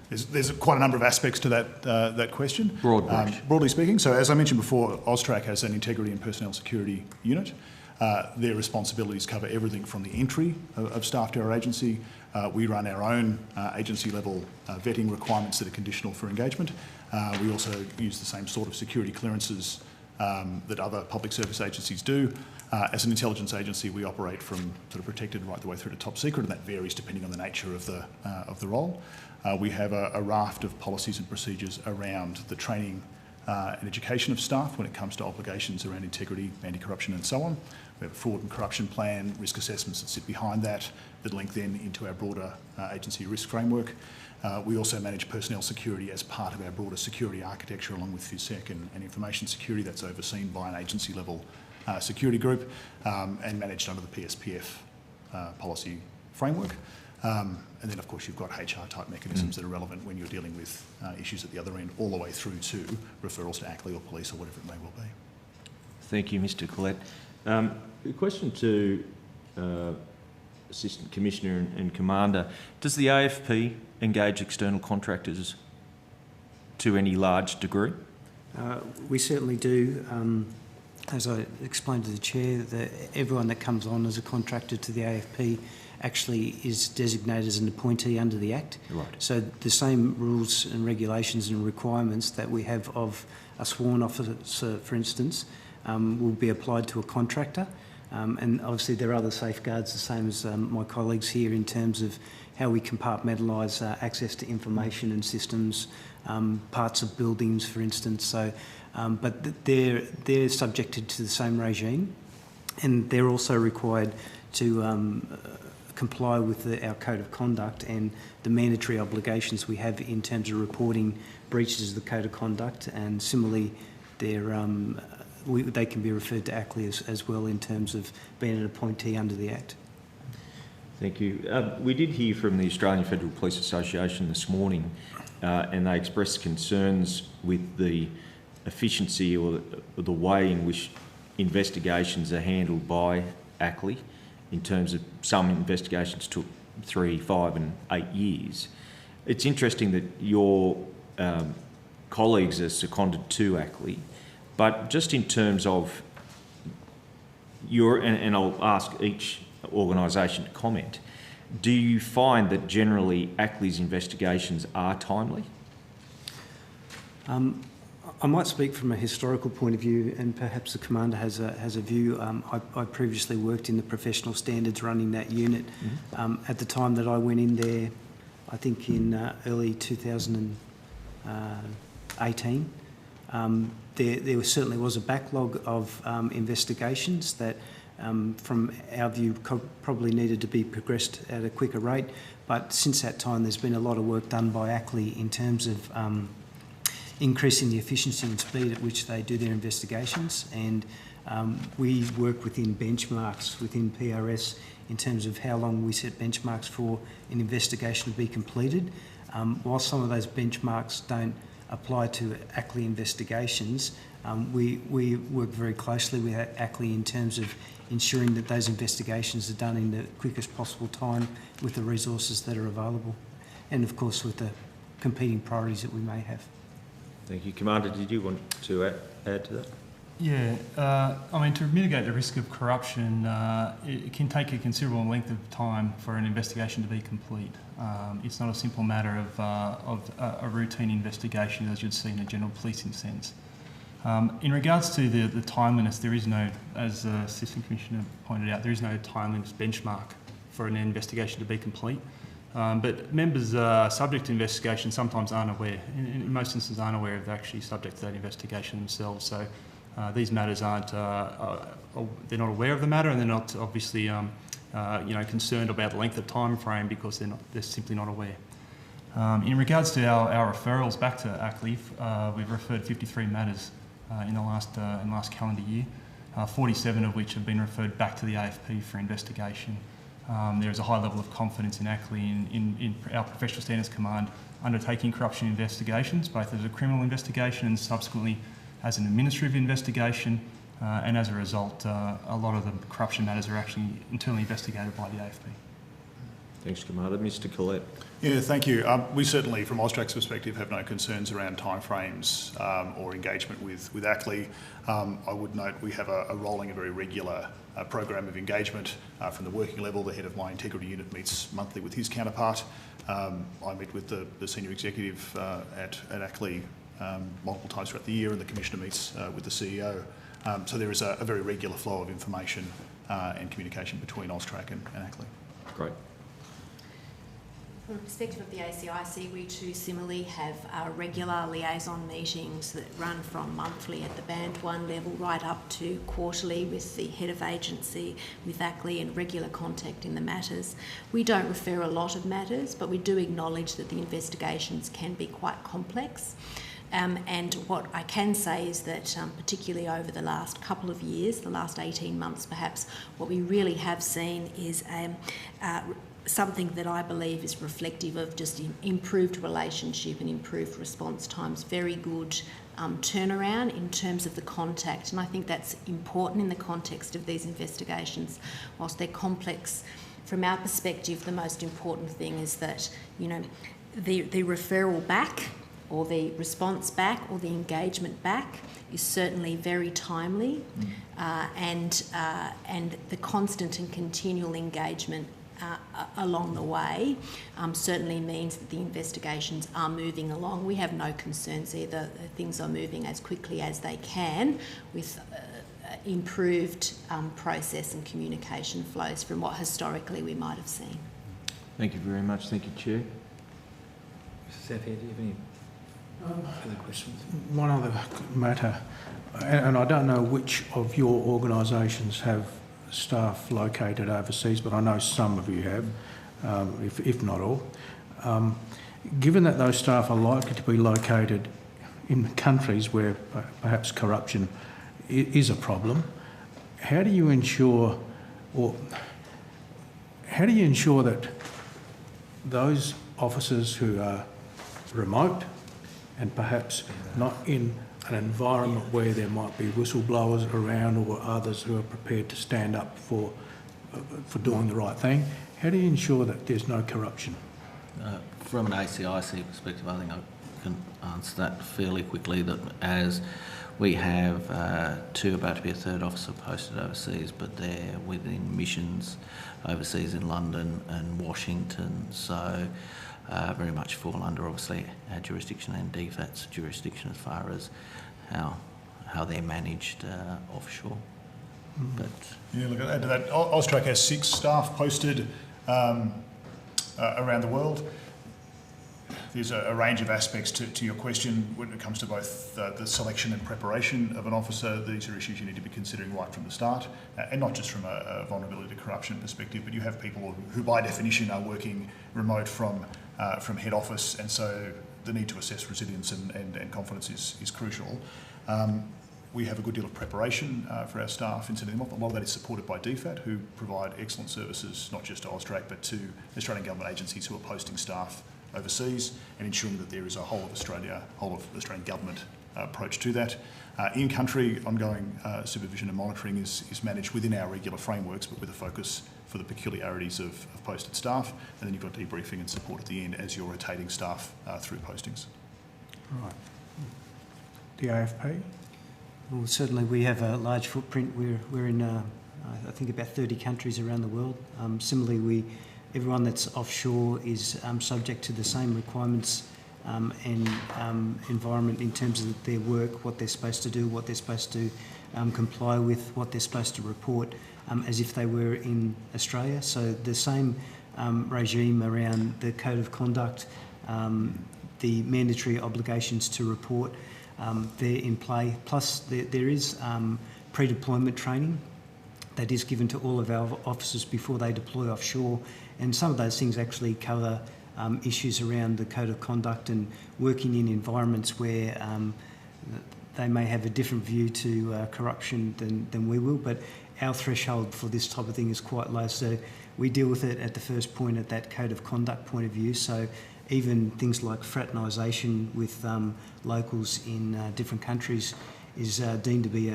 There's quite a number of aspects to that question. Broad brush. Broadly speaking, so as I mentioned before, AUSTRAC has an integrity and personnel security unit. Their responsibilities cover everything from the entry of staff to our agency. We run our own agency-level vetting requirements that are conditional for engagement. We also use the same sort of security clearances that other public service agencies do. As an intelligence agency, we operate from sort of protected right the way through to top secret, and that varies depending on the nature of the role. We have a raft of policies and procedures around the training and education of staff when it comes to obligations around integrity, anti-corruption and so on. We have a fraud and corruption plan, risk assessments that sit behind that link then into our broader agency risk framework. We also manage personnel security as part of our broader security architecture along with FISEC and information security. That's overseen by an agency level security group and managed under the PSPF policy framework. And then, of course, you've got HR-type mechanisms that are relevant when you're dealing with issues at the other end, all the way through to referrals to ACLI or police or whatever it may well be. Thank you, Mr. Collette. A question to Assistant Commissioner and Commander. Does the AFP engage external contractors to any large degree? We certainly do. As I explained to the Chair, everyone that comes on as a contractor to the AFP actually is designated as an appointee under the Act. Right. So the same rules and regulations and requirements that we have of a sworn officer, for instance, will be applied to a contractor. And obviously there are other safeguards, the same as my colleagues here, in terms of how we compartmentalise access to information and systems, parts of buildings, for instance. So, but they're subjected to the same regime, and they're also required to comply with our code of conduct and the mandatory obligations we have in terms of reporting breaches of the code of conduct, and similarly they can be referred to ACLI as well in terms of being an appointee under the Act. Thank you. We did hear from the Australian Federal Police Association this morning, and they expressed concerns with the efficiency or the way in which investigations are handled by ACLI, in terms of some investigations took 3, 5 and 8 years. It's interesting that your colleagues are seconded to ACLI, but just in terms of and I'll ask each organisation to comment, do you find that generally ACLI's investigations are timely? I might speak from a historical point of view, and perhaps the Commander has a view. I previously worked in the professional standards running that unit. At the time that I went in there, I think in early 2018, there certainly was a backlog of investigations that, from our view, probably needed to be progressed at a quicker rate. But since that time, there's been a lot of work done by ACLI in terms of increasing the efficiency and speed at which they do their investigations, and we work within benchmarks within PRS in terms of how long we set benchmarks for an investigation to be completed. While some of those benchmarks don't apply to ACLI investigations, we work very closely with ACLI in terms of ensuring that those investigations are done in the quickest possible time with the resources that are available, and of course with the competing priorities that we may have. Thank you. Commander, did you want to add to that? Yeah, I mean, to mitigate the risk of corruption, it can take a considerable length of time for an investigation to be complete. It's not a simple matter of a routine investigation as you'd see in a general policing sense. In regards to the timeliness, there is no, as the Assistant Commissioner pointed out, there is no timeliness benchmark for an investigation to be complete. But members subject to investigation sometimes aren't aware, in most instances aren't aware of they're actually subject to that investigation themselves. So these matters aren't, they're not aware of the matter, and they're not obviously concerned about the length of time frame because they're simply not aware. In regards to our referrals back to ACLI, we've referred 53 matters in the last calendar year, 47 of which have been referred back to the AFP for investigation. There is a high level of confidence in ACLI in our Professional Standards Command undertaking corruption investigations, both as a criminal investigation and subsequently as an administrative investigation, and as a result, a lot of the corruption matters are actually internally investigated by the AFP. Thanks, Kamada. Mr. Collette. Yeah, thank you. We certainly, from Austrac's perspective, have no concerns around timeframes or engagement with ACLI. I would note we have a rolling, a very regular program of engagement from the working level. The head of my integrity unit meets monthly with his counterpart. I meet with the senior executive at ACLI multiple times throughout the year, and the commissioner meets with the CEO. So there is a very regular flow of information and communication between Austrac and ACLI. Great. From the perspective of the ACIC, we too similarly have regular liaison meetings that run from monthly at the Band 1 level right up to quarterly with the head of agency, with ACLI, and regular contact in the matters. We don't refer a lot of matters, but we do acknowledge that the investigations can be quite complex. And what I can say is that particularly over the last couple of years, the last 18 months perhaps, what we really have seen is something that I believe is reflective of just improved relationship and improved response times, very good turnaround in terms of the contact. And I think that's important in the context of these investigations. Whilst they're complex, from our perspective, the most important thing is that, you know, the referral back or the response back or the engagement back is certainly very timely, and the constant and continual engagement along the way certainly means that the investigations are moving along. We have no concerns either. Things are moving as quickly as they can with improved process and communication flows from what historically we might have seen. Thank you very much. Thank you, Chair. Mr. Sathia, do you have any further questions? One other matter, and I don't know which of your organisations have staff located overseas, but I know some of you have, if not all. Given that those staff are likely to be located in countries where perhaps corruption is a problem, how do you ensure that those officers who are remote and perhaps not in an environment where there might be whistleblowers around or others who are prepared to stand up for doing the right thing, how do you ensure that there's no corruption? From an ACIC perspective, I think I can answer that fairly quickly, that as we have two, about to be a third officer posted overseas, but they're within missions overseas in London and Washington, so very much fall under obviously our jurisdiction and DFAT's jurisdiction as far as how they're managed offshore. But yeah, look, add to that, Austrac has 6 staff posted around the world. There's a range of aspects to your question when it comes to both the selection and preparation of an officer. These are issues you need to be considering right from the start, and not just from a vulnerability to corruption perspective, but you have people who by definition are working remote from head office, and so the need to assess resilience and confidence is crucial. We have a good deal of preparation for our staff in sending them off. A lot of that is supported by DFAT, who provide excellent services, not just to Austrac, but to Australian government agencies who are posting staff overseas, and ensuring that there is a whole of Australian government approach to that. In country, ongoing supervision and monitoring is managed within our regular frameworks, but with a focus for the peculiarities of posted staff, and then you've got debriefing and support at the end as you're rotating staff through postings. Right. The AFP? Well, certainly we have a large footprint. We're in, I think, about 30 countries around the world. Similarly, everyone that's offshore is subject to the same requirements and environment in terms of their work, what they're supposed to do, what they're supposed to comply with, what they're supposed to report, as if they were in Australia. So the same regime around the code of conduct, the mandatory obligations to report, they're in play. Plus there is pre-deployment training that is given to all of our officers before they deploy offshore, and some of those things actually cover issues around the code of conduct and working in environments where they may have a different view to corruption than we will, but our threshold for this type of thing is quite low, so we deal with it at the first point at that code of conduct point of view. So even things like fraternisation with locals in different countries is deemed to be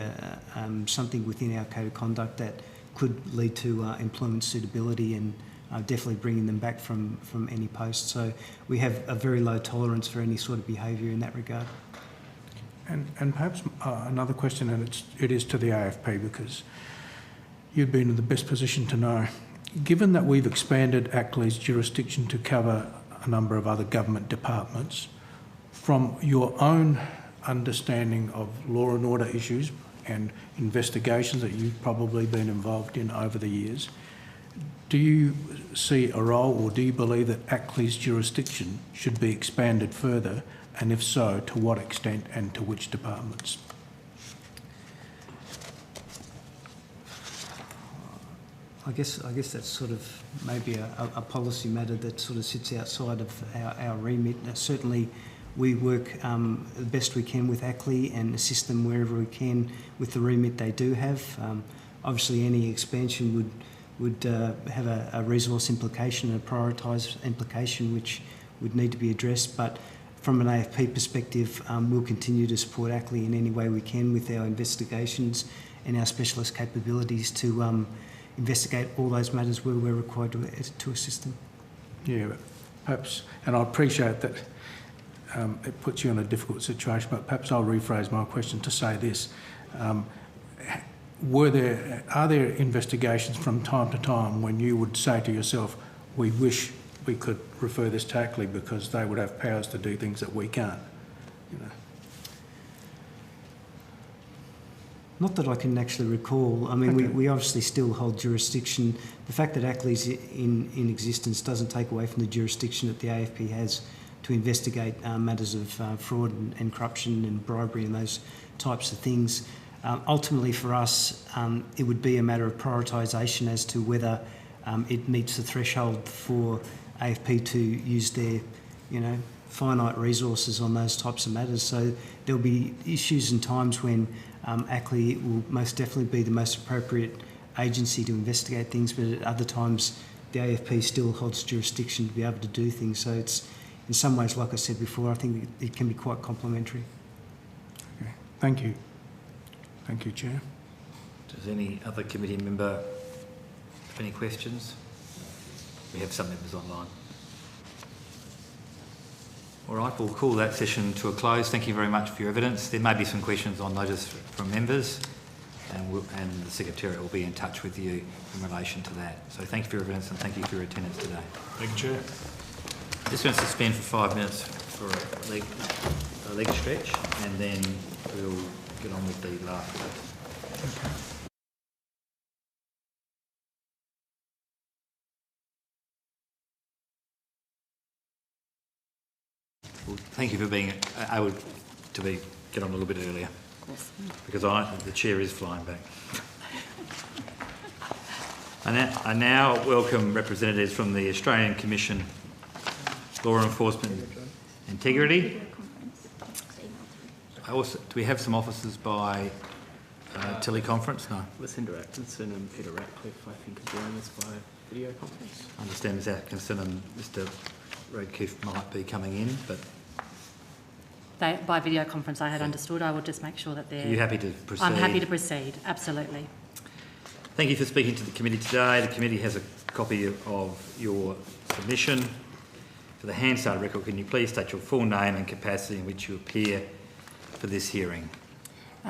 something within our code of conduct that could lead to employment suitability and definitely bringing them back from any post. So we have a very low tolerance for any sort of behaviour in that regard. And perhaps another question, and it is to the AFP, because you'd been in the best position to know. Given that we've expanded ACLE's jurisdiction to cover a number of other government departments, from your own understanding of law and order issues and investigations that you've probably been involved in over the years, do you see a role, or do you believe that ACLE's jurisdiction should be expanded further, and if so, to what extent and to which departments? I guess that's sort of maybe a policy matter that sort of sits outside of our remit. Certainly, we work the best we can with ACLE and assist them wherever we can with the remit they do have. Obviously, any expansion would have a resource implication and a prioritised implication which would need to be addressed. But from an AFP perspective, we'll continue to support ACLE in any way we can with our investigations and our specialist capabilities to investigate all those matters where we're required to assist them. Yeah, but perhaps, and I appreciate that it puts you in a difficult situation, but perhaps I'll rephrase my question to say this. Are there investigations from time to time when you would say to yourself, we wish we could refer this to ACLE because they would have powers to do things that we can't? You know? Not that I can actually recall. I mean, Okay. we obviously still hold jurisdiction. The fact that ACLE is in existence doesn't take away from the jurisdiction that the AFP has to investigate matters of fraud and corruption and bribery and those types of things. Ultimately, for us, it would be a matter of prioritisation as to whether it meets the threshold for AFP to use their, finite resources on those types of matters. So there'll be issues and times when ACLE will most definitely be the most appropriate agency to investigate things, but at other times the AFP still holds jurisdiction to be able to do things. So it's, in some ways, like I said before, I think it can be quite complementary. Okay. Thank you. Thank you, Chair. Does any other committee member have any questions? We have some members online. All right, we'll call that session to a close. Thank you very much for your evidence. There may be some questions on notice from members, and the Secretariat will be in touch with you in relation to that. So thank you for your evidence and thank you for your attendance today. Thank you, Chair. Just going to suspend for 5 minutes for a leg stretch, and then we'll get on with the last vote. Okay. Well, thank you for being able to get on a little bit earlier, because the chair is flying back. I now welcome representatives from the Australian Commission Law Enforcement Integrity. Do we have some officers by teleconference? No. Lucinda Atkinson and Peter Ratcliffe, I think, are joining us by video conference. I understand Ms Atkinson and Mr Radcliffe might be coming in, but... by video conference, I had understood. I will just make sure that they're... Are you happy to proceed? I'm happy to proceed, absolutely. Thank you for speaking to the committee today. The committee has a copy of your submission. For the Hansard record, can you please state your full name and capacity in which you appear for this hearing?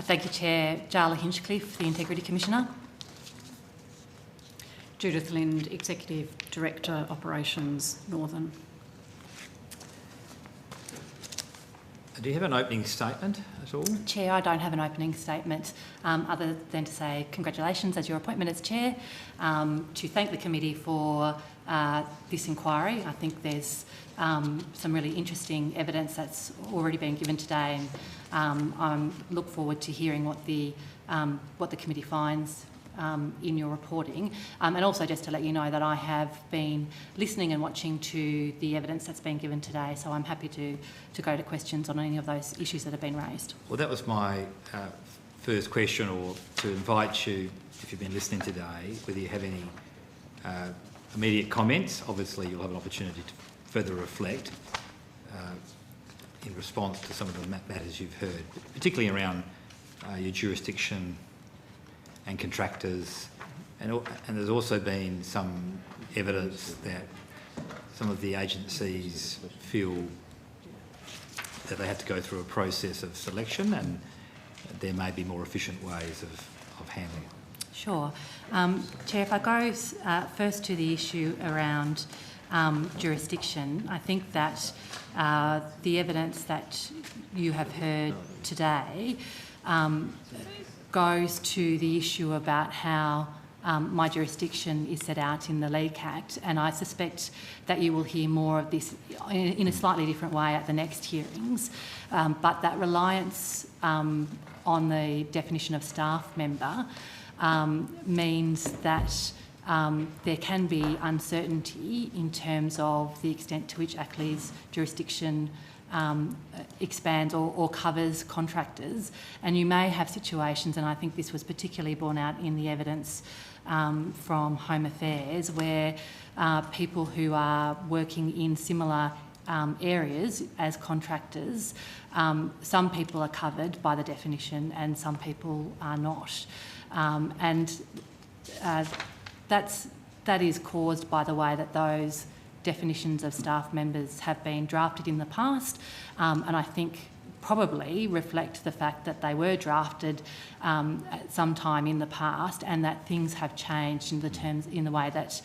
Thank you, Chair. Jarla Hinchcliffe, the Integrity Commissioner. Judith Lind, Executive Director, Operations, Northern. Do you have an opening statement at all? Chair, I don't have an opening statement other than to say congratulations as your appointment as Chair, to thank the committee for this inquiry. I think there's some really interesting evidence that's already been given today, and I look forward to hearing what the committee finds in your reporting. And also just to let you know that I have been listening and watching to the evidence that's been given today, so I'm happy to go to questions on any of those issues that have been raised. Well, that was my first question, or to invite you, if you've been listening today, whether you have any immediate comments. Obviously you'll have an opportunity to further reflect in response to some of the matters you've heard, particularly around your jurisdiction and contractors And there's also been some evidence that some of the agencies feel that they have to go through a process of selection, and there may be more efficient ways of handling it. Sure. Chair, if I go first to the issue around jurisdiction, I think that the evidence that you have heard today goes to the issue about how my jurisdiction is set out in the Leak Act, and I suspect that you will hear more of this in a slightly different way at the next hearings. But that reliance on the definition of staff member means that there can be uncertainty in terms of the extent to which ACLE's jurisdiction expands or covers contractors. And you may have situations, and I think this was particularly borne out in the evidence from Home Affairs, where people who are working in similar areas as contractors, some people are covered by the definition and some people are not. That is caused by the way that those definitions of staff members have been drafted in the past, and I think probably reflect the fact that they were drafted at some time in the past, and that things have changed in the way that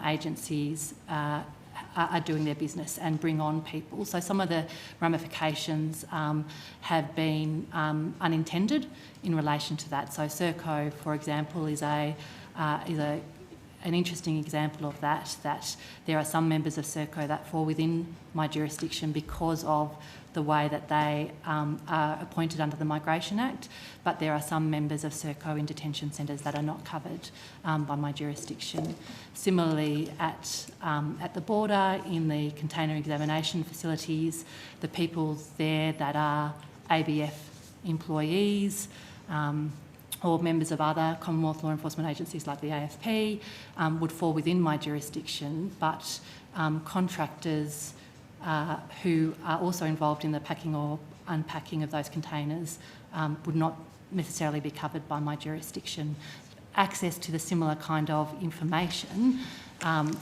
agencies are doing their business and bring on people. So some of the ramifications have been unintended in relation to that. So Serco, for example, is an interesting example of that there are some members of Serco that fall within my jurisdiction because of the way that they are appointed under the Migration Act, but there are some members of Serco in detention centres that are not covered by my jurisdiction. Similarly, at the border, in the container examination facilities, the people there that are ABF employees, or members of other Commonwealth law enforcement agencies like the AFP would fall within my jurisdiction, but contractors who are also involved in the packing or unpacking of those containers would not necessarily be covered by my jurisdiction. Access to the similar kind of information,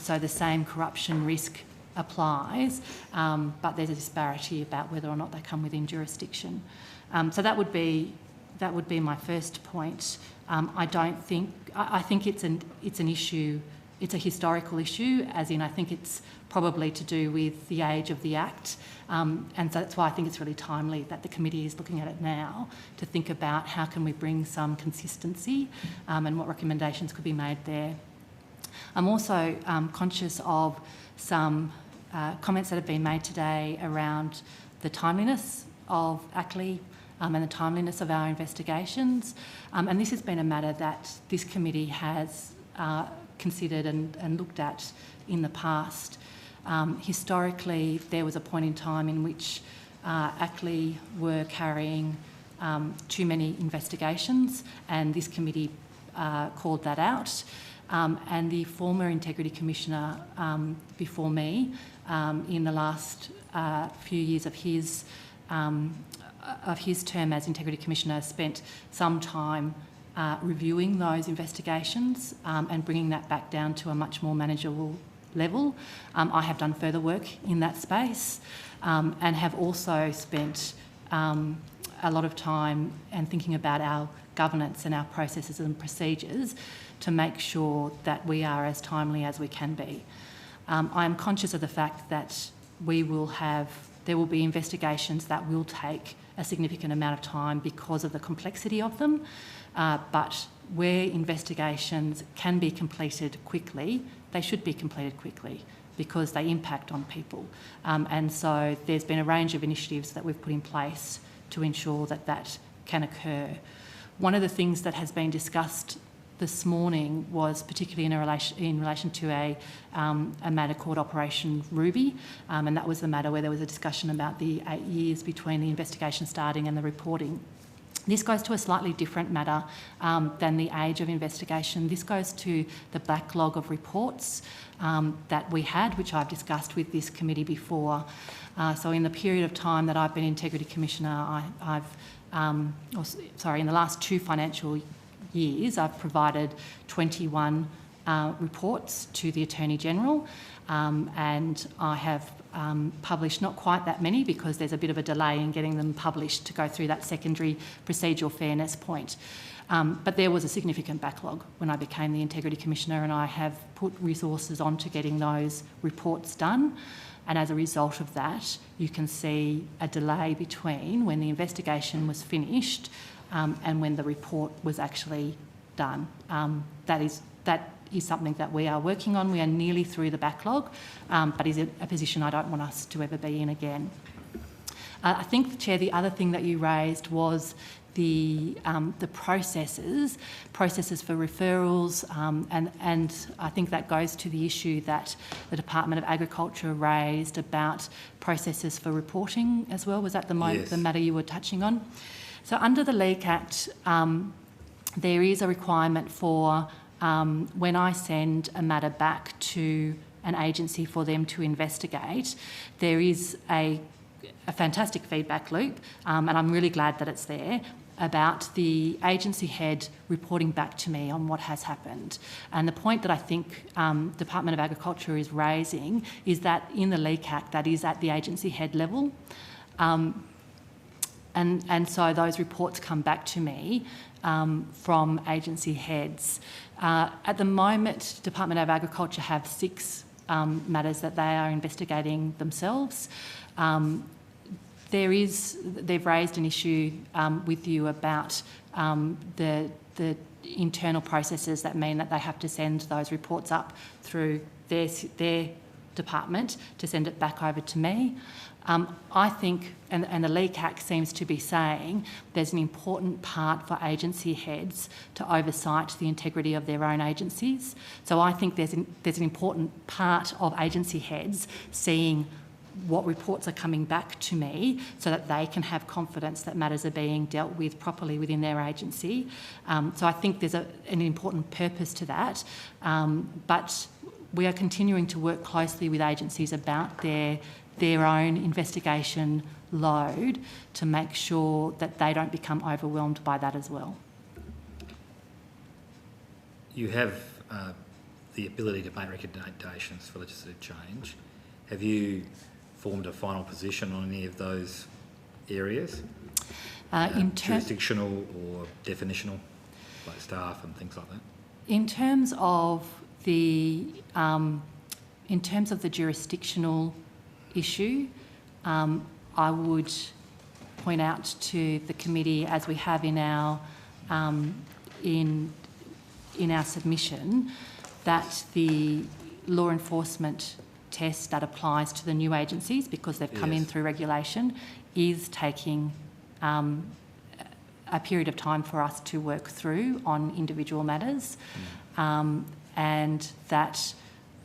so the same corruption risk applies, but there's a disparity about whether or not they come within jurisdiction. So that would be my first point. I think it's an issue. It's a historical issue, as in I think it's probably to do with the age of the Act, and so that's why I think it's really timely that the committee is looking at it now to think about how can we bring some consistency and what recommendations could be made there. I'm also conscious of some comments that have been made today around the timeliness of ACLE and the timeliness of our investigations. And this has been a matter that this committee has considered and looked at in the past. Historically, there was a point in time in which ACLE were carrying too many investigations, and this committee called that out. And the former Integrity Commissioner before me, in the last few years of his term as Integrity Commissioner, spent some time reviewing those investigations and bringing that back down to a much more manageable level. I have done further work in that space and have also spent a lot of time and thinking about our governance and our processes and procedures to make sure that we are as timely as we can be. I am conscious of the fact that there will be investigations that will take a significant amount of time because of the complexity of them, but where investigations can be completed quickly, they should be completed quickly because they impact on people. And so there's been a range of initiatives that we've put in place to ensure that that can occur. One of the things that has been discussed this morning was particularly in relation to a matter called Operation Ruby, and that was the matter where there was a discussion about the 8 years between the investigation starting and the reporting. This goes to a slightly different matter than the age of investigation. This goes to the backlog of reports that we had, which I've discussed with this committee before. So in the period of time that I've been Integrity Commissioner, in the last 2 financial years, I've provided 21 reports to the Attorney-General, and I have published not quite that many because there's a bit of a delay in getting them published to go through that secondary procedural fairness point. But there was a significant backlog when I became the Integrity Commissioner, and I have put resources onto getting those reports done. And as a result of that, you can see a delay between when the investigation was finished and when the report was actually done. That is something that we are working on. We are nearly through the backlog, but is a position I don't want us to ever be in again. I think, Chair, the other thing that you raised was the processes for referrals, and I think that goes to the issue that the Department of Agriculture raised about processes for reporting as well. Was that the matter you were touching on? So under the Leak Act, there is a requirement for when I send a matter back to an agency for them to investigate, there is a fantastic feedback loop, and I'm really glad that it's there, about the agency head reporting back to me on what has happened. And the point that I think Department of Agriculture is raising is that in the Leak Act, that is at the agency head level. And so those reports come back to me from agency heads. At the moment, Department of Agriculture have 6 matters that they are investigating themselves. They've raised an issue with you about the internal processes that mean that they have to send those reports up through their department to send it back over to me. I think, and the Leak Act seems to be saying, there's an important part for agency heads to oversight the integrity of their own agencies. So I think there's an important part of agency heads seeing what reports are coming back to me so that they can have confidence that matters are being dealt with properly within their agency. So I think there's an important purpose to that. But we are continuing to work closely with agencies about their own investigation load to make sure that they don't become overwhelmed by that as well. You have the ability to make recommendations for legislative change. Have you formed a final position on any of those areas? Jurisdictional or definitional, like staff and things like that? In terms of the jurisdictional issue, I would point out to the committee, as we have in our submission, that the law enforcement test that applies to the new agencies, because they've come in through regulation, is taking a period of time for us to work through on individual matters, and that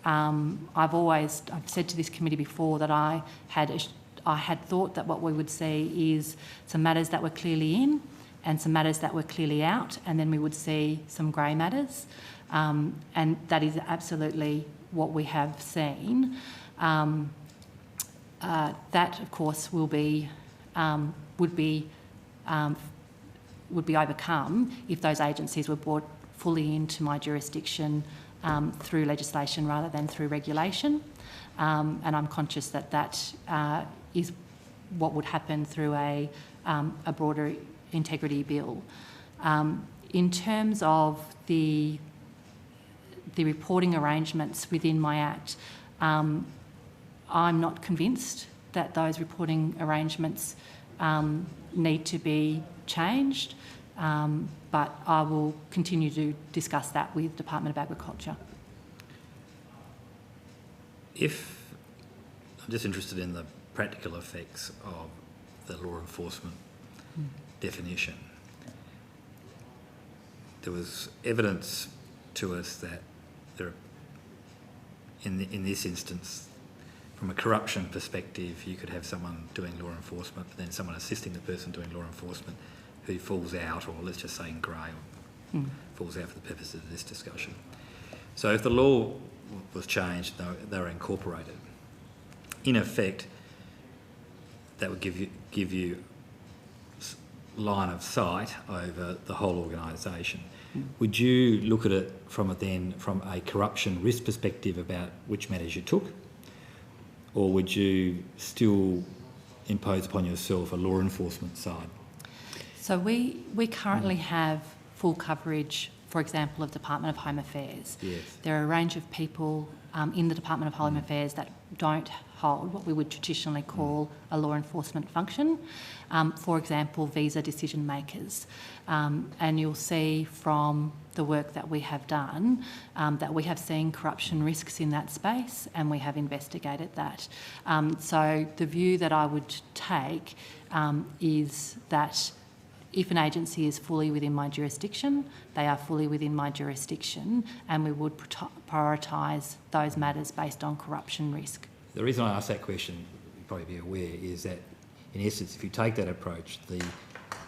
I've said to this committee before that I had thought that what we would see is some matters that were clearly in and some matters that were clearly out, and then we would see some grey matters, and that is absolutely what we have seen. That, of course, would be overcome if those agencies were brought fully into my jurisdiction through legislation rather than through regulation. And I'm conscious that that is what would happen through a broader integrity bill. In terms of the reporting arrangements within my Act, I'm not convinced that those reporting arrangements need to be changed, but I will continue to discuss that with Department of Agriculture. I'm just interested in the practical effects of the law enforcement definition. There was evidence to us that in this instance, from a corruption perspective, you could have someone doing law enforcement, but then someone assisting the person doing law enforcement who falls out, or let's just say in grey, or falls out for the purposes of this discussion. So if the law was changed, they were incorporated, in effect, that would give you line of sight over the whole organisation. Would you look at it from a corruption risk perspective about which matters you took, or would you still impose upon yourself a law enforcement side? So we currently have full coverage, for example, of Department of Home Affairs. Yes. There are a range of people in the Department of Home Affairs that don't hold what we would traditionally call a law enforcement function. For example, visa decision makers. And you'll see from the work that we have done that we have seen corruption risks in that space, and we have investigated that. So the view that I would take is that if an agency is fully within my jurisdiction, they are fully within my jurisdiction, and we would prioritise those matters based on corruption risk. The reason I ask that question, you'll probably be aware, is that in essence, if you take that approach, the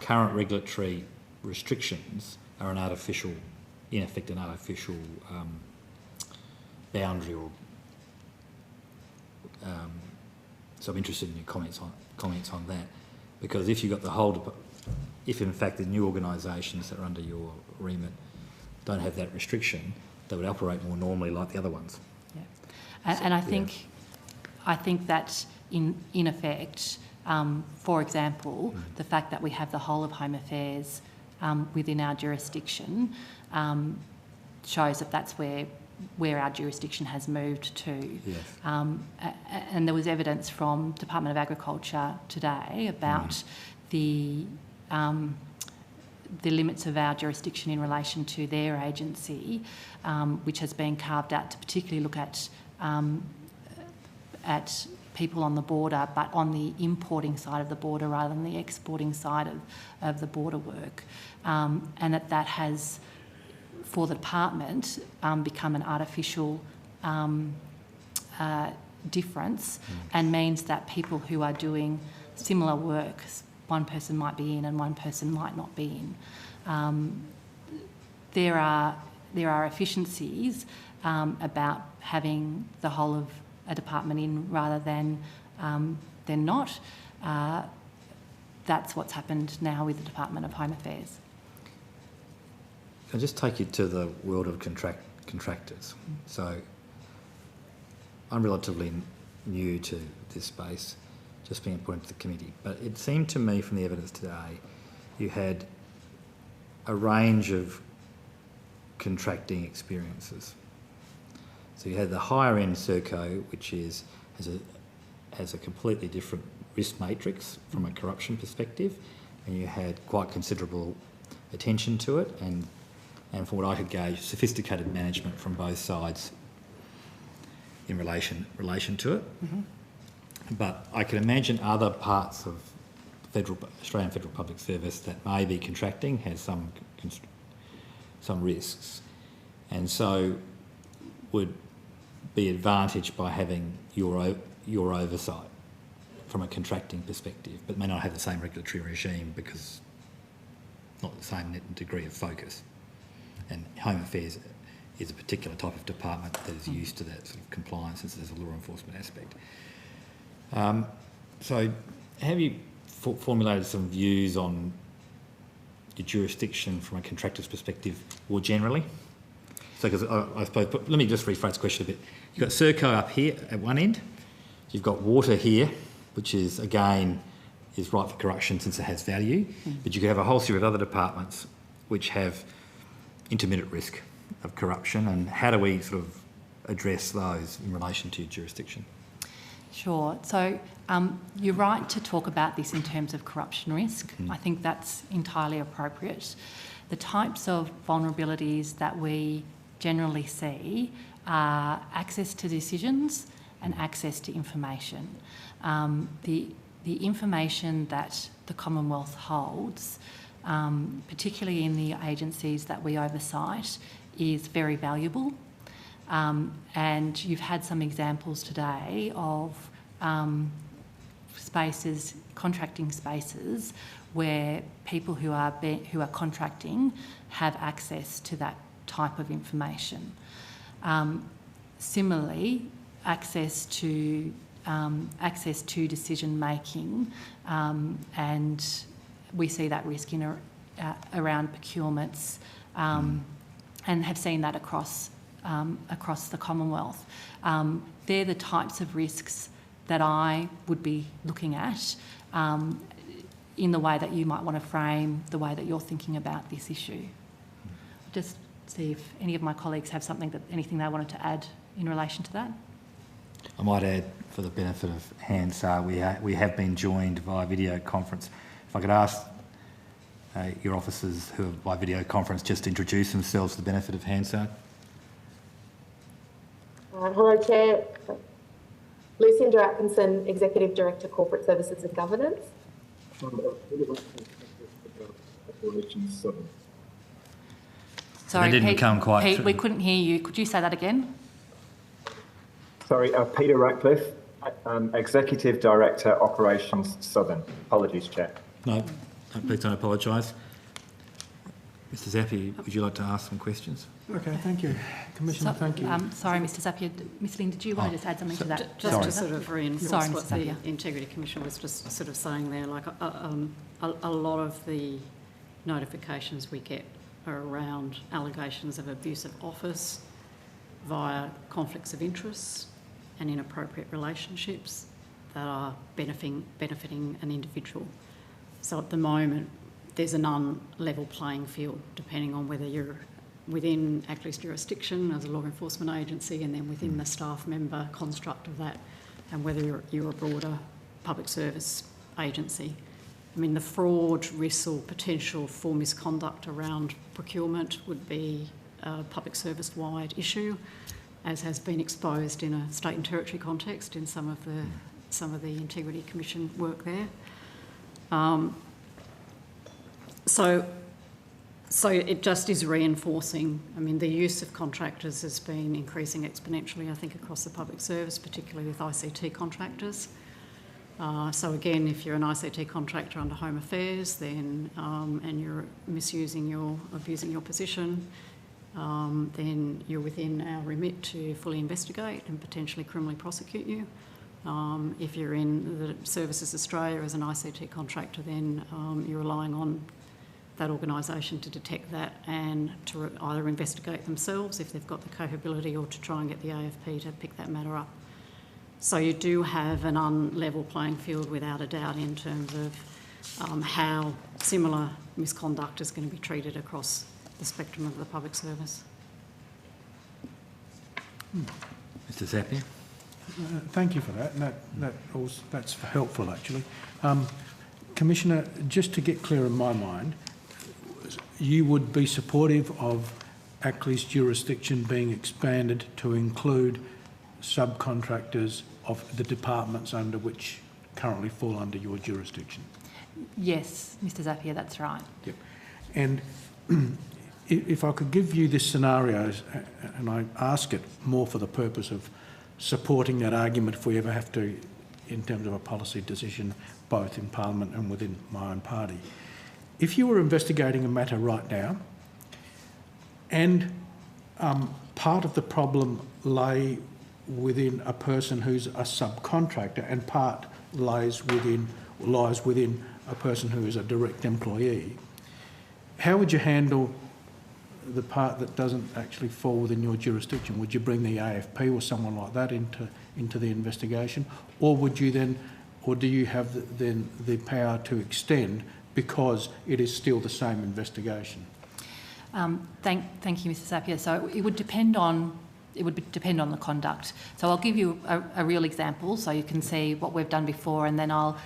current regulatory restrictions are in effect an artificial boundary, or so I'm interested in your comments on that, because if you've got the whole, if in fact the new organisations that are under your remit don't have that restriction, they would operate more normally like the other ones. Yeah, and I think that in effect, for example, the fact that we have the whole of Home Affairs within our jurisdiction shows that that's where our jurisdiction has moved to. Yes. And there was evidence from Department of Agriculture today about the limits of our jurisdiction in relation to their agency, which has been carved out to particularly look at people on the border, but on the importing side of the border rather than the exporting side of the border work. And that has, for the department, become an artificial difference, and means that people who are doing similar work, one person might be in and one person might not be in. There are efficiencies about having the whole of a department in rather than not. That's what's happened now with the Department of Home Affairs. I'll just take you to the world of contractors. So I'm relatively new to this space, just being appointed to the committee, but it seemed to me from the evidence today you had a range of contracting experiences. So you had the higher end Serco, which has a completely different risk matrix from a corruption perspective, and you had quite considerable attention to it, and from what I could gauge, sophisticated management from both sides in relation to it. Mm-hmm. But I can imagine other parts of Australian Federal Public Service that may be contracting has some risks, and so would be advantaged by having your oversight from a contracting perspective, but may not have the same regulatory regime because not the same degree of focus. And Home Affairs is a particular type of department that is used to that sort of compliance, since there's a law enforcement aspect. So have you formulated some views on your jurisdiction from a contractor's perspective more generally? So, because I suppose, but let me just rephrase the question a bit. You've got Serco up here at one end, you've got water here, which is, again, is ripe for corruption since it has value, but you could have a whole series of other departments which have intermittent risk of corruption, and how do we sort of address those in relation to your jurisdiction? Sure. So you're right to talk about this in terms of corruption risk. I think that's entirely appropriate. The types of vulnerabilities that we generally see are access to decisions and access to information. The information that the Commonwealth holds, particularly in the agencies that we oversight, is very valuable. And you've had some examples today of spaces, contracting spaces, where people who are contracting have access to that type of information. Similarly, access to decision making, and we see that risk in around procurements and have seen that across the Commonwealth. They're the types of risks that I would be looking at in the way that you might want to frame the way that you're thinking about this issue. Just see if any of my colleagues have anything they wanted to add in relation to that. I might add, for the benefit of Hansard, we have been joined via video conference. If I could ask your officers who are by video conference just introduce themselves for the benefit of Hansard. Hello, Chair. Lucinda Atkinson, Executive Director, Corporate Services and Governance. Sorry, they didn't Pete, come quite Pete, through. we couldn't hear you. Could you say that again? Sorry, Peter Ratcliffe, Executive Director, Operations Southern. Apologies, Chair. No, please don't apologise. Mr Zappia, would you like to ask some questions? Okay, thank you. Commissioner, thank you. Sorry, Mr Zappia. Ms Lynn, did you want to just add something to that? Just to sort of reinforce Sorry, what Mr. the Zappia. Integrity Commission was just sort of saying there, like a lot of the notifications we get are around allegations of abuse of office via conflicts of interest and inappropriate relationships that are benefiting an individual. So at the moment, there's an unlevel playing field depending on whether you're within ACLE's jurisdiction as a law enforcement agency and then within the staff member construct of that, and whether you're a broader public service agency. I mean, the fraud risk or potential for misconduct around procurement would be a public service-wide issue, as has been exposed in a state and territory context in some of the Integrity Commission work there. So it just is reinforcing. I mean, the use of contractors has been increasing exponentially, I think, across the public service, particularly with ICT contractors. So again, if you're an ICT contractor under Home Affairs, then and you're abusing your position, then you're within our remit to fully investigate and potentially criminally prosecute you. If you're in the Services Australia as an ICT contractor, then you're relying on that organisation to detect that and to either investigate themselves if they've got the capability, or to try and get the AFP to pick that matter up. So you do have an unlevel playing field without a doubt in terms of how similar misconduct is going to be treated across the spectrum of the public service. Mr Zappia. Thank you for that. And that's helpful, actually. Commissioner, just to get clear in my mind, you would be supportive of ACLE's jurisdiction being expanded to include subcontractors of the departments under which currently fall under your jurisdiction? Yes, Mr Zappia, that's right. Yep. And if I could give you this scenario, and I ask it more for the purpose of supporting that argument if we ever have to, in terms of a policy decision, both in Parliament and within my own party. If you were investigating a matter right now, and part of the problem lay within a person who's a subcontractor and part lies within a person who is a direct employee, how would you handle the part that doesn't actually fall within your jurisdiction? Would you bring the AFP or someone like that into the investigation, or would you then, or do you have then the power to extend because it is still the same investigation? Thank you, Mr Zappia. So it would depend on the conduct. So I'll give you a real example so you can see what we've done before, and then I'll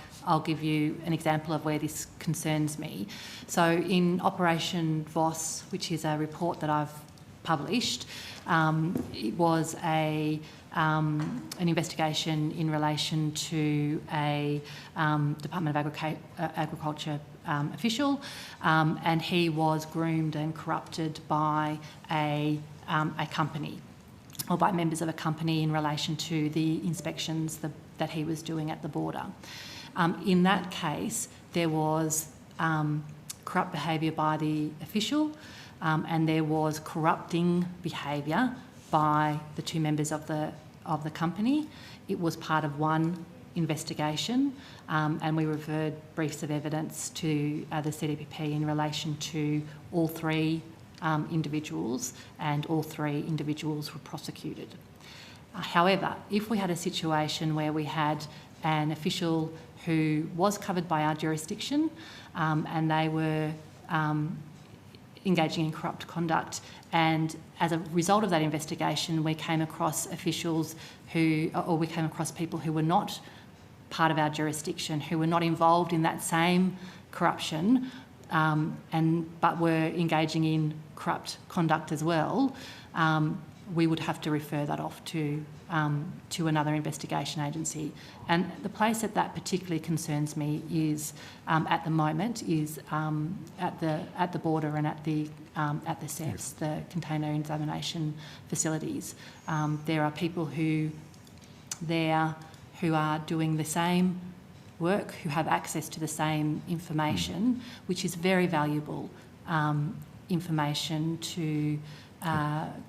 give you an example of where this concerns me. So in Operation VOS, which is a report that I've published, it was an investigation in relation to a Department of Agriculture official, and he was groomed and corrupted by a company, or by members of a company in relation to the inspections that he was doing at the border. In that case, there was corrupt behaviour by the official, and there was corrupting behaviour by the two members of the company. It was part of one investigation, and we referred briefs of evidence to the CDPP in relation to all three individuals, and all 3 individuals were prosecuted. However, if we had a situation where we had an official who was covered by our jurisdiction and they were engaging in corrupt conduct, and as a result of that investigation we came across officials we came across people who were not part of our jurisdiction, who were not involved in that same corruption, but were engaging in corrupt conduct as well, we would have to refer that off to another investigation agency. And the place that particularly concerns me is, at the moment, is at the border and at the CEFs, the container examination facilities. There are people who are doing the same work, who have access to the same information, which is very valuable information to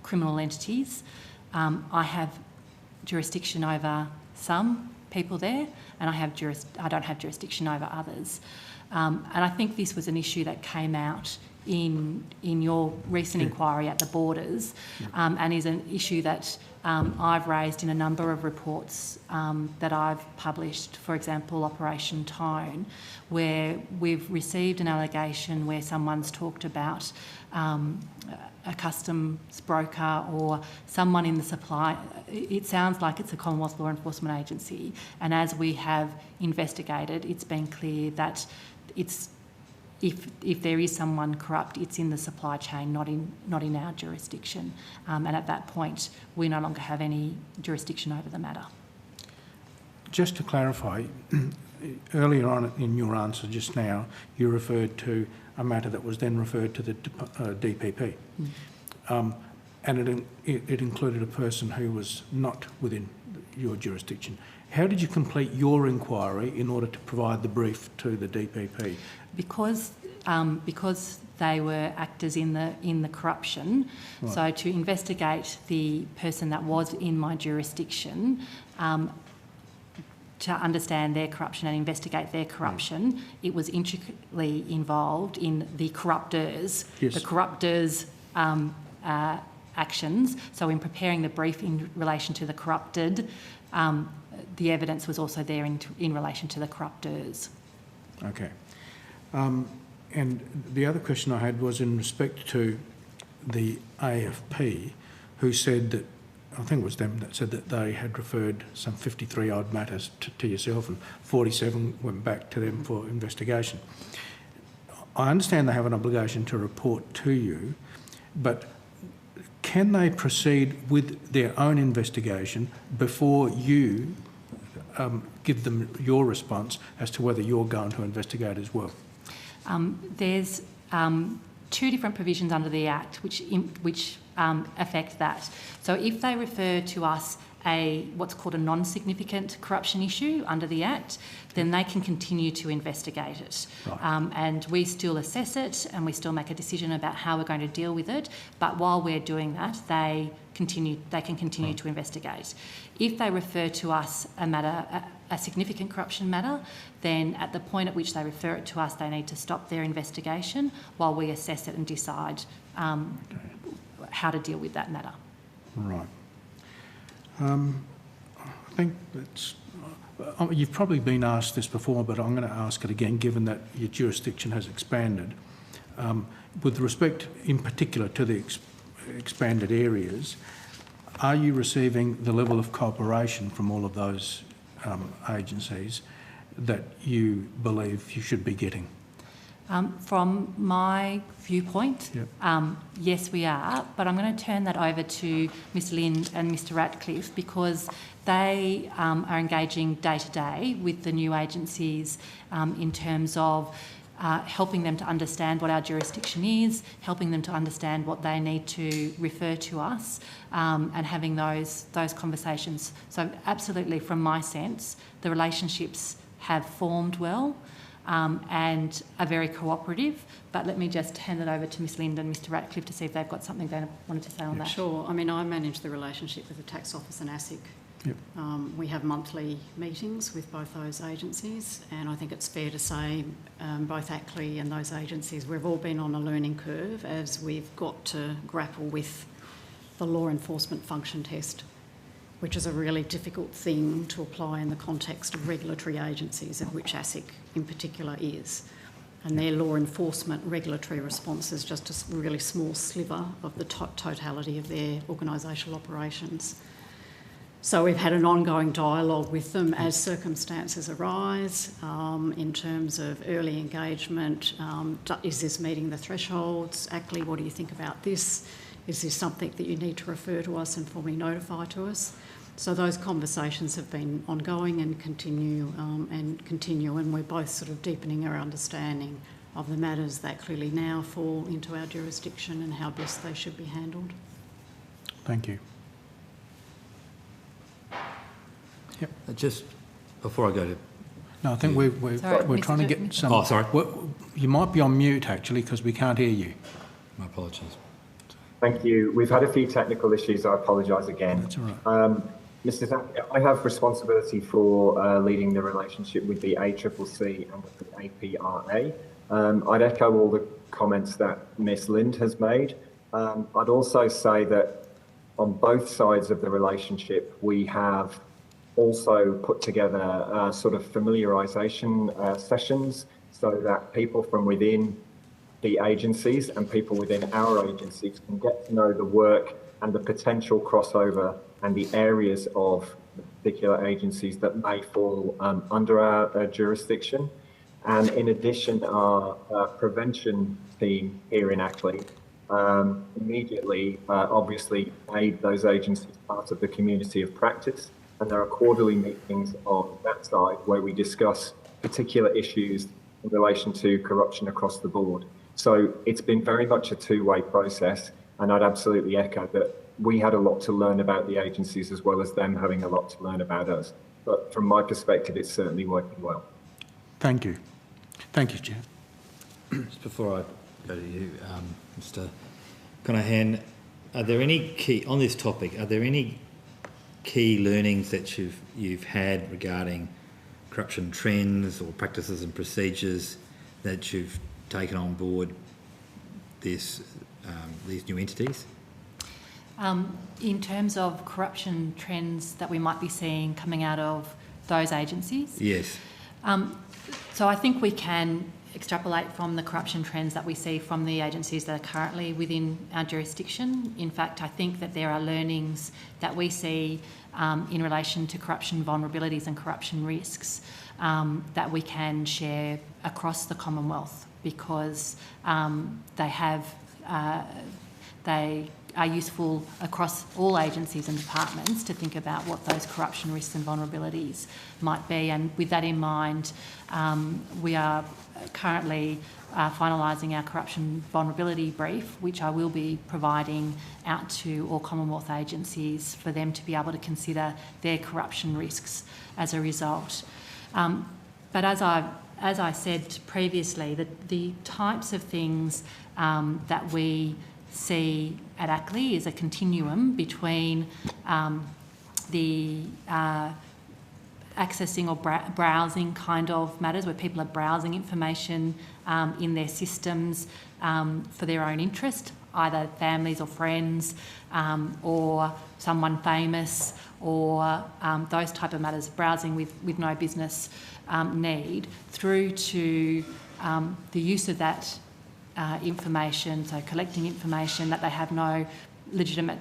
criminal entities. I have jurisdiction over some people there, and I don't have jurisdiction over others. And I think this was an issue that came out in your recent inquiry at the borders, and is an issue that I've raised in a number of reports that I've published, for example, Operation Tone, where we've received an allegation where someone's talked about a customs broker or someone in the supply. It sounds like it's a Commonwealth law enforcement agency, and as we have investigated, it's been clear that it's if there is someone corrupt, it's in the supply chain, not in our jurisdiction. And at that point, we no longer have any jurisdiction over the matter. Just to clarify, earlier on in your answer just now, you referred to a matter that was then referred to the DPP. And it included a person who was not within your jurisdiction. How did you complete your inquiry in order to provide the brief to the DPP? Because they were actors in the corruption, right. So to investigate the person that was in my jurisdiction, to understand their corruption and investigate their corruption, it was intricately involved in the corruptors, yes. The corruptors' actions. So in preparing the brief in relation to the corrupted, the evidence was also there in relation to the corruptors. Okay. And the other question I had was in respect to the AFP, who said that, I think it was them that said that they had referred some 53 odd matters to yourself and 47 went back to them for investigation. I understand they have an obligation to report to you, but can they proceed with their own investigation before you give them your response as to whether you're going to investigate as well? There's 2 different provisions under the Act which affect that. So if they refer to us what's called a non-significant corruption issue under the Act, then they can continue to investigate it. Right. And we still assess it and we still make a decision about how we're going to deal with it. But while we're doing that, they can continue to investigate. If they refer to us a significant corruption matter, then at the point at which they refer it to us, they need to stop their investigation while we assess it and decide how to deal with that matter. Right. I think that's... you've probably been asked this before, but I'm going to ask it again, given that your jurisdiction has expanded. With respect, in particular, to the expanded areas, are you receiving the level of cooperation from all of those agencies that you believe you should be getting? From my viewpoint, yep. Yes, we are, but I'm going to turn that over to Ms Lind and Mr Ratcliffe because they are engaging day to day with the new agencies in terms of helping them to understand what our jurisdiction is, helping them to understand what they need to refer to us, and having those conversations. So absolutely, from my sense, the relationships have formed well. And are very cooperative. But let me just hand it over to Ms Lind and Mr Ratcliffe to see if they've got something they wanted to say on that. Sure. I mean, I manage the relationship with the Tax Office and ASIC Yep. We have monthly meetings with both those agencies, and I think it's fair to say both ACLI and those agencies, we've all been on a learning curve as we've got to grapple with the law enforcement function test, which is a really difficult thing to apply in the context of regulatory agencies, of which ASIC in particular is. And their law enforcement regulatory response is just a really small sliver of the totality of their organisational operations. So we've had an ongoing dialogue with them as circumstances arise in terms of early engagement. Is this meeting the thresholds? ACLI, what do you think about this? Is this something that you need to refer to us and formally notify to us? So those conversations have been ongoing and continue, and we're both sort of deepening our understanding of the matters that clearly now fall into our jurisdiction and how best they should be handled. Thank you. Yep. Just before I go to... No, I think we're trying to get some... Oh, sorry. You might be on mute, actually, because we can't hear you. My apologies. Thank you. We've had a few technical issues. I apologise again. That's all right. Mr. Zach, I have responsibility for leading the relationship with the ACCC and with the APRA. I'd echo all the comments that Ms. Lind has made. I'd also say that on both sides of the relationship, we have also put together sort of familiarisation sessions so that people from within the agencies and people within our agencies can get to know the work and the potential crossover and the areas of particular agencies that may fall under our jurisdiction. And in addition, our prevention team here in ACLI immediately obviously made those agencies part of the community of practice. And there are quarterly meetings on that side where we discuss particular issues in relation to corruption across the board. So it's been very much a two-way process, and I'd absolutely echo that we had a lot to learn about the agencies as well as them having a lot to learn about us. But from my perspective, it's certainly working well. Thank you. Thank you, Chair. Just before I go to you, Mr. Conahan, are there any key, on this topic, are there any key learnings that you've had regarding corruption trends or practices and procedures that you've taken on board these new entities? In terms of corruption trends that we might be seeing coming out of those agencies? Yes. So I think we can extrapolate from the corruption trends that we see from the agencies that are currently within our jurisdiction. In fact, I think that there are learnings that we see in relation to corruption vulnerabilities and corruption risks that we can share across the Commonwealth, because they are useful across all agencies and departments to think about what those corruption risks and vulnerabilities might be. And with that in mind, we are currently finalising our corruption vulnerability brief, which I will be providing out to all Commonwealth agencies for them to be able to consider their corruption risks as a result. But as I said previously, the types of things that we see at ACLI is a continuum between the accessing or browsing kind of matters, where people are browsing information in their systems for their own interest, either families or friends or someone famous, or those type of matters, browsing with no business need, through to the use of that information, so collecting information that they have no legitimate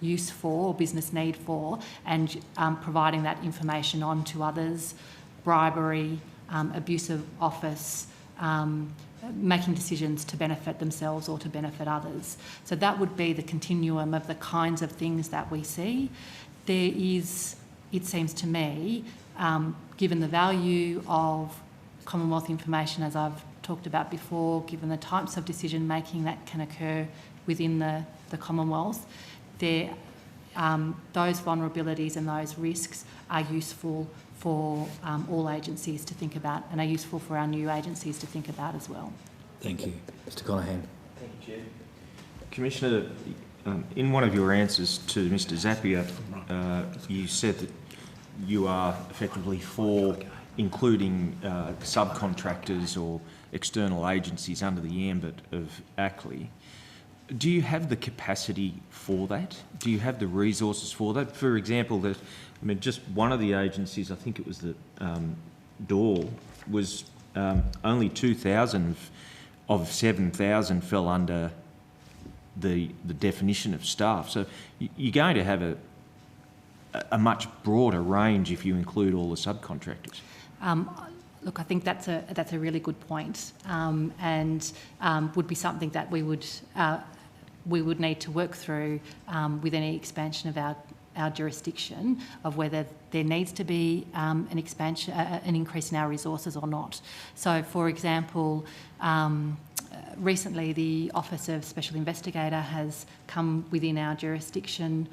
use for or business need for, and providing that information on to others, bribery, abuse of office, making decisions to benefit themselves or to benefit others. So that would be the continuum of the kinds of things that we see. There is, it seems to me, given the value of Commonwealth information, as I've talked about before, given the types of decision making that can occur within the Commonwealth, those vulnerabilities and those risks are useful for all agencies to think about, and are useful for our new agencies to think about as well. Thank you. Mr. Conahan. Thank you, Chair. Commissioner, in one of your answers to Mr Zappia, you said that you are effectively for including subcontractors or external agencies under the ambit of ACLI. Do you have the capacity for that? Do you have the resources for that? For example, just one of the agencies, I think it was the DORL, was only 2,000 of 7,000 fell under the definition of staff. So you're going to have a much broader range if you include all the subcontractors. Look, I think that's a really good point, and would be something that we would need to work through with any expansion of our jurisdiction, of whether there needs to be an increase in our resources or not. So, for example, recently the Office of Special Investigator has come within our jurisdiction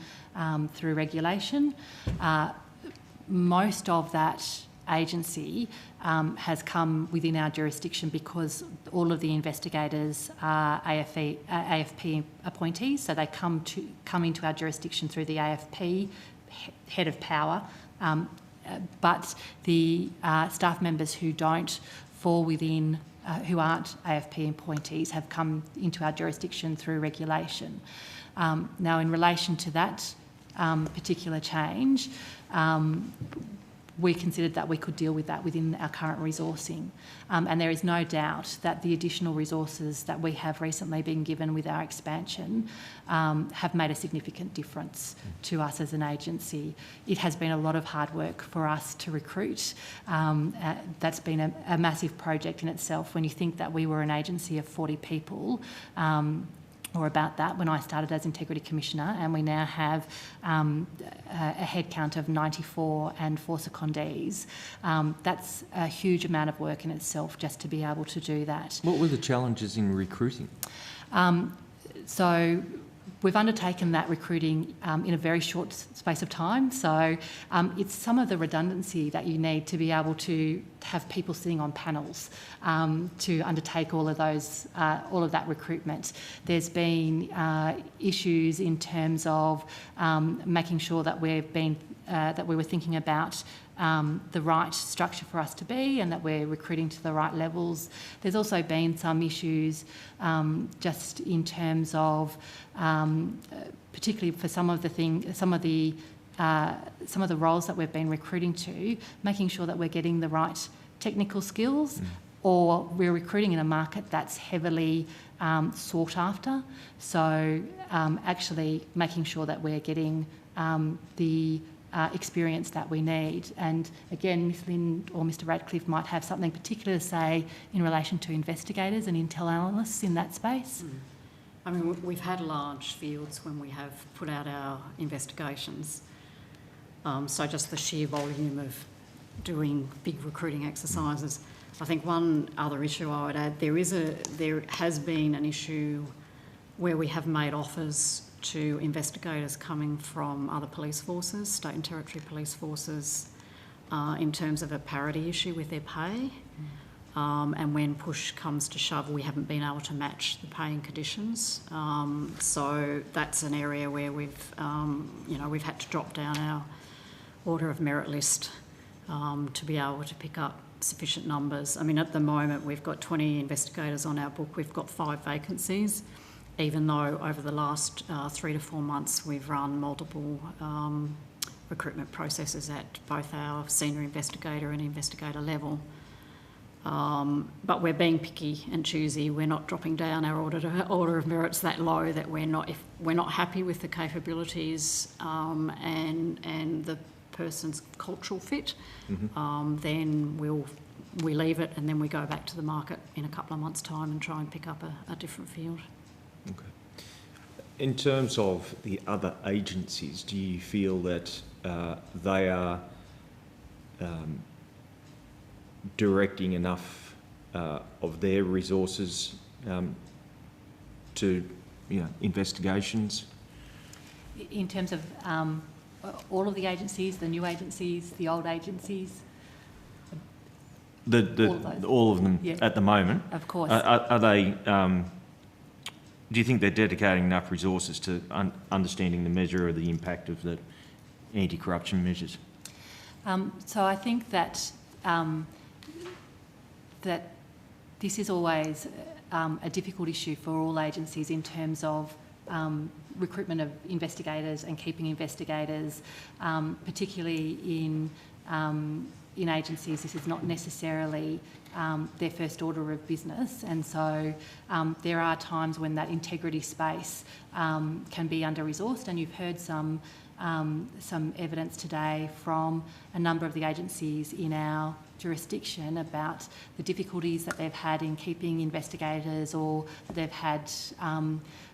through regulation. Most of that agency has come within our jurisdiction because all of the investigators are AFP appointees, so they come into our jurisdiction through the AFP head of power. But the staff members who don't fall within, who aren't AFP appointees, have come into our jurisdiction through regulation. Now, in relation to that particular change, we considered that we could deal with that within our current resourcing. And there is no doubt that the additional resources that we have recently been given with our expansion have made a significant difference to us as an agency. It has been a lot of hard work for us to recruit. That's been a massive project in itself. When you think that we were an agency of 40 people, or about that, when I started as Integrity Commissioner, and we now have a headcount of 94 and 4 secondees. That's a huge amount of work in itself just to be able to do that. What were the challenges in recruiting? So we've undertaken that recruiting in a very short space of time. So it's some of the redundancy that you need to be able to have people sitting on panels to undertake all of that recruitment. There's been issues in terms of making sure that we were thinking about the right structure for us to be, and that we're recruiting to the right levels. There's also been some issues just in terms of, particularly for some of the roles that we've been recruiting to, making sure that we're getting the right technical skills, or we're recruiting in a market that's heavily sought after. So actually making sure that we're getting the experience that we need. And again, Ms Lind or Mr Radcliffe might have something particular to say in relation to investigators and intel analysts in that space. I mean, we've had large fields when we have put out our investigations. So just the sheer volume of doing big recruiting exercises. I think one other issue I would add, there has been an issue where we have made offers to investigators coming from other police forces, state and territory police forces, in terms of a parity issue with their pay. And when push comes to shove, we haven't been able to match the pay and conditions. So that's an area where we've had to drop down our order of merit list to be able to pick up sufficient numbers. I mean, at the moment, we've got 20 investigators on our book. We've got 5 vacancies, even though over the last 3 to 4 months, we've run multiple recruitment processes at both our senior investigator and investigator level. But we're being picky and choosy. We're not dropping down our order of merits that low that if we're not happy with the capabilities and the person's cultural fit, then we leave it, and then we go back to the market in a couple of months' time and try and pick up a different field. Okay. In terms of the other agencies, do you feel that they are directing enough of their resources to investigations? In terms of all of the agencies, the new agencies, the old agencies? All of them Yeah. at the moment? Of course. Are they Do you think they're dedicating enough resources to understanding the measure of the impact of the anti-corruption measures? So I think that that this is always a difficult issue for all agencies in terms of recruitment of investigators and keeping investigators, particularly in agencies. This is not necessarily their first order of business, and so there are times when that integrity space can be under-resourced, and you've heard some evidence today from a number of the agencies in our jurisdiction about the difficulties that they've had in keeping investigators, or they've had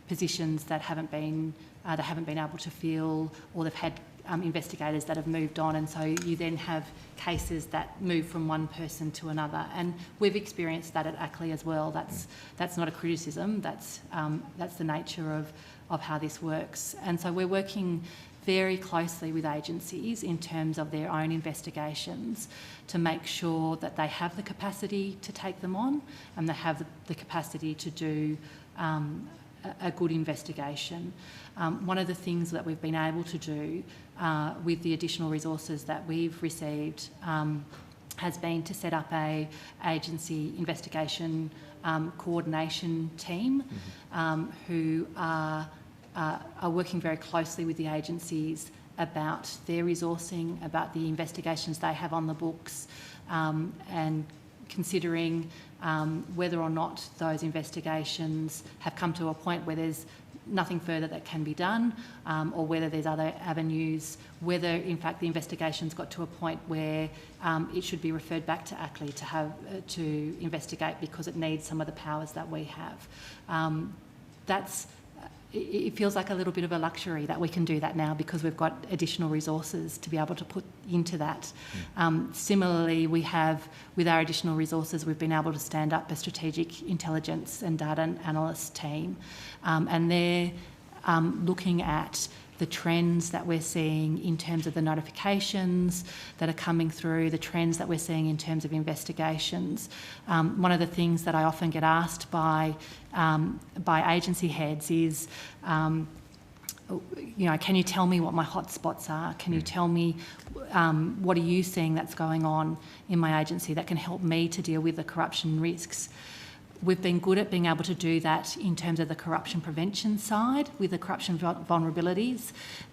positions that haven't been able to fill, or they've had investigators that have moved on, and so you then have cases that move from one person to another. And we've experienced that at ACLEI as well. That's not a criticism. That's the nature of how this works. And so we're working very closely with agencies in terms of their own investigations to make sure that they have the capacity to take them on, and they have the capacity to do a good investigation. One of the things that we've been able to do with the additional resources that we've received has been to set up a agency investigation coordination team who are working very closely with the agencies about their resourcing, about the investigations they have on the books, and considering whether or not those investigations have come to a point where there's nothing further that can be done, or whether there's other avenues, whether in fact the investigation's got to a point where it should be referred back to ACLEI to investigate because it needs some of the powers that we have. It feels like a little bit of a luxury that we can do that now because we've got additional resources to be able to put into that. Similarly, we have, with our additional resources, we've been able to stand up a strategic intelligence and data analyst team, and they're looking at the trends that we're seeing in terms of the notifications that are coming through, the trends that we're seeing in terms of investigations. One of the things that I often get asked by agency heads is, can you tell me what my hotspots are? Can you tell me what are you seeing that's going on in my agency that can help me to deal with the corruption risks? We've been good at being able to do that in terms of the corruption prevention side with the corruption vulnerabilities.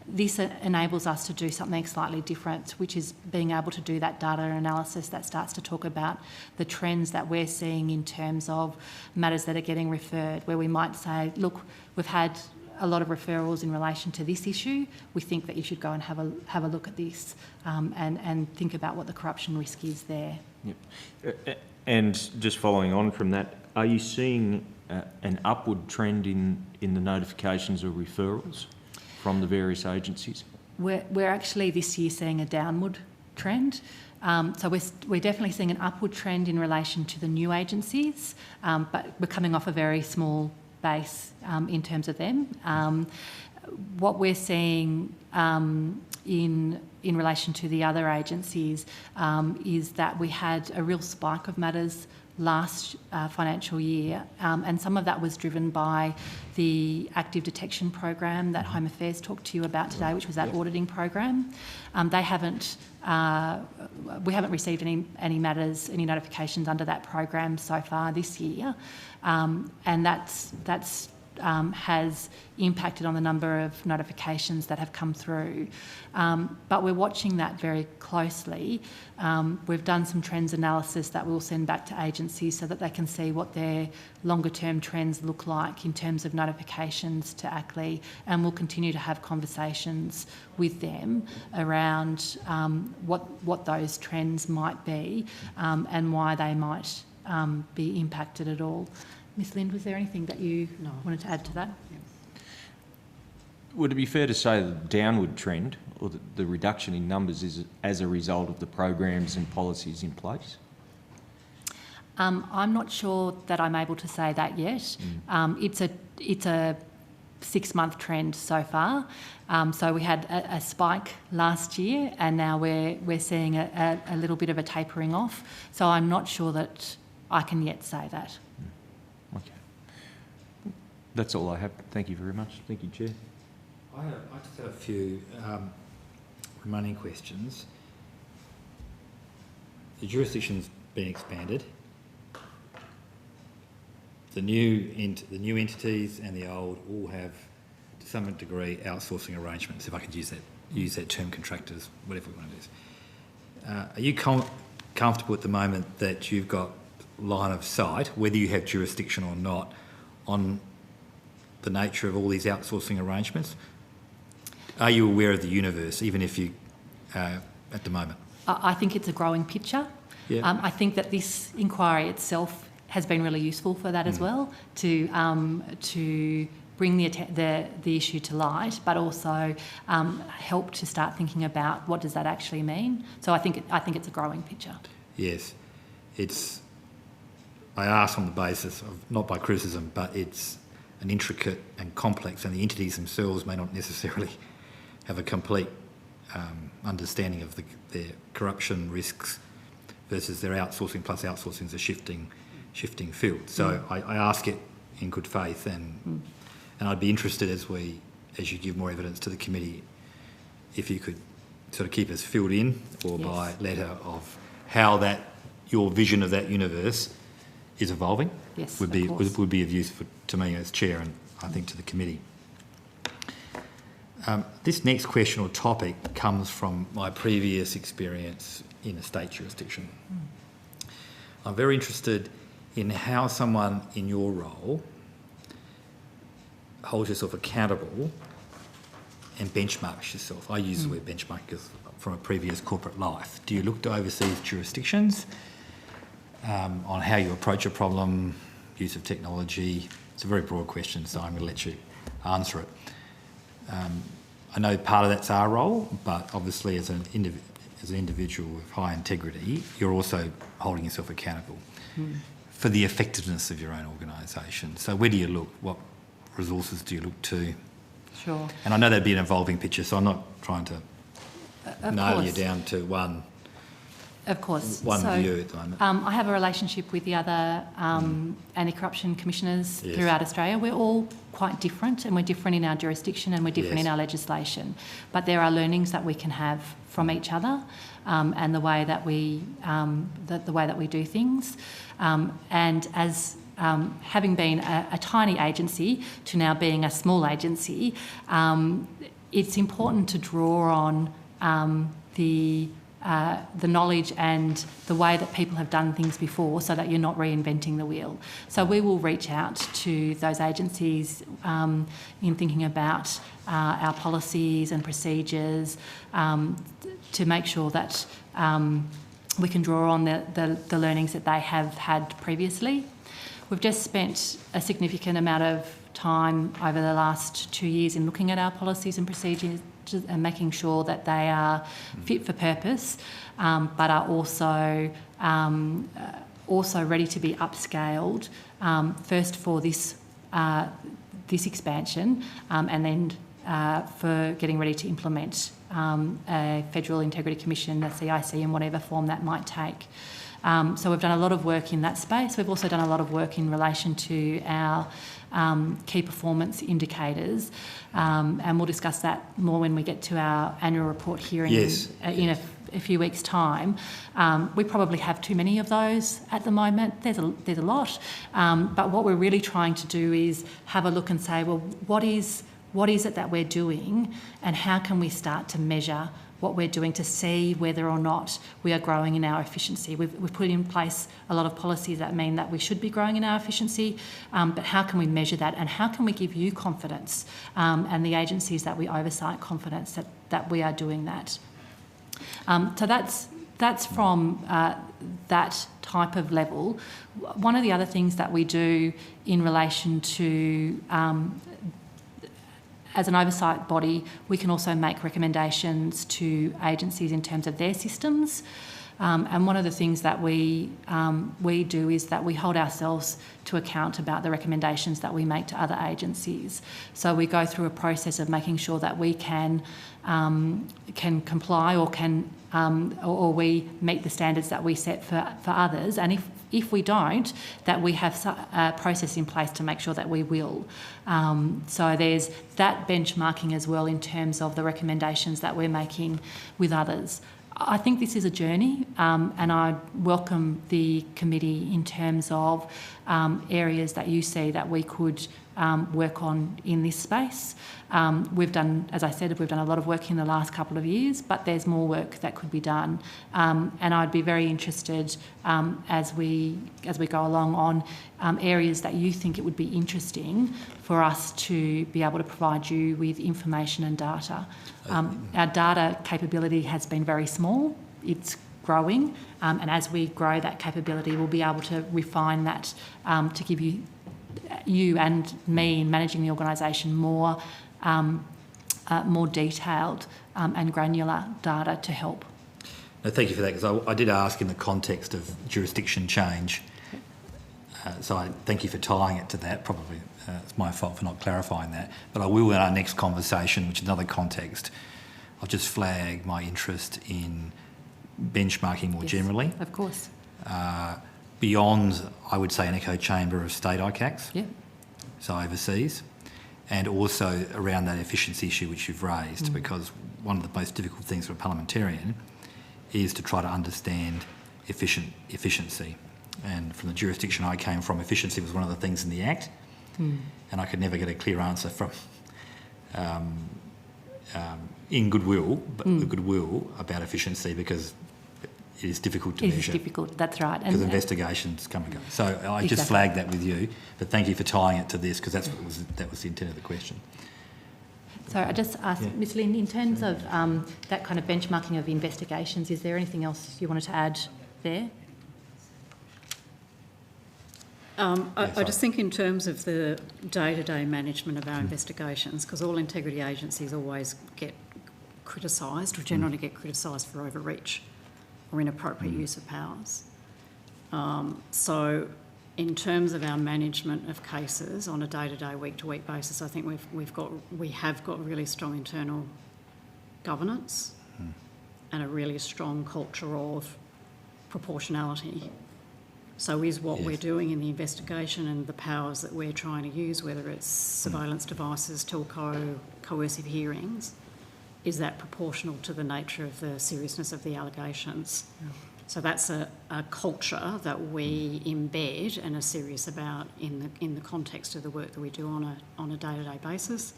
This enables us to do something slightly different, which is being able to do that data analysis that starts to talk about the trends that we're seeing in terms of matters that are getting referred, where we might say, look, we've had a lot of referrals in relation to this issue. We think that you should go and have a look at this and think about what the corruption risk is there. Yep. And just following on from that, are you seeing an upward trend in the notifications or referrals from the various agencies? We're actually this year seeing a downward trend. So we're definitely seeing an upward trend in relation to the new agencies, but we're coming off a very small base in terms of them. What we're seeing in relation to the other agencies is that we had a real spike of matters last financial year, and some of that was driven by the active detection program that Home Affairs talked to you about today, which was that auditing program. We haven't received any matters, any notifications under that program so far this year, and that's has impacted on the number of notifications that have come through. But we're watching that very closely. We've done some trends analysis that we'll send back to agencies so that they can see what their longer term trends look like in terms of notifications to ACLEI, and we'll continue to have conversations with them around what those trends might be and why they might be impacted at all. Ms Lind, was there anything that you wanted to add to that? Would it be fair to say the downward trend or the reduction in numbers is as a result of the programs and policies in place? I'm not sure that I'm able to say that yet. It's a 6-month trend so far. So we had a spike last year, and now we're seeing a little bit of a tapering off. So I'm not sure that I can yet say that. That's all I have. Thank you very much. Thank you, Chair. I just have a few remaining questions. The jurisdiction's been expanded. The new entities and the old all have, to some degree, outsourcing arrangements, if I could use that term, contractors, whatever we want to do. Are you comfortable at the moment that you've got line of sight, whether you have jurisdiction or not, on the nature of all these outsourcing arrangements? Are you aware of the universe, even if you, at the moment? I think it's a growing picture. Yeah. I think that this inquiry itself has been really useful for that as well, to bring the issue to light, but also help to start thinking about what does that actually mean. So I think it's a growing picture. Yes, I ask on the basis of, not by criticism, but it's an intricate and complex, and the entities themselves may not necessarily have a complete understanding of their corruption risks versus their outsourcing, plus outsourcing is a shifting field. So I ask it in good faith, and I'd be interested as you give more evidence to the committee, if you could sort of keep us filled in, or by letter, of how your vision of that universe is evolving. Yes, would be of use to me as chair, and I think to the committee. This next question or topic comes from my previous experience in a state jurisdiction. I'm very interested in how someone in your role holds yourself accountable and benchmarks yourself. I use the word benchmark because from a previous corporate life. Do you look to overseas jurisdictions on how you approach a problem, use of technology? It's a very broad question, so I'm going to let you answer it. I know part of that's our role, but obviously as an individual with high integrity, you're also holding yourself accountable for the effectiveness of your own organisation. So where do you look? What resources do you look to? Sure. And I know that'd be an evolving picture, so I'm not trying to nail you down to one. Of course. One view at the moment. I have a relationship with the other anti-corruption commissioners throughout Australia. We're all quite different, and we're different in our jurisdiction, and we're different in our legislation. But there are learnings that we can have from each other, and the way that we do things. And as having been a tiny agency to now being a small agency, it's important to draw on the knowledge and the way that people have done things before, so that you're not reinventing the wheel. So we will reach out to those agencies in thinking about our policies and procedures to make sure that we can draw on the learnings that they have had previously. We've just spent a significant amount of time over the last 2 years in looking at our policies and procedures and making sure that they are fit for purpose, but are also ready to be upscaled, first for this expansion, and then for getting ready to implement a Federal Integrity Commission, a CIC, in whatever form that might take. So we've done a lot of work in that space. We've also done a lot of work in relation to our key performance indicators, and we'll discuss that more when we get to our annual report hearing in a few weeks' time. We probably have too many of those at the moment. There's a lot, but what we're really trying to do is have a look and say, well, what is it that we're doing, and how can we start to measure what we're doing to see whether or not we are growing in our efficiency. We've put in place a lot of policies that mean that we should be growing in our efficiency, but how can we measure that, and how can we give you confidence and the agencies that we oversight confidence that we are doing that. So that's from that type of level. One of the other things that we do in relation to as an oversight body, we can also make recommendations to agencies in terms of their systems. And one of the things that we do is that we hold ourselves to account about the recommendations that we make to other agencies. So we go through a process of making sure that we can comply or we meet the standards that we set for others. And if we don't, that we have a process in place to make sure that we will. So there's that benchmarking as well in terms of the recommendations that we're making with others. I think this is a journey, and I welcome the committee in terms of areas that you see that we could work on in this space. We've done, as I said, we've done a lot of work in the last couple of years, but there's more work that could be done. And I'd be very interested as we go along on areas that you think it would be interesting for us to be able to provide you with information and data. Our data capability has been very small. It's growing, and as we grow that capability, we'll be able to refine that to give you and me in managing the organisation more detailed and granular data to help. No, thank you for that, because I did ask in the context of jurisdiction change. So I thank you for tying it to that. Probably it's my fault for not clarifying that. But I will in our next conversation, which is another context, I'll just flag my interest in benchmarking more generally. Of course. Beyond, I would say, an echo chamber of state ICACs, yeah. So overseas, and also around that efficiency issue which you've raised, because one of the most difficult things for a parliamentarian is to try to understand efficiency. And from the jurisdiction I came from, efficiency was one of the things in the Act, and I could never get a clear answer from in goodwill, but goodwill about efficiency, because it is difficult to measure. It is difficult, that's right. Because investigations come and go. So I just flagged that with you, but thank you for tying it to this, because that was the intent of the question. So I just asked, Ms Lynn, in terms of that kind of benchmarking of investigations, is there anything else you wanted to add there? I just think in terms of the day-to-day management of our investigations, because all integrity agencies always get criticised, or generally get criticised for overreach or inappropriate use of powers. So in terms of our management of cases on a day-to-day, week-to-week basis, I think we have got really strong internal governance and a really strong culture of proportionality. So is what we're doing in the investigation and the powers that we're trying to use, whether it's surveillance devices, telco, coercive hearings, is that proportional to the nature of the seriousness of the allegations? Yeah. So that's a culture that we embed and are serious about in the context of the work that we do on a day-to-day basis,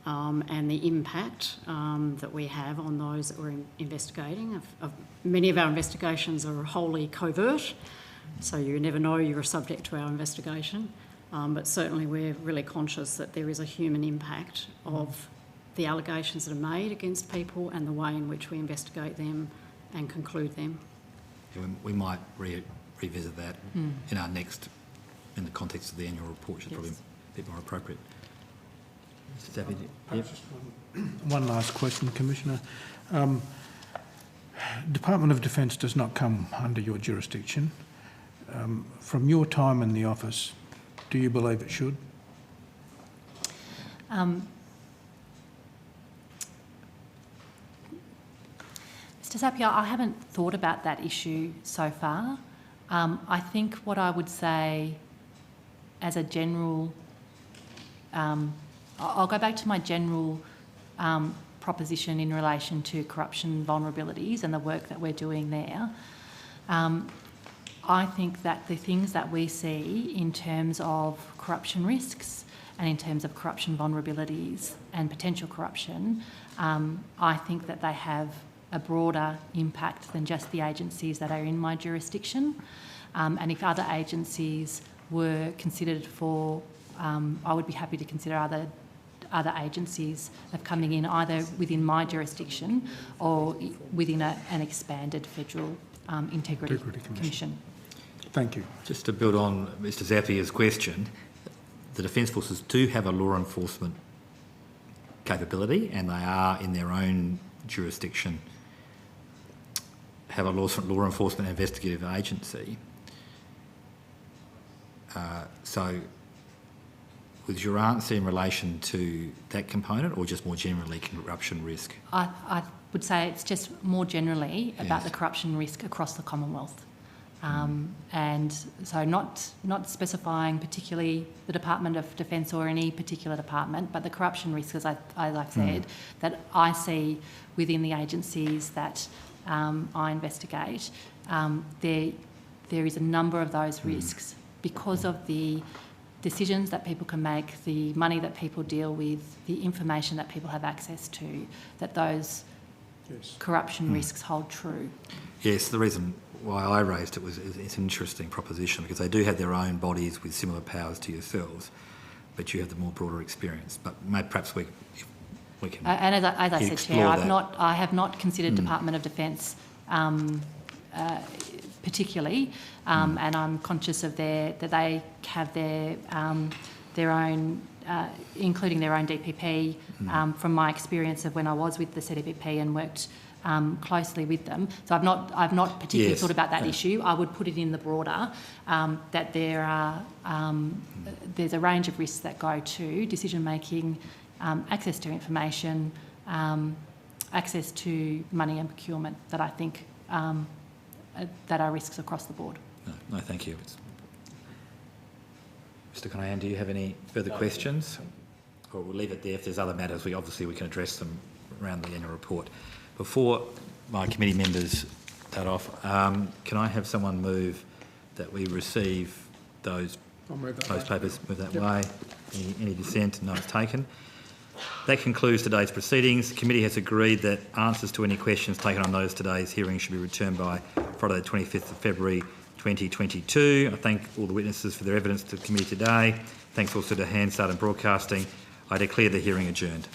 and the impact that we have on those that we're investigating. Many of our investigations are wholly covert, so you never know you're subject to our investigation, but certainly we're really conscious that there is a human impact of the allegations that are made against people and the way in which we investigate them and conclude them. We might revisit that in our next, in the context of the annual report, which is probably a bit more appropriate. Mr. Zappy, just one last question, Commissioner. Department of Defence does not come under your jurisdiction. From your time in the office, do you believe it should? Mr. Zappia, I haven't thought about that issue so far. I think what I would say as a general, I'll go back to my general proposition in relation to corruption vulnerabilities and the work that we're doing there. I think that the things that we see in terms of corruption risks and in terms of corruption vulnerabilities and potential corruption, I think that they have a broader impact than just the agencies that are in my jurisdiction. And if other agencies were considered for, I would be happy to consider other agencies of coming in either within my jurisdiction or within an expanded federal integrity commission. Thank you. Just to build on Mr. Zappia's question, the Defence Forces do have a law enforcement capability, and they are in their own jurisdiction have a law enforcement investigative agency. So was your answer in relation to that component or just more generally corruption risk? I would say it's just more generally about the corruption risk across the Commonwealth. And so not specifying particularly the Department of Defence or any particular department, but the corruption risks, as I've said, that I see within the agencies that I investigate, there is a number of those risks because of the decisions that people can make, the money that people deal with, the information that people have access to, that those corruption risks hold true. Yes, the reason why I raised it was it's an interesting proposition because they do have their own bodies with similar powers to yourselves, but you have the more broader experience. But perhaps we can. And as I said, Chair, that. I have not considered Department of Defence particularly, and I'm conscious of that they have their own, including their own DPP. From my experience of when I was with the CDPP and worked closely with them, so I've not particularly thought about that issue. I would put it in the broader that there are there's a range of risks that go to decision making, access to information, access to money and procurement that I think that are risks across the board. No, thank you. Mr. Conahan, do you have any further questions? Or we'll leave it there. If there's other matters, we can address them around the annual report. Before my committee members start off, can I have someone move that we receive those papers? Move that way. Any dissent? No, it's taken. That concludes today's proceedings. The committee has agreed that answers to any questions taken on those today's hearing should be returned by Friday the 25th of February 2022. I thank all the witnesses for their evidence to the committee today. Thanks also to Hansard and Broadcasting. I declare the hearing adjourned.